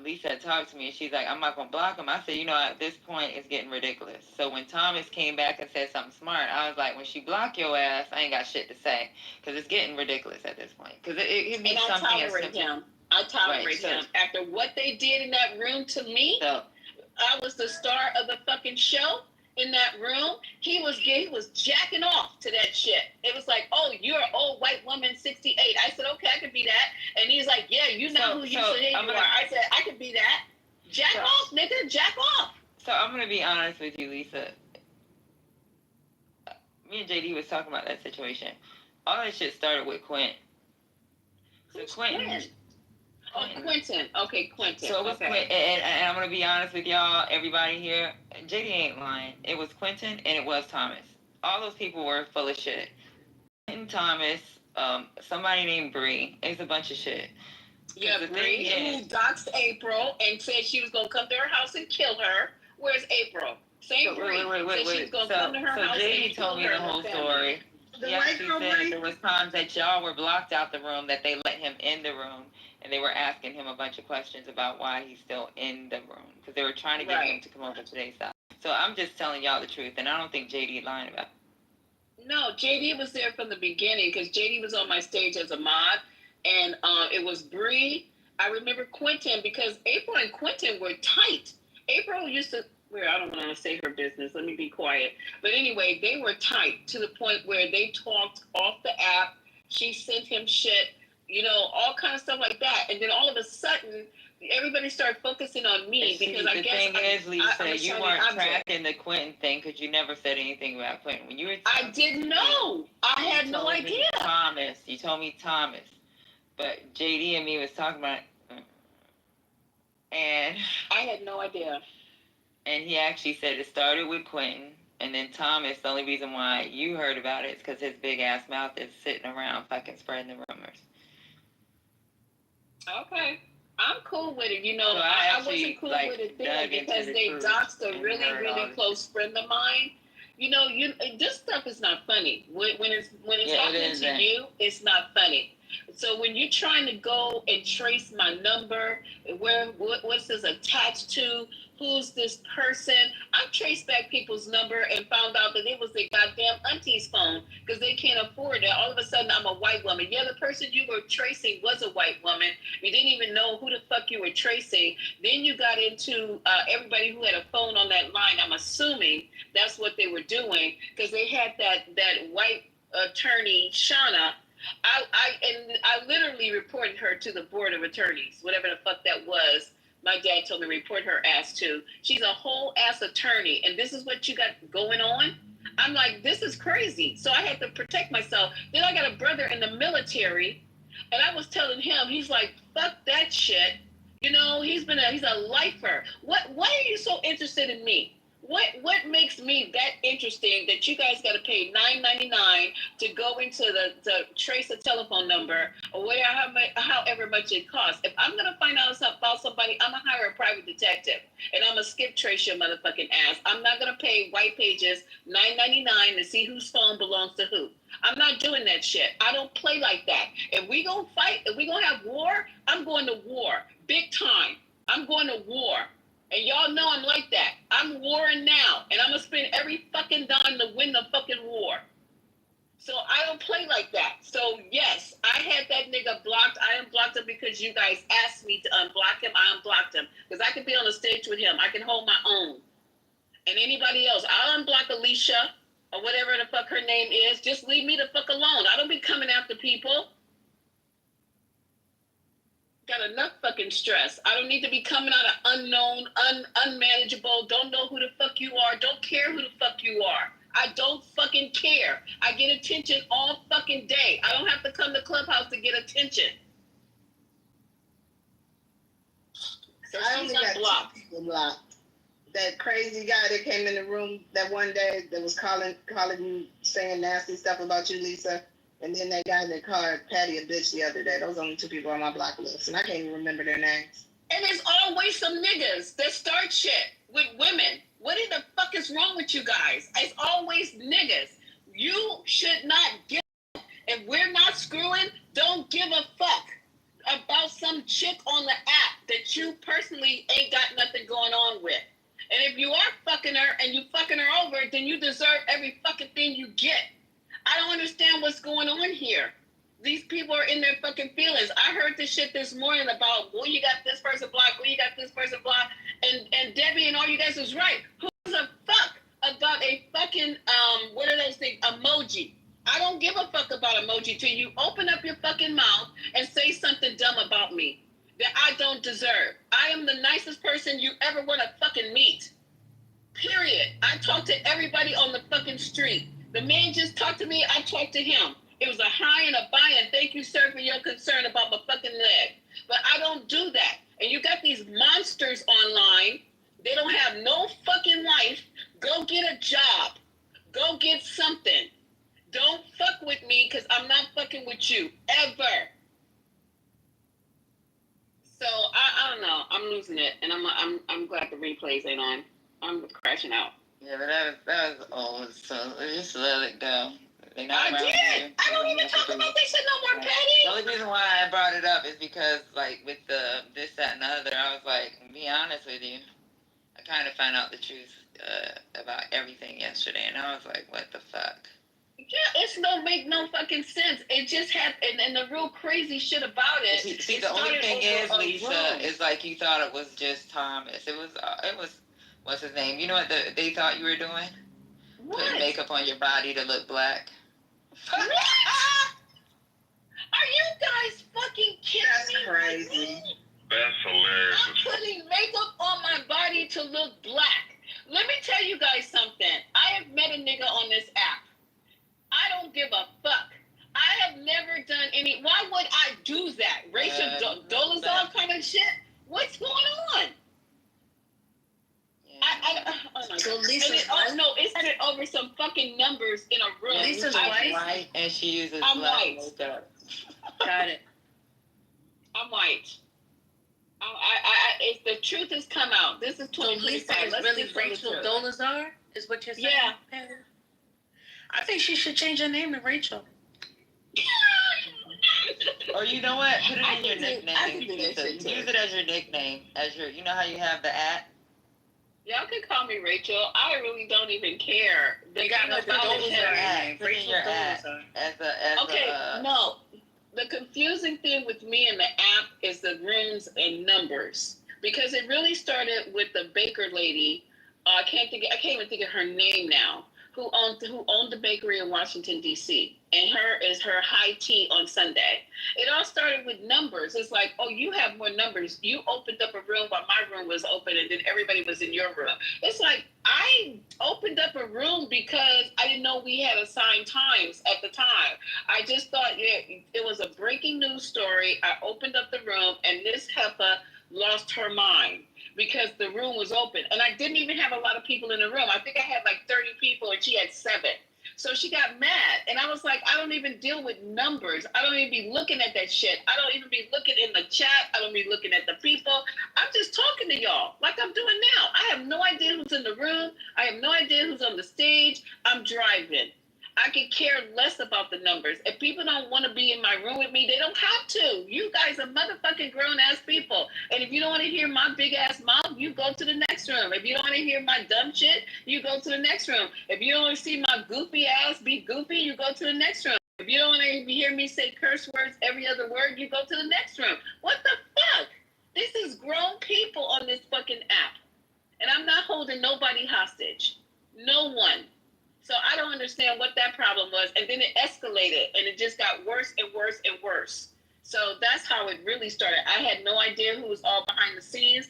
Lisa had talked to me, and she's like, I'm not going to block him. I said, at this point, it's getting ridiculous. So when Thomas came back and said something smart, I was like, when she block your ass, I ain't got shit to say. Because it's getting ridiculous at this point. Because it means something as simple. I tolerate him. After what they did in that room to me, I was the star of the fucking show. In that room, he was jacking off to that shit. It was like, oh, you're an old white woman, 68. I said, okay, I could be that. And he's like, yeah, you know who you say you are. I said, I could be that. Jack off, nigga, jack off. So I'm gonna be honest with you, Lisa. Me and JD was talking about that situation. All that shit started with Quint. So Quentin. Oh, Quentin. Okay, Quentin. So it was Quentin, and I'm going to be honest with y'all, everybody here. JD ain't lying. It was Quentin and it was Thomas. All those people were full of shit. Quentin, Thomas, somebody named Bree. It's a bunch of shit. Yeah, Bree, who doxed April and said she was going to come to her house and kill her. Where's April? Same Bree. Wait. She was going to come to her house JD told me the whole story. He actually said there was times that y'all were blocked out the room, that they let him in the room. And they were asking him a bunch of questions about why he's still in the room. Because they were trying to get him to come over to today's side. So I'm just telling y'all the truth. And I don't think JD lying about it. No, JD was there from the beginning. Because JD was on my stage as a mod. And it was Bree. I remember Quentin. Because April and Quentin were tight. April used to... I don't want to say her business. Let me be quiet. But anyway, they were tight to the point where they talked off the app. She sent him shit. All kind of stuff like that. And then all of a sudden, everybody started focusing on me because I guess... The thing is, Lisa, you weren't tracking the Quentin thing because you never said anything about Quentin. When you were I didn't know. I had no idea. You told me Thomas. But JD and me was talking about it. And... I had no idea. And he actually said it started with Quentin. And then Thomas, the only reason why you heard about it is because his big-ass mouth is sitting around fucking spreading the rumors. Okay. I'm cool with it. So I wasn't cool with it then because they doxed a really, really close friend of mine. This stuff is not funny. When it's happening to you, it's not funny. So when you're trying to go and trace my number, what this is attached to, who's this person. I traced back people's number and found out that it was their goddamn auntie's phone because they can't afford it. All of a sudden, I'm a white woman. Yeah, the person you were tracing was a white woman. You didn't even know who the fuck you were tracing. Then you got into everybody who had a phone on that line. I'm assuming that's what they were doing because they had that white attorney, Shauna. I literally reported her to the board of attorneys, whatever the fuck that was. My dad told me to report her ass to. She's a whole ass attorney, and this is what you got going on? I'm like, this is crazy. So I had to protect myself. Then I got a brother in the military, and I was telling him, he's like, fuck that shit. You know, he's a lifer. Why are you so interested in me? What makes me that interesting that you guys got to pay $9.99 to go into the trace a telephone number or whatever, however much it costs? If I'm gonna find out about somebody, I'm gonna hire a private detective and I'm gonna skip trace your motherfucking ass. I'm not gonna pay White Pages $9.99 to see whose phone belongs to who. I'm not doing that shit. I don't play like that. If we gonna fight, if we gonna have war, I'm going to war, big time. I'm going to war. And y'all know I'm like that. I'm warring now, and I'm gonna spend every fucking dime to win the fucking war. So I don't play like that. So yes, I had that nigga blocked. I unblocked him because you guys asked me to unblock him. I unblocked him because I can be on the stage with him. I can hold my own. And anybody else, I'll unblock Alicia or whatever the fuck her name is. Just leave me the fuck alone. I don't be coming after people. Got enough fucking stress. I don't need to be coming out of unknown, unmanageable, don't know who the fuck you are, don't care who the fuck you are. I don't fucking care. I get attention all fucking day. I don't have to come to Clubhouse to get attention. So I only got two people blocked. That crazy guy that came in the room that one day that was calling you, saying nasty stuff about you, Lisa. And then that guy that called Patty a bitch the other day. Those are only two people on my block list. And I can't even remember their names. And there's always some niggas that start shit with women. What in the fuck is wrong with you guys? It's always niggas. You should not give a fuck. If we're not screwing, don't give a fuck about some chick on the app that you personally ain't got nothing going on with. And if you are fucking her and you fucking her over, then you deserve every fucking thing you get. I don't understand what's going on here. These people are in their fucking feelings. I heard this shit this morning about, well, you got this person blocked, well, you got this person blocked, and Debbie and all you guys is right. Who gives a fuck about a fucking, what are those things, emoji? I don't give a fuck about emoji till you open up your fucking mouth and say something dumb about me that I don't deserve. I am the nicest person you ever want to fucking meet. Period. I talk to everybody on the fucking street. The man just talked to me, I talked to him. It was a hi and a bye and thank you, sir, for your concern about my fucking leg. But I don't do that. And you got these monsters online. They don't have no fucking life. Go get a job. Go get something. Don't fuck with me because I'm not fucking with you. Ever. So, I don't know. I'm losing it. And I'm glad the replays ain't on. I'm crashing out. Yeah, but that was old, so just let it go. I did. I don't even talk about this shit no more, Patty. The only reason why I brought it up is because, like, with the this, that, and the other, I was like, to be honest with you, I kind of found out the truth about everything yesterday, and I was like, what the fuck? Yeah, it's no make no fucking sense. It just happened, and the real crazy shit about it. See, the only thing is, Lisa, is like you thought it was just Thomas. It was. What's his name? You know what they thought you were doing? What? Putting makeup on your body to look black. What? Are you guys fucking kidding me? That's crazy. That's hilarious. I'm putting makeup on my body to look black. Let me tell you guys something. I have met a nigga on this app. I don't give a fuck. I have never done any. Why would I do that? Racial dolazar kind of shit? What's going on? So Lisa, it's over some fucking numbers in a room. Lisa's white, and she uses I'm black white. makeup. Got it. I'm white. The truth has come out. This is 2025. So Lisa is really Rachel Dolezal, is what you're saying? Yeah. I think she should change her name to Rachel. Or you know what? Put it in your nickname. Use it as your nickname. You know how you have the @ Y'all can call me Rachel. I really don't even care. The You gotta put those in your ad. Put in your ad no. The confusing thing with me and the app is the rooms and numbers, because it really started with the baker lady. I can't even think of her name now. Who owned the bakery in Washington D.C. and her high tea on Sunday. It all started with numbers. It's like, oh, you have more numbers. You opened up a room while my room was open, and then everybody was in your room. It's like, I opened up a room because I didn't know we had assigned times at the time. I just thought, yeah, it was a breaking news story. I opened up the room, and this heifer lost her mind because the room was open. And I didn't even have a lot of people in the room. I think I had like 30 people, and she had 7. So she got mad. And I was like, I don't even deal with numbers. I don't even be looking at that shit. I don't even be looking in the chat. I don't be looking at the people. I'm just talking to y'all like I'm doing now. I have no idea who's in the room. I have no idea who's on the stage. I'm driving. I can care less about the numbers. If people don't want to be in my room with me, they don't have to. You guys are motherfucking grown-ass people. And if you don't want to hear my big-ass mouth, you go to the next room. If you don't want to hear my dumb shit, you go to the next room. If you don't want to see my goofy ass be goofy, you go to the next room. If you don't want to hear me say curse words every other word, you go to the next room. What the fuck? This is grown people on this fucking app. And I'm not holding nobody hostage. No one. So I don't understand what that problem was. And then it escalated, and it just got worse and worse and worse. So that's how it really started. I had no idea who was all behind the scenes.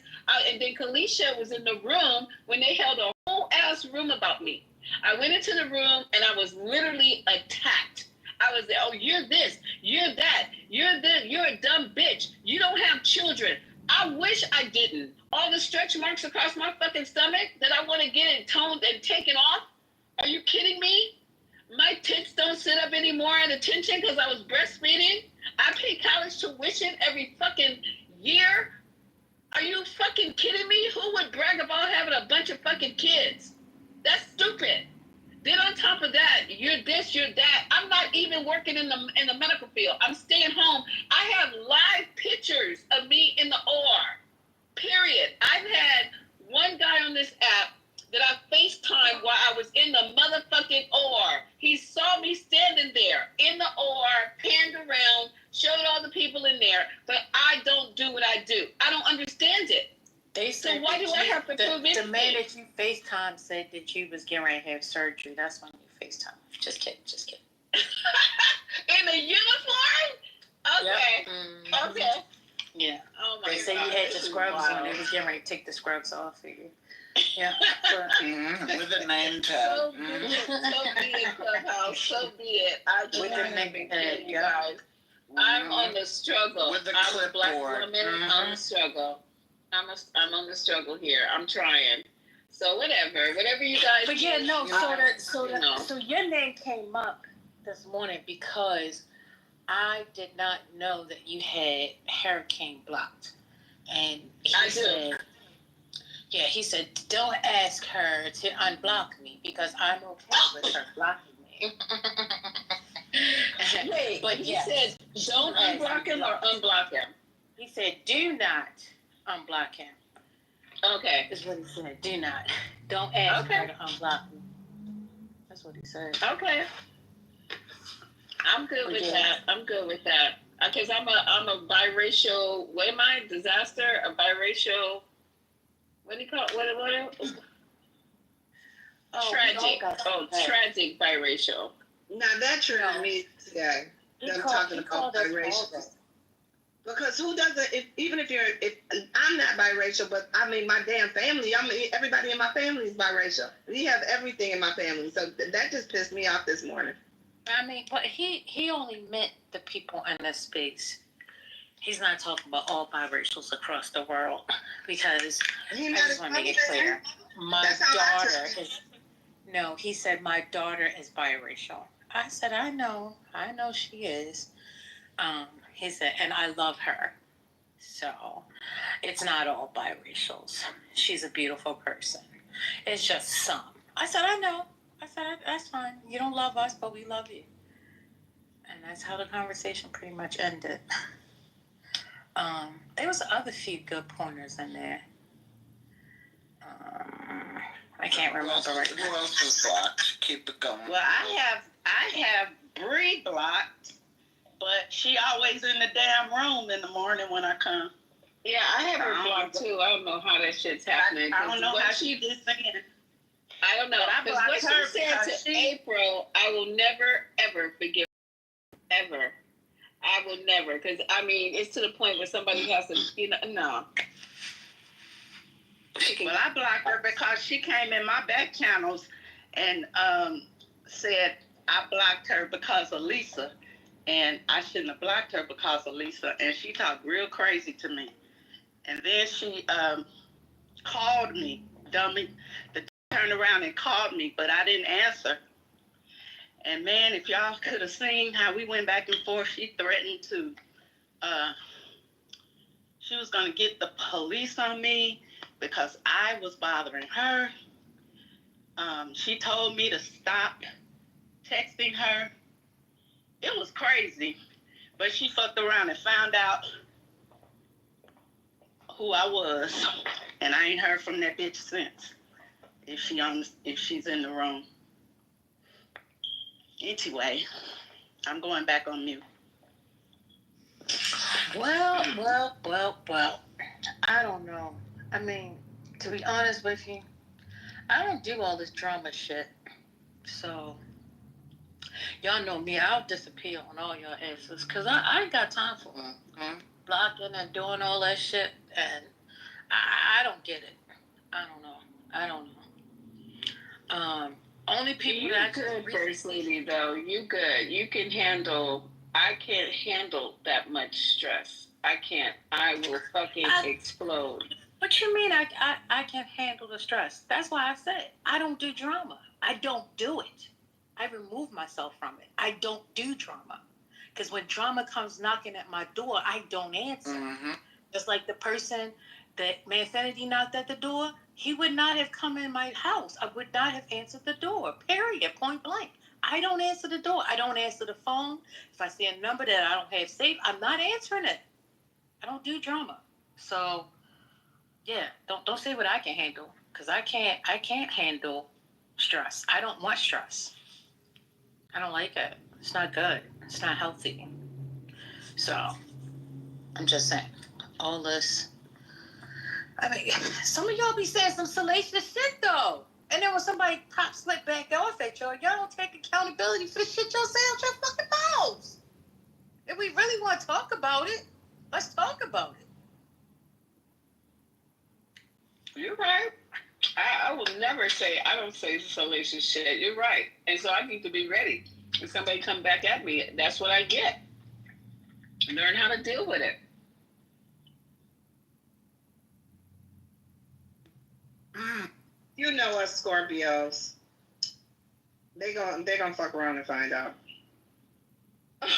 And then Kalisha was in the room when they held a whole ass room about me. I went into the room, and I was literally attacked. I was there, oh, you're this, you're that, you're this, you're a dumb bitch. You don't have children. I wish I didn't. All the stretch marks across my fucking stomach that I want to get it toned and taken off. Are you kidding me? My tits don't sit up anymore at attention because I was breastfeeding. I pay college tuition every fucking year. Are you fucking kidding me? Who would brag about having a bunch of fucking kids? That's stupid. Then on top of that, you're this, you're that. I'm not even working in the medical field. I'm staying home. I have live pictures of me in the OR. Period. I've had one guy on this app that I FaceTimed while I was in the motherfucking OR. He saw me standing there in the OR, panned around, showed all the people in there, but I don't do what I do. I don't understand it. They said, so why do I have to prove anything? The man that you FaceTime said that you was getting ready to have surgery. That's when you FaceTime. Just kidding. In a uniform? Okay. Yep. Mm-hmm. Okay. Yeah. Oh my God. They said you had the scrubs on. They was getting ready to take the scrubs off for you. Yeah. With the name tag. So be it, Clubhouse. So be it. I just haven't been kidding you guys. I'm on the struggle. With the I'm a black clipboard. woman on the struggle. I'm on the struggle here. I'm trying. So whatever you guys. But yeah, no. do, So your name came up this morning because I did not know that you had Hurricane blocked, and he said. Yeah, he said, don't ask her to unblock me because I'm okay with her blocking me. Wait, but he said, don't unblock him or unblock him? He said, do not unblock him. Okay. Is what he said. Do not. Don't ask her to unblock me. That's what he said. Okay. I'm good with that. I'm good with that. Because I'm a biracial, what am I? Disaster? A biracial... What do you call it? Tragic. Tragic biracial. Now that triggered me today. I'm talking about biracial. Because who doesn't? Even if I'm not biracial, but I mean my damn family. Everybody in my family is biracial. We have everything in my family, so that just pissed me off this morning. I mean, but he only meant the people in this space. He's not talking about all biracials across the world because I just want to make it clear. My daughter is... No, he said my daughter is biracial. I said, I know she is. He said, and I love her. So it's not all biracials. She's a beautiful person. It's just some. I said, I know. I said, that's fine. You don't love us, but we love you. And that's how the conversation pretty much ended. There was other few good pointers in there. I can't remember right now. Who else is blocked? Keep it going. Well, I have Bree blocked, but she always in the damn room in the morning when I come. Yeah, I have her blocked too. I don't know how that shit's happening. I don't know how she did saying. I don't know. But I blocked her she said to April, I will never, ever forgive her. Ever. I will never. Because, I mean, it's to the point where somebody has to, no. Well, I blocked her because she came in my back channels and said I blocked her because of Lisa. And I shouldn't have blocked her because of Lisa. And she talked real crazy to me. And then she called me, dummy. Turned around and called me, but I didn't answer. And man, if y'all could have seen how we went back and forth, she threatened to, she was going to get the police on me because I was bothering her. She told me to stop texting her. It was crazy, but she fucked around and found out who I was, and I ain't heard from that bitch since. If she's in the room. Anyway, I'm going back on mute. Well. I don't know. I mean, to be honest with you, I don't do all this drama shit. So, y'all know me. I'll disappear on all your answers because I ain't got time for blocking and doing all that shit. And I don't get it. I don't know. Only people You that good, First Lady, though. You good. You can handle. I can't handle that much stress. I can't. I will fucking explode. What you mean I can't handle the stress? That's why I said I don't do drama. I don't do it. I remove myself from it. I don't do drama. Because when drama comes knocking at my door, I don't answer. Mm-hmm. Just like the person that Manfinity knocked at the door, he would not have come in my house. I would not have answered the door, period, point blank. I don't answer the door. I don't answer the phone. If I see a number that I don't have saved, I'm not answering it. I don't do drama. So, yeah, don't say what I can handle, because I can't handle stress. I don't want stress. I don't like it. It's not good. It's not healthy. So, I'm just saying, all this. I mean, some of y'all be saying some salacious shit, though. And then when somebody slip back off at y'all don't take accountability for the shit y'all say out your fucking mouths. If we really want to talk about it, let's talk about it. You're right. I will never say, I don't say salacious shit. You're right. And so I need to be ready. If somebody come back at me, that's what I get. Learn how to deal with it. You know us Scorpios. They gonna fuck around and find out. I've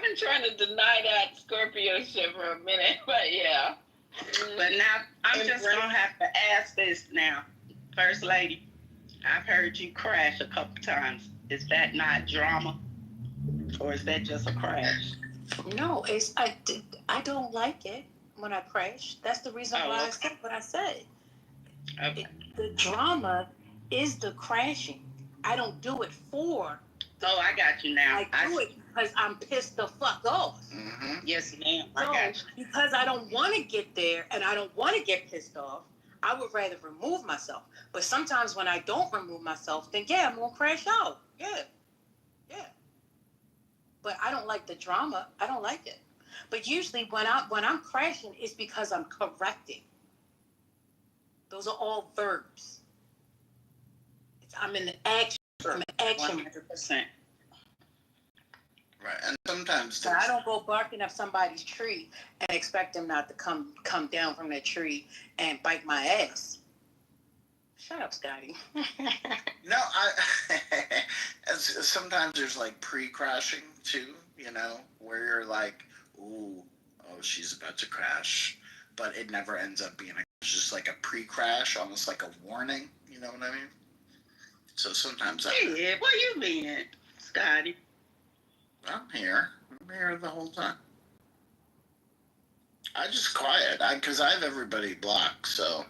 been trying to deny that Scorpio shit for a minute, but yeah. But now I'm just gonna have to ask this now, First Lady. I've heard you crash a couple times. Is that not drama, or is that just a crash? No, I don't like it when I crash. That's the reason why I said what I said. Okay. The drama is the crashing. I don't do it for. I got you now. I do it because I'm pissed the fuck off. Mm-hmm. Yes, ma'am. I So, got you. because I don't want to get there and I don't want to get pissed off, I would rather remove myself. But sometimes when I don't remove myself, then yeah, I'm gonna crash out. Yeah. But I don't like the drama. I don't like it. But usually when I'm crashing, it's because I'm correcting. Those are all verbs. I'm in the action. I'm in action. 100%. Right, and sometimes so I don't go barking up somebody's tree and expect them not to come down from that tree and bite my ass. Shut up, Scotty. No, sometimes there's like pre-crashing too, where you're like, oh, she's about to crash, but it never ends up being just like a pre-crash, almost like a warning. You know what I mean? So sometimes Hey, where you been, Scotty? I'm here the whole time. I just quiet, because I have everybody blocked, so,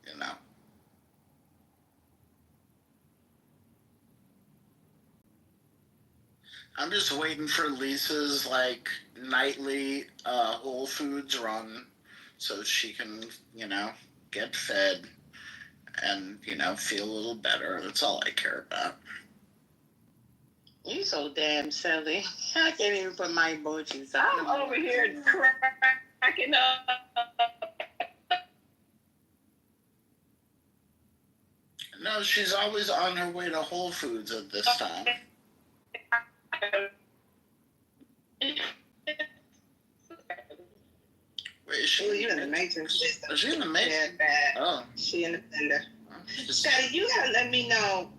you know. I'm just waiting for Lisa's, like, nightly Whole Foods run so she can, you know, get fed and, you know, feel a little better. That's all I care about. You so damn silly. I can't even put my emojis up. I'm over here cracking up. No, she's always on her way to Whole Foods at this time. Wait, is she? Oh, you in the matrix? Is she in the matrix? Yeah, bad. Oh. She in the fender. Scotty, you gotta let me know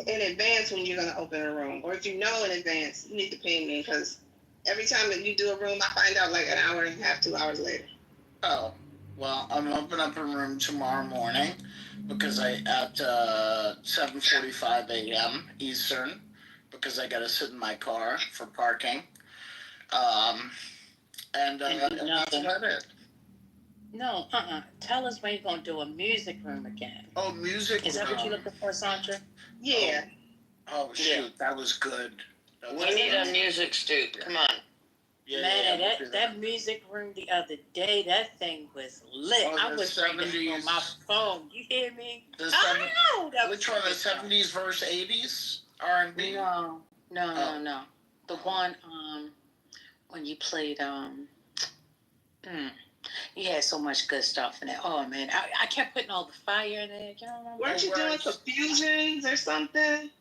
in advance when you're gonna open a room, or if you know in advance, you need to ping me because every time that you do a room, I find out like an hour and a half, 2 hours later. Oh, well, I'm opening up a room tomorrow morning because at 7:45 a.m. Eastern, because I gotta sit in my car for parking. And that's about it. No, Tell us when you're gonna do a music room again. Oh, music. Is that what you're looking for, Sandra? Yeah. Oh shoot, that was good. We need a music stoop. Come on. Yeah, Man, that music room the other day, that thing was lit. Oh, I was reading on my phone. You hear me? Which one? The 70s versus 80s R&B? No. The one when you played you had so much good stuff in it. Oh man, I kept putting all the fire in it. You know, weren't you doing some fusions or something?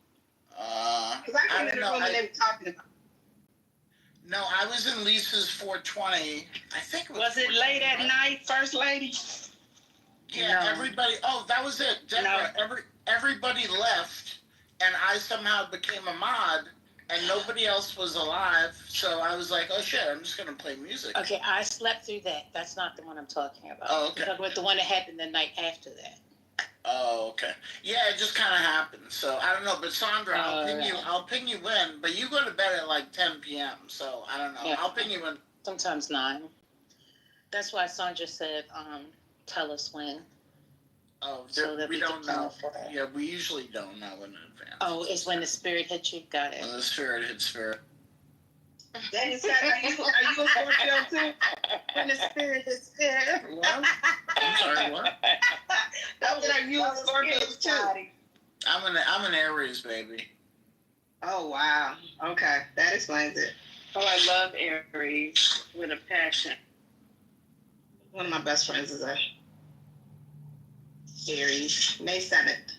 Because I came in the room and they were talking about. No, I was in Lisa's 420. I think it was it late at night, First Lady? Yeah, everybody. Oh, that was it. Deborah, everybody left, and I somehow became a mod, and nobody else was alive. So I was like, oh shit, I'm just gonna play music. Okay, I slept through that. That's not the one I'm talking about. Oh, okay. I'm talking about the one that happened the night after that. Oh, okay. Yeah, it just kind of happened. So I don't know, but Sandra, I'll ping you in. But you go to bed at like 10 p.m. So I don't know. Yeah. I'll ping you in. Sometimes 9. That's why Sandra said, tell us when. Oh, so that we don't know. Yeah, we usually don't know in advance. Oh, it's when the spirit hits you. Got it. When the spirit hits spirit. That is, are you a Scorpio too? When the spirit hits spirit. What? I'm sorry, what? Are you a Scorpio too? I'm an Aries, baby. Oh wow. Okay, that explains it. Oh, I love Aries with a passion. One of my best friends is a Aries. May 7th.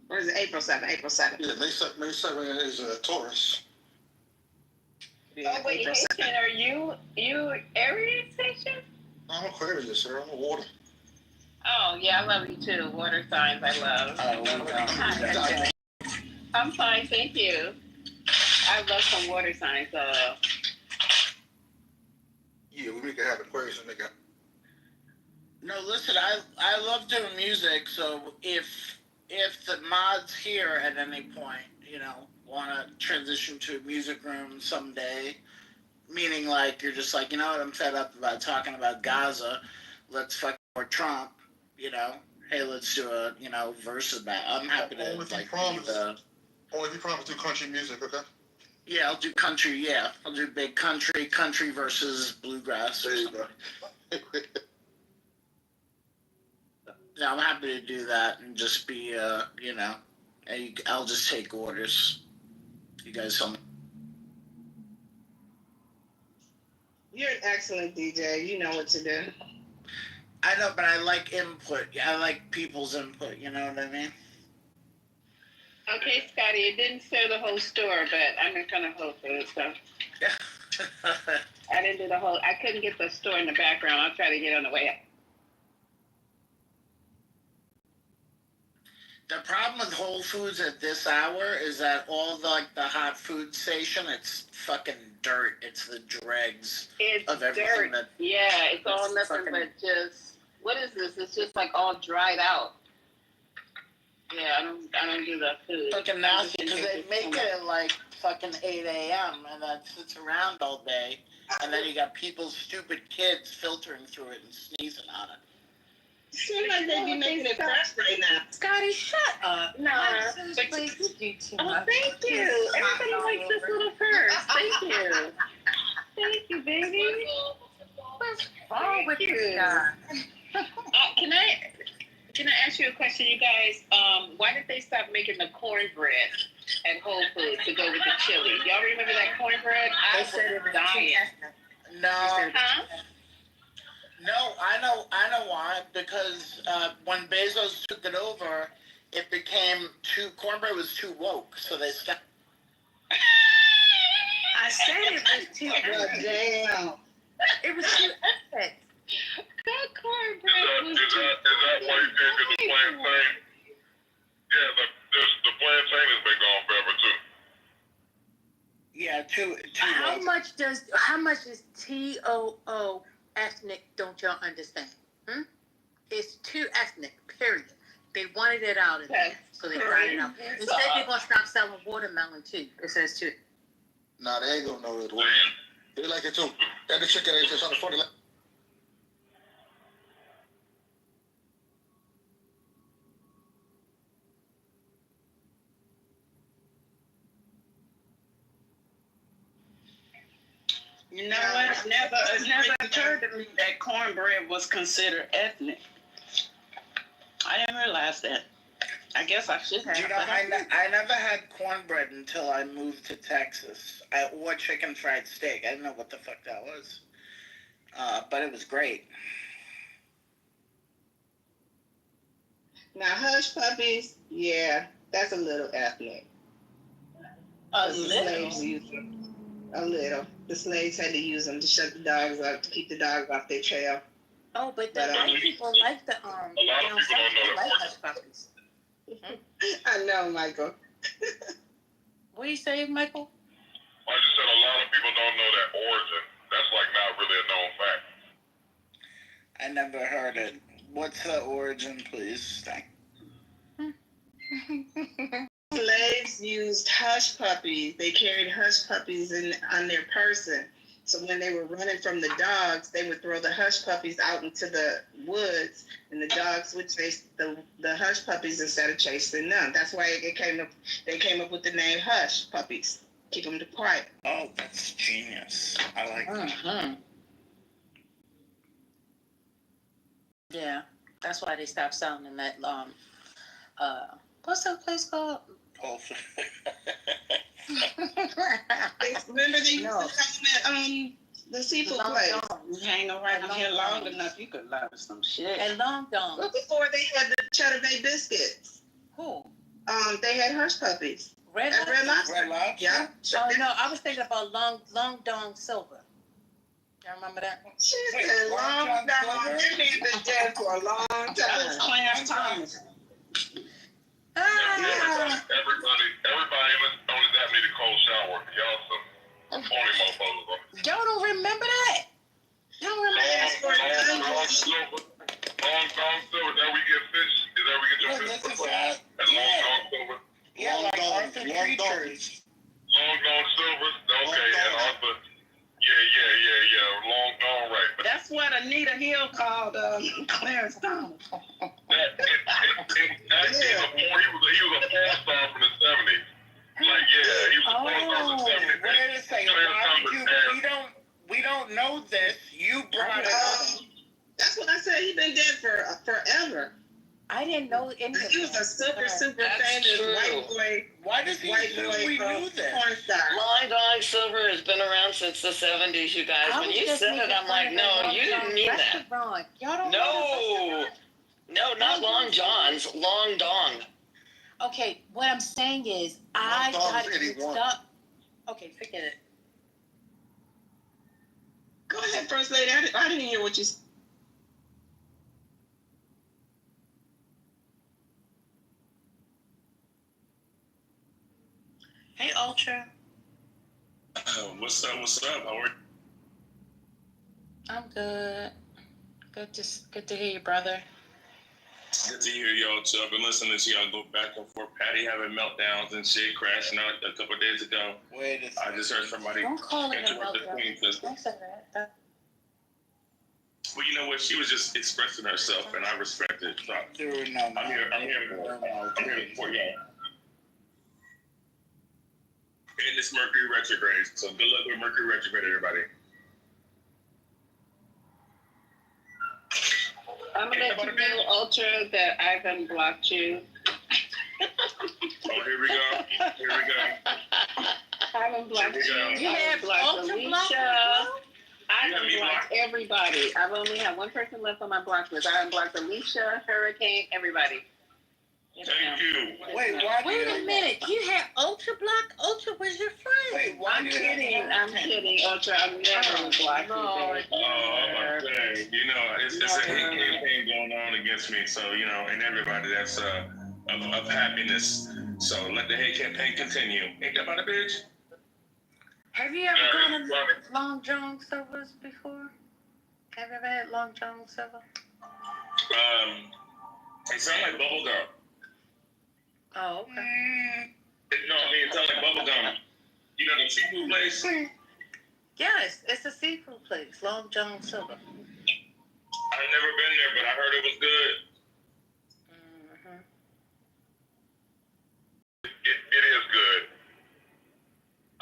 Or is it April 7th? April 7th. Yeah, May 7th is a Taurus. Yeah, oh wait, Haitian, are you Aries, Haitian? I'm Aquarius, sir. I'm a water. Oh yeah, I love you too. Water signs, I love. I'm fine, thank you. I love some water signs. Yeah, we make it happen. Aquarius make it. No, listen, I love doing music, so if the mods here at any point, you know, want to transition to a music room someday, meaning like you're just like, you know what, I'm fed up about talking about Gaza, let's fuck more Trump, you know, hey, let's do a, you know, verse about. I'm happy to only like only if you promise to do country music, okay? Yeah, I'll do country. Yeah, I'll do big country versus bluegrass. There you go. Yeah, I'm happy to do that and just be, you know, I'll just take orders. You guys tell me. You're an excellent DJ. You know what to do. I know, but I like input. I like people's input. You know what I mean? Okay, Scotty, it didn't show the whole store, but I'm not gonna host it. So I didn't do the whole. I couldn't get the store in the background. I'll try to get on the way up. The problem with Whole Foods at this hour is that all the hot food station, it's fucking dirt. It's the dregs of everything. Dirt. It's all nothing but just, what is this? It's just like all dried out. Yeah, I don't do the food. Fucking nasty because they make it like fucking 8 a.m. and then sits around all day, and then you got people's stupid kids filtering through it and sneezing on it. Seems like they be making it fresh right now. Scotty, shut up. No, Please, you do too oh, much. thank you. Everybody likes this little purse. Thank you. Thank you, baby. What's wrong with you guys? Can I ask you a question, you guys? Why did they stop making the cornbread at Whole Foods to go with the chili? Y'all remember that cornbread? They said it was dying. No. Huh? No, I know why. Because when Bezos took it over, it became cornbread was too woke, so they stopped. I said it was too Damn. It was too epic. That cornbread was Is that why you can't get the plantain? Yeah, the plantain has been gone forever too. Yeah, too How much is TOO ethnic? Don't y'all understand? It's too ethnic. Period. They wanted it out of there, so they got it out. Instead, they're gonna stop selling watermelon too. It says too. Nah, they ain't gonna know it. They like it too. And the chicken ain't just on the 40. You know what? It never occurred to me that cornbread was considered ethnic. I didn't realize that. I guess I should have. You know, I never had cornbread until I moved to Texas. Or chicken fried steak. I didn't know what the fuck that was. But it was great. Now, hush puppies, yeah, that's a little ethnic. A little? A little. The slaves had to use them to shut the dogs up, to keep the dogs off their trail. Oh, but the white people like the A lot of people don't know that. hush puppies. I know, Michael. What do you say, Michael? I just said a lot of people don't know that origin. That's like not really a known fact. I never heard it. What's the origin, please? Slaves used hush puppies. They carried hush puppies on their person. So when they were running from the dogs, they would throw the hush puppies out into the woods, and the dogs would chase the hush puppies instead of chasing them. That's why they came up with the name hush puppies. Keep them quiet. Oh, that's genius. I like that. Yeah, that's why they stopped selling them at what's that place called? Remember they used to sell them at the seafood place. You hang around here long enough, you could learn some shit. And Long John. Well, before they had the Cheddar Bay biscuits. Who? They had hush puppies. Red Lobster? Red Lobster? Yeah. Oh no, I was thinking about Long Dong Silver. Y'all remember that? She said Long Dong. They've been dead for a long time. That was Clarence Thomas. Everybody only that need a cold shower. Y'all some phony motherfuckers. Y'all don't remember that? Y'all remember Long silver. That we get fish. Is that we get your fish for free? And long silver. Yeah, like Arthur Creatures. Long silver. Okay, and Arthur. Yeah. Long gone right. That's what Anita Hill called Clarence Thomas. Actually, he was a porn star from the 70s. Like, yeah, he was a porn star from the 70s. Wait a second. We don't know this. You brought it up. That's what I said. He's been dead for forever. I didn't know any of He was a super famous white boy. Why does he assume we knew this? Porn star. Long Dong Silver has been around since the 70s, you guys. When you said it, I'm like, no, you didn't mean that. Y'all don't No, not Long John's. Long Dong. Okay, what I'm saying is, I got mixed up. Okay, forget it. Go ahead, First Lady. I didn't hear what you said. Hey, Ultra. What's up? How are you? I'm good. Good to hear you, brother. Good to hear y'all too. I've been listening to y'all go back and forth. Patty having meltdowns and shit, crashing out a couple of days ago. Wait a second. I just heard somebody Don't call it a interrupt the meltdown. queen sister. Don't say that. Well, you know what? She was just expressing herself, and I respect it. So I'm here for y'all. And it's Mercury retrograde, so good luck with Mercury retrograde, everybody. I'm gonna let you know, Ultra, that I've unblocked you. Oh, here we go. I've unblocked you. You have blocked Ultra Alicia. blocked? I unblocked everybody. I've only had one person left on my block list. I unblocked Alicia, Hurricane, everybody. Thank you. Wait a minute. You have Ultra block? Ultra was your friend. Wait, I'm kidding, Ultra. I'm never blocked you. Oh, I'm saying, you know, it's a hate campaign going on against me, so, you know, and everybody that's of happiness. So let the hate campaign continue. Ain't that about a bitch? Have you ever gone to Long John Silver's before? Have you ever had Long John Silver? It sounds like bubblegum. Oh, okay. No, I mean, it sounds like bubblegum. You know the seafood place? Yes, it's a seafood place, Long John Silver. I've never been there, but I heard it was good. Mm-hmm. It is good.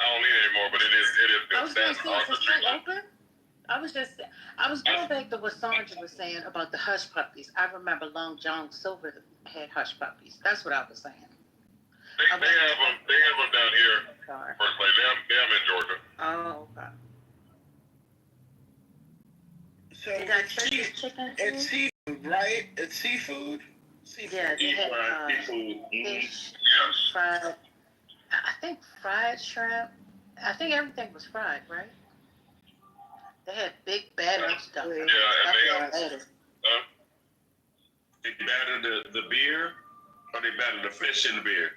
I don't eat it anymore, but it is good. I was going to say, is it still open? I was going back to what Sandra was saying about the hush puppies. I remember Long John Silver had hush puppies. That's what I was saying. They have them down here. First place, they have them in Georgia. Oh, okay. So They got chicken it's seafood, right? It's seafood? Yeah, they had seafood. Fish, fried, I think fried shrimp. I think everything was fried, right? They had big batter stuff. Yeah, and they batter the beer, or they batter the fish in the beer?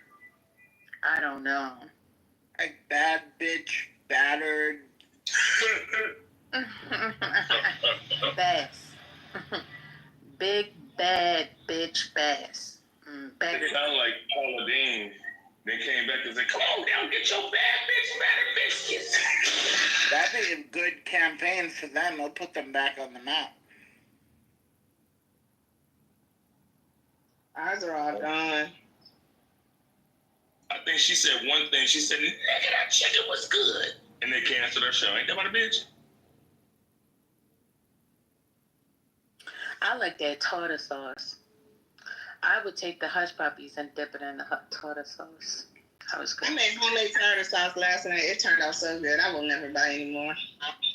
I don't know. Like bad bitch battered. Bass. Big bad bitch bass. They sound like Paula Dean. They came back and said, "Come on down, get your bad bitch batter biscuits." That'd be a good campaign for them. They'll put them back on the map. Ours are all gone. I think she said one thing. She said, "Nigga, that chicken was good," and they canceled her show. Ain't that about a bitch? I like that tartar sauce. I would take the hush puppies and dip it in the tartar sauce. That was good. I made homemade tartar sauce last night. It turned out so good. I will never buy anymore.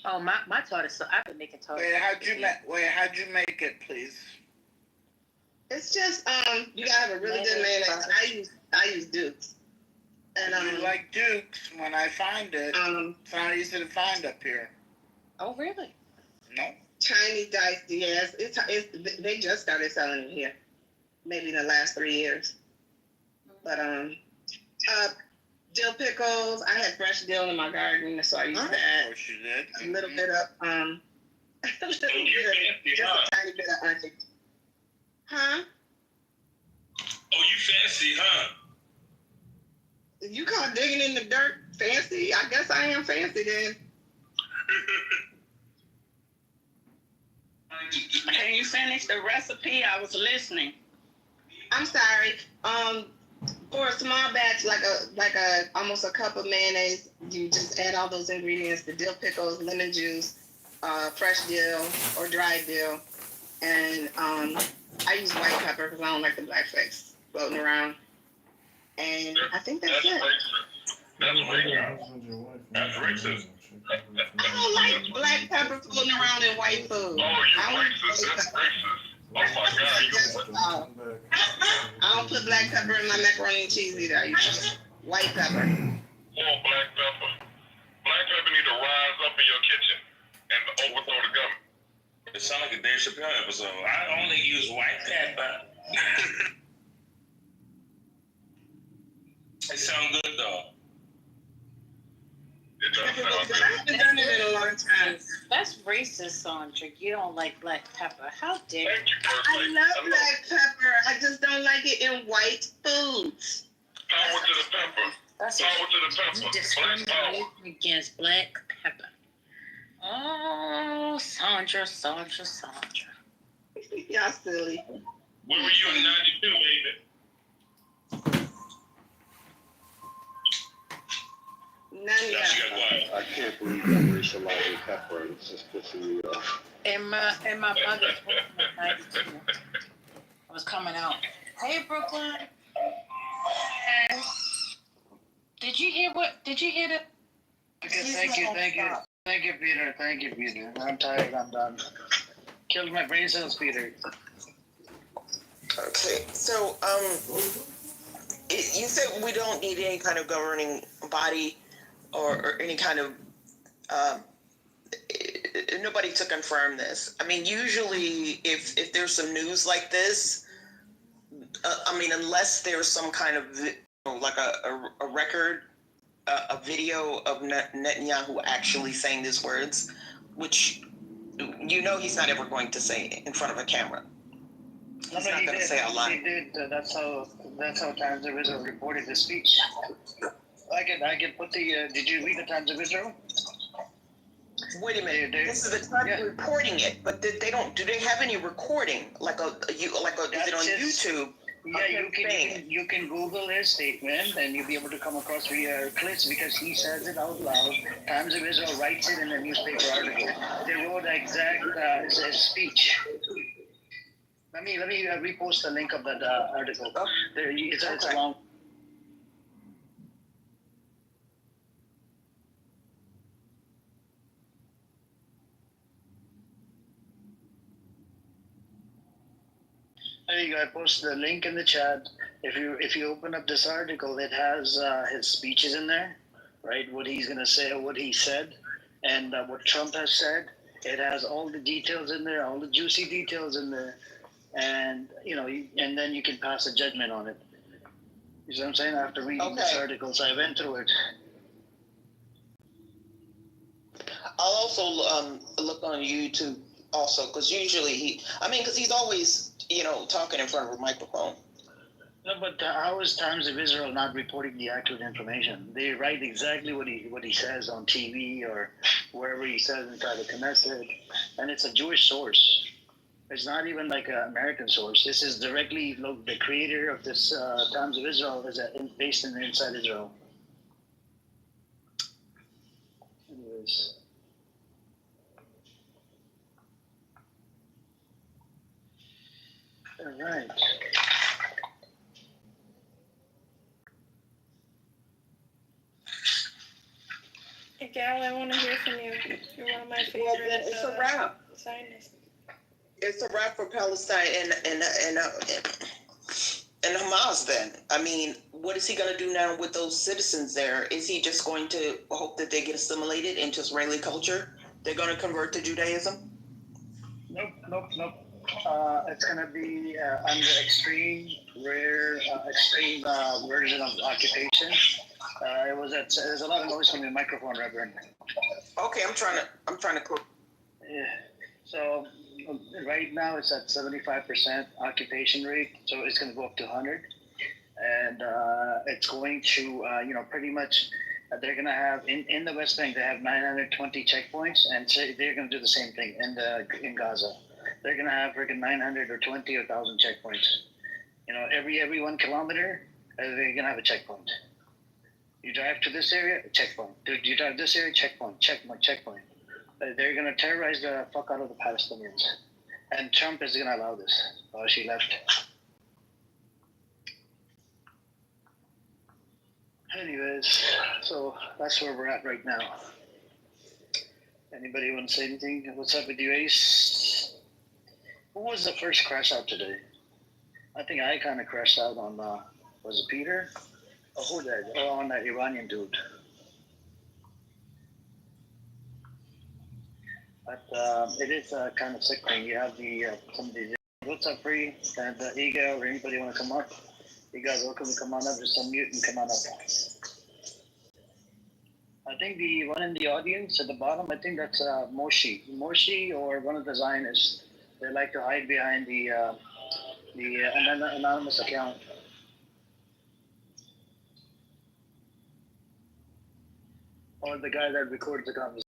Oh, my tartar sauce. I've been making tartar sauce. How'd you make it, please? It's just you gotta have a really good mayonnaise. I use Duke's. And you like Duke's? When I find it, it's not easy to find up here. Oh, really? No. Chinese diced, yes. They just started selling it here, maybe in the last 3 years. But dill pickles. I had fresh dill in my garden, so I used that. Of course you did. A little bit of just a tiny bit of onion. Huh? Oh, you fancy, huh? You call digging in the dirt fancy? I guess I am fancy then. Can you finish the recipe? I was listening. I'm sorry. For a small batch, like a almost a cup of mayonnaise, you just add all those ingredients: the dill pickles, lemon juice, fresh dill or dried dill, and I use white pepper because I don't like the black flakes floating around. And I think that's it. That's racist. I don't like black pepper floating around in white food. Oh, you racist? That's racist. Oh my God. I don't put black pepper in my macaroni and cheese either. I use white pepper. More black pepper. Black pepper need to rise up in your kitchen and overthrow the government. It sounds like a Dave Chappelle episode. I only use white pepper. It sounds good though. It does sound good. I haven't done it in a long time. That's racist, Sandra. You don't like black pepper. How dare you? I love black pepper. don't like it in white foods. Power to the pepper. That's Power to the pepper. you Black discriminate power. against black pepper. Oh, Sandra. Y'all silly. Where were you in 92, baby? I can't believe I'm racializing pepper. It's just pissing me off. And my mother's I was coming out. Hey, Brooklyn. Did you hear the? Okay, thank you, Peter. I'm tired. I'm done. Killed my brain cells, Peter. Okay, so you said we don't need any kind of governing body or any kind of nobody to confirm this. I mean, usually if there's some news like this, I mean, unless there's some kind of like a record, a video of Netanyahu actually saying these words, which he's not ever going to say in front of a camera. He's not going to say a lot. He did. That's how Times of Israel reported the speech. I can put the. Did you read the Times of Israel? Wait a minute. This is the Times reporting it, but they don't. Do they have any recording? Is it on YouTube? Yeah, you can Google his statement and you'll be able to come across the clips because he says it out loud. Times of Israel writes it in a newspaper article. They wrote the exact his speech. Let me repost the link of that article. It's long. There you go. I posted the link in the chat. If you open up this article, it has his speeches in there, right? What he's gonna say, what he said, and what Trump has said. It has all the details in there, all the juicy details in there, and and then you can pass a judgment on it. You see what I'm saying? After reading this article, so I went through it. I'll also look on YouTube also because usually because he's always talking in front of a microphone. No, but how is Times of Israel not reporting the accurate information? They write exactly what he says on TV or wherever he says and try to connect it, and it's a Jewish source. It's not even like an American source. This is directly the creator of this Times of Israel is based inside Israel. Anyways. All right. Hey, Gal, I want to hear from you. You're one of my favorite. Well, then it's a wrap. Zionists. It's a wrap for Palestine and Hamas. Then I mean, what is he going to do now with those citizens there? Is he just going to hope that they get assimilated into Israeli culture? They're going to convert to Judaism? Nope. It's going to be under extreme version of occupation. There's a lot of noise from your microphone, Reverend. Okay, I'm trying to cook. Yeah. So right now it's at 75% occupation rate, so it's going to go up to 100, and it's going to pretty much they're going to have in the West Bank they have 920 checkpoints, and they're going to do the same thing in Gaza. They're going to have freaking 900 or 20 or 1,000 checkpoints. Every 1 kilometer they're going to have a checkpoint. You drive to this area, checkpoint. You drive this area, checkpoint. They're going to terrorize the fuck out of the Palestinians. And Trump is going to allow this. Oh, she left. Anyways, so that's where we're at right now. Anybody want to say anything? What's up with you, Ace? Who was the first crash out today? I think I kind of crashed out on, was it Peter? Oh, who did? Oh, on that Iranian dude. But it is kind of sickening. You have some of these. What's up, Free? And Ego or anybody want to come up? You guys welcome to come on up. Just unmute and come on up. I think the one in the audience at the bottom, I think that's Moshi or one of the Zionists. They like to hide behind the The anonymous account. Or the guy that records the conversation.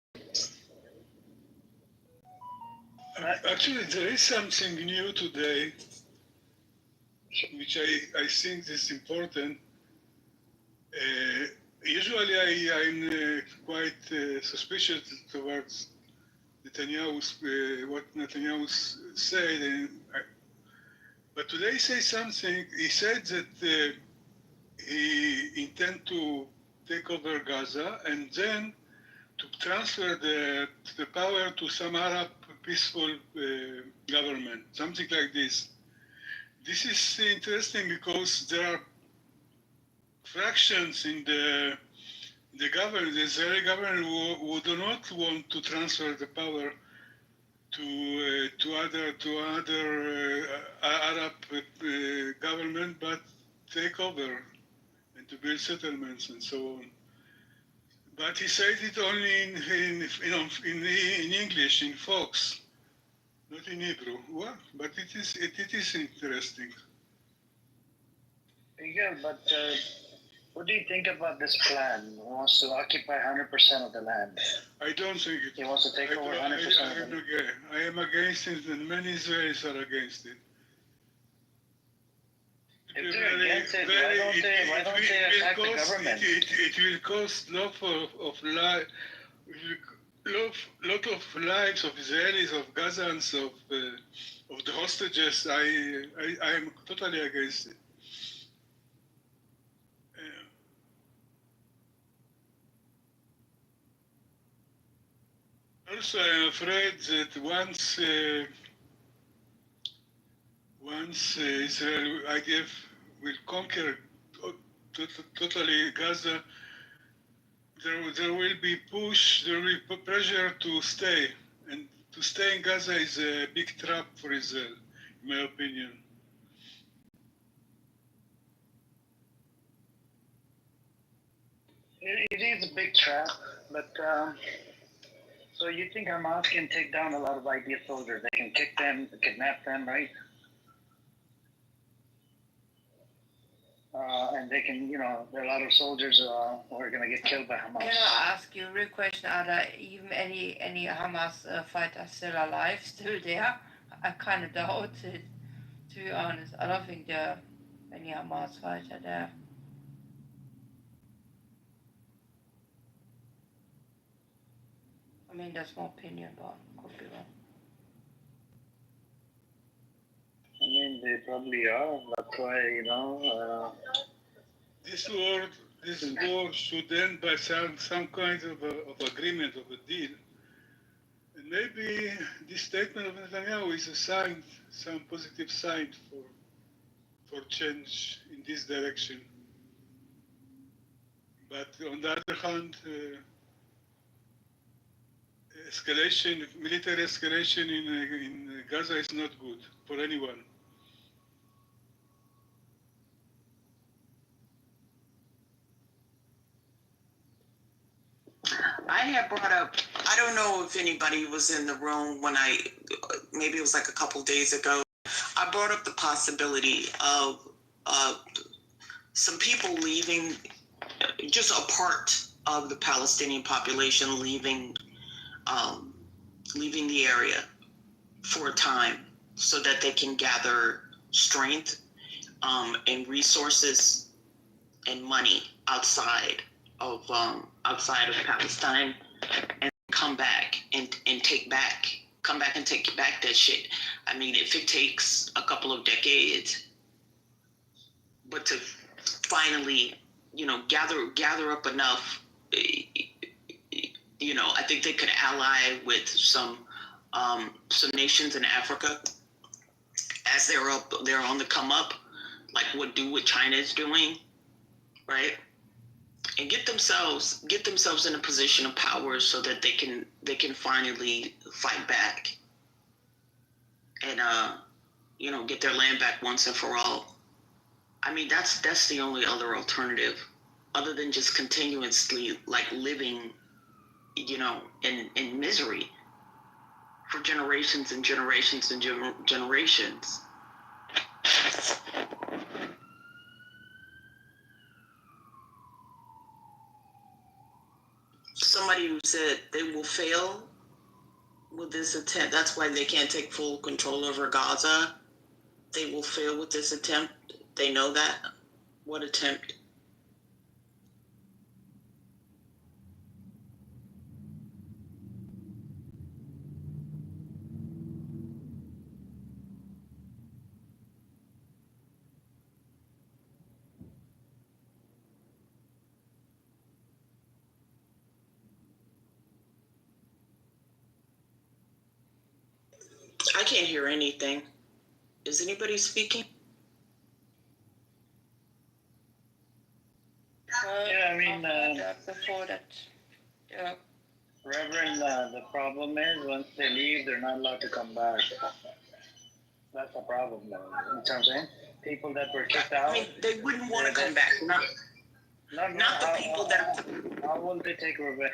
Actually, there is something new today, which I think is important. Usually, I'm quite suspicious towards Netanyahu's what Netanyahu said, but today he said something. He said that he intend to take over Gaza and then to transfer the power to some Arab peaceful government, something like this. This is interesting because there are fractions in the government, the Israeli government, who do not want to transfer the power to other Arab government, but take over and to build settlements and so on. But he said it only in English, in Fox, not in Hebrew. Well, but it is interesting. Yeah, but what do you think about this plan? He wants to occupy 100% of the land. I don't think it. He wants to take over 100% of it. I am against it, and many Israelis are against it. If they're against it, why don't they attack the government? It will cost lot of lives of Israelis, of Gazans, of the hostages. I am totally against it. Also, I'm afraid that once Israel, IDF, will conquer totally Gaza, there will be pressure to stay, and to stay in Gaza is a big trap for Israel, in my opinion. It is a big trap, but so you think Hamas can take down a lot of IDF soldiers? They can kick them, kidnap them, right? And they can, there are a lot of soldiers who are going to get killed by Hamas. Can I ask you a real question? Are there even any Hamas fighters still alive, still there? I kind of doubt it, to be honest. I don't think there are any Hamas fighters there. I mean, that's my opinion, but I could be wrong. I mean, they probably are. That's why, This war should end by some kind of agreement, of a deal. And maybe this statement of Netanyahu is a sign, some positive sign for change in this direction. But on the other hand, military escalation in Gaza is not good for anyone. I had brought up, I don't know if anybody was in the room when maybe it was like a couple days ago, I brought up the possibility of some people leaving, just a part of the Palestinian population leaving the area for a time so that they can gather strength and resources and money outside of Palestine, and come back and take back that shit. I mean, if it takes a couple of decades, but to finally, gather up enough, I think they could ally with some nations in Africa as they're on the come up, like what China is doing, right? And get themselves in a position of power so that they can finally fight back and get their land back once and for all. I mean, that's the only other alternative, other than just continuously living, in misery for generations and generations and generations. Somebody who said they will fail with this attempt. That's why they can't take full control over Gaza. They will fail with this attempt. They know that. What attempt? I can't hear anything. Is anybody speaking? Yeah, I mean, before that, yeah. Reverend, the problem is once they leave, they're not allowed to come back. That's a problem, though. You know what I'm saying? People that were kicked out. I mean, they wouldn't want to come back. Not the people that. How will they take revenge?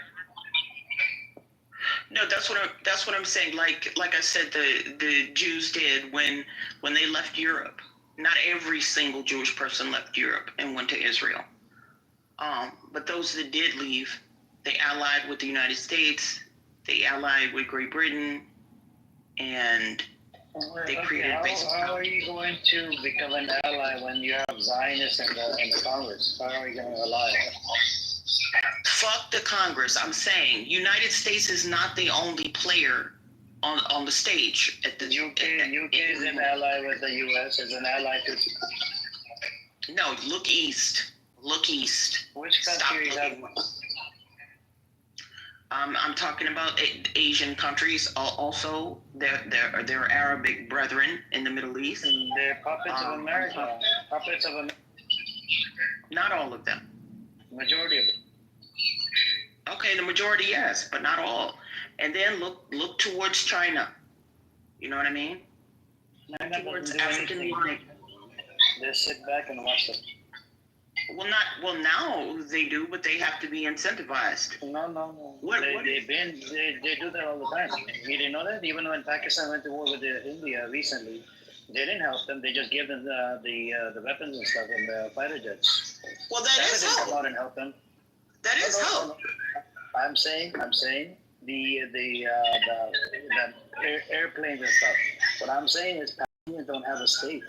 No, that's what I'm saying. Like I said, the Jews did when they left Europe. Not every single Jewish person left Europe and went to Israel. But those that did leave, they allied with the United States. They allied with Great Britain, and they created a basic. How are you going to become an ally when you have Zionists in the Congress? How are you going to ally? Fuck the Congress. I'm saying United States is not the only player on the stage. At the UK is an ally with the US. Is an ally to. No, look east. Look east. Which country is that? I'm talking about Asian countries. Also, their Arabic brethren in the Middle East. They're puppets of America. Puppets of America. Not all of them. Majority of them. Okay, the majority, yes, but not all. And then look towards China. You know what I mean? China towards doesn't do African anything. Union. They sit back and watch it. Well, now they do, but they have to be incentivized. No. They do that all the time. You didn't know that? Even when Pakistan went to war with India recently, they didn't help them. They just gave them the weapons and stuff and the fighter jets. Well, that is help. Come out and help them. That is help. I'm saying the airplanes and stuff. What I'm saying is Palestinians don't have a state.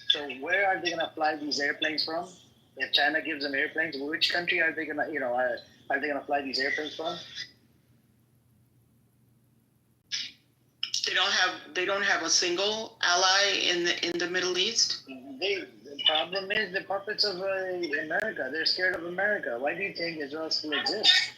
So where are they gonna fly these airplanes from? If China gives them airplanes, which country are they gonna are they gonna fly these airplanes from? They don't have a single ally in the Middle East. The problem is the puppets of America. They're scared of America. Why do you think Israel still exists?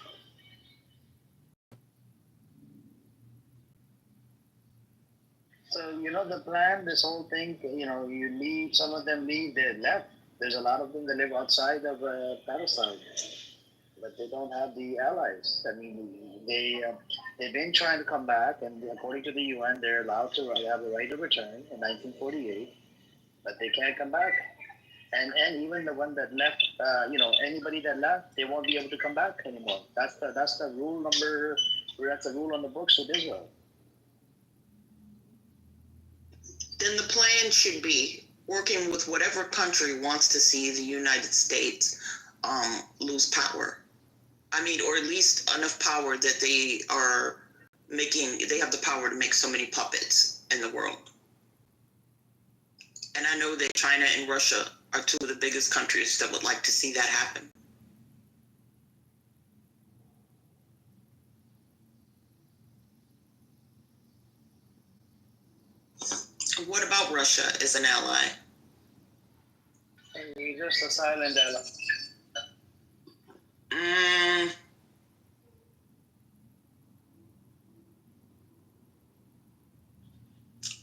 So the plan, this whole thing. You leave. Some of them leave. They left. There's a lot of them that live outside of Palestine, but they don't have the allies. I mean, they've been trying to come back, and according to the UN, they're allowed to have the right of return in 1948, but they can't come back. And even the one that left, anybody that left, they won't be able to come back anymore. That's the rule number. That's the rule on the books with Israel. Then the plan should be working with whatever country wants to see the United States lose power. I mean, or at least enough power that they have the power to make so many puppets in the world. And I know that China and Russia are two of the biggest countries that would like to see that happen. What about Russia as an ally? He's just a silent ally.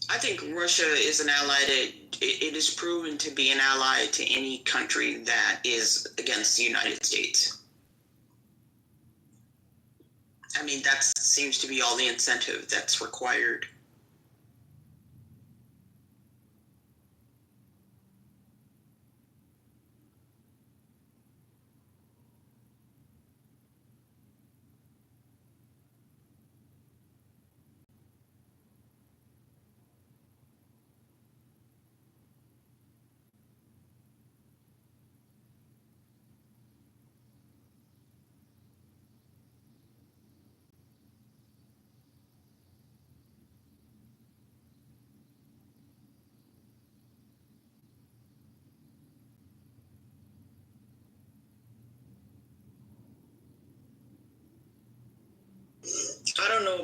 I think Russia is an ally that it is proven to be an ally to any country that is against the United States. I mean, that seems to be all the incentive that's required.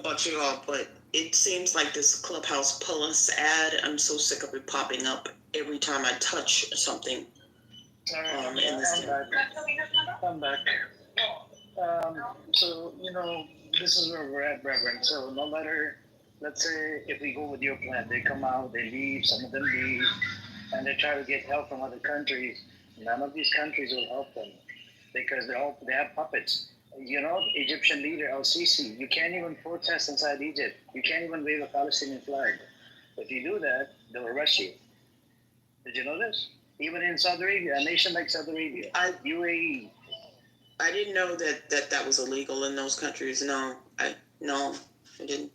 about you all, but it seems like this Clubhouse Plus ad, I'm so sick of it popping up every time I touch something. In this I'm back. So, this is where we're at, Reverend. So no matter, let's say, if we go with your plan, they come out, they leave, some of them leave, and they try to get help from other countries. None of these countries will help them because they have puppets. Egyptian leader El-Sisi, you can't even protest inside Egypt. You can't even wave a Palestinian flag. If you do that, they'll arrest you. Did you know this? Even in Saudi Arabia, a nation like Saudi Arabia, UAE. I didn't know that was illegal in those countries. No, I didn't.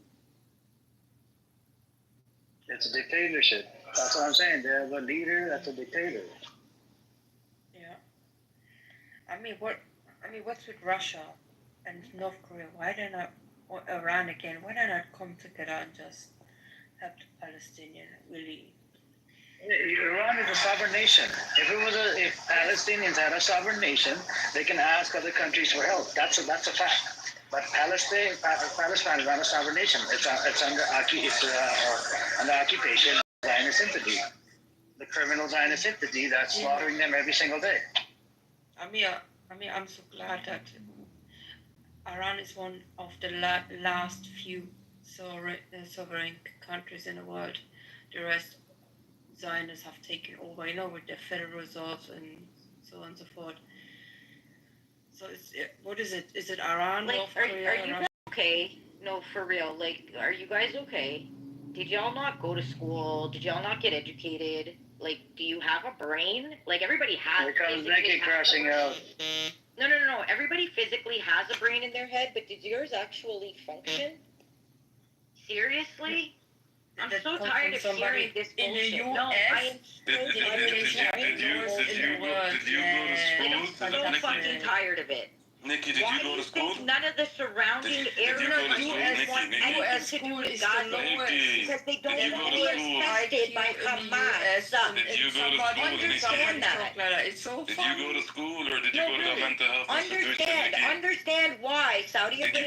It's a dictatorship. That's what I'm saying. They have a leader that's a dictator. Yeah. What's with Russia and North Korea? Why they not, or Iran again? Why they not come together and just have the Palestinian really? Iran is a sovereign nation. If Palestinians had a sovereign nation, they can ask other countries for help. That's a fact. But Palestine is not a sovereign nation. It's under occupation of Zionist entity, the criminal Zionist entity that's slaughtering them every single day. I'm so glad that Iran is one of the last few sovereign countries in the world. The rest, Zionists have taken over, with the federal reserves and so on and so forth. So what is it? Is it Iran, North Korea? Are you guys okay? No, for real. Are you guys okay? Did y'all not go to school? Did y'all not get educated? Do you have a brain? Everybody has. Here comes Nikki crashing out. No. Everybody physically has a brain in their head, but did yours actually function? Seriously? I'm so tired of hearing this bullshit. In the U.S. No, I am Did you go to school? so fucking tired of it. Nikki, did you go to school? None of the surrounding areas want anything to do with Gaza because they don't want to be infested by Hamas. Did you go to school? Understand that. It's so did you go to school or did you go to a mental health institution? Understand why Saudi Arabia,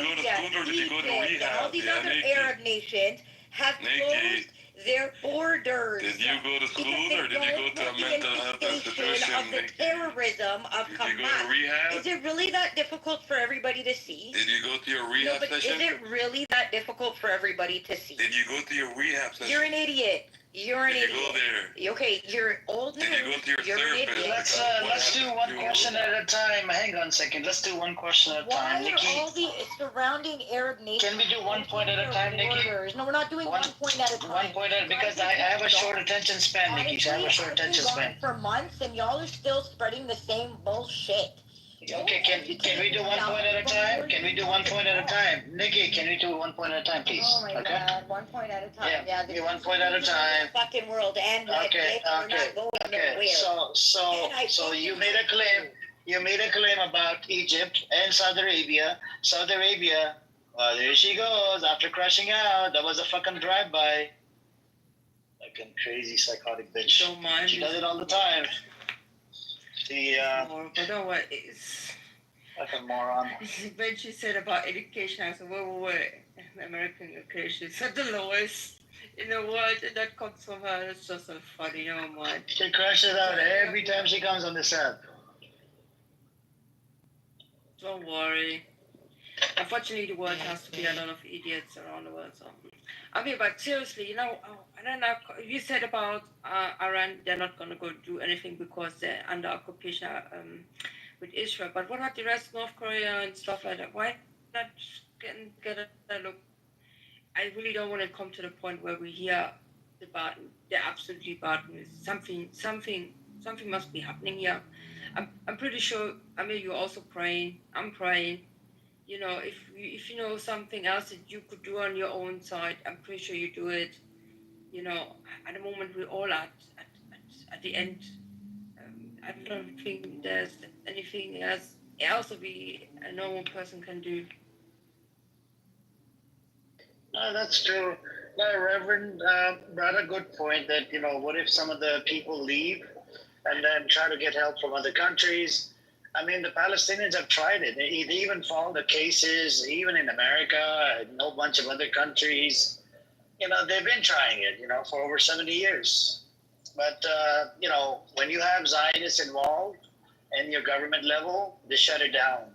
Egypt, and all these other Arab nations have closed their borders. Did you go to school or did you go to a mental health institution? Of the terrorism of Hamas. Did you go to rehab? Is it really that difficult for everybody to see? Did you go to your rehab session? Is it really that difficult for everybody to see? Did you go to your rehab session? You're an idiot. You're an idiot. Did you go there? Okay, you're old news. Did you go to your therapist? Let's do one question at a time. Hang on a second. Let's do one question at a time. Why are all the surrounding Arab nations? Can we do one point at a time, Nikki? No, we're not doing one point at a time. One point at because I have a short attention span, Nikki. I have a short attention span. For months, and y'all are still spreading the same bullshit. Okay, can we do one point at a time? Can we do one point at a time? Nikki, can we do one point at a time, please? Oh my God, 1 point at a time. Yeah, 1 point at a time. Fucking world and okay. So you made a claim. You made a claim about Egypt and Saudi Arabia. Saudi Arabia, there she goes after crashing out. That was a fucking drive-by. Fucking crazy psychotic bitch. Don't mind. She does it all the time. But no, what is like a moron. When she said about education, I said, wait. American education is the lowest in the world, and that comes from her. It's just so funny, man. She crashes out every time she comes on this app. Don't worry. Unfortunately, the world has to be a lot of idiots around the world. So. But seriously, I don't know. You said about Iran, they're not going to go do anything because they're under occupation with Israel. But what about the rest, North Korea and stuff like that? Why not get a look? I really don't want to come to the point where we hear the absolutely bad news. Something must be happening here. I'm pretty sure. You're also praying. I'm praying. If you know something else that you could do on your own side, I'm pretty sure you do it. At the moment we're all at the end. I don't think there's anything else a normal person can do. No, that's true. No, Reverend brought a good point that, what if some of the people leave and then try to get help from other countries I mean, the Palestinians have tried it. They even filed the cases, even in America and a whole bunch of other countries. They've been trying it, for over 70 years. But, when you have Zionists involved in your government level, they shut it down,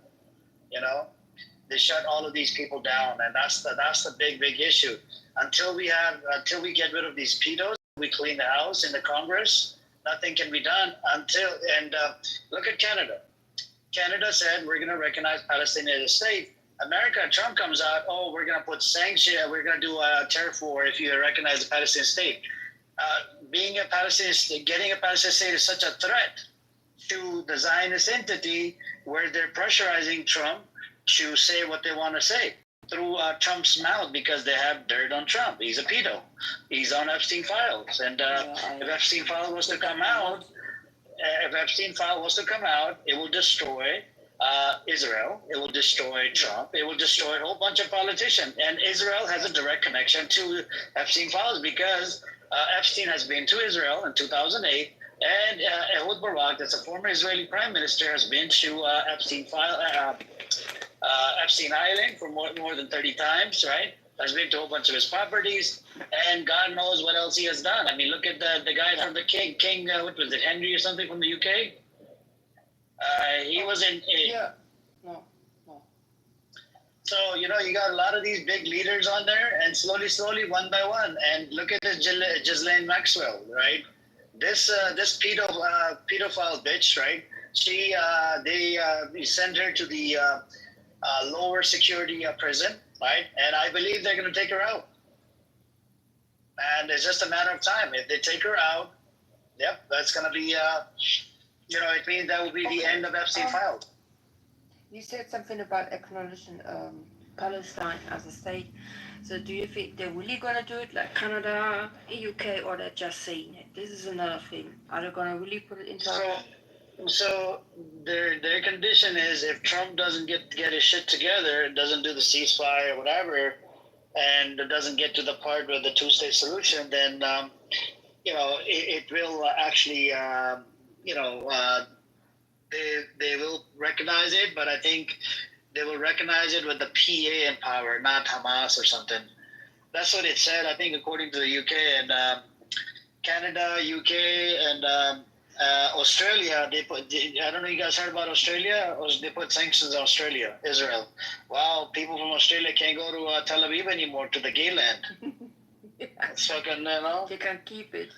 They shut all of these people down, and that's the big issue. Until we get rid of these pedos, we clean the house in the Congress, nothing can be done look at Canada. Canada said we're going to recognize Palestine as a state. America, Trump comes out, we're going to put sanctions, we're going to do a tariff war if you recognize the Palestinian state. Being a Palestinian state, getting a Palestinian state is such a threat to the Zionist entity where they're pressurizing Trump to say what they want to say through Trump's mouth because they have dirt on Trump. He's a pedo. He's on Epstein files. And if Epstein file was to come out, it will destroy Israel. It will destroy Trump. It will destroy a whole bunch of politicians. And Israel has a direct connection to Epstein files because Epstein has been to Israel in 2008. And Ehud Barak, that's a former Israeli prime minister, has been to Epstein Island for more than 30 times, right? Has been to a whole bunch of his properties, and God knows what else he has done. I mean, look at the guy from the King, what was it, Henry or something from the UK? He was in... No. So, you got a lot of these big leaders on there, and slowly, one by one. And look at this Ghislaine Maxwell, right? This pedophile bitch, right? They sent her to the lower security prison, right? And I believe they're going to take her out. And it's just a matter of time. If they take her out, that's going to be, it means that will be the end of Epstein files. You said something about acknowledging Palestine as a state. So do you think they're really going to do it like Canada, UK, or they're just saying it? This is another thing. Are they going to really put it into... So their condition is if Trump doesn't get his shit together, doesn't do the ceasefire or whatever, and doesn't get to the part with the two-state solution, then it will actually they will recognize it, but I think they will recognize it with the PA in power, not Hamas or something. That's what it said, I think, according to the UK and Canada, UK, and Australia. I don't know, you guys heard about Australia? They put sanctions on Australia, Israel. Wow, people from Australia can't go to Tel Aviv anymore, to the gay land. It's fucking, They can keep it.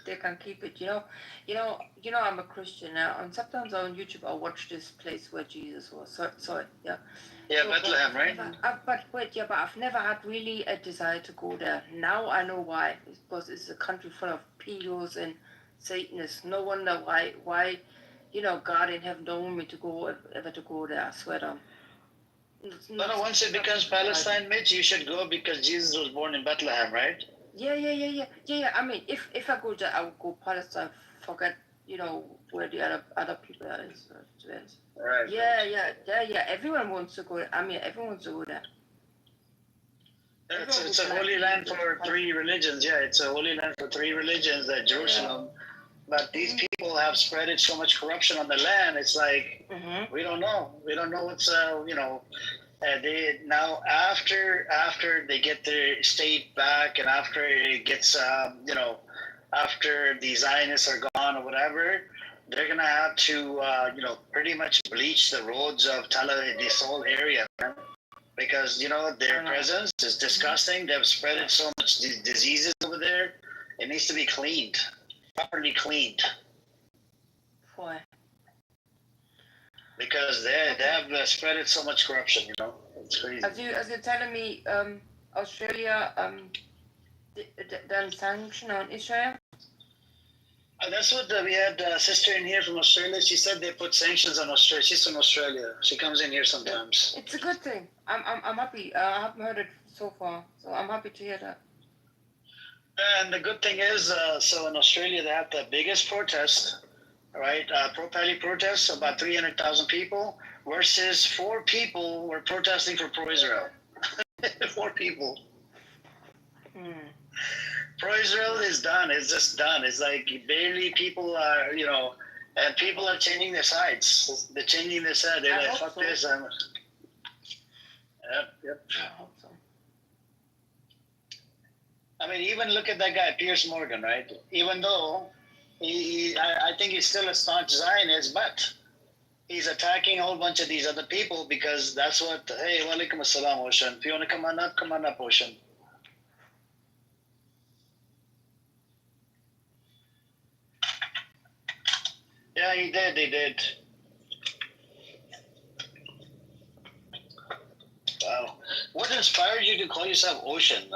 I'm a Christian now, and sometimes on YouTube I watch this place where Jesus was. Yeah, Bethlehem, right? But I've never had really a desire to go there. Now I know why. It's because it's a country full of pedos and Satanists. No wonder why, God in heaven don't want me to go there. I swear to. No, once it becomes Palestine, Mitch, you should go because Jesus was born in Bethlehem, right? Yeah. I mean, if I go there, I would go Palestine. Forget, where the other people are. Right. Yeah. Everyone wants to go. I mean, everyone wants to go there. It's a holy land for three religions. Yeah, it's a holy land for three religions, Jerusalem. But these people have spreaded so much corruption on the land. It's like, we don't know. We don't know what's, they now after they get their state back and after it gets, after the Zionists are gone or whatever, they're going to have to, pretty much bleach the roads of this whole area. Because, their presence is disgusting. They've spread so much diseases over there. It needs to be cleaned, properly cleaned. Why? Because they have spread so much corruption, It's crazy. As you're telling me, Australia done sanction on Israel? That's what we had a sister in here from Australia. She said they put sanctions on Australia. She's from Australia. She comes in here sometimes. It's a good thing. I'm happy. I haven't heard it so far, so I'm happy to hear that. And the good thing is, so in Australia they have the biggest protest, right? Pro-Pally protests, about 300,000 people, versus 4 people were protesting for pro-Israel. 4 people. Pro-Israel is done. It's just done. It's like barely people are, And people are changing their sides. They're changing their side. They're like, fuck this. Yep. I hope so. I mean, even look at that guy, Piers Morgan, right? Even though I think he's still a staunch Zionist, but he's attacking a whole bunch of these other people because that's what, hey, walaikum assalam, Ocean. If you want to come on up, Ocean. Yeah, he did. Wow. What inspired you to call yourself Ocean?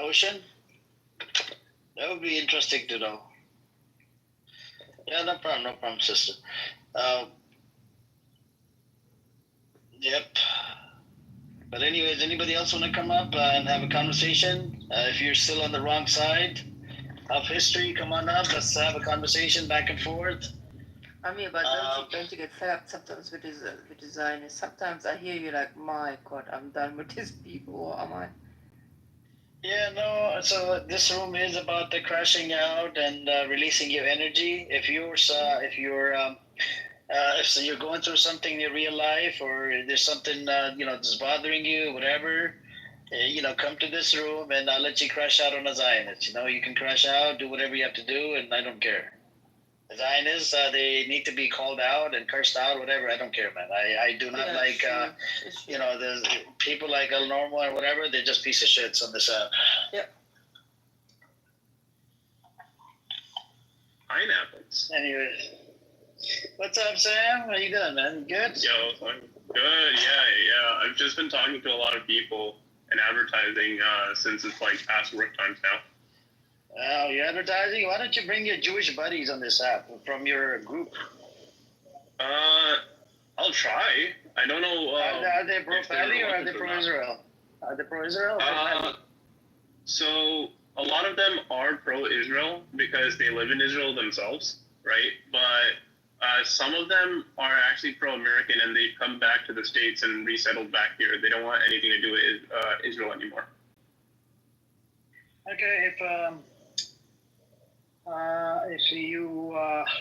Ocean? That would be interesting to know. Yeah, no problem, sister. Yep. But anyways, anybody else want to come up and have a conversation? If you're still on the wrong side of history, come on up. Let's have a conversation back and forth. I mean, but don't you get fed up sometimes with design? Sometimes I hear you like, my God, I'm done with these people. Or am I? Yeah, no. So this room is about the crashing out and releasing your energy. If you're going through something in your real life, or there's something that's bothering you, whatever, come to this room and I'll let you crash out on a Zionist. You can crash out, do whatever you have to do, and I don't care. The Zionists, they need to be called out and cursed out, whatever. I don't care, man. I do not like, the people like El Normo or whatever. They're just piece of shits on this app. Yep. Pineapples. Anyway, what's up, Sam? How you doing, man? Good? Yo, I'm good. Yeah. I've just been talking to a lot of people in advertising since it's like past work times now. Oh, you're advertising? Why don't you bring your Jewish buddies on this app from your group? I'll try. I don't know. Are they pro-Palestine or are they pro-Israel? Are they pro-Israel? So a lot of them are pro-Israel because they live in Israel themselves, right? But some of them are actually pro-American and they've come back to the States and resettled back here. They don't want anything to do with Israel anymore. Okay, if you,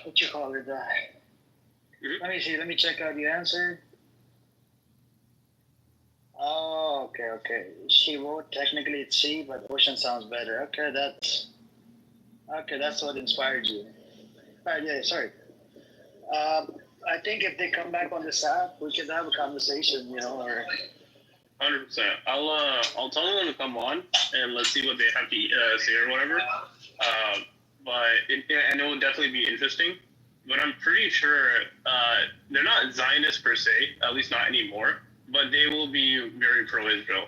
what you call it? Let me see. Let me check out your answer. Oh, okay. She wrote technically it's C, but Ocean sounds better. Okay, that's what inspired you. Right, yeah, sorry. I think if they come back on this app, we could have a conversation, or. 100%. I'll tell them to come on and let's see what they have to say or whatever. And it will definitely be interesting. But I'm pretty sure they're not Zionists per se, at least not anymore. But they will be very pro-Israel.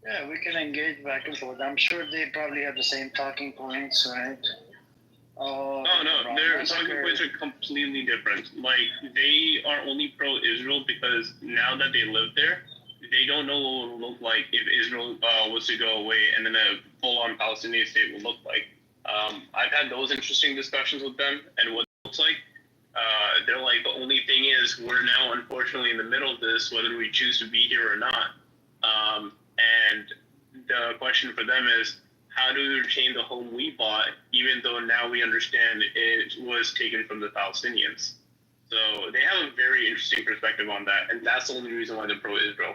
Yeah, we can engage back and forth. I'm sure they probably have the same talking points, right? Oh, no, their talking points are completely different. Like, they are only pro-Israel because now that they live there, they don't know what it would look like if Israel was to go away and then a full-on Palestinian state would look like. I've had those interesting discussions with them and what it looks like. They're like, the only thing is we're now unfortunately in the middle of this, whether we choose to be here or not. And the question for them is, how do we retain the home we bought, even though now we understand it was taken from the Palestinians? So they have a very interesting perspective on that, and that's the only reason why they're pro-Israel.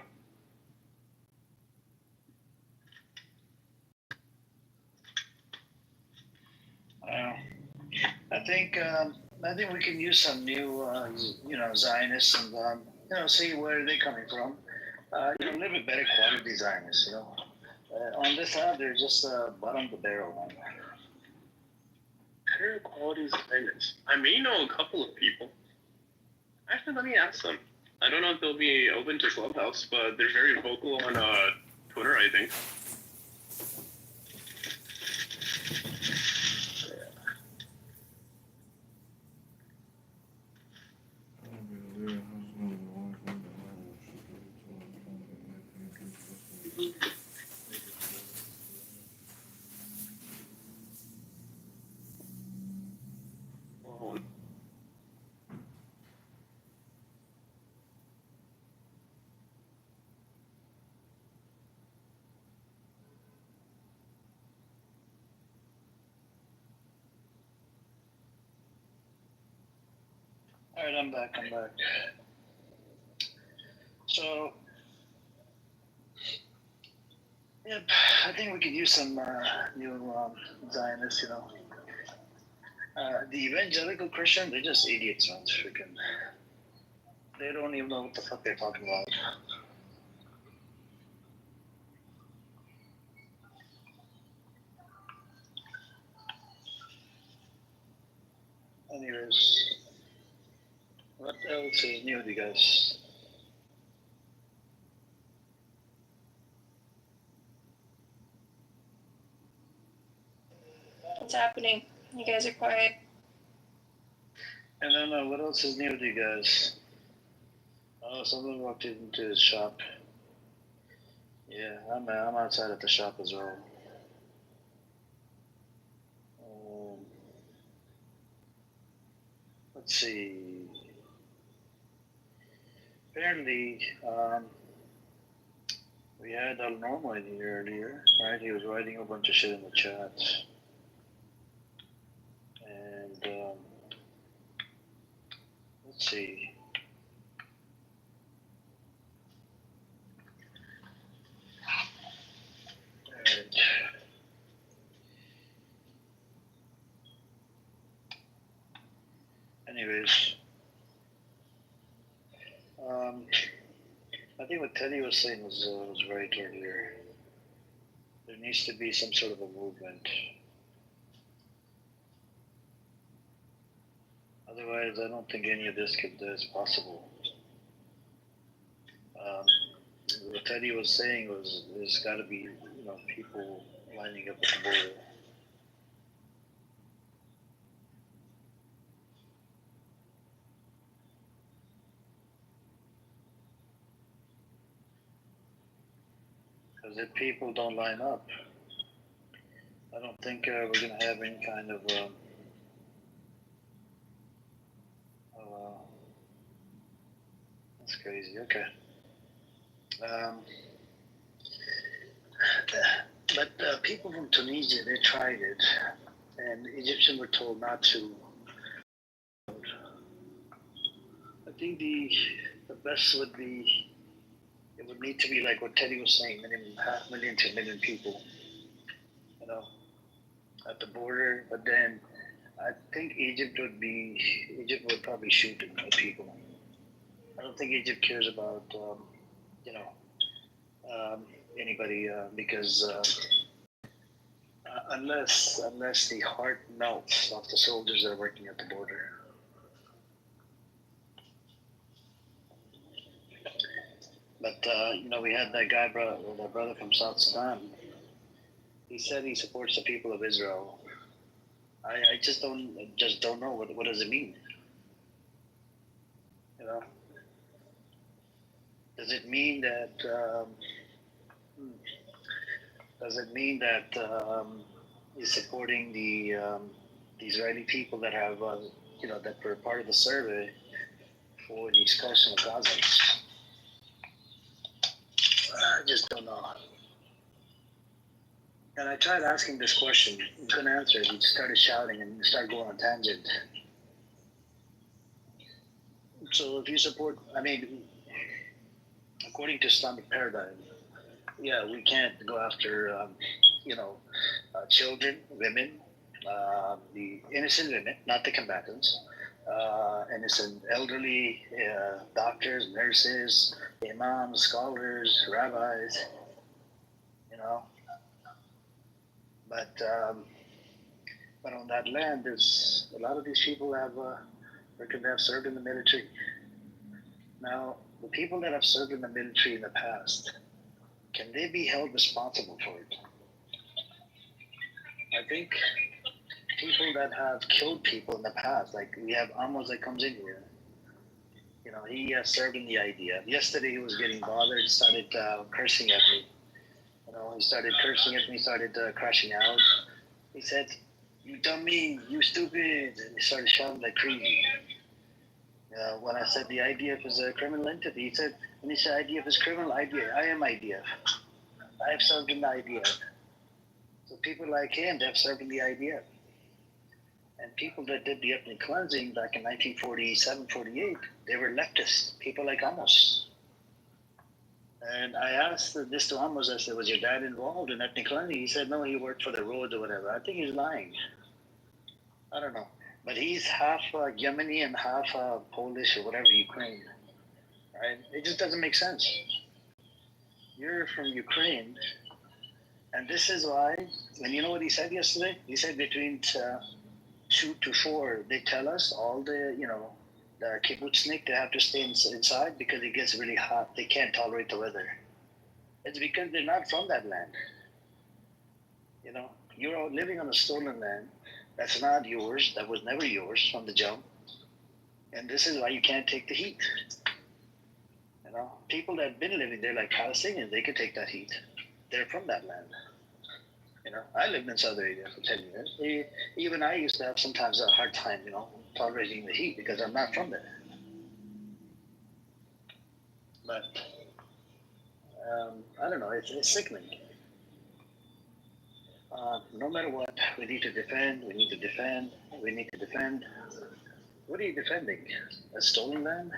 I think we can use some new, Zionists and see where they're coming from. A little bit better quality Zionists, on this app, they're just bottom of the barrel, man. Better quality Zionists. I may know a couple of people. Actually, let me ask them. I don't know if they'll be open to Clubhouse, but they're very vocal on Twitter, I think. All right, I'm back. So, yep, I think we could use some new Zionists, the evangelical Christian, they're just idiots, man. Freaking, they don't even know what the fuck they're talking about. Anyways, what else is new with you guys? What's happening? You guys are quiet. I don't know, what else is new with you guys? Oh, someone walked into his shop. Yeah, I'm outside at the shop as well. Let's see. Apparently, we had El Normo in here earlier, right? He was writing a bunch of shit in the chat. And, let's see. Alright. Anyways, I think what Teddy was saying was right earlier. There needs to be some sort of a movement. Otherwise, I don't think any of this is possible. What Teddy was saying was there's got to be people lining up at the border. Because if people don't line up, I don't think we're going to have any kind of that's crazy. Okay. But people from Tunisia, they tried it, and Egyptians were told not to. I think the best would be, it would need to be like what Teddy was saying, minimum 500,000 to 1 million people, at the border. But then I think Egypt would probably shoot at people. I don't think Egypt cares about, anybody because unless the heart melts off the soldiers that are working at the border. But we had that guy, that brother from South Sudan. He said he supports the people of Israel. I just don't know what does it mean. Does it mean that? He's supporting the Israeli people that have that were part of the survey for the expulsion of Gazans? I just don't know. And I tried asking this question. He couldn't answer it. He started shouting and started going on tangent. So if you support, according to Islamic paradigm, yeah, we can't go after, children, women, the innocent women, not the combatants, innocent elderly, doctors, nurses, imams, scholars, rabbis, But on that land, there's a lot of these people have served in the military. Now, the people that have served in the military in the past, can they be held responsible for it? I think people that have killed people in the past, like we have Amos that comes in here, he served in the IDF. Yesterday he was getting bothered, started cursing at me. He started cursing at me, started crashing out. He said, "You dummy, you stupid," and he started shouting like crazy. When I said the IDF is a criminal entity, he said, when he said IDF is criminal, I am IDF. I have served in the IDF. So people like him, they have served in the IDF. And people that did the ethnic cleansing back in 1947, 48, they were leftists, people like Amos. And I asked this to Amos, I said, was your dad involved in ethnic cleansing? He said, no, he worked for the roads or whatever. I think he's lying. I don't know. But he's half Yemeni and half Polish or whatever, Ukraine. Right? It just doesn't make sense. You're from Ukraine. And this is why, and you know what he said yesterday? He said between 2 to 4, they tell us all the kibbutznik, they have to stay inside because it gets really hot. They can't tolerate the weather. It's because they're not from that land. You know, you're living on a stolen land that's not yours, that was never yours from the jump. And this is why you can't take the heat. You know, people that have been living there, like Palestinians, they can take that heat. They're from that land. You know, I lived in Saudi Arabia for 10 years. Even I used to have sometimes a hard time, tolerating the heat because I'm not from there. But I don't know, it's sickening. No matter what, we need to defend, we need to defend, we need to defend. What are you defending? A stolen land?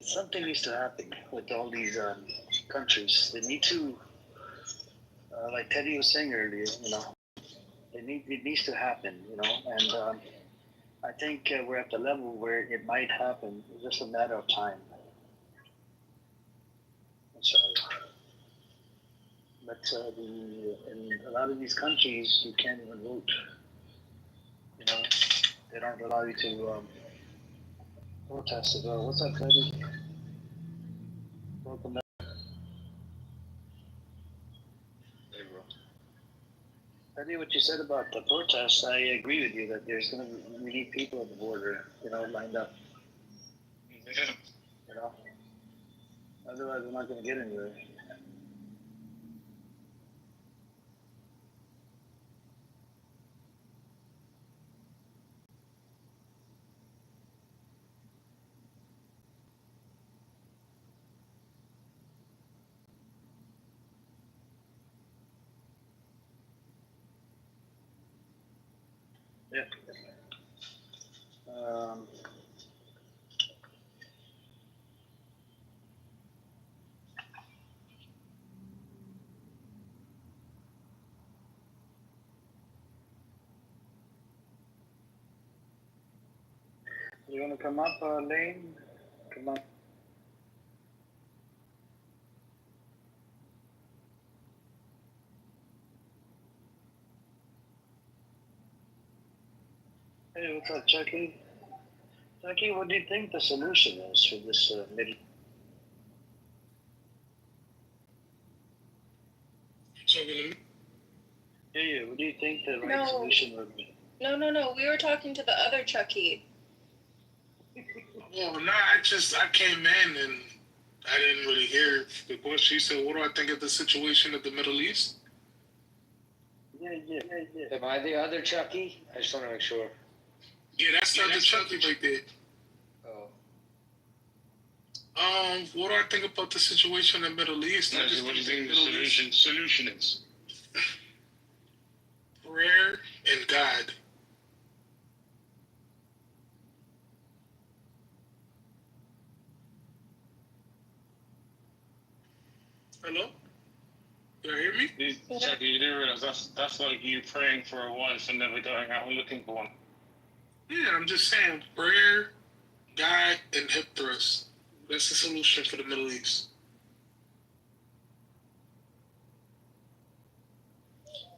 Something needs to happen with all these countries. They need to, like Teddy was saying earlier, it needs to happen, and I think we're at the level where it might happen. It's just a matter of time. So, but in a lot of these countries, you can't even vote. They don't allow you to protest as well. What's up, Teddy? Welcome back. Hey, bro. Teddy, what you said about the protests, I agree with you that we need people at the border, lined up. Yeah. Otherwise, we're not going to get anywhere. Yeah. You want to come up, Lane? Come up. Hey, what's up, Chucky? Chucky, what do you think the solution is for this middle? Yeah, what do you think the right solution would be? No. We were talking to the other Chucky. Well, no, I came in and I didn't really hear the question. You said, what do I think of the situation of the Middle East? Yeah. Am I the other Chucky? I just want to make sure. Yeah, that's not the Chucky right there. Oh. What do I think about the situation in the Middle East? What do you think the solution is? Prayer and God. Hello? You hear me? Chucky, you didn't realize that's like you praying for a wife and never going out and looking for one. Yeah, I'm just saying, prayer, God, and hip thrust. That's the solution for the Middle East.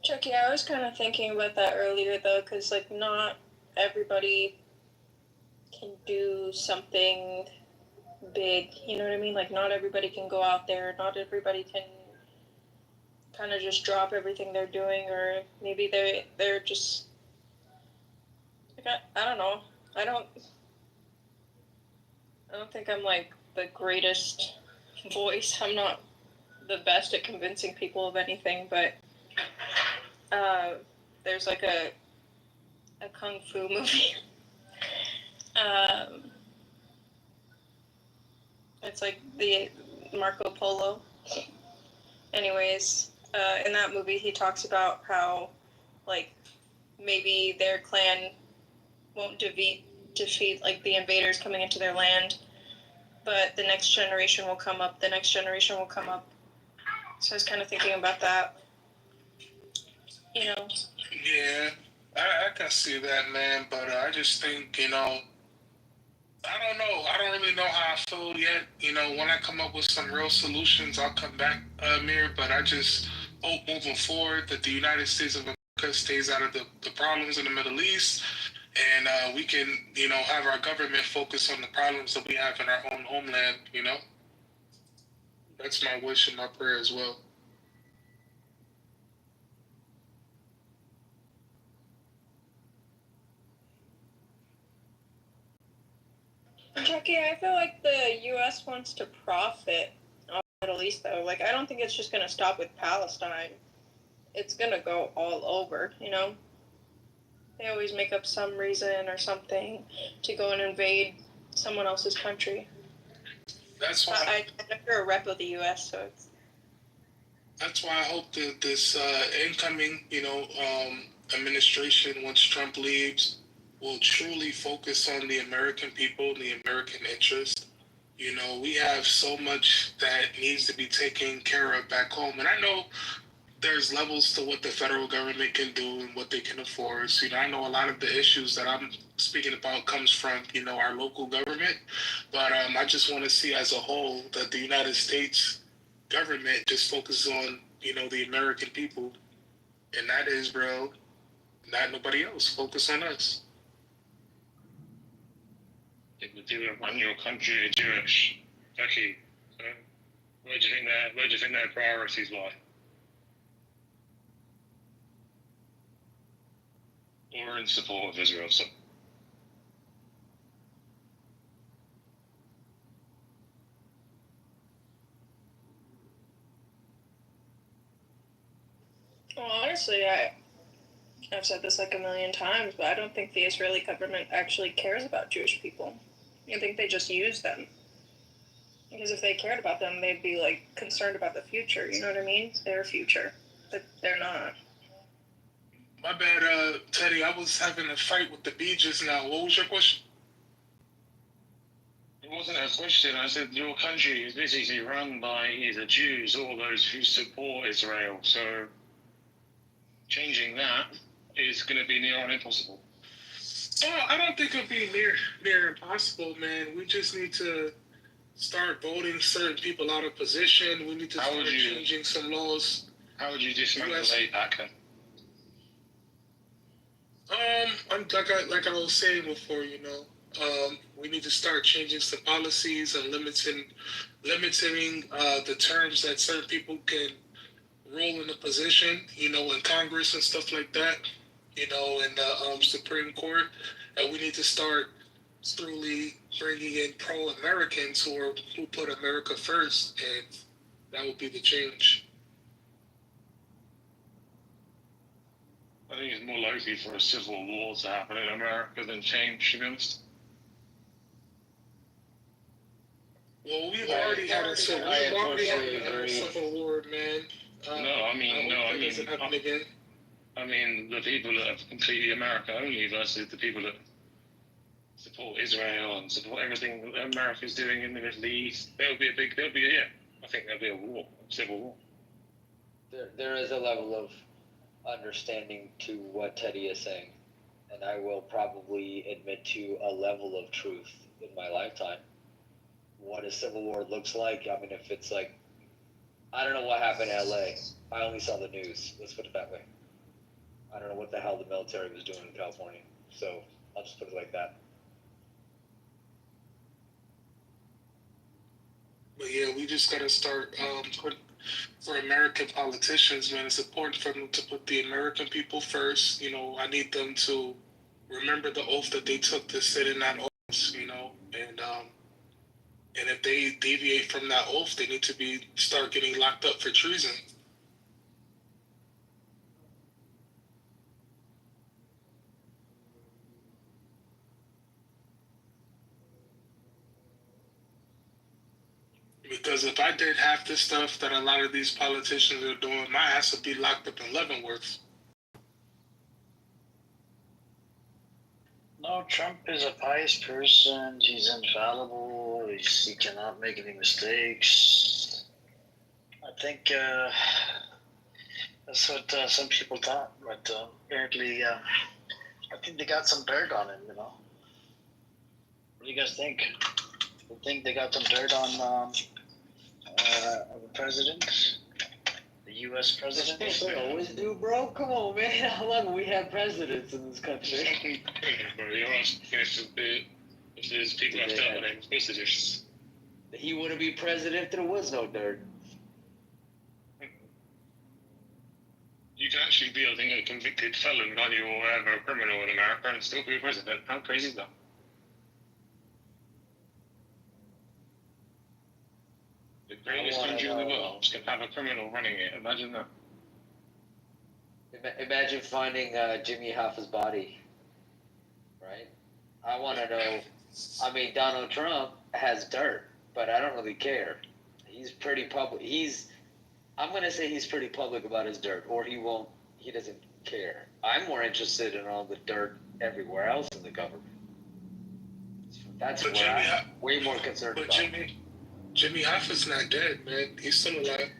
Chucky, I was kind of thinking about that earlier, though, because, not everybody can do something big, you know what I mean? Not everybody can go out there. Not everybody can kind of just drop everything they're doing, or maybe they're just, I don't know. I don't think I'm, the greatest voice. I'm not the best at convincing people of anything, but there's a kung fu movie. It's the Marco Polo. Anyways, in that movie, he talks about how, like, maybe their clan won't defeat like the invaders coming into their land, but the next generation will come up. The next generation will come up. So I was kind of thinking about that. You know. Yeah, I can see that, man. But I just think, you know, I don't know. I don't really know how I feel yet. You know, when I come up with some real solutions, I'll come back, Amir. But I just hope moving forward that the United States of America stays out of the problems in the Middle East, and we can, you know, have our government focus on the problems that we have in our own homeland. You know, that's my wish and my prayer as well. Jackie, I feel like the U.S. wants to profit on the Middle East, though. Like, I don't think it's just going to stop with Palestine. It's going to go all over, you know? They always make up some reason or something to go and invade someone else's country. That's why I'm a rep of the U.S., so it's... That's why I hope that this incoming, you know, administration, once Trump leaves, will truly focus on the American people and the American interest. You know, we have so much that needs to be taken care of back home. And I know there's levels to what the federal government can do and what they can enforce. You know, I know a lot of the issues that I'm speaking about comes from, you know, our local government. But I just want to see as a whole that the United States government just focuses on, you know, the American people. And that is, bro, not nobody else. Focus on us. If the people run your country are Jewish, Becky, so where do you think their priorities lie? Or in support of Israel? So. Well, honestly, I've said this like a million times, but I don't think the Israeli government actually cares about Jewish people. I think they just use them. Because if they cared about them, they'd be, like, concerned about the future, you know what I mean? Their future. But they're not. My bad, Teddy. I was having a fight with the bee just now. What was your question? It wasn't a question. I said your country is basically run by either Jews or those who support Israel. So changing that is going to be near on impossible. Well, I don't think it'll be near impossible, man. We just need to start voting certain people out of position. We need to start changing some laws. How would you dismantle AIPAC then? Like I was saying before, you know, we need to start changing some policies and limiting the terms that certain people can role in a position, you know, in Congress and stuff like that, you know, in the Supreme Court. And we need to start truly bringing in pro-Americans who put America first, and that would be the change. I think it's more likely for a civil war to happen in America than change, to be honest. Well, we've already had a civil war, man. I mean, the people that are completely America only versus the people that support Israel and support everything that America's doing in the Middle East. I think there'll be a war, a civil war. There is a level of understanding to what Teddy is saying, and I will probably admit to a level of truth in my lifetime. What a civil war looks like. I mean, if it's like, I don't know what happened in LA. I only saw the news. Let's put it that way. I don't know what the hell the military was doing in California. So I'll just put it like that. But yeah, we just gotta start for American politicians, man. It's important for them to put the American people first. You know, I need them to remember the oath that they took to sit in that office. You know, and if they deviate from that oath, they need to start getting locked up for treason. Because if I did half the stuff that a lot of these politicians are doing, my ass would be locked up in Leavenworth. No, Trump is a pious person. He's infallible. He cannot make any mistakes. I think that's what some people thought, but apparently, I think they got some dirt on him. You know, what do you guys think? You think they got some dirt on the president, the U.S. president? They always do, bro. Come on, man. How long have we had presidents in this country? If there's people have done it, of course it is. He wouldn't be president if there was no dirt. You can actually be, I think, a convicted felon, can't you, or whatever, a criminal in America, and still be a president. How crazy is that? The greatest country in the world can have a criminal running it. Imagine that. Imagine finding Jimmy Hoffa's body, right? I want to know. I mean, Donald Trump has dirt, but I don't really care. He's pretty public. I'm going to say he's pretty public about his dirt, or he doesn't care. I'm more interested in all the dirt everywhere else in the government. That's what I'm way more concerned about. Jimmy Hoffa's not dead, man. He's still alive.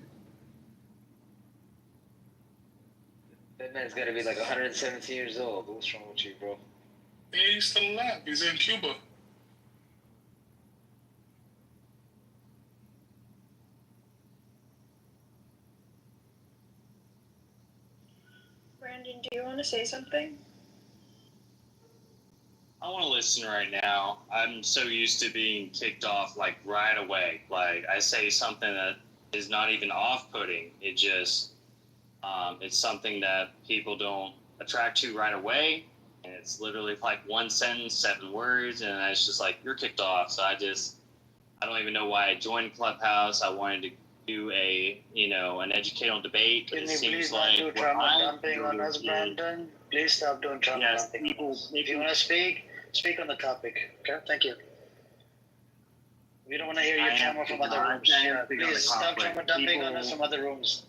That man's got to be like 117 years old. What's wrong with you, bro? Yeah, he's still alive. He's in Cuba. Brandon, do you want to say something? I want to listen right now. I'm so used to being kicked off like right away. Like I say something that is not even off-putting. It just, it's something that people don't attract to right away. And it's literally like one sentence, 7 words. And it's just like, you're kicked off. So I don't even know why I joined Clubhouse. I wanted to do an educational debate. Can you please not do trauma dumping on us, Brandon? Please stop doing trauma dumping. If you want to speak on the topic. Okay, thank you. We don't want to hear your trauma from other rooms. Yeah, please stop trauma dumping on us from other rooms.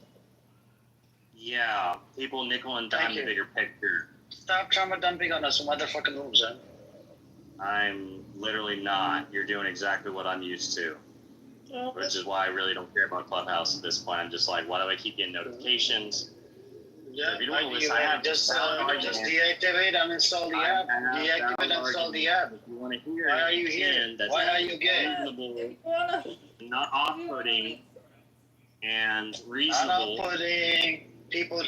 Yeah, people nickel and dime the bigger picture. Stop trauma dumping on us from other fucking rooms, man. I'm literally not. You're doing exactly what I'm used to. Which is why I really don't care about Clubhouse at this point. I'm just like, why do I keep getting notifications? Yeah, so if you don't want to listen, I have just deactivate and install the app. Deactivate and install the app. If you want to hear why are you here? Why are you gay? Reasonable, not off-putting, and reasonable. Not off-putting. People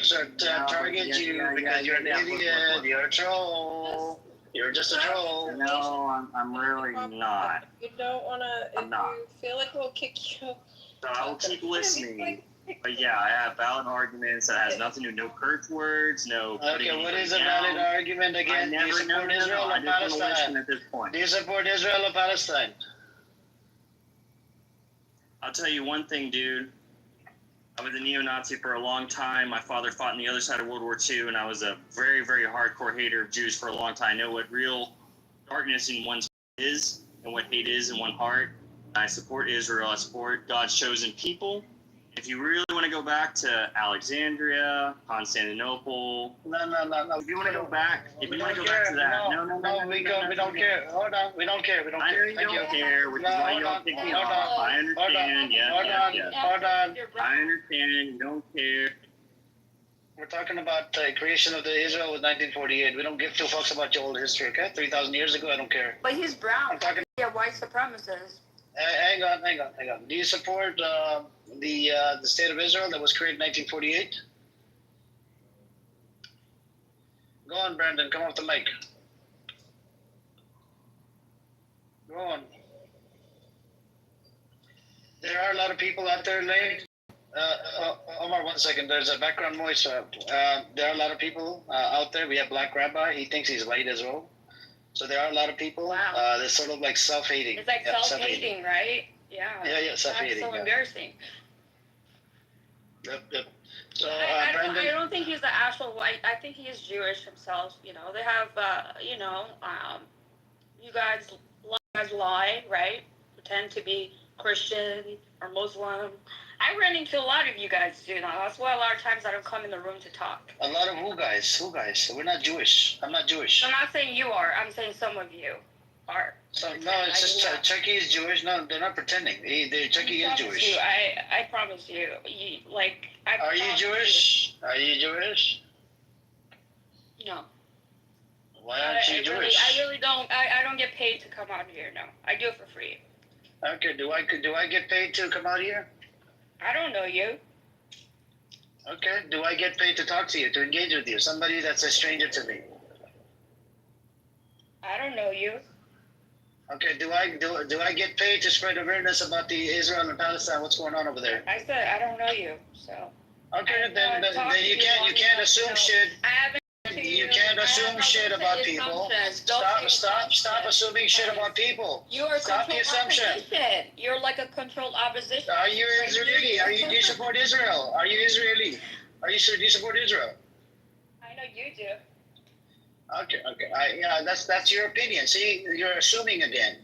target you because you're an idiot. You're a troll. You're just a troll. No, I'm really not. You don't want to. If you feel like we'll kick you. So I will keep listening. But yeah, I have valid arguments that has nothing to do. No curse words. No. Okay, what is a valid argument again? Do you support Israel or Palestine? At this point. Do you support Israel or Palestine? I'll tell you one thing, dude. I was a neo-Nazi for a long time. My father fought on the other side of World War II, and I was a very, very hardcore hater of Jews for a long time. I know what real darkness in one's heart is and what hate is in one heart. I support Israel. I support God's chosen people. If you really want to go back to Alexandria, Constantinople, no. If you want to go back, to that, no, we don't care. Hold on, we don't care. I know you don't care, which is why you don't pick me off. I understand. Hold on. I understand. You don't care. We're talking about the creation of the Israel with 1948. We don't give 2 fucks about your old history, okay? 3,000 years ago, I don't care. But he's brown. Yeah, white supremacist. Hang on. Do you support the state of Israel that was created in 1948? Go on, Brandon. Come off the mic. Go on. There are a lot of people out there, Lane. Omar, 1 second. There's a background noise. There are a lot of people out there. We have Black Rabbi. He thinks he's white as well. So there are a lot of people. Wow. They're sort of like self-hating. It's like self-hating, right? Yeah. Yeah, self-hating. That's so embarrassing. Yep. So, I don't think he's the actual white. I think he is Jewish himself. You know, they have, you guys lie, right? Pretend to be Christian or Muslim. I run into a lot of you guys do now. That's why a lot of times I don't come in the room to talk. A lot of who guys? Who guys? We're not Jewish. I'm not Jewish. I'm not saying you are. I'm saying some of you are. So no, it's just Chucky is Jewish. No, they're not pretending. Chucky is Jewish. You, I promise you. Are you Jewish? Are you Jewish? No. Why aren't you Jewish? I really don't. I don't get paid to come out here. No, I do it for free. Okay. Do I get paid to come out here? I don't know you. Okay. Do I get paid to talk to you, to engage with you? Somebody that's a stranger to me. I don't know you. Okay. Do I get paid to spread awareness about the Israel and Palestine? What's going on over there? I said I don't know you. So. Okay. Then you can't assume shit. You can't assume shit about people. Stop assuming shit about people. You are Stop the assumption. Opposition. You're like a controlled opposition. Are you Israeli? Do you support Israel? Are you Israeli? Do you support Israel? I know you do. Okay. That's your opinion. See, you're assuming again.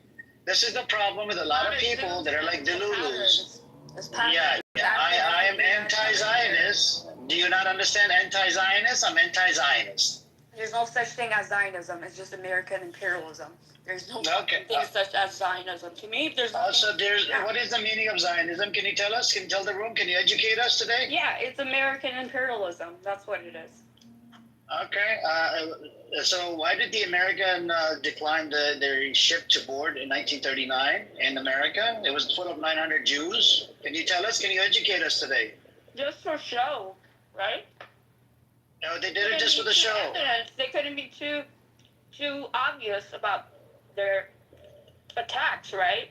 This is the problem with a lot of people that are like delulus. Yeah. I am anti-Zionist. Do you not understand anti-Zionist? I'm anti-Zionist. There's no such thing as Zionism. It's just American imperialism. There's no thing such as Zionism. To me, there's what is the meaning of Zionism? Can you tell us? Can you tell the room? Can you educate us today? Yeah, it's American imperialism. That's what it is. Okay. So why did the American decline their ship to board in 1939 in America? It was full of 900 Jews. Can you tell us? Can you educate us today? Just for show, right? No, they did it just for the show. Evidence. They couldn't be too obvious about their attacks, right?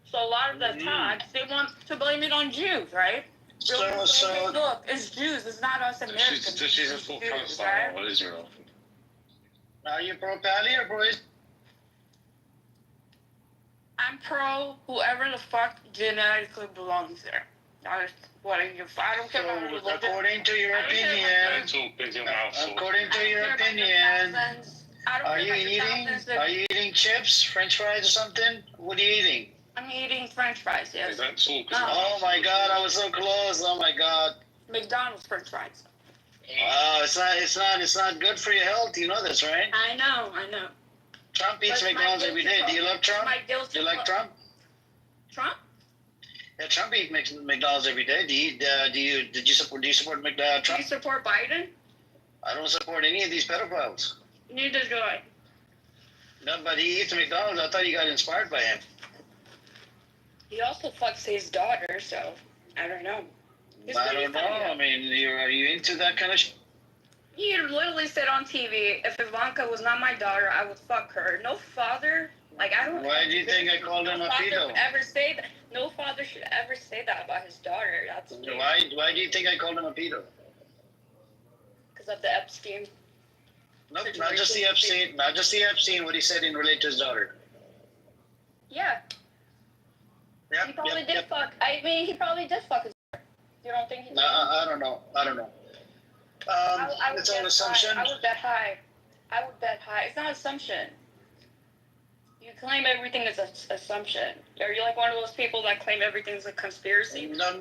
So a lot of the attacks, they want to blame it on Jews, right? Look, it's Jews. It's not us Americans. She's a full Palestine or Israel. Are you pro-Pali or pro-Israel? I'm pro whoever the fuck genetically belongs there. That's what I don't care about religion. According to your opinion, are you eating chips, French fries, or something? What are you eating? I'm eating French fries. Yes. Oh my God! I was so close. Oh my God. McDonald's French fries. It's not good for your health. You know this, right? I know. Trump eats McDonald's every day. Do you love Trump? Do you like Trump? Trump? Yeah, Trump eats McDonald's every day. Do you support Trump? Do you support Biden? I don't support any of these pedophiles. Neither do I. No, but he eats McDonald's. I thought you got inspired by him. He also fucks his daughter, so I don't know. I don't know. I mean, are you into that kind of shit? He literally said on TV, if Ivanka was not my daughter, I would fuck her. No father, I don't. Why do you think I called him a pedo? Ever say that? No father should ever say that about his daughter. That's weird. Why do you think I called him a pedo? Because of the Epstein. Nope, not just the Epstein. What he said in relation to his daughter. Yeah. He probably did fuck. I mean, he probably did fuck his daughter. You don't think he did? I don't know. It's an assumption. I would bet high. It's not assumption. You claim everything is an assumption. Are you like one of those people that claim everything's a conspiracy? No.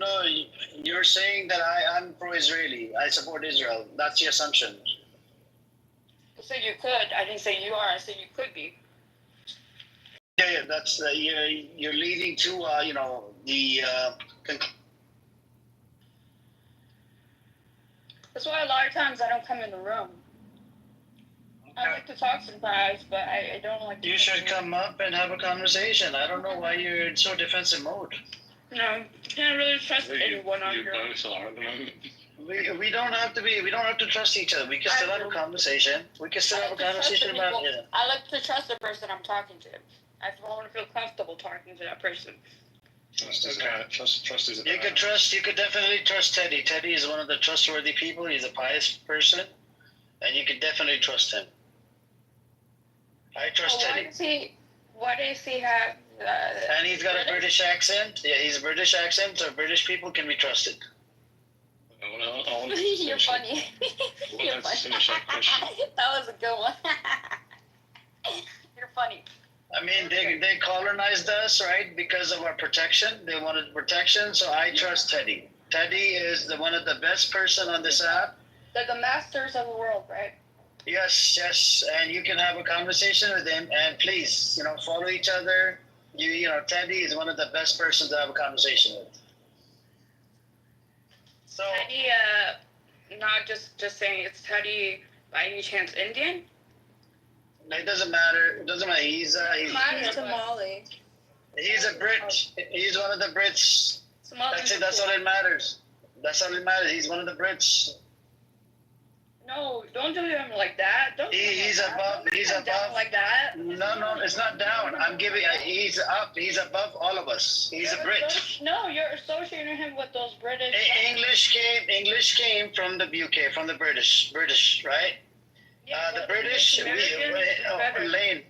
You're saying that I'm pro-Israeli. I support Israel. That's the assumption. I said you could. I didn't say you are. I said you could be. Yeah. That's you're leading to the. That's why a lot of times I don't come in the room. I like to talk sometimes, but I don't like to. You should come up and have a conversation. I don't know why you're in so defensive mode. No, you can't really trust anyone on here. We don't have to trust each other. We can still have a conversation. About it. I like to trust the person I'm talking to. I want to feel comfortable talking to that person. Trust is You could definitely trust Teddy. Teddy is one of the trustworthy people. He's a pious person, and you could definitely trust him. I trust Teddy. What does he have? And he's got a British accent. Yeah, he's a British accent, so British people can be trusted. You're funny. You're funny. That was a good one. You're funny. I mean, they colonized us, right, because of our protection. They wanted protection, so I trust Teddy. Teddy is one of the best person on this app. They're the masters of the world, right? Yes, and you can have a conversation with him, and please, follow each other. Teddy is one of the best persons to have a conversation with. So Teddy, not just saying it's Teddy by any chance Indian? It doesn't matter. It doesn't matter. He's Somali. He's a Brit. He's one of the Brits. That's it. That's all that matters. That's all that matters. He's one of the Brits. No, don't do him like that. He's above. He's above. Like that. No, it's not down. I'm giving. He's up. He's above all of us. He's a Brit. No, you're associating him with those British. English came from the UK, from the British, right? Yeah, the British. Lane,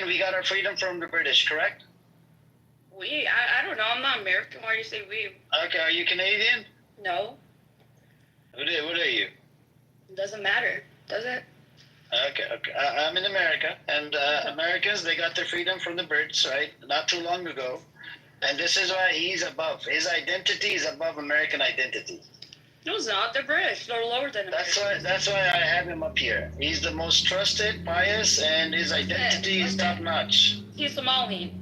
we got our freedom from the British, correct? I don't know. I'm not American. Why do you say we? Okay, are you Canadian? No. What are you? Doesn't matter, does it? Okay. I'm in America, and Americans, they got their freedom from the Brits, right? Not too long ago. And this is why he's above. His identity is above American identity. No, it's not. They're British. They're lower than American. That's why I have him up here. He's the most trusted, pious, and his identity is top notch. He's Somali.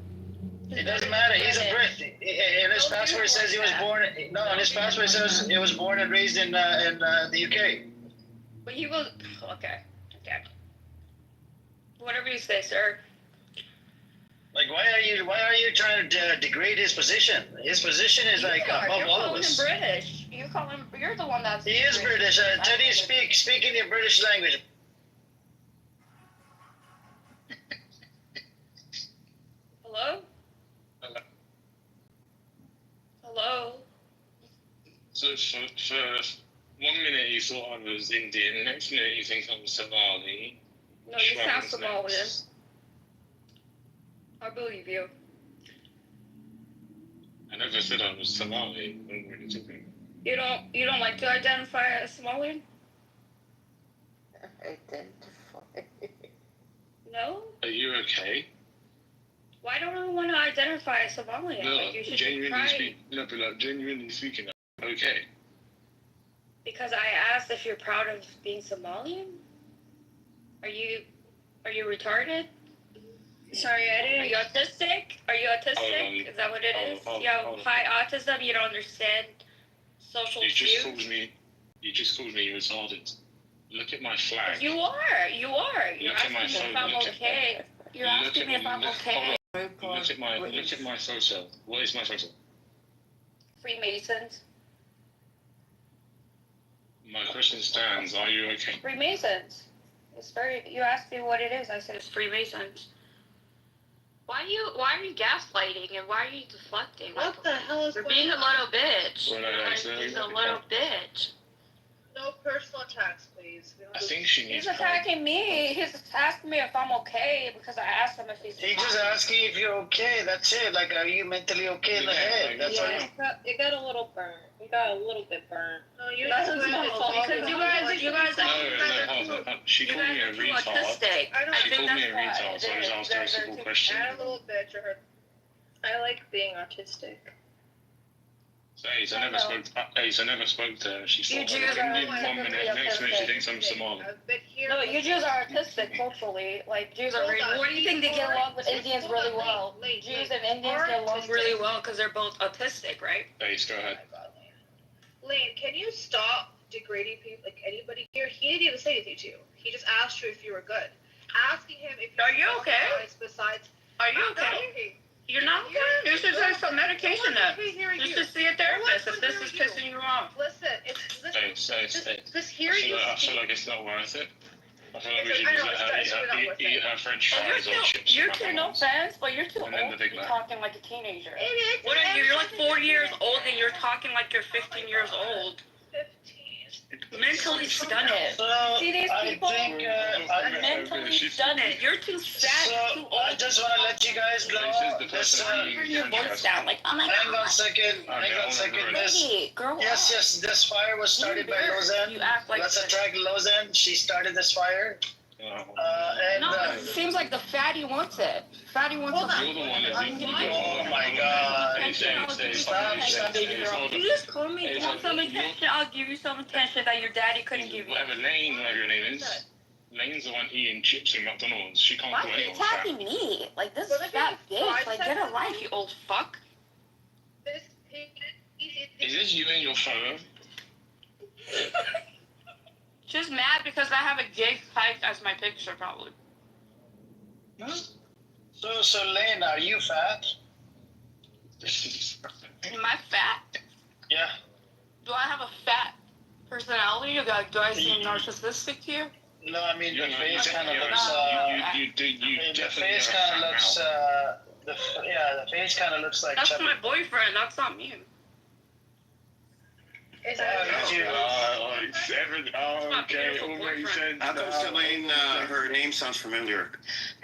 It doesn't matter. He's a Brit. In his passport, it says he was born. No, in his passport, it says he was born and raised in the UK. But he was okay. Whatever you say, sir. Like, why are you trying to degrade his position? His position is above all of us. You're calling him British. You're the one that's. He is British. Teddy, speak in your British language. Hello. Hello. So for 1 minute you thought I was Indian, next minute you think I'm Somali. No, you sound Somalian. I believe you. I never said I was Somali. What are you talking about? You don't like to identify as Somalian? Identify. No? Are you okay? Why don't I want to identify as Somalian? No, like, you should genuinely speaking, okay. Because I asked if you're proud of being Somalian? Are you retarded? Sorry, I didn't. Are you autistic? Is that what it is? You have high autism. You don't understand social cues. You just called me retarded. Look at my flag. You are. You're asking me if I'm okay. You're asking me if I'm okay. Look at my photo. What is my photo? Freemasons. My question stands. Are you okay? Freemasons. You asked me what it is. I said it's Freemasons. Why are you gaslighting and why are you deflecting? What the hell is You're being a little bitch. He's a little bitch. No personal attacks, please. I think she needs. He's attacking me. He's asking me if I'm okay because I asked him if he's. He's just asking if you're okay. That's it. Like, are you mentally okay in the head? That's all. It got a little burnt. It got a little bit burnt. No, you guys. She called me a retard. She called me a retard, so I was asked her a simple question. Add a little bit. I like being autistic. Ace, I never spoke to her. She thought I was Indian 1 minute, next minute she thinks I'm Somali. No, you Jews are artistic culturally. Like, Jews are very. What do you think they get along with Indians really well? Jews and Indians get along really well because they're both autistic, right? Ace, go ahead. Lane, can you stop degrading people, like anybody here? He didn't even say anything to you. He just asked you if you were good. Asking him if are you okay? Besides, are you okay? You're not okay? You should take some medication then. You should see a therapist if this is pissing you off. Listen, Just hearing you. I feel like it's not worth it. I feel like we should eat her French fries or chips. You're too, no offense, but you're too old to be talking like a teenager. What are you? You're like 40 years old and you're talking like you're 15 years old. Mentally stunted. See these people? Mentally stunted. You're too sad, too old. I just want to let you guys know. Turn your voice down. Like, oh my God. Hang on a second. Yes. This fire was started by Lozanne. Let's attract Lozanne. She started this fire. No, it seems like the fatty wants it. Fatty wants it. You're the one that's Oh my God! Stop. You just call me. You want some attention? I'll give you some attention that your daddy couldn't give you. Whatever Lane, whatever your name is. Lane's the one eating chips in McDonald's. She can't Why call are you anyone fat. attacking me? Like, this fat bitch. Like, get a life, you old fuck. Is this you in your photo? Just mad because I have a gay type as my picture, probably. So Lane, are you fat? Am I fat? Yeah. Do I have a fat personality? Or do I seem narcissistic to you? No, I mean your face kind of looks. The face kind of looks. The face kind of looks like. That's my boyfriend. That's not me. Okay, it all makes sense. How come Selene, her name sounds familiar?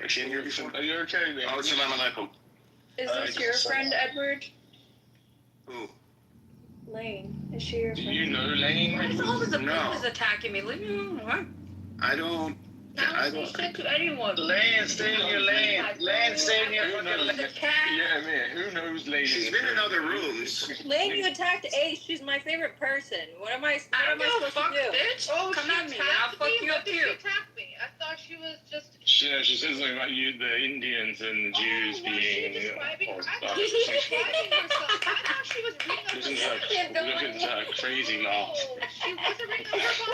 Was she in here before? Are you okay then? Oh, salam alaikum. Is this your friend, Edward? Who? Lane. Is she your friend? Do you know Lane? Why is all this No. is attacking me? Leave me alone. I don't. I don't say shit to anyone. Lane, stay in your lane. Lane, stay in your fucking lane. Yeah, man. Who knows Lane? She's been in other rooms. Lane, you attacked Ace. She's my favorite person. What am I supposed to do? Bitch. Oh, come at me. I'll fuck you up too. She attacked me. I thought she was just. Yeah, she says something about you, the Indians and the Jews being. Describing herself. I thought she was reading Look at that crazy laugh. She wasn't reading her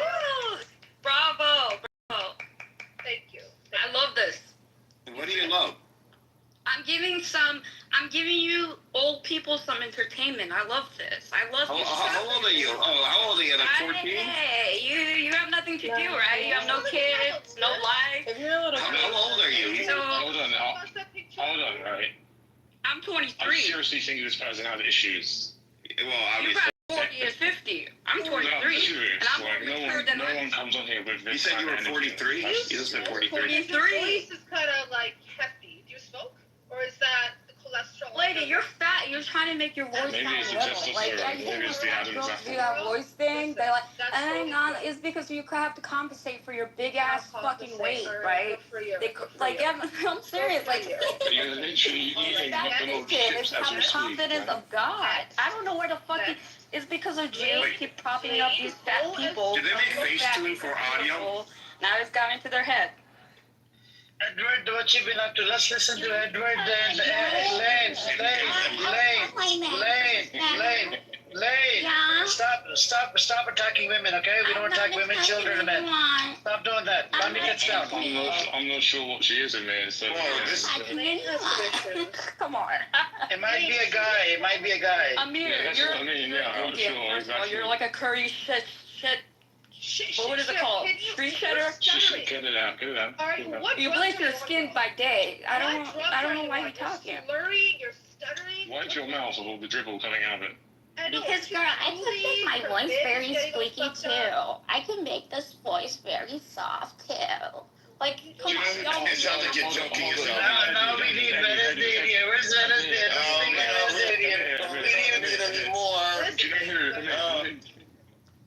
book. Bravo. Thank you. I love this. And what do you love? I'm giving you old people some entertainment. I love this. I love this. How old are you? Oh, how old are you? Like 14? Hey, you have nothing to do, right? You have no kids, no life. How old are you? So, Hold on, right? I'm 23. I seriously think this person has issues. Well, You obviously. got 40 and 50. I'm 23. No, I'm serious. And I'm Like, more no mature than one comes on here with this. You said you were kind of 43? energy. You just said 43. 43. Your voice is kind of like hefty. Do you smoke? Or is that the cholesterol? Lady, you're fat. You're trying to make your voice Maybe sound it's the little. testosterone. Like, Maybe it's the Adam's girls apple. do that voice thing. They're like, hang on. It's because you have to compensate for your big ass fucking weight, right? I'm serious. Like, You're literally eating McDonald's chips as we the speak. confidence of God. I don't know where the fucking. It's because of Jews keep propping up these fat people. Do they make Facetune for audio? Now it's got into their head. Edward, what you been up to? Let's listen to Edward and Lane. Stop attacking women, okay? We don't attack women, children, and men. Stop doing that. Let me get down. I'm not sure what she is in there. So Come on. It might be a guy. Amir, Yeah, that's what I mean. Yeah, I'm not sure exactly. You're like a curry shit. What is it called? Street shedder? Get it out. You bleach your skin by day. I don't know why you're talking. You're stuttering. Why is your mouth with all the dribble coming out of it? Because, girl, I can make my voice very squeaky, too. I can make this voice very soft, too. Like, come on, y'all. It sounds like you're joking yourself. No, we need Wednesday here. Where's Wednesday? We need any more. Do you know who?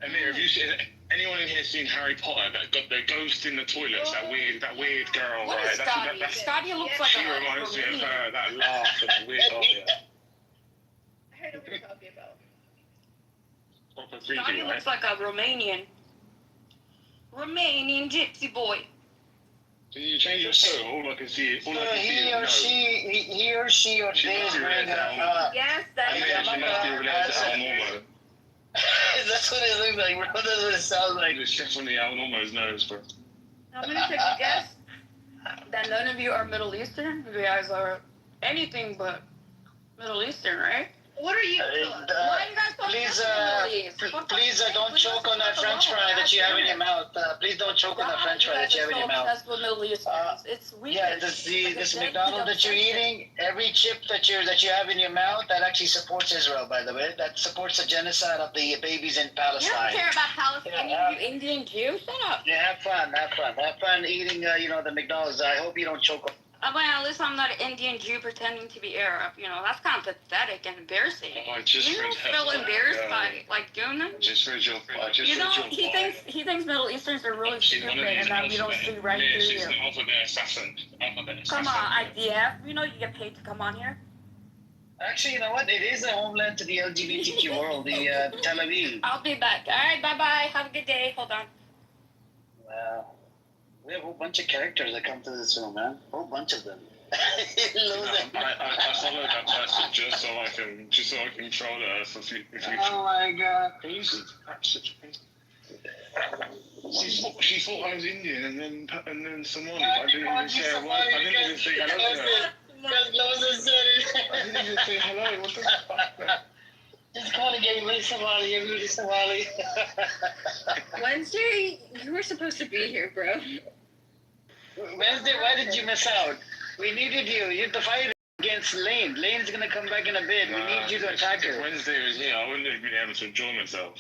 Amir, have you seen anyone in here seen Harry Potter that got the ghost in the toilets? That weird girl, What right? is Scotty? Scotty looks like She reminds me of her. That laugh and the weird laugh. I heard what you're talking about. Proper Scotty creepy, right? looks like a Romanian gypsy boy. Can you change your photo? All I can see is He or she or they bring Yes, that she must be related to Al Normo. That's what it looks like, bro. That's what it sounds like. It's definitely Al Normo's nose, bro. I'm gonna take a guess that none of you are Middle Eastern. You guys are anything but Middle Eastern, right? What are you? Why are you guys so Please don't choke on that French fry that you have in your mouth. Please don't choke on that French fry that you have in your mouth. That's what Middle Easterns. It's weird. Yeah, this McDonald's that you're eating, every chip that you have in your mouth, that actually supports Israel, by the way. That supports the genocide of the babies in You Palestine. don't care about Palestine, you Indian Jew. Shut up. Yeah, have fun eating, the McDonald's. I hope you don't choke on. I mean, at least I'm not an Indian Jew pretending to be Arab. You know, that's kind of pathetic and embarrassing. I just You read don't her feel bio. embarrassed by like doing that? Just read your. I just You know, read your bio. he thinks Middle Easterns are really She's one stupid of these and that we don't see right yeah, through she's you. an alphabet assassin. Come on, IDF. You know you get paid to come on here. Actually, you know what? It is a homeland to the LGBTQ world, the Tel Aviv. I'll be back. All right, bye-bye. Have a good day. Hold on. Wow. We have a whole bunch of characters that come to this room, man. A whole bunch of them. I follow that person just so I can troll her for future. Oh my god. Crazy. Absolutely crazy. She thought I was Indian and then Somali. I didn't even say a word. I didn't even say hello to her. I didn't even say hello. What the fuck? Just calling everybody Somali. Wednesday, you were supposed to be here, bro. Wednesday, why did you miss out? We needed you. You had to fight against Lane. Lane's gonna come back in a bit. We need you to attack her. If Wednesday was here, I wouldn't have been able to enjoy myself.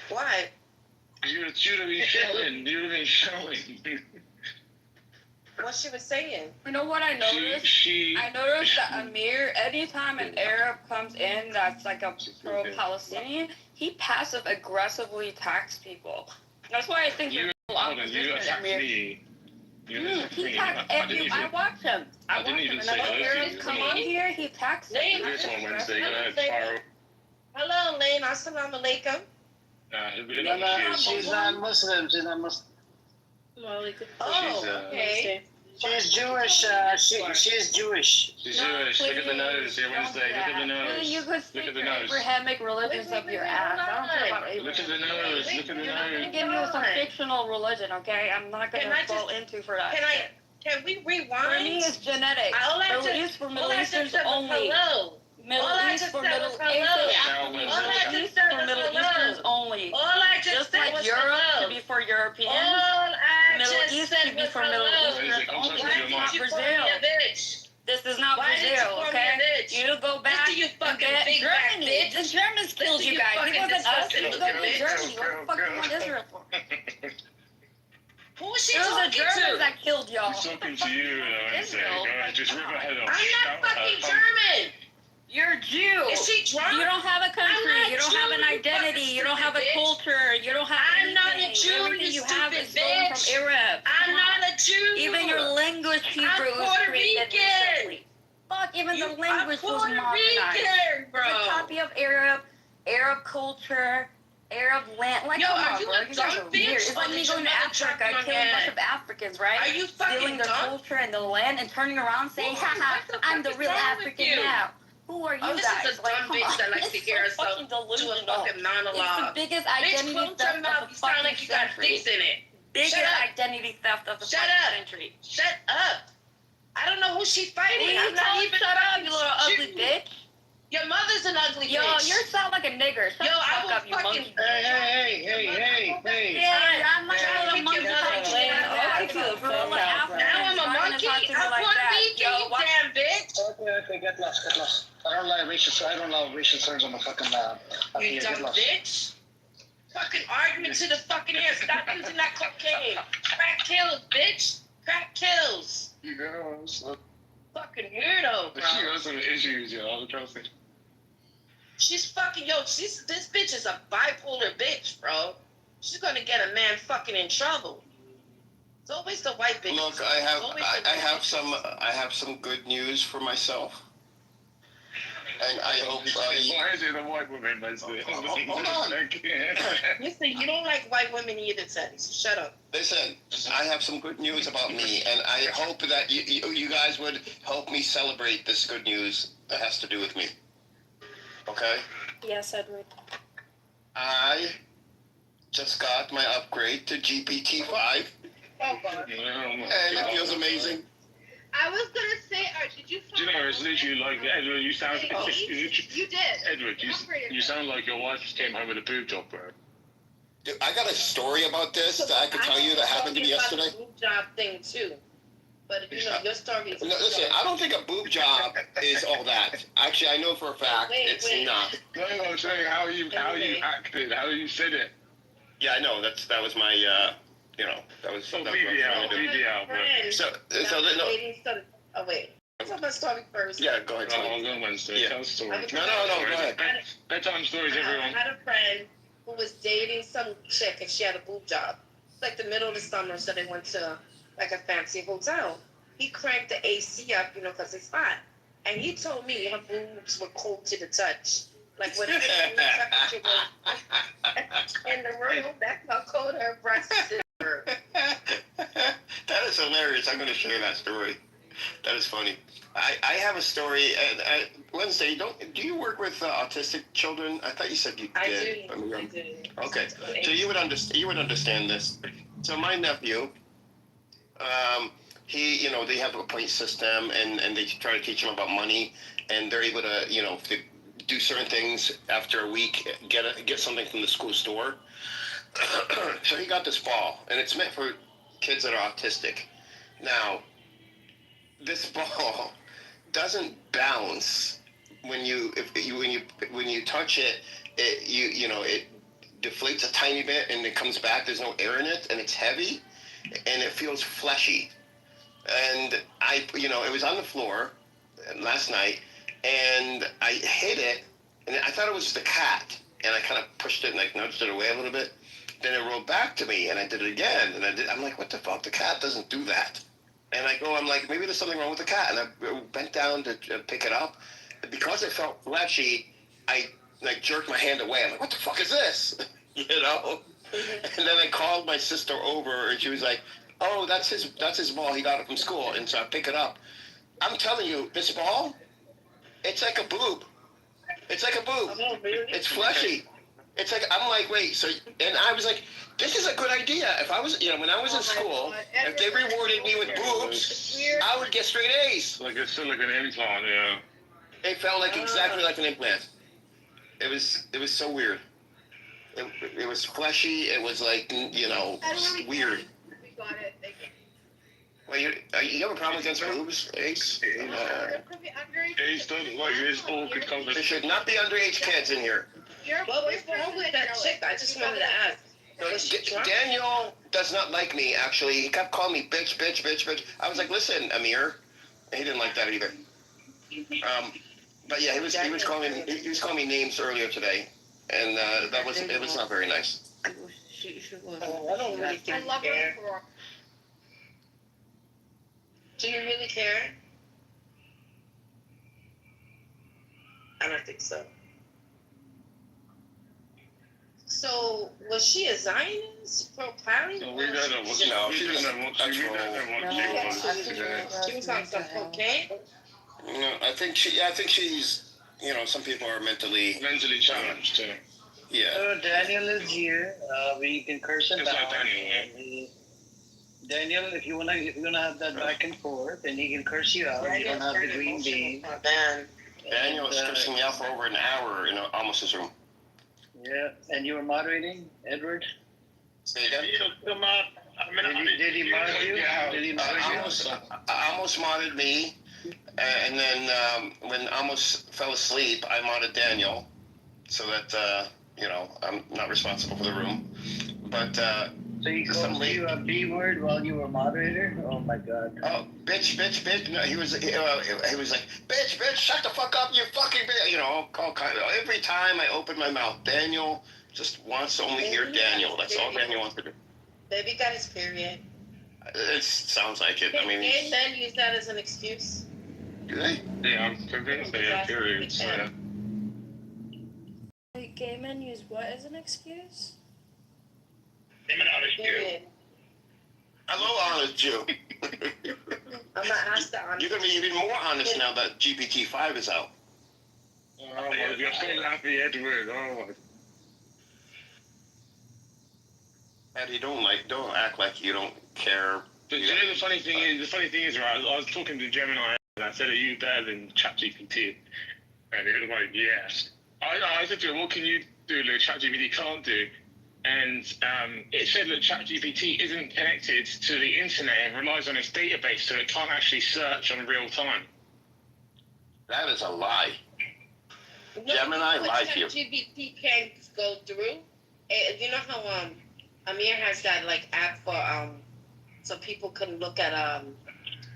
Why? You would have been shouting. You would have been shouting. What she was saying? You know what I noticed? I noticed that Amir, anytime an Arab comes in that's like a pro-Palestinian, he passive-aggressively attacks people. That's why I think you're a lot of You attacked me. He attacks every. I watch him. I watch him. And when Arabs come on here, he attacks them. Hello, Lane. Assalamu alaikum. No, she's not Muslim. She's not Muslim. Oh, okay. She's Jewish. She's Jewish. She's Jewish. Look at the nose. Yeah, Wednesday. Look at the nose. You could speak your Abrahamic religions up your ass. I don't care about Abraham. Look at the nose. Look at the nose. I'm going to give you some fictional religion, okay? I'm not going to fall into for that. Can we rewind? For me, it's genetic. Middle East for Middle Easterns only. Middle East for Middle Easterns only. Just like Europe to be for Europeans. Middle East to be for Middle Easterners only. This is not Brazil. This is not Brazil, okay? You go back and get Germany. The Germans killed you guys. It wasn't us. It was Germany. What the fuck do you want Israel for? Who is she talking to? It was the Germans that killed y'all. She's talking to you, Israel. Just rip her head off. I'm not fucking German. You're Jew. Is she drunk? You don't have a country. You don't have an identity. You don't have a culture. You don't have anything. I'm not a Jew, Everything you have is stupid stolen bitch. from Arab. I'm not a Jew. Even your language, Hebrew, I'm was Puerto created Rican. recently. Fuck, even the language was Puerto modernized. Rican, bro. It's a copy of Arab culture, Arab land. Like, Yo, come are on, you bro. a You guys dumb are weird. bitch? It's like Or me did going to your mother Africa, drop killing a my bunch head? of Africans, right? Are you fucking Stealing their dumb? culture and the land and turning around saying, haha, I'm the real African now. Who are you Oh, this guys? is a dumb bitch that likes to hear herself do a fucking monologue. It's the biggest Bitch, identity close theft your mouth. of You the sound fucking like you got century. dicks in it. Biggest Shut up. identity theft of the Shut fucking up. century. Shut up. I don't know who she's fighting. Will you I'm not tell even shut up, fucking you little ugly Jew. bitch? Your mother's an ugly Yo, bitch. you sound like a nigger. Shut Yo, the I fuck will up, you fucking. monkey. Hey. Yeah, I'm like a little monkey. Now I'm a monkey. I'm Puerto Rican, you damn bitch. Okay, get lost. I don't allow racial slurs on the fucking You dumb bitch. Fucking argument to the fucking air. Stop using that cocaine. Crack kills, bitch. Crack kills. Fucking weirdo, bro. She got some issues, yo. Trust me. She's fucking, this bitch is a bipolar bitch, bro. She's gonna get a man fucking in trouble. It's always the white bitch. Look, I have some good news for myself. And I hope why is it the white woman that's the hold on. Listen, you don't like white women either, Teddy, so shut up. Listen, I have some good news about me, and I hope that you guys would help me celebrate this good news that has to do with me. Okay? Yes, Edward. I just got my upgrade to GPT-5, Oh, God. and it feels amazing. I was gonna say, did you? Do you know, it's literally like, Edward, you sound... You did. Edward, you sound like your wife just came home with a boob job, bro. Dude, I got a story about this that I could tell you that happened to me yesterday. The boob job thing too, but your story is. No, listen, I don't think a boob job is all that. Actually, I know for a fact it's not. No, I'm saying how you acted, how you said it. Yeah, I know. That was my, was BBL. So Oh wait. Tell my story first. Yeah, go ahead. I'll go Wednesday. Yeah. Tell the story. No, go ahead. Bedtime stories, I everyone. had a friend who was dating some chick and she had a boob job. It's like the middle of the summer, so they went to like a fancy hotel. He cranked the AC up, because it's hot. And he told me her boobs were cold to the touch. Like when the temperature was in the room, that's how cold her breasts were. That is hilarious. I'm going to share that story. That is funny. I have a story. Wednesday, do you work with autistic children? I thought you said you did. I do. Okay, so you would understand this. So my nephew, he, they have a point system, and they try to teach him about money, and they're able to, to do certain things after a week, get something from the school store. So he got this ball, and it's meant for kids that are autistic. Now, this ball doesn't bounce when you touch it. It deflates a tiny bit and it comes back. There's no air in it, and it's heavy, and it feels fleshy. And it was on the floor last night, and I hit it, and I thought it was the cat, and I kind of pushed it and I nudged it away a little bit. Then it rolled back to me, and I did it again, and I'm like, what the fuck? The cat doesn't do that. And I'm like, maybe there's something wrong with the cat. And I bent down to pick it up. And because it felt fleshy, I jerked my hand away. I'm like, what the fuck is this? And then I called my sister over, and she was like, oh, that's his ball. He got it from school. And so I pick it up. I'm telling you, this ball, it's like a boob. It's like a boob. Oh, really? It's fleshy. It's like, I'm like, wait, so, and I was like, this is a good idea. If I was, when I was in school, if they rewarded me with boobs, I would get straight A's. Like it's still like an implant, yeah. It felt like exactly like an implant. It was so weird. It was fleshy. It was like, weird. We got it. Thank you. Well, you have a problem against boobs, Ace? Ace doesn't like this awkward conversation. There should not be underage kids in here. What was wrong with that chick? I just wanted to ask. Daniel does not like me, actually. He kept calling me bitch. I was like, listen, Amir. And he didn't like that either. But yeah, he was calling me names earlier today, and it was not very nice. I don't really think you care. Do you really care? I don't think so. So, was she a Zionist? Pro-Palestine? No, we don't know what she was. She was on some cocaine? No, I think she's, some people are mentally challenged too. Yeah. So Daniel is here. We can curse him It's down. like Daniel, Daniel, if you're gonna have that back and forth, then he can curse you out. You don't have the green bean. Daniel is cursing me out for over an hour in Almost room. Yeah, and you were moderating, Edward? Say again? Did he mod you? Did he mod you? Almost modded me, and then when Almost fell asleep, I modded Daniel, so that, I'm not responsible for the room. But, so he called you a B word while you were moderator? Oh my God. Oh, bitch. No, he was like, bitch, shut the fuck up, you fucking bitch. All kind of, every time I open my mouth, Daniel just wants to only hear Daniel. That's all Daniel wants to do. Baby got his period. It sounds like it. Can gay men use that as an excuse? Do they? Yeah, I'm convinced they have periods. Yeah. Wait, gay men use what as an excuse? I'm an honest Jew. Hello, honest Jew. I'm not asked the honest. You're going to be even more honest now that GPT-5 is out. Oh my God, you're so happy, Edward. Oh my. Eddie, don't act like you don't care. But you know the funny thing is, right? I was talking to Gemini, and I said, "Are you better than ChatGPT?" And it was like, "Yes." I said to him, "What can you do that ChatGPT can't do?" And it said that ChatGPT isn't connected to the internet and relies on its database, so it can't actually search on real time. That is a lie. No, Gemini lied to you. ChatGPT can go through. You know how Amir has that app for so people can look at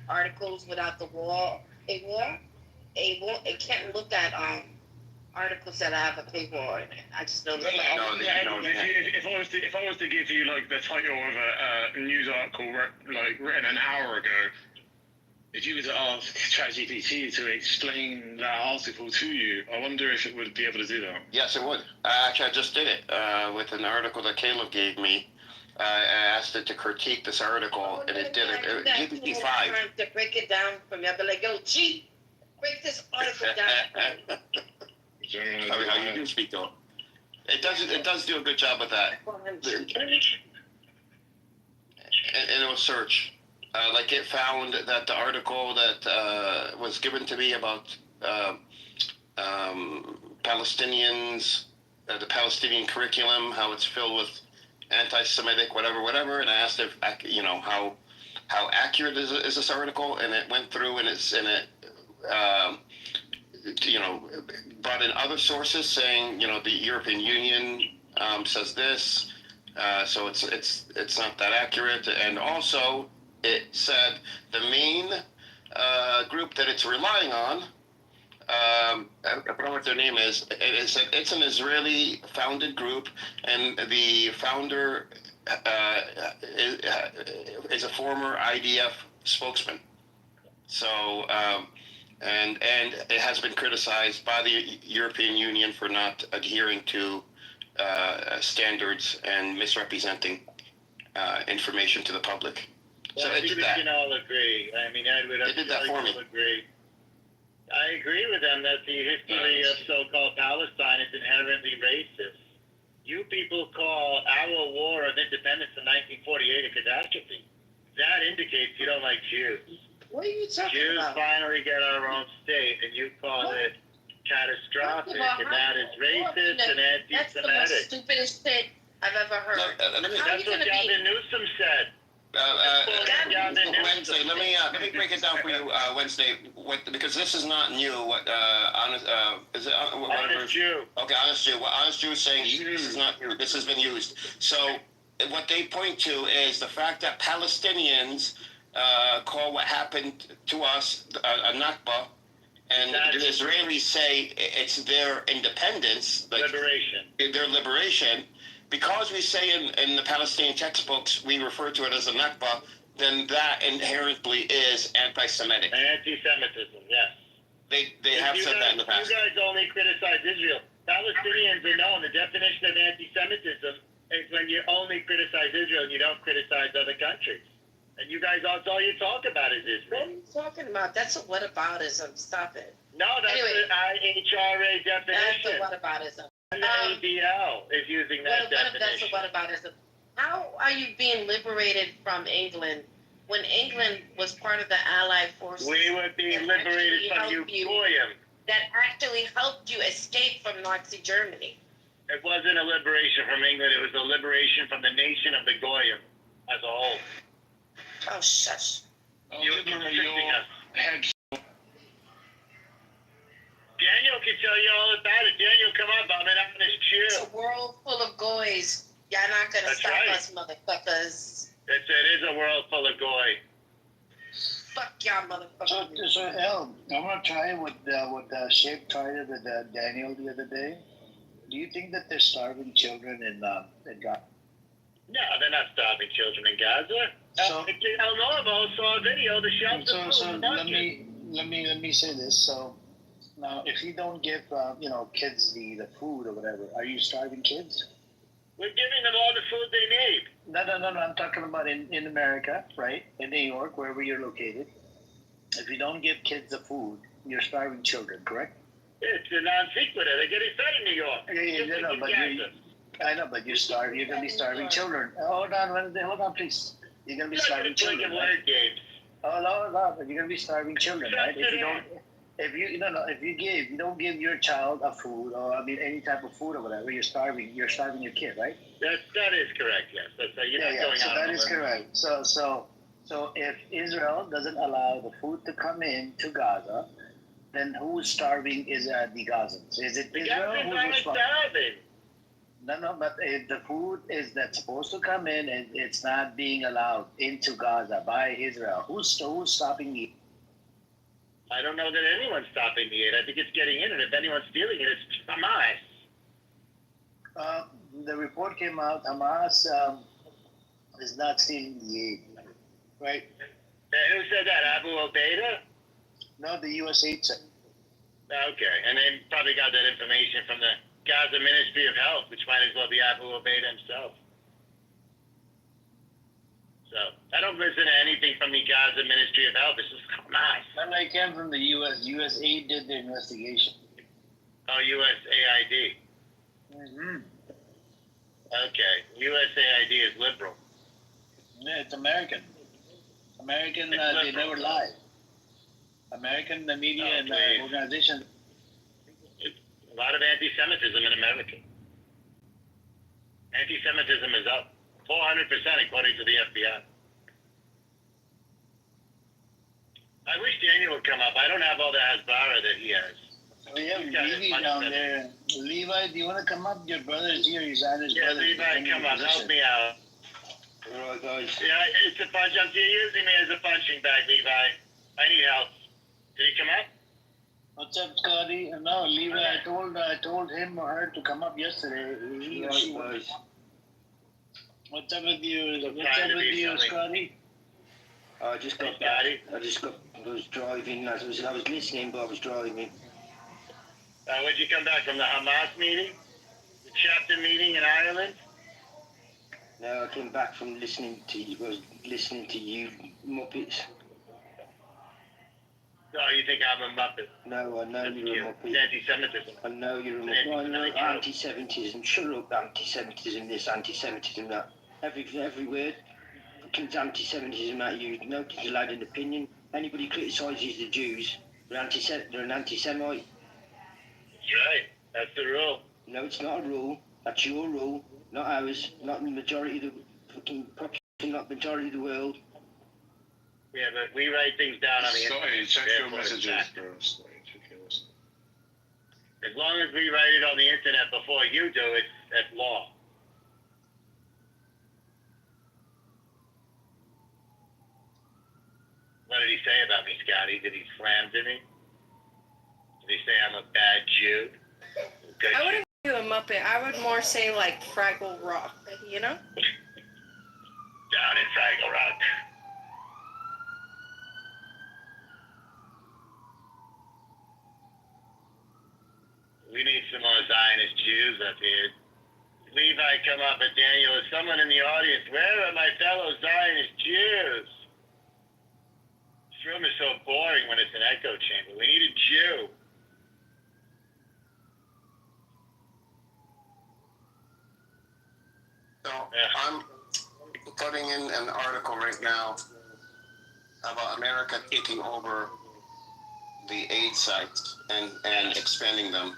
articles without the wall. It won't. It can't look at articles that have a paywall in it. I just noticed. If I was to give you like the title of a news article written an hour ago, if you were to ask ChatGPT to explain that article to you, I wonder if it would be able to do that. Yes, it would. Actually, I just did it with an article that Caleb gave me. I asked it to critique this article, and it did it. GPT-5. Trying to break it down for me. I'll be like, yo, G, break this article down. How you do speak though? It does do a good job with that. And it will search. Like it found that the article that was given to me about Palestinians, the Palestinian curriculum, how it's filled with anti-Semitic, whatever. And I asked if how accurate is this article, and it went through and it brought in other sources saying the European Union says this, so it's not that accurate, and also it said the main group that it's relying on, I don't know what their name is. It said it's an Israeli-founded group, and the founder is a former IDF spokesman. So, and it has been criticized by the European Union for not adhering to standards and misrepresenting information to the public. Well, so it did that. We can all agree. I mean, Edward, They did that for me. agree. I agree with them that the history of so-called Palestine is inherently racist. You people call our war of independence in 1948 a catastrophe. That indicates you don't like Jews. What are you talking Jews about? finally get our own state, and you call it catastrophic, and that is racist and anti-Semitic. That's the most stupidest shit I've ever heard. That's what Gavin Newsom said. Wednesday, let me break it down for you. Wednesday, because this is not new. What is it? Honest Jew. Okay, Honest Jew. What Honest Jew is saying, this is not new. This has been used. So what they point to is the fact that Palestinians call what happened to us a Nakba, and the Israelis say it's their independence, liberation. Their liberation. Because we say in the Palestinian textbooks, we refer to it as a Nakba, then that inherently is anti-Semitic. Anti-Semitism, yes. They have said that in the past. You guys only criticize Israel. Palestinians are known. The definition of anti-Semitism is when you only criticize Israel and you don't criticize other countries. And you guys, that's all you talk about is Israel. What are you talking about? That's a whataboutism. Stop it. No, that's the IHRA definition. That's a whataboutism. And the ADL is using that definition. That's a whataboutism. How are you being liberated from England when England was part of the Allied forces? We were being liberated from Goyim. That actually helped you escape from Nazi Germany. It wasn't a liberation from England. It was a liberation from the nation of the Goyim as a whole. Oh, shush. You're restricting us. Daniel can tell you all about it. Daniel, come on, I'm an honest Jew. It's a world full of goys. Y'all not gonna stop us, motherfuckers. It is a world full of goy. Fuck y'all, motherfuckers. So El, I'm gonna try what Sheikh tried it with Daniel the other day. Do you think that they're starving children in Gaza? No, they're not starving children in Gaza. So El Norvo saw a video. The shelter. So let me say this. So. Now, if you don't give, kids the food or whatever, are you starving kids? We're giving them all the food they need. No. I'm talking about in America, right? In New York, wherever you're located. If you don't give kids the food, you're starving children, correct? It's a non sequitur. They're getting fed in New York. I know, but you're starving. You're going to be starving children. Hold on, please. You're going to be starving children. Word games. Oh no, but you're going to be starving children, right? If you don't give your child a food or any type of food or whatever, you're starving your kid, right? That is correct. Yes, that's so that is correct. So if Israel doesn't allow the food to come in to Gaza, then who's starving is the Gazans? Is it the Israel? Gazans aren't starving. No, but the food that's supposed to come in, and it's not being allowed into Gaza by Israel. Who's stopping it? I don't know that anyone's stopping the aid. I think it's getting in, and if anyone's stealing it, it's Hamas. The report came out. Hamas is not stealing the aid, right? Who said that? Abu Obaida? No, the U.S. aid said. Okay, and they probably got that information from the Gaza Ministry of Health, which might as well be Abu Obaida himself. So I don't listen to anything from the Gaza Ministry of Health. This is Hamas. When I came from the U.S., USAID did the investigation. Oh, USAID. Mm-hmm. Okay, USAID is liberal. Yeah, it's American. American, they never lie. American, the media and the organization. A lot of anti-Semitism in America. Anti-Semitism is up 400% according to the FBI. I wish Daniel would come up. I don't have all the hasbara that he has. We have Levi down there. Levi, do you want to come up? Your brother is here. He's on his brother. Levi, come up. Help me out. All right, guys. Yeah, it's a punch. I'm using me as a punching bag, Levi. I need help. Did he come up? What's up, Scotty? No, Levi. I told him or her to come up yesterday. He or she was. What's up with you? What's up with you, Scotty? I just got back. I was driving. I was listening, but I was driving. When did you come back from the Hamas meeting? The chapter meeting in Ireland? No, I came back from listening to you Muppets. Oh, you think I'm a Muppet? No, I know you're a Muppet. It's anti-Semitism. I know you're a Muppet. I know anti-Semitism. Shut up, anti-Semitism this, anti-Semitism that. Every word comes anti-Semitism at you. Nobody's allowed an opinion. Anybody criticises the Jews, they're an anti-Semite. That's right. That's the rule. No, it's not a rule. That's your rule, not ours. Not the majority of the fucking population, not the majority of the world. Yeah, but we write things down on the internet. Check your messages, bro. Check your messages. As long as we write it on the internet before you do it, that's law. What did he say about me, Scotty? Did he slam to me? Did he say I'm a bad Jew? I wouldn't do a Muppet. I would more say like Fraggle Rock, you know? Down in Fraggle Rock. We need some more Zionist Jews up here. Levi, come up, but Daniel, is someone in the audience? Where are my fellow Zionist Jews? This room is so boring when it's an echo chamber. We need a Jew. So I'm putting in an article right now about America taking over the aid sites and expanding them.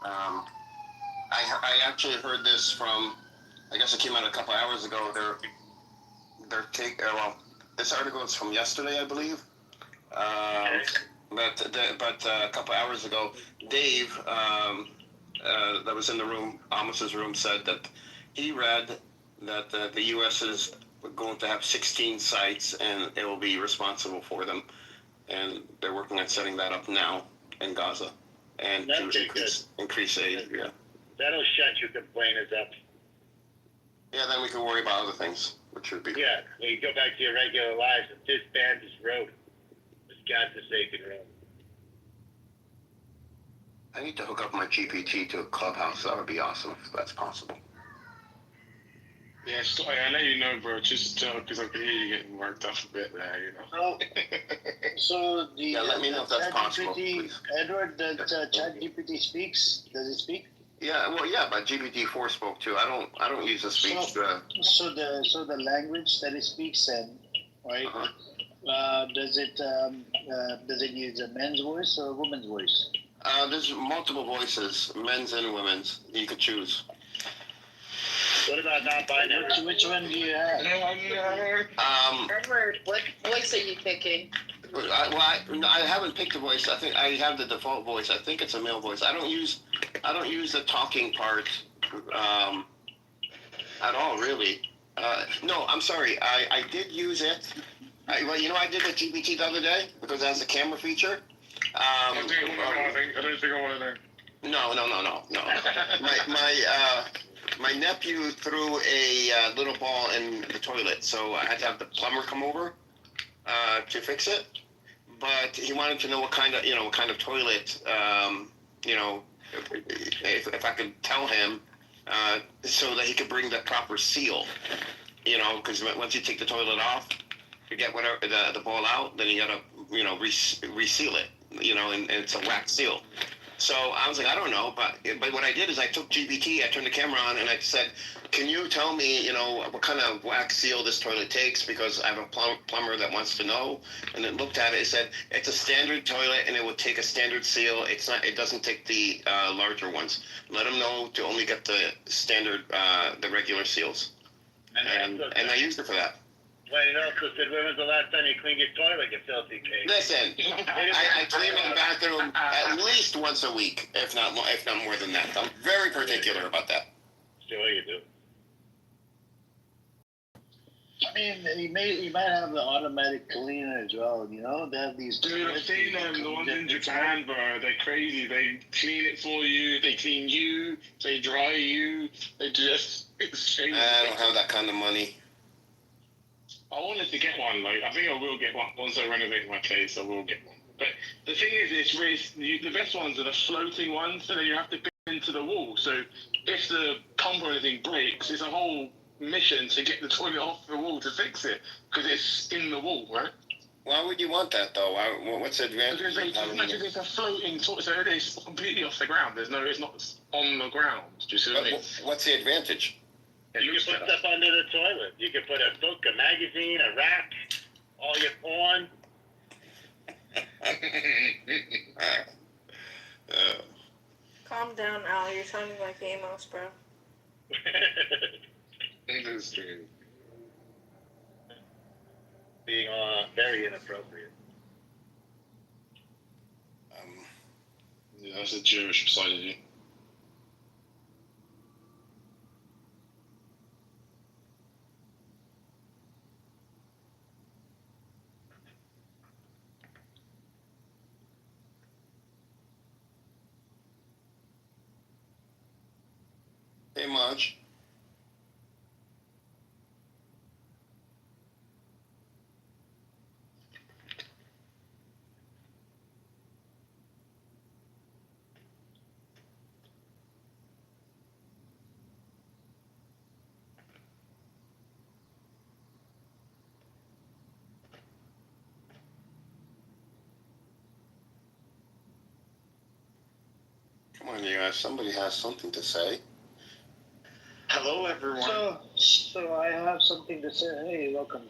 I actually heard this from, I guess it came out a couple hours ago. This article is from yesterday, I believe. But a couple hours ago, Dave, that was in the room, Amos's room, said that he read that the U.S. is going to have 16 sites and it will be responsible for them. And they're working on setting that up now in Gaza and to increase aid. Yeah. That'll shut your complainers up. Yeah, then we can worry about other things, which would be. Yeah, when you go back to your regular lives and disband this road. This godforsaken road. I need to hook up my GPT to a clubhouse. That would be awesome if that's possible. Yeah, Scotty, I'll let you know, bro, just because I can hear you getting worked up a bit there, you know. So the yeah, let me know if that's possible, please. Edward, that ChatGPT speaks? Does it speak? Yeah, well, yeah, but GPT-4 spoke too. I don't use the speech. So the language that it speaks in, right? Does it use a man's voice or a woman's voice? There's multiple voices, men's and women's. You could choose. What about non-binary? Which one do you have? Edward, what voice are you picking? I haven't picked a voice. I think I have the default voice. I think it's a male voice. I don't use the talking part at all, really. No, I'm sorry. I did use it. Well, you know, I did the GPT the other day because it has a camera feature. I don't think I want to know. No. My nephew threw a little ball in the toilet, so I had to have the plumber come over to fix it. But he wanted to know what kind of toilet, if I could tell him, so that he could bring the proper seal. You know, because once you take the toilet off, to get whatever the ball out, then you gotta reseal it. You know, and it's a wax seal. So I was like, I don't know, but what I did is I took GPT, I turned the camera on, and I said, can you tell me, what kind of wax seal this toilet takes? Because I have a plumber that wants to know. And it looked at it, it said, it's a standard toilet, and it would take a standard seal. It doesn't take the larger ones. Let them know to only get the standard, the regular seals. And I used it for that. Well, you also said, when was the last time you cleaned your toilet, you filthy cake? Listen, I clean my bathroom at least once a week, if not more than that. I'm very particular about that. Sure you do. I mean, you might have the automatic cleaner as well, They have these... Dude, I've seen them, the ones in Japan, bro. They're crazy. They clean it for you, they clean you, they dry you, it's crazy. I don't have that kind of money. I wanted to get one. I think I will get one once I renovate my place. I will get one. But the thing is, the best ones are the floating ones, so then you have to go into the wall. So if the pump or anything breaks, it's a whole mission to get the toilet off the wall to fix it because it's in the wall, right? Why would you want that though? What's the advantage? Because it's a floating toilet, so it is completely off the ground. It's not on the ground. Do you see what I mean? What's the advantage? You can put stuff under the toilet. You can put a book, a magazine, a rack, all your porn. Calm down, Al. You're sounding like Amos, bro. That's true. Being very inappropriate. Yeah, that's a Jewish side of you. Hey, Marge. Come on, you guys. Somebody has something to say. Hello, everyone. So I have something to say. Hey, welcome.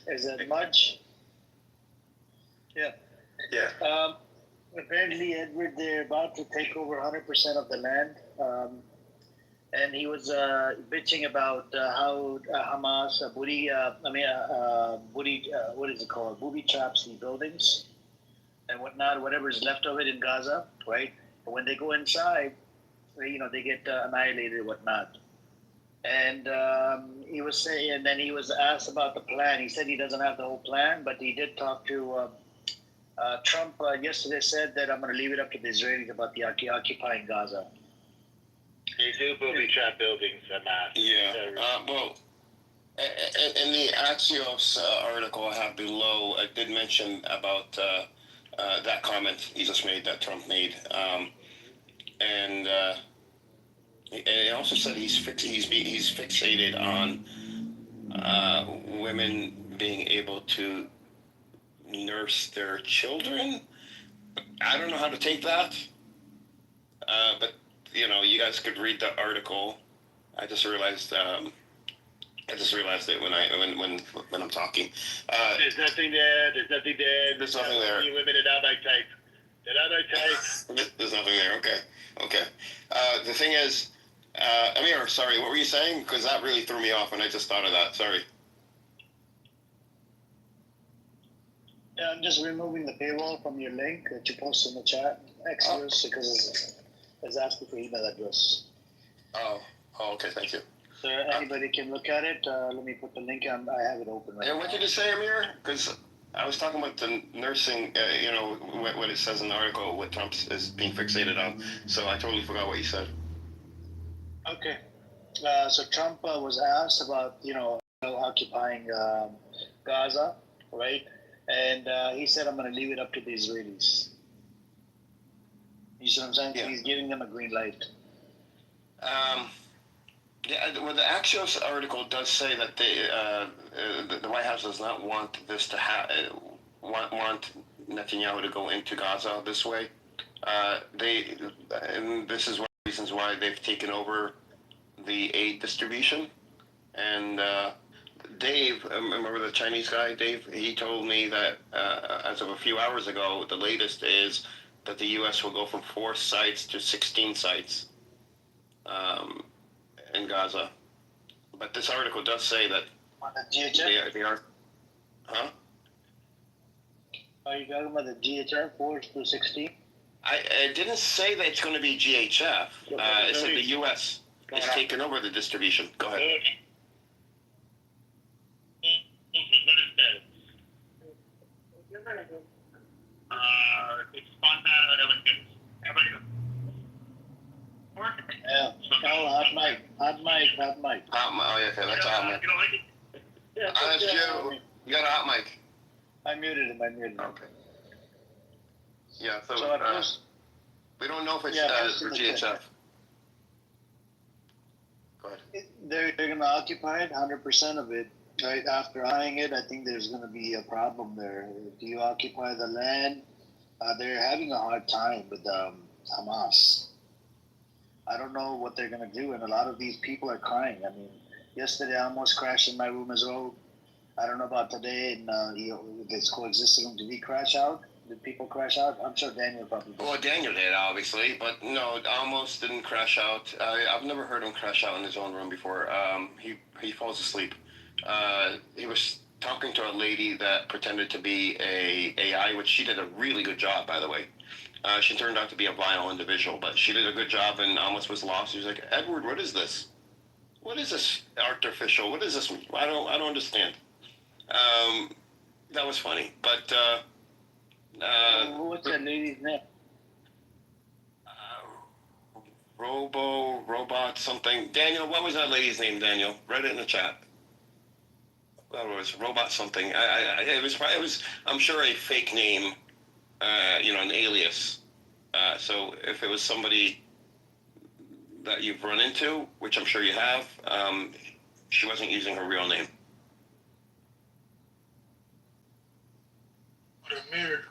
Is that Mudge? Yeah. Yeah. Apparently, Edward, they're about to take over 100% of the land. And he was bitching about how Hamas what is it called? Booby traps the buildings and whatnot, whatever is left of it in Gaza, right? But when they go inside, they get annihilated and whatnot. And he was saying, and then he was asked about the plan. He said he doesn't have the whole plan, but he did talk to Trump yesterday. Said that I'm going to leave it up to the Israelis about the occupying Gaza. They do booby trap buildings, Hamas. Yeah. Well, in the Axios article I have below, I did mention about that comment he just made, that Trump made, and he also said he's fixated on women being able to nurse their children. I don't know how to take that, but you guys could read the article. I just realized it when I'm talking. There's nothing there. There's nothing there. There's nothing there. You limited out by type. There's nothing there. Okay. The thing is, Amir, sorry, what were you saying? Because that really threw me off, and I just thought of that. Sorry. Yeah, I'm just removing the paywall from your link that you posted in the chat, Axios, because it's asking for email address. Oh, Oh, okay, thank you. So anybody can look at it. Let me put the link on. I have it open right And now. what did you say, Amir? Because I was talking about the nursing, what it says in the article, what Trump is being fixated on. So I totally forgot what you said. Okay. So Trump was asked about, occupying Gaza, right? And he said, I'm going to leave it up to the Israelis. You see what I'm saying? Yeah. He's giving them a green light. Well, the Axios article does say that the White House does not want this to want Netanyahu to go into Gaza this way. And this is one of the reasons why they've taken over the aid distribution. And Dave, remember the Chinese guy, Dave? He told me that as of a few hours ago, the latest is that the U.S. will go from 4 sites to 16 sites in Gaza. But this article does say that they are. Huh? Are you talking about the GHR 4 to 16? I didn't say that it's going to be GHF. It said the U.S. is taking over the distribution. Go ahead. Yeah. Hot mic. Oh, yeah, okay, that's a hot mic. That's you. You got a hot mic. I muted him. Okay. Yeah, so we don't know if it's for GHF. Go ahead. They're going to occupy it, 100% of it. Right after eyeing it, I think there's going to be a problem there. Do you occupy the land? They're having a hard time with Hamas. I don't know what they're going to do, and a lot of these people are crying. I mean, yesterday I almost crashed in my room as well. I don't know about today, and this coexisting room. Did he crash out? Did people crash out? I'm sure Daniel probably did. Well, Daniel did, obviously, but no, almost didn't crash out. I've never heard him crash out in his own room before. He falls asleep. He was talking to a lady that pretended to be a AI, which she did a really good job, by the way. She turned out to be a vile individual, but she did a good job and almost was lost. He was like, Edward, what is this? What is this artificial? What is this? I don't understand. That was funny, but what's that lady's name? Robot something. Daniel, what was that lady's name? Daniel, write it in the chat. Well, it was Robot something. It was. I'm sure a fake name. An alias. So if it was somebody that you've run into, which I'm sure you have, she wasn't using her real name. Amir.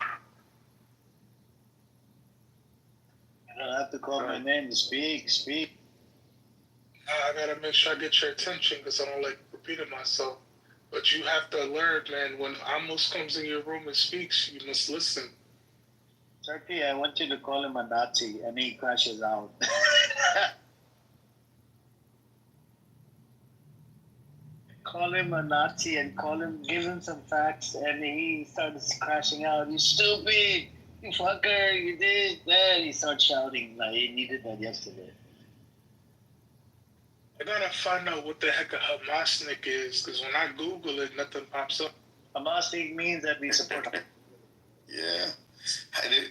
You don't have to call my name to speak. I gotta make sure I get your attention because I don't like repeating myself. But you have to learn, man, when Amos comes in your room and speaks, you must listen. Turkey, I want you to call him a Nazi, and he crashes out. Call him a Nazi and give him some facts, and he starts crashing out. You stupid! You fucker! You did that! He starts shouting like he did that yesterday. I gotta find out what the heck a Hamasnik is, because when I Google it, nothing pops up. Hamasnik means that we support him. Yeah.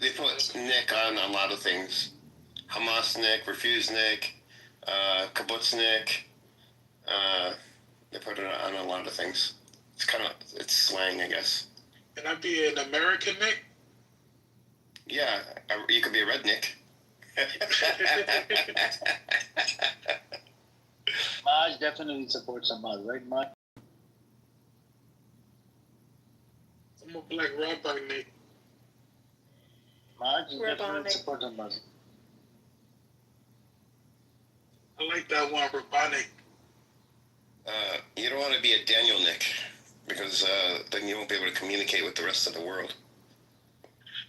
They put Nick on a lot of things. Hamasnik, Refusnik, Kibbutznik. They put it on a lot of things. It's slang, I guess. Can I be an American Nick? Yeah, you could be a redneck. Maj definitely supports Hamas, right, Maj? I'm a black rabbi Nick. Maj definitely supports Hamas. I like that one, Rabbanic. You don't want to be a Daniel Nick, because then you won't be able to communicate with the rest of the world.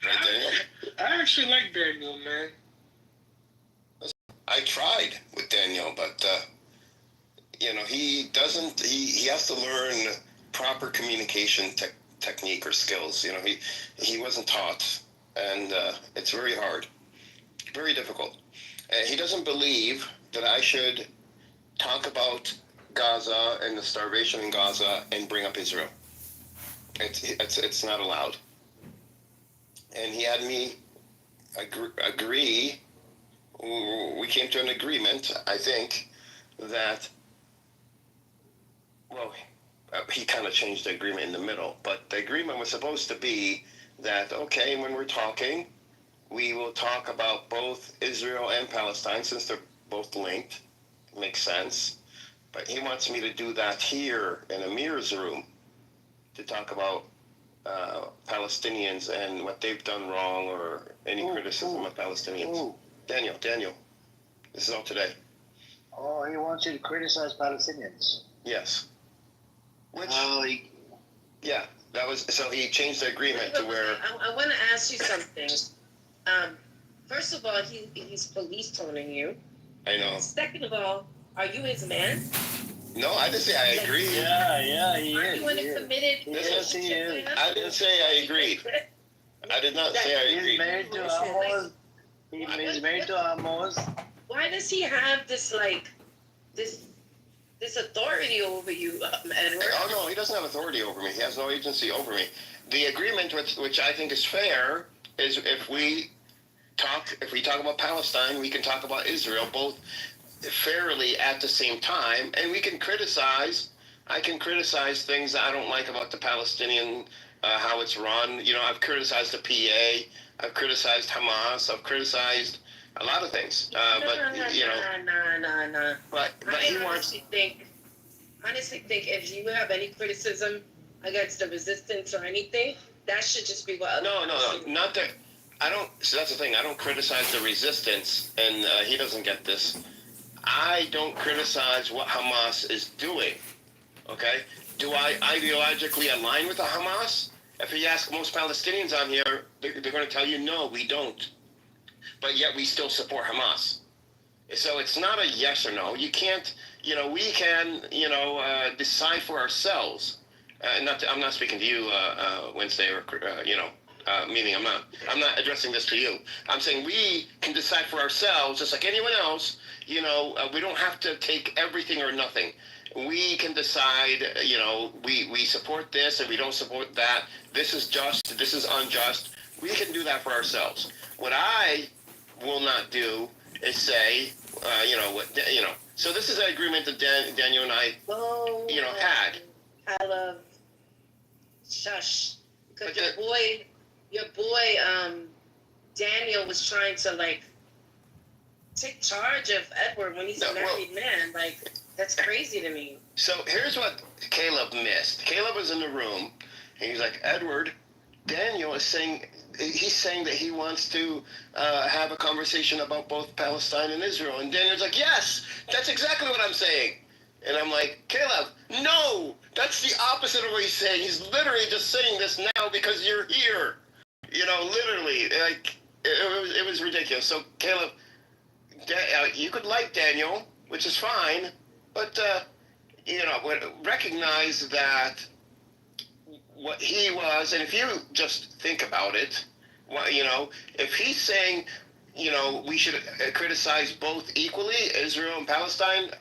Right, Daniel? I actually like Daniel, man. I tried with Daniel, but he doesn't. He has to learn proper communication technique or skills. He wasn't taught, and it's very hard, very difficult. He doesn't believe that I should talk about Gaza and the starvation in Gaza and bring up Israel. It's not allowed. And he had me agree. We came to an agreement, I think, that, well, he kind of changed the agreement in the middle, but the agreement was supposed to be that, okay, when we're talking, we will talk about both Israel and Palestine, since they're both linked. Makes sense. But he wants me to do that here in Amir's room, to talk about Palestinians and what they've done wrong, or any criticism of Palestinians. Daniel, this is all today. Oh, he wants you to criticize Palestinians. Yes. Which? Yeah, that was, so he changed the agreement to where. I want to ask you something. First of all, he's police toning you. I know. Second of all, are you his man? No, I didn't say I agree. Yeah, he are you in a committed relationship? I didn't say I agreed. I did not say I agreed. He's married to Amos. He's married to Amos. Why does he have this this authority over you, Edward? Oh no, he doesn't have authority over me. He has no agency over me. The agreement, which I think is fair, is if we talk about Palestine, we can talk about Israel, both fairly at the same time, and we can criticize. I can criticize things that I don't like about the Palestinian, how it's run. You know, I've criticized the PA, I've criticized Hamas, I've criticized a lot of things. But he wants. Honestly think if you have any criticism against the resistance or anything, that should just be what. No, not that. I don't. So that's the thing. I don't criticize the resistance, and he doesn't get this. I don't criticize what Hamas is doing. Okay? Do I ideologically align with the Hamas? If you ask most Palestinians on here, they're going to tell you no, we don't. But yet we still support Hamas. So it's not a yes or no. You can't. We can. Decide for ourselves. I'm not speaking to you, Wednesday, or meaning I'm not addressing this to you. I'm saying we can decide for ourselves, just like anyone else. We don't have to take everything or nothing. We can decide, we support this and we don't support that. This is just, this is unjust. We can do that for ourselves. What I will not do is say, So this is an agreement that Daniel and I, had. I love shush. Because your boy, Daniel was trying to take charge of Edward when he's a married man. That's crazy to me. So here's what Caleb missed. Caleb was in the room, and he's like, Edward, Daniel is saying, he's saying that he wants to have a conversation about both Palestine and Israel. And Daniel's like, yes, that's exactly what I'm saying. And I'm like, Caleb, no, that's the opposite of what he's saying. He's literally just saying this now because you're here. Literally, it was ridiculous. So Caleb, you could like Daniel, which is fine, but recognize that what he was, and if you just think about it, if he's saying, we should criticize both equally, Israel and Palestine,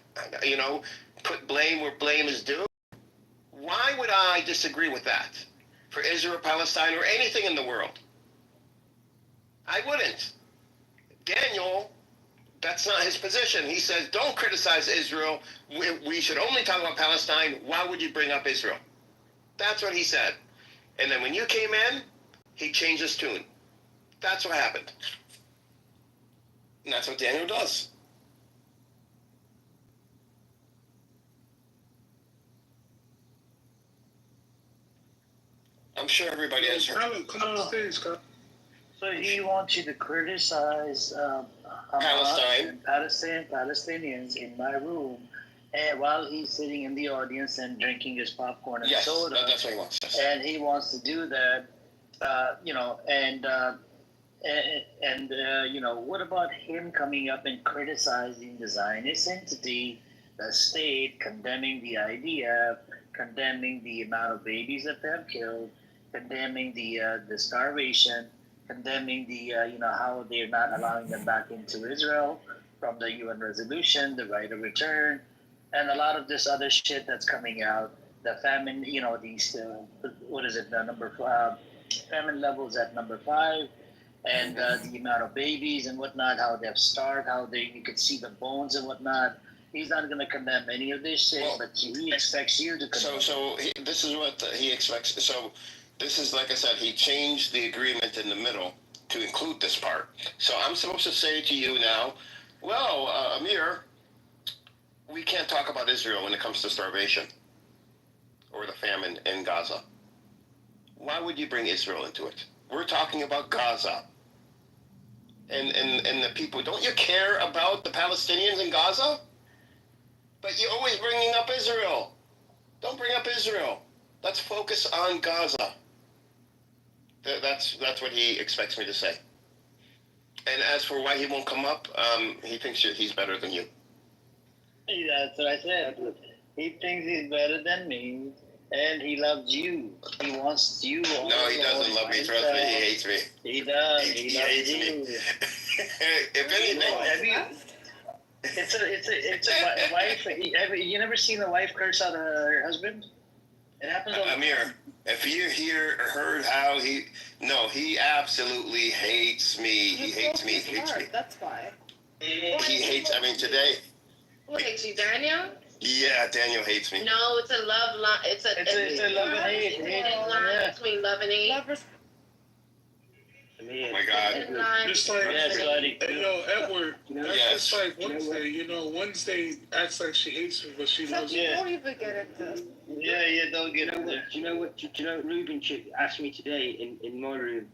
put blame where blame is due, why would I disagree with that for Israel, Palestine, or anything in the world? I wouldn't. Daniel, that's not his position. He says, don't criticize Israel. We should only talk about Palestine. Why would you bring up Israel? That's what he said. And then when you came in, he changed his tune. That's what happened. And that's what Daniel does. I'm sure everybody has heard. Come on stage, Scott. So he wants you to criticize Palestine, Palestinians in my room, and while he's sitting in the audience and drinking his popcorn and soda. Yes, that's what he wants. Yes. And he wants to do that, what about him coming up and criticizing the Zionist entity, the state, condemning the idea, condemning the amount of babies that they have killed, condemning the starvation, condemning the how they're not allowing them back into Israel from the UN resolution, the right of return, and a lot of this other shit that's coming out, the famine, these what is it, the famine levels at number 5, and the amount of babies and whatnot, how they've starved, how you could see the bones and whatnot. He's not going to condemn any of this shit, but he expects you to condemn. This is what he expects. So this is, like I said, he changed the agreement in the middle to include this part. So I'm supposed to say to you now, well, Amir, we can't talk about Israel when it comes to starvation or the famine in Gaza. Why would you bring Israel into it? We're talking about Gaza. And the people, don't you care about the Palestinians in Gaza? But you're always bringing up Israel. Don't bring up Israel. Let's focus on Gaza. That's what he expects me to say. And as for why he won't come up, he thinks he's better than you. That's what I said. He thinks he's better than me, and he loves you. He wants you. No, he doesn't love me. Trust me, he hates me. He does. He hates me. If anything, it's a wife. You never seen a wife curse out her husband? It happens all the time. Amir, if you heard how he absolutely hates me. He hates me. He hates me. That's why. He hates. I mean, today. Who hates you, Daniel? Yeah, Daniel hates me. No, it's a love line. It's a love and hate. Line between love and hate. Oh my God. Just like, buddy. Hey, yo, Edward, that's just like Wednesday. Wednesday acts like she hates me, but she loves me. Don't even get into. Yeah, don't get into it. Do you know what Ruben Chick asked me today in my room?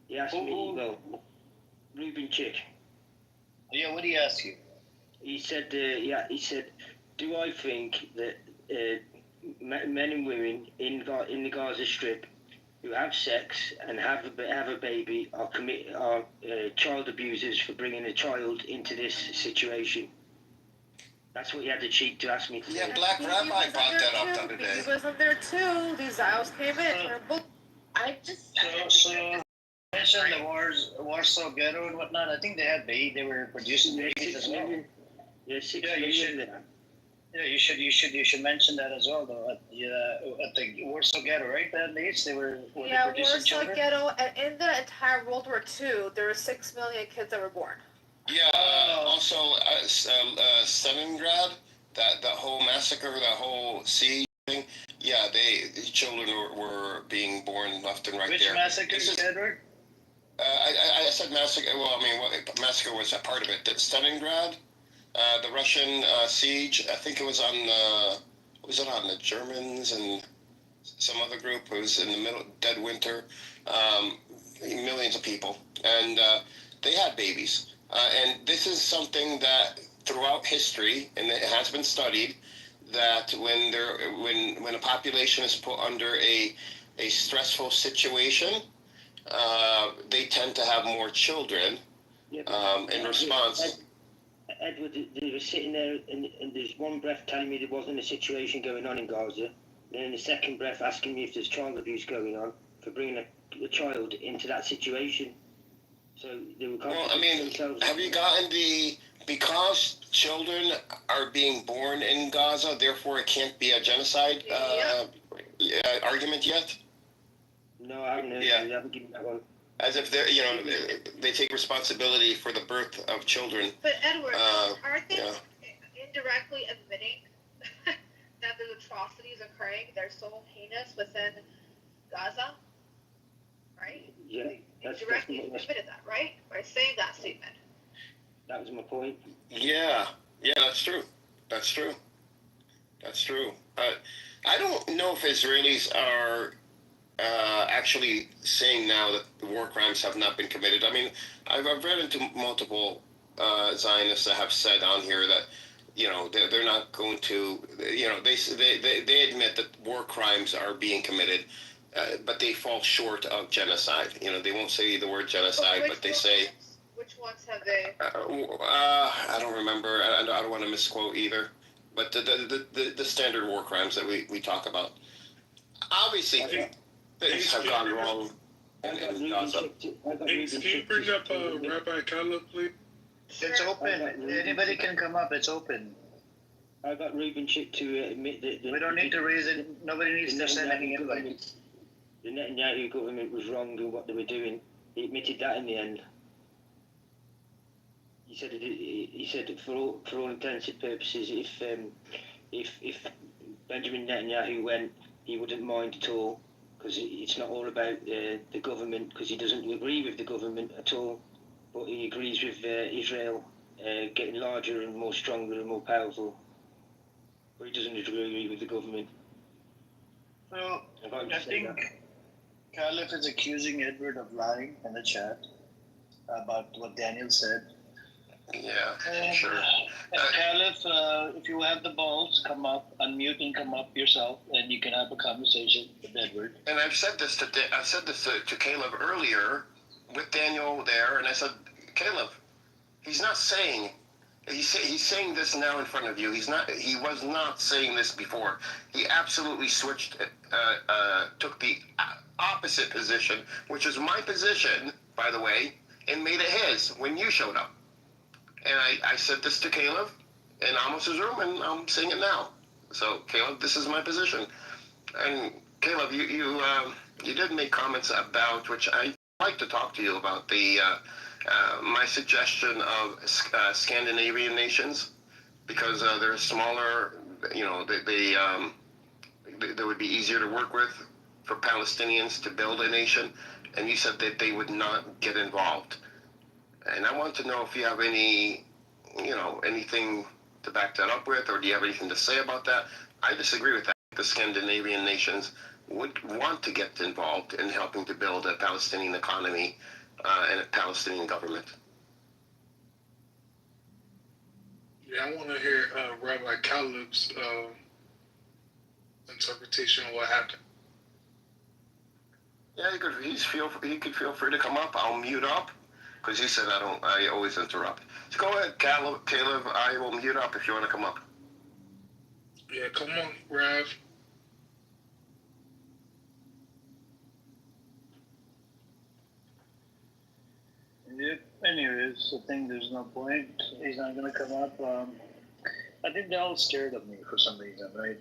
He asked me, Ruben Chick. Yeah, what did he ask you? He said, do I think that men and women in the Gaza Strip who have sex and have a baby are child abusers for bringing a child into this situation? That's what he had the cheek to ask me today. Yeah, Black Rabbi brought that up the other day. He wasn't there too. These owls came in. I just. So mentioned the Warsaw Ghetto and whatnot. I think they were producing babies as well. Yeah, 6 million there. Yeah, you should mention that as well, though. At the Warsaw Ghetto, right? That age they were producing Warsaw children. Ghetto, and in the entire World War II, there were 6 million kids that were born. Yeah. Also, Stalingrad, that whole massacre, that whole siege thing. Yeah, children were being born left and right there. Which massacre, Edward? I said massacre. Well, I mean, massacre was a part of it. That Stalingrad, the Russian siege. I think it was on. Was it on the Germans and some other group? It was in the middle, dead winter. Millions of people, and they had babies. And this is something that throughout history, and it has been studied, that when a population is put under a stressful situation, they tend to have more children in response. Edward, they were sitting there, and there's one breath telling me there wasn't a situation going on in Gaza, then in the second breath asking me if there's child abuse going on for bringing a child into that situation. So they were. Well, I mean, have you gotten because children are being born in Gaza, therefore it can't be a genocide argument yet? No, I haven't heard. I haven't given that one. As if they're, they take responsibility for the birth of children. But Edward, aren't they indirectly admitting that the atrocities occurring, they're so heinous within Gaza? Right? Yeah. Indirectly admitted that, right? By saying that statement. That was my point. Yeah, that's true. That's true. I don't know if Israelis are actually saying now that the war crimes have not been committed. I mean, I've read into multiple Zionists that have said on here that they're not going to. They admit that war crimes are being committed, but they fall short of genocide. They won't say the word genocide, but they say. Which ones have they? I don't remember. I don't want to misquote either. But the standard war crimes that we talk about. Obviously, things have gone wrong in Gaza. Hey, can you bring up Rabbi Kala, please? It's open. Anybody can come up. It's open. I got Ruben Chip to admit that... We don't need to raise it. Nobody needs to send any invite. The Netanyahu government was wrong in what they were doing. He admitted that in the end. He said that for all intents and purposes, if Benjamin Netanyahu went, he wouldn't mind at all, because it's not all about the government, because he doesn't agree with the government at all, but he agrees with Israel getting larger and more stronger and more powerful. But he doesn't agree with the government. So I think Caliph is accusing Edward of lying in the chat about what Daniel said. Yeah, sure. Caliph, if you have the balls, come up, unmute and come up yourself, and you can have a conversation with Edward. And I've said this to Caleb earlier with Daniel there, and I said, Caleb, he's not saying. He's saying this now in front of you. He was not saying this before. He absolutely switched, took the opposite position, which is my position, by the way, and made it his when you showed up. And I said this to Caleb in Amos's room, and I'm saying it now. So, Caleb, this is my position. And Caleb, you did make comments about, which I'd like to talk to you about, my suggestion of Scandinavian nations, because they're smaller, they would be easier to work with for Palestinians to build a nation, and you said that they would not get involved. And I want to know if you have anything to back that up with, or do you have anything to say about that? I disagree with that. The Scandinavian nations would want to get involved in helping to build a Palestinian economy and a Palestinian government. Yeah, I want to hear Rabbi Caleb's interpretation of what happened. Yeah, he could feel free to come up. I'll mute up, because he said I always interrupt. So go ahead, Caleb, I will mute up if you want to come up. Yeah, come on, Rav. Yep. Anyways, I think there's no point. He's not going to come up. I think they're all scared of me for some reason, right?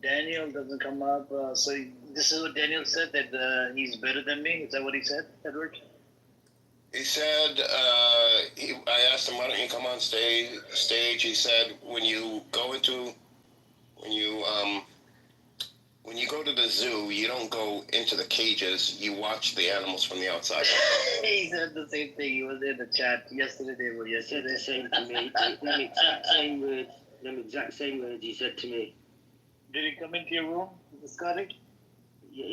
Daniel doesn't come up. So this is what Daniel said, that he's better than me. Is that what he said, Edward? He said, I asked him, why don't you come on stage? He said, when you go to the zoo, you don't go into the cages, you watch the animals from the outside. He said the same thing. He was in the chat yesterday. He said the same to me. Them exact same words he said to me. Did he come into your room, Scotty? Yeah,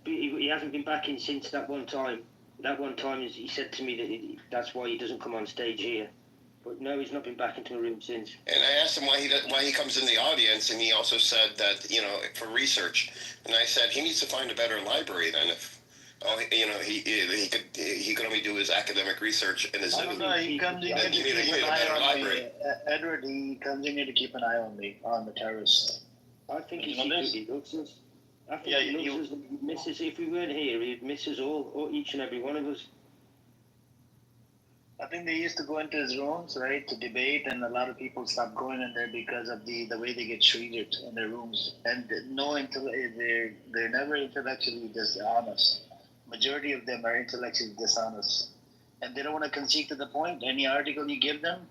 he hasn't been back in since that one time. That one time he said to me that that's why he doesn't come on stage here. But no, he's not been back into the room since. And I asked him why he comes in the audience, and he also said that, for research. And I said he needs to find a better library then. He could only do his academic research in his Zoom. I don't know. He comes in here to keep an eye on me. Edward, he comes in here to keep an eye on me, on the terrorists. I think he secretly loves us. I think he loves us. He'd miss us. If we weren't here, he'd miss us all, each and every one of us. I think they used to go into his rooms, right, to debate, and a lot of people stopped going in there because of the way they get treated in their rooms. And they're never intellectually dishonest. Majority of them are intellectually dishonest. And they don't want to concede to the point. Any article you give them,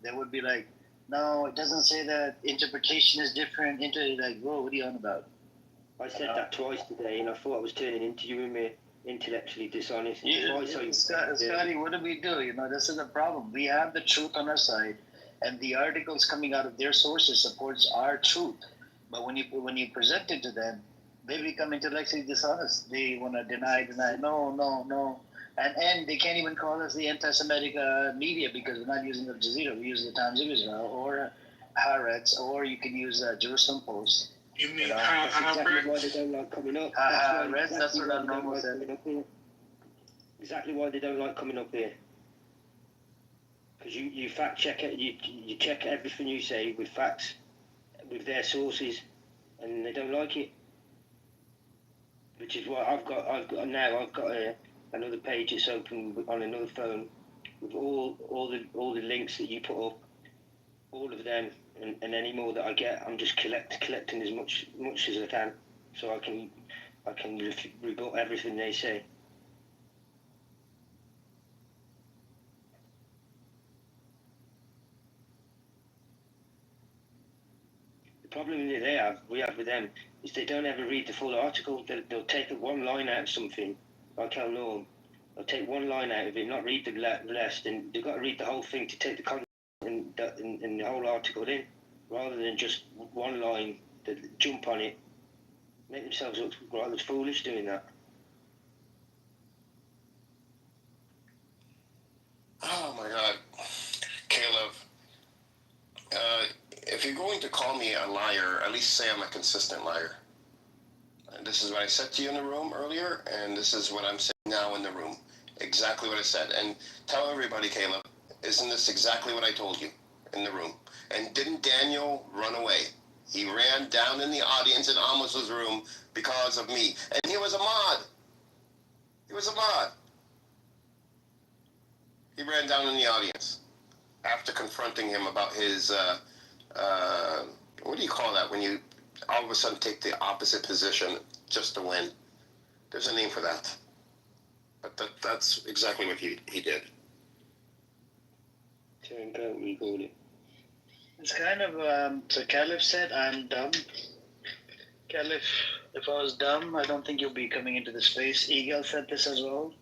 they would be like, no, it doesn't say that. Interpretation is different. Like, whoa, what are you on about? I said that twice today, and I thought I was turning into you and me. Intellectually dishonest. Scotty, what do we do? This is a problem. We have the truth on our side, and the articles coming out of their sources supports our truth. But when you present it to them, they become intellectually dishonest. They want to deny. No. And they can't even call us the anti-Semitic media because we're not using Al Jazeera. We use the Times of Israel or Haaretz, or you can use Jerusalem Post. You mean that's exactly why they don't like coming up. That's what I normally said. Exactly why they don't like coming up here. Because you fact check it, you check everything you say with facts, with their sources, and they don't like it. Which is why I've got another page that's open on another phone with all the links that you put up, all of them, and any more that I get, I'm just collecting as much as I can, so I can rebut everything they say. The problem that we have with them, is they don't ever read the full article. They'll take one line out of something, like how Norm. They'll take one line out of it, not read the rest, and they've got to read the whole thing to take the content and the whole article in, rather than just one line that jump on it, make themselves look rather foolish doing that. Oh my God, Caleb. If you're going to call me a liar, at least say I'm a consistent liar. And this is what I said to you in the room earlier, and this is what I'm saying now in the room. Exactly what I said. And tell everybody, Caleb, isn't this exactly what I told you in the room? And didn't Daniel run away? He ran down in the audience in Amos's room because of me. And he was a mod. He was a mod. He ran down in the audience after confronting him about his, what do you call that when you all of a sudden take the opposite position just to win? There's a name for that. But that's exactly what he did. It's kind of, so Caleb said, I'm dumb. Caleb, if I was dumb, I don't think you'll be coming into this space. Eagle said this as well.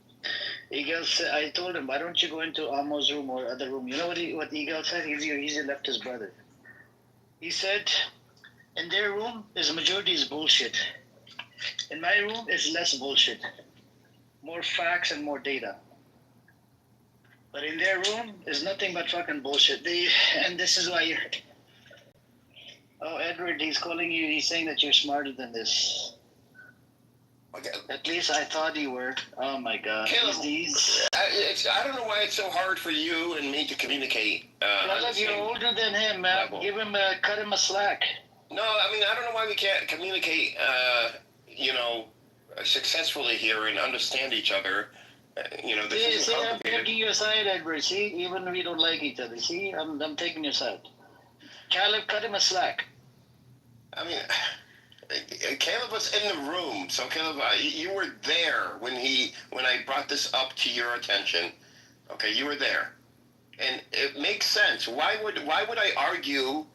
Eagle said, I told him, why don't you go into Amo's room or other room? You know what Eagle said? He's left his brother. He said, in their room, the majority is bullshit. In my room, it's less bullshit. More facts and more data. But in their room, is nothing but fucking bullshit. And this is why oh, Edward, he's calling you, he's saying that you're smarter than this. Okay. At least I thought you were. Oh my God. Caleb, I don't know why it's so hard for you and me to communicate. Caleb, you're older than him, man. Level. Cut him a slack. No, I mean, I don't know why we can't communicate, successfully here and understand each other. This is I'm taking your side, Edward. See, even we don't like each other. See, I'm taking your side. Caleb, cut him a slack. I mean, Caleb was in the room, so Caleb, you were there when I brought this up to your attention. Okay, you were there, and it makes sense. Why would I argue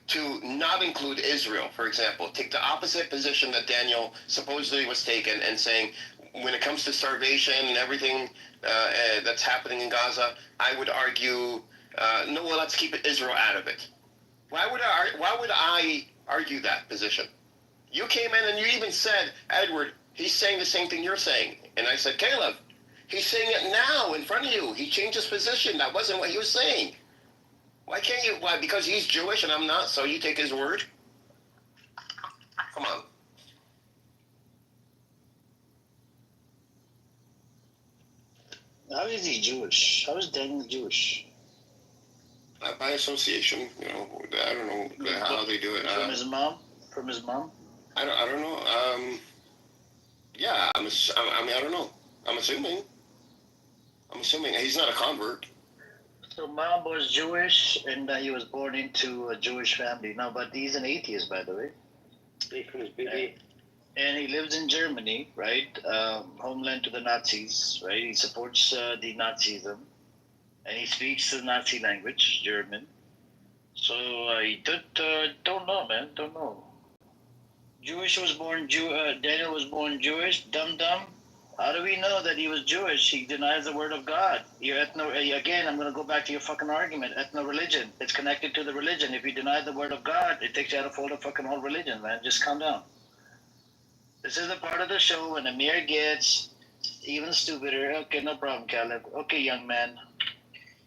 to not include Israel, for example? Take the opposite position that Daniel supposedly was taking, and saying, when it comes to starvation and everything that's happening in Gaza, I would argue, no, well, let's keep Israel out of it. Why would I argue that position? You came in and you even said, Edward, he's saying the same thing you're saying. And I said, Caleb, he's saying it now in front of you. He changed his position. That wasn't what he was saying. Why can't you? Why? Because he's Jewish and I'm not, so you take his word? Come on. How is he Jewish? How is Daniel Jewish? By association, I don't know how they do it. From his mom? From his mom? I don't know. Yeah, I don't know. I'm assuming he's not a convert. So mom was Jewish, and he was born into a Jewish family. No, but he's an atheist, by the way. And he lives in Germany, right? Homeland to the Nazis, right? He supports the Nazism, and he speaks the Nazi language, German. So I don't know, man. Don't know. Daniel was born Jewish, dumb. How do we know that he was Jewish? He denies the word of God. Again, I'm going to go back to your fucking argument. Ethno-religion. It's connected to the religion. If you deny the word of God, it takes you out of the fucking whole religion, man. Just calm down. This is a part of the show when Amir gets even stupider. Okay, no problem, Caleb. Okay, young man.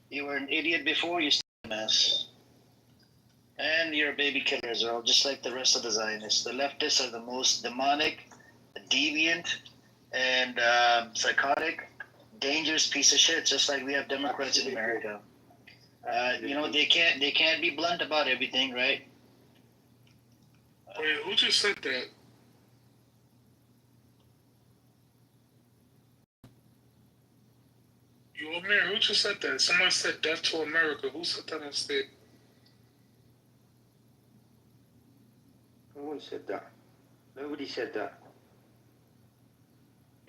You were an idiot before, you still a mess. And you're a baby killer as well, just like the rest of the Zionists. The leftists are the most demonic, deviant, and psychotic, dangerous piece of shit, just like we have Democrats in America. They can't be blunt about everything, right? Wait, who just said that? Yo, man, who just said that? Someone said death to America. Who said that on stage? one said that. Nobody said that.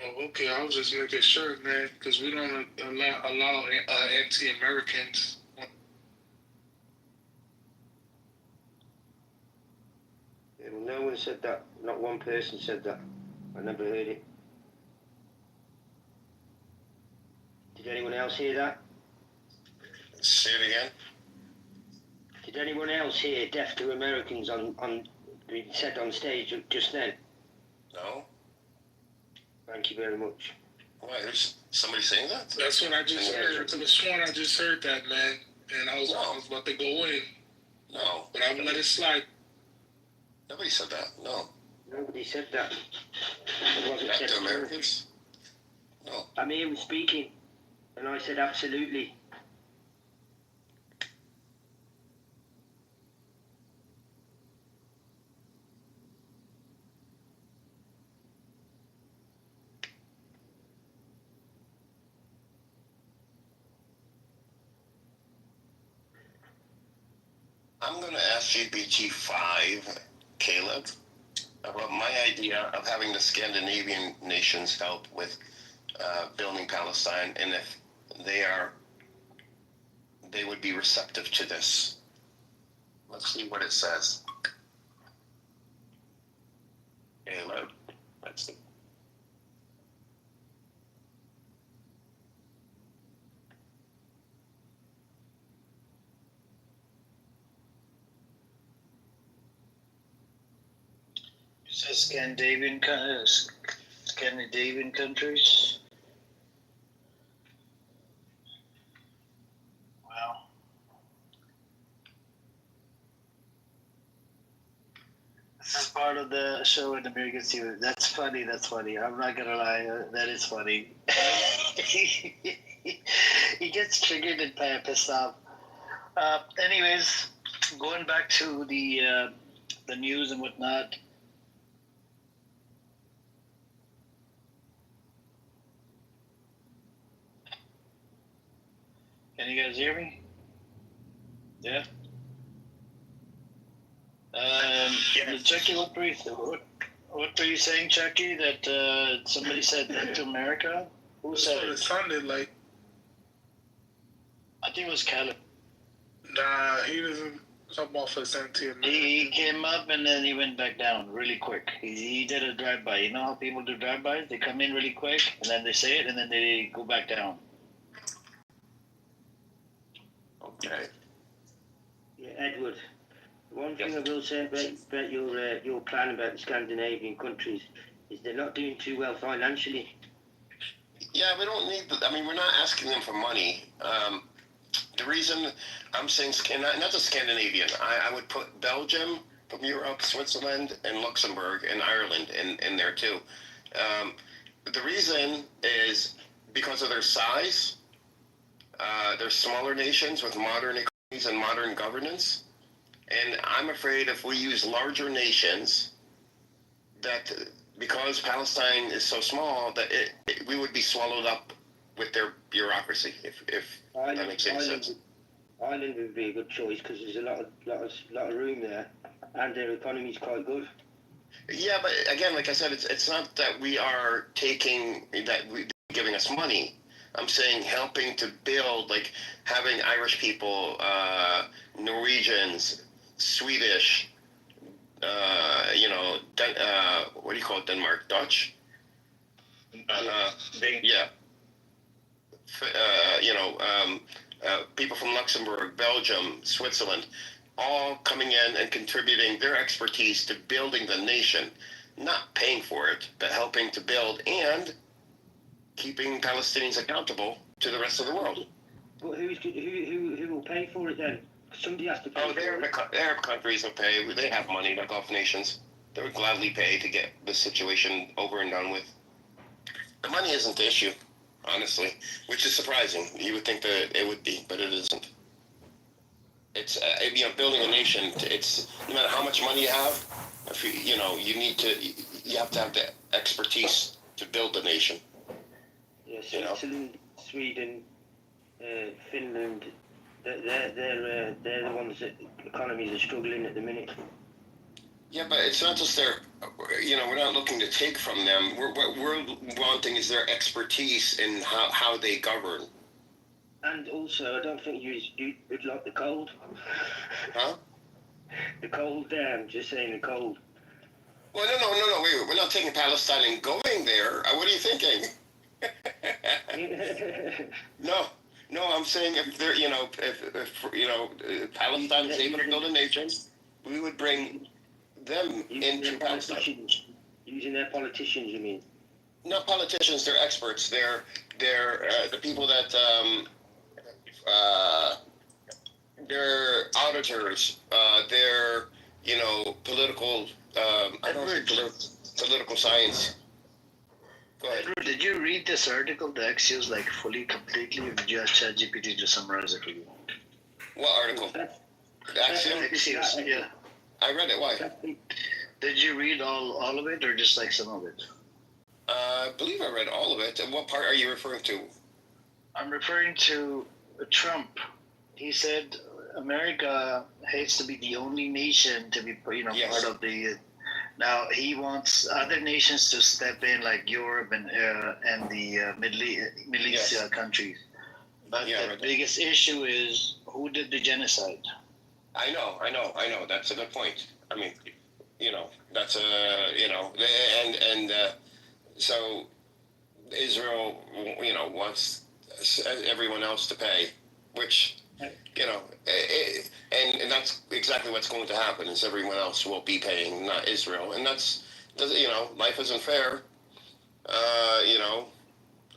Oh, okay, I was just making sure, man, because we don't allow anti-Americans. Yeah, well, no one said that. Not one person said that. I never heard it. Did anyone else hear that? Say it again. Did anyone else hear death to Americans on being said on stage just then? No. Thank you very much. Why, there's somebody saying that? That's what I just heard. I could have sworn I just heard that, man. And I was about to go in. No. But I would let it slide. Nobody said that. No. Nobody said that. It wasn't Back said to Americans? No. I'm here speaking, and I said absolutely. I'm going to ask GBT5, Caleb, about my idea of having the Scandinavian nations help with building Palestine, and if they would be receptive to this. Let's see what it says. Caleb, let's see. It says Scandinavian countries. Wow. This is part of the show in American TV. That's funny. That's funny. I'm not gonna lie. That is funny. He gets triggered and pissed off. Anyways, going back to the news and whatnot. Can you guys hear me? Yeah. Chucky, what were you saying, Chucky? That somebody said that to America? Who said it? It sounded like. I think it was Caleb. Nah, he doesn't come off as anti-American. He came up and then he went back down really quick. He did a drive-by. You know how people do drive-bys? They come in really quick and then they say it and then they go back down. Okay. Yeah, Edward. One thing I will say about your plan about the Scandinavian countries is they're not doing too well financially. Yeah, we don't need. We're not asking them for money. The reason I'm saying not the Scandinavian, I would put Belgium from Europe, Switzerland, and Luxembourg and Ireland in there too. The reason is because of their size. They're smaller nations with modern economies and modern governance. And I'm afraid if we use larger nations, that because Palestine is so small, that we would be swallowed up with their bureaucracy, if that makes any sense. Ireland would be a good choice because there's a lot of room there, and their economy is quite good. Yeah, but again, like I said, it's not that we are giving us money. I'm saying helping to build, like having Irish people, Norwegians, Swedish, what do you call it, Denmark? Dutch? Yeah. People from Luxembourg, Belgium, Switzerland, all coming in and contributing their expertise to building the nation, not paying for it, but helping to build and keeping Palestinians accountable to the rest of the world. But who will pay for it then? Somebody has to pay. The Arab countries will pay. They have money, the Gulf nations. They would gladly pay to get this situation over and done with. The money isn't the issue, honestly, which is surprising. You would think that it would be, but it isn't. It's building a nation. It's no matter how much money you have. If you have to have the expertise to build the nation. Yes, Switzerland, Sweden, Finland. They're the ones that economies are struggling at the minute. Yeah, but it's not just their, we're not looking to take from them. What we're wanting is their expertise in how they govern. And also, I don't think you'd like the cold. Huh? The cold there, I'm just saying the cold. Well, no, wait, we're not taking Palestine and going there. What are you thinking? No, I'm saying if they're, if Palestine is able to build a nation, we would bring them into Palestine. Using their politicians, you mean? Not politicians, they're experts. They're the people that they're auditors. They're political. I don't think political science. Go ahead. Edward, did you read this article, the Axios, like fully, completely, or did you ask ChatGPT to summarize it for you? What article? Axios, yeah. I read it. Why? Did you read all of it, or just like some of it? I believe I read all of it. And what part are you referring to? I'm referring to Trump. He said America hates to be the only nation to be, part of the. Now he wants other nations to step in, like Europe and the Middle East countries. But the biggest issue is who did the genocide. I know. That's a good point. I mean, that's so Israel, wants everyone else to pay, which, and that's exactly what's going to happen. Is everyone else will be paying, not Israel, and that's, life isn't fair.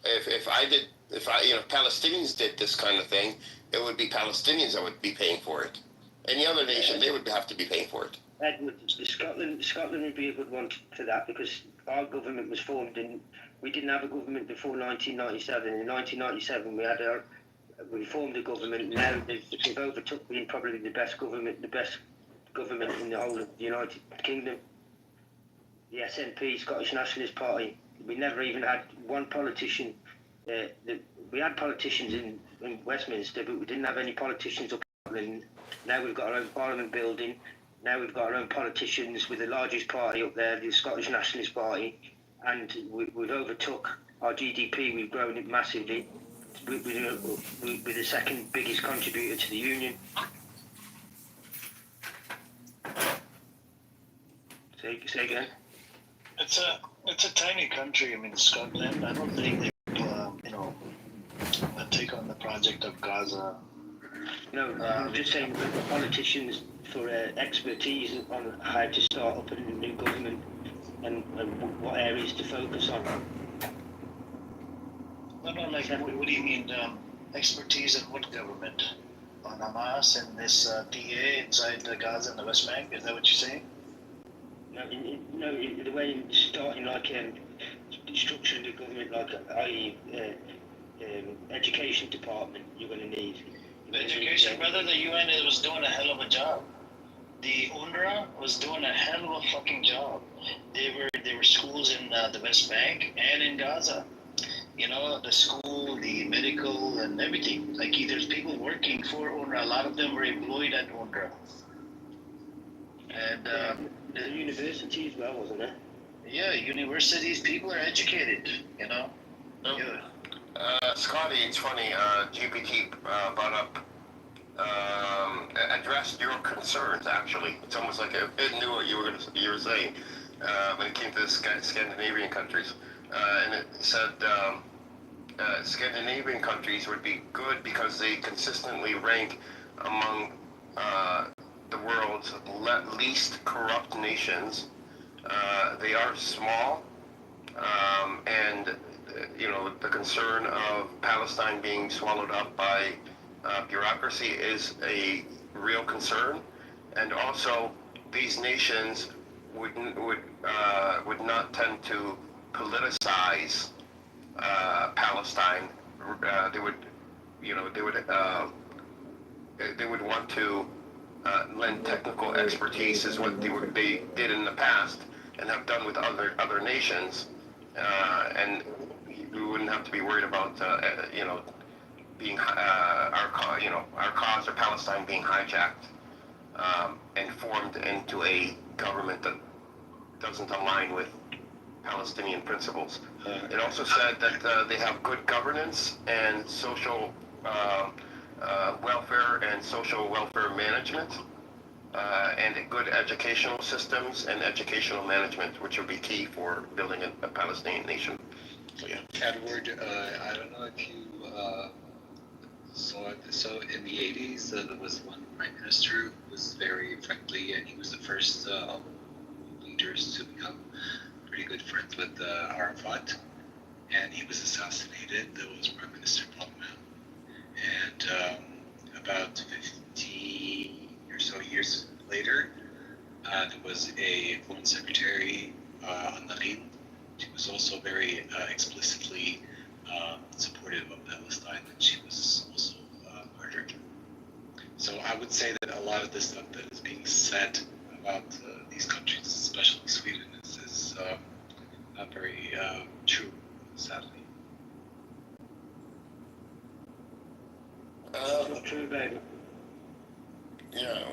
If Palestinians did this kind of thing, it would be Palestinians that would be paying for it. Any other nation, they would have to be paying for it. Edward, Scotland would be a good one for that, because our government was formed we didn't have a government before 1997. In 1997, we formed a government. Now they've overtook being probably the best government in the whole of the United Kingdom. The SNP, Scottish Nationalist Party. We never even had one politician. We had politicians in Westminster, but we didn't have any politicians up in Scotland. Now we've got our own Parliament building. Now we've got our own politicians with the largest party up there, the Scottish Nationalist Party, and we've overtook our GDP. We've grown it massively. We're the second biggest contributor to the union. Say again. It's a tiny country. I mean, Scotland. I don't think they take on the project of Gaza. No, I'm just saying that the politicians for expertise on how to start up a new government and what areas to focus on. No, like, what do you mean, expertise in what government? On Hamas and this PA inside Gaza and the West Bank? Is that what you're saying? No, the way in starting structuring the government, i.e. Education department, you're going to need. The education, brother, the UN was doing a hell of a job. The UNRWA was doing a hell of a fucking job. They were schools in the West Bank and in Gaza. The school, the medical, and everything. Like, there's people working for UNRWA. A lot of them were employed at UNRWA. And the university as well, wasn't it? Yeah, universities. People are educated. Yeah. Scotty, it's funny. GPT brought up, addressed your concerns. Actually, it's almost like it knew what you were saying when it came to the Scandinavian countries, and it said Scandinavian countries would be good because they consistently rank among the world's least corrupt nations. They are small, and the concern of Palestine being swallowed up by bureaucracy is a real concern, and also these nations would not tend to politicize Palestine. They would want to lend technical expertise, is what they did in the past and have done with other nations, and we wouldn't have to be worried about being our cause or Palestine being hijacked and formed into a government that doesn't align with Palestinian principles. It also said that they have good governance and social welfare and social welfare management, and good educational systems and educational management, which will be key for building a Palestinian nation. So yeah. Edward, I don't know if you saw it. So in the 80s, there was one prime minister who was very friendly, and he was the first leaders to become pretty good friends with Arafat, and he was assassinated. That was Prime Minister Blumman. And about 50 or so years later, there was a foreign secretary on the line. She was also very explicitly supportive of Palestine, and she was also murdered. So I would say that a lot of the stuff that is being said about these countries, especially Sweden, is not very true, sadly. True, baby. Yeah.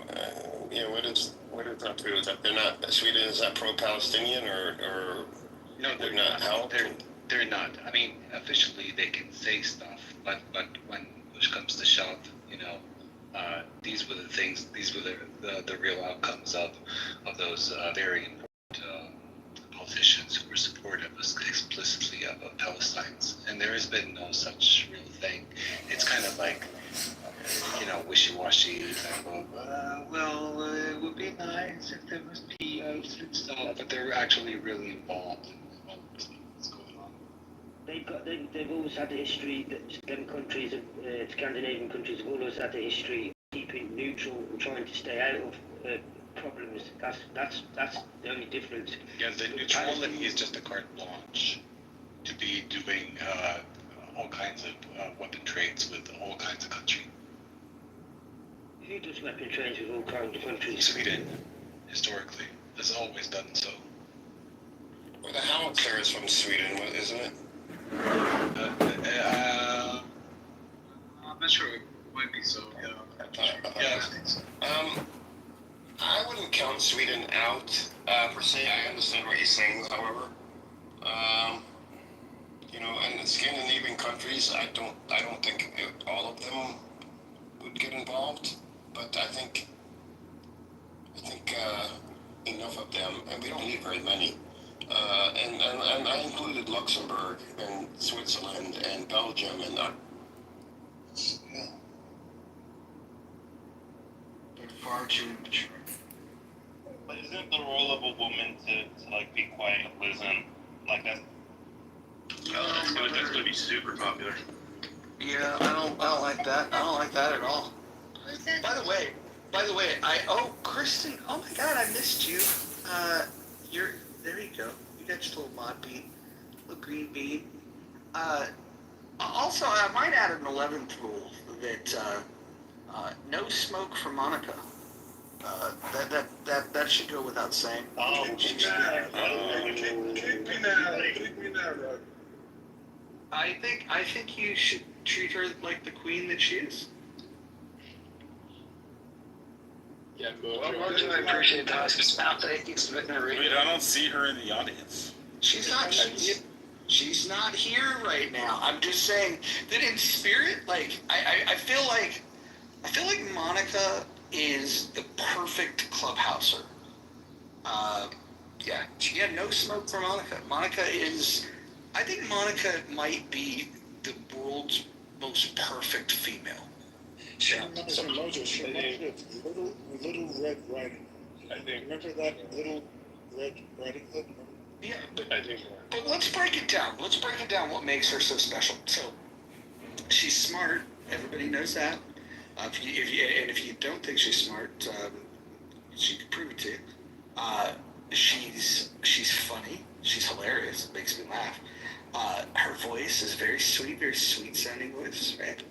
What is not true? Is that they're not Sweden is not pro-Palestinian or no, they're not. How? They're not. I mean, officially they can say stuff, but when push comes to shove, these were the things. These were the real outcomes of those very important politicians who were supportive explicitly of Palestinians, and there has been no such real thing. It's kind of like, wishy-washy type of, it would be nice if there was peace and stuff, but they're actually really involved in what's going on. They've always had a history that them countries, Scandinavian countries, have always had a history of keeping neutral and trying to stay out of problems. That's the only difference. Yeah, the neutrality is just a carte blanche to be doing all kinds of weapon trades with all kinds of countries. Who does weapon trades with all kinds of countries? Sweden, historically, has always done so. Well, the howitzer is from Sweden, isn't it? I'm not sure. It might be so. Yeah. I wouldn't count Sweden out per se. I understand what you're saying, however. And the Scandinavian countries, I don't think all of them would get involved, but I think enough of them, and we don't need very many. And I included Luxembourg and Switzerland and Belgium and yeah. They're far too mature. But isn't the role of a woman to be quiet and listen like that? That's gonna be super popular. Yeah, I don't like that. I don't like that at all. By the way, Kristen, oh my God, I missed you. There you go. You got your little mod bean, little green bean. Also, I might add an 11th rule that no smoke for Monica. That should go without saying. Oh, Kick me now, Rod. I think you should treat her like the queen that she is. Yeah, I appreciate that. I don't see her in the audience. She's not here right now. I'm just saying that in spirit, I feel like Monica is the perfect clubhouser. No smoke for Monica. I think Monica might be the world's most perfect female. She reminds me of Little Red Riding Hood. Remember that Little Red Riding Hood? Yeah, but let's break it down. Let's break it down what makes her so special. So, she's smart. Everybody knows that. If you don't think she's smart, she can prove it to you. She's funny. She's hilarious. It makes me laugh. Her voice is very sweet sounding voice, right?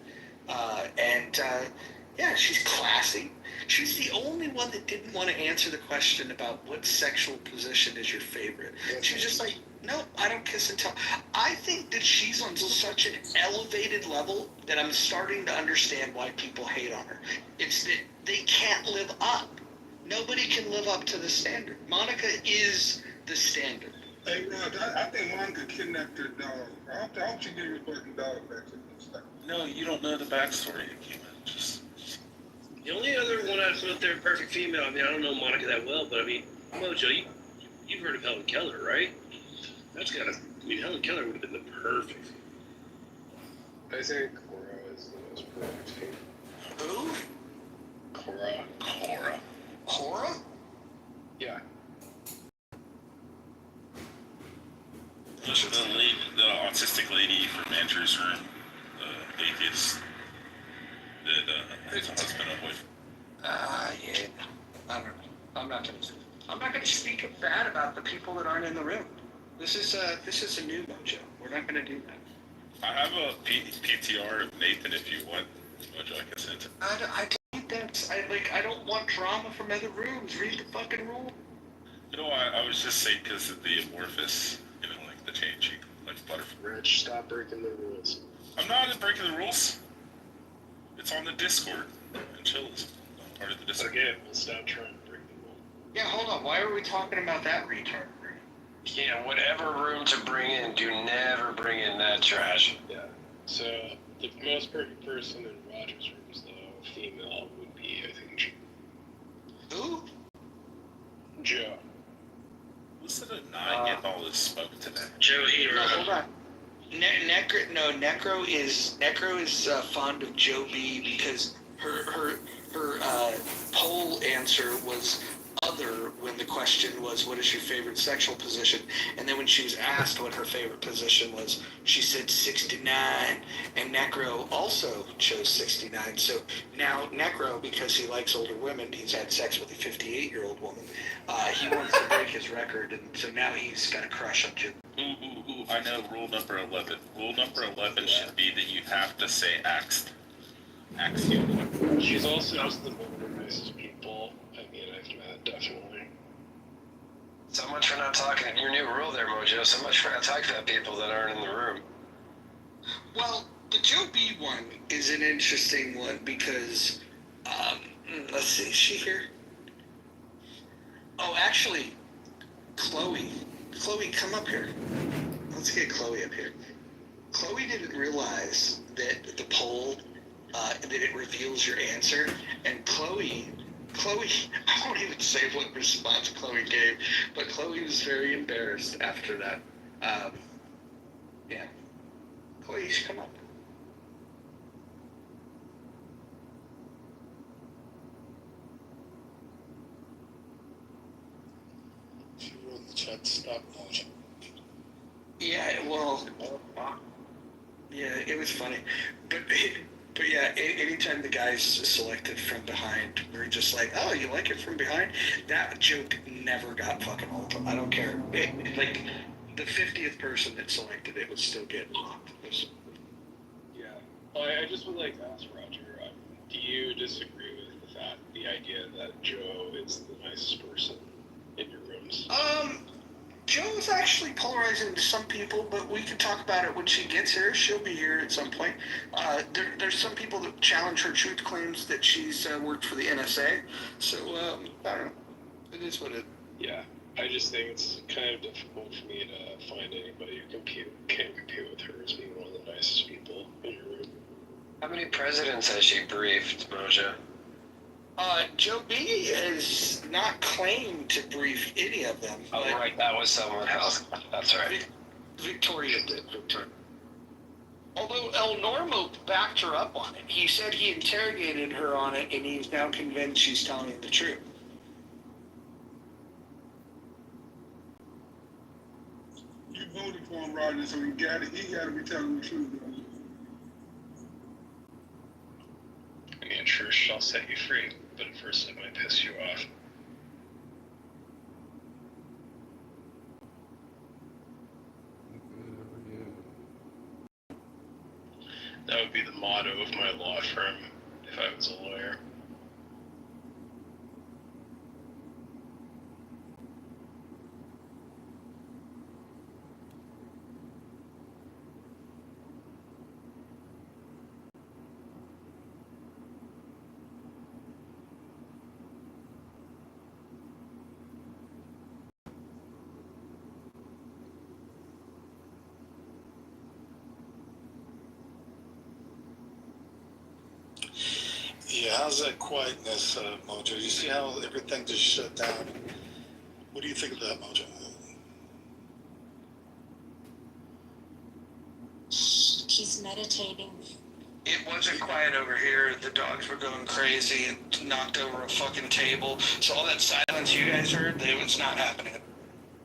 She's classy. She's the only one that didn't want to answer the question about what sexual position is your favorite. She was just like, no, I don't kiss and tell. I think that she's on such an elevated level that I'm starting to understand why people hate on her. It's that they can't live up Nobody can live up to the standard. Monica is the standard. Hey, Rod, I think Monica kidnapped her dog. I hope she gave her fucking dog back to them. No, you don't know the backstory. Just... The only other one I'd put there, perfect female. I mean, I don't know Monica that well, but I mean, Mojo, you've heard of Helen Keller, right? That's got to. I mean, Helen Keller would have been the perfect. I think Cora is the most perfect female. Who? Cora. Cora? Yeah. The autistic lady from Andrew's room, the atheist that has a husband and wife. Yeah. I don't know. I'm not gonna speak bad about the people that aren't in the room. This is a new Mojo. We're not gonna do that. I have a PTR of Nathan if you want. Mojo, I can send it. I don't want drama from other rooms. Read the fucking rule. No, I was just saying because of the amorphous, like the changing, like butterfly. Rich, stop breaking the rules. I'm not breaking the rules. It's on the Discord. And chill is part of the Discord. Again, we'll stop trying to break the rules. Yeah, hold on. Why are we talking about that retard room? Yeah, whatever room to bring in, do never bring in that trash. Yeah. So the most perfect person in Roger's room is the female would be, I think, Joe. Who? Joe. Listen to 9 get all this smoke today. Joe Eater. No, hold on. Necro is fond of Joe B because her poll answer was other when the question was what is your favorite sexual position, and then when she was asked what her favorite position was, she said 69, and Necro also chose 69. So now Necro, because he likes older women, he's had sex with a 58-year-old woman. He wants to break his record, and so now he's got a crush on Joe. Ooh, I know rule number 11. Rule number 11 should be that you have to say axed. Axiom. She's also one of the nicest people. I mean, I've met, definitely. So much for not talking. Your new rule there, Mojo. So much for not talking about people that aren't in the room. Well, the Joe B one is an interesting one because, let's see, is she here? Oh, actually, Chloe, come up here. Let's get Chloe up here. Chloe didn't realize that the poll, that it reveals your answer, and Chloe, I won't even say what response Chloe gave, but Chloe was very embarrassed after that. Yeah. Chloe, you should come up. She wrote the chat stop watching. Yeah, well, yeah, it was funny, but yeah, anytime the guy's selected from behind, we're just like, oh, you like it from behind? That joke never got fucking old. I don't care. Like, the 50th person that selected it was still getting mocked. Yeah. I just would like to ask Roger, do you disagree with the idea that Joe is the nicest person in your rooms? Joe's actually polarizing to some people, but we can talk about it when she gets here. She'll be here at some point. There's some people that challenge her truth claims that she's worked for the NSA. So, I don't know. It is what it... Yeah. I just think it's kind of difficult for me to find anybody who can compete with her as being one of the nicest people in your room. How many presidents has she briefed, Mojo? Joe B has not claimed to brief any of them. Oh, right, that was someone else. That's right. Victoria did. Although El Normo backed her up on it. He said he interrogated her on it, and he's now convinced she's telling the truth. You voted for him, Roger, so he got to be telling the truth. I mean, sure, I'll set you free, but at first it might piss you off. That would be the motto of my law firm if I was a lawyer. how's that quietness, Mojo? You see how everything just shut down? What do you think of that, Mojo? He's meditating. It wasn't quiet over here. The dogs were going crazy and knocked over a fucking table. So all that silence you guys heard, it was not happening.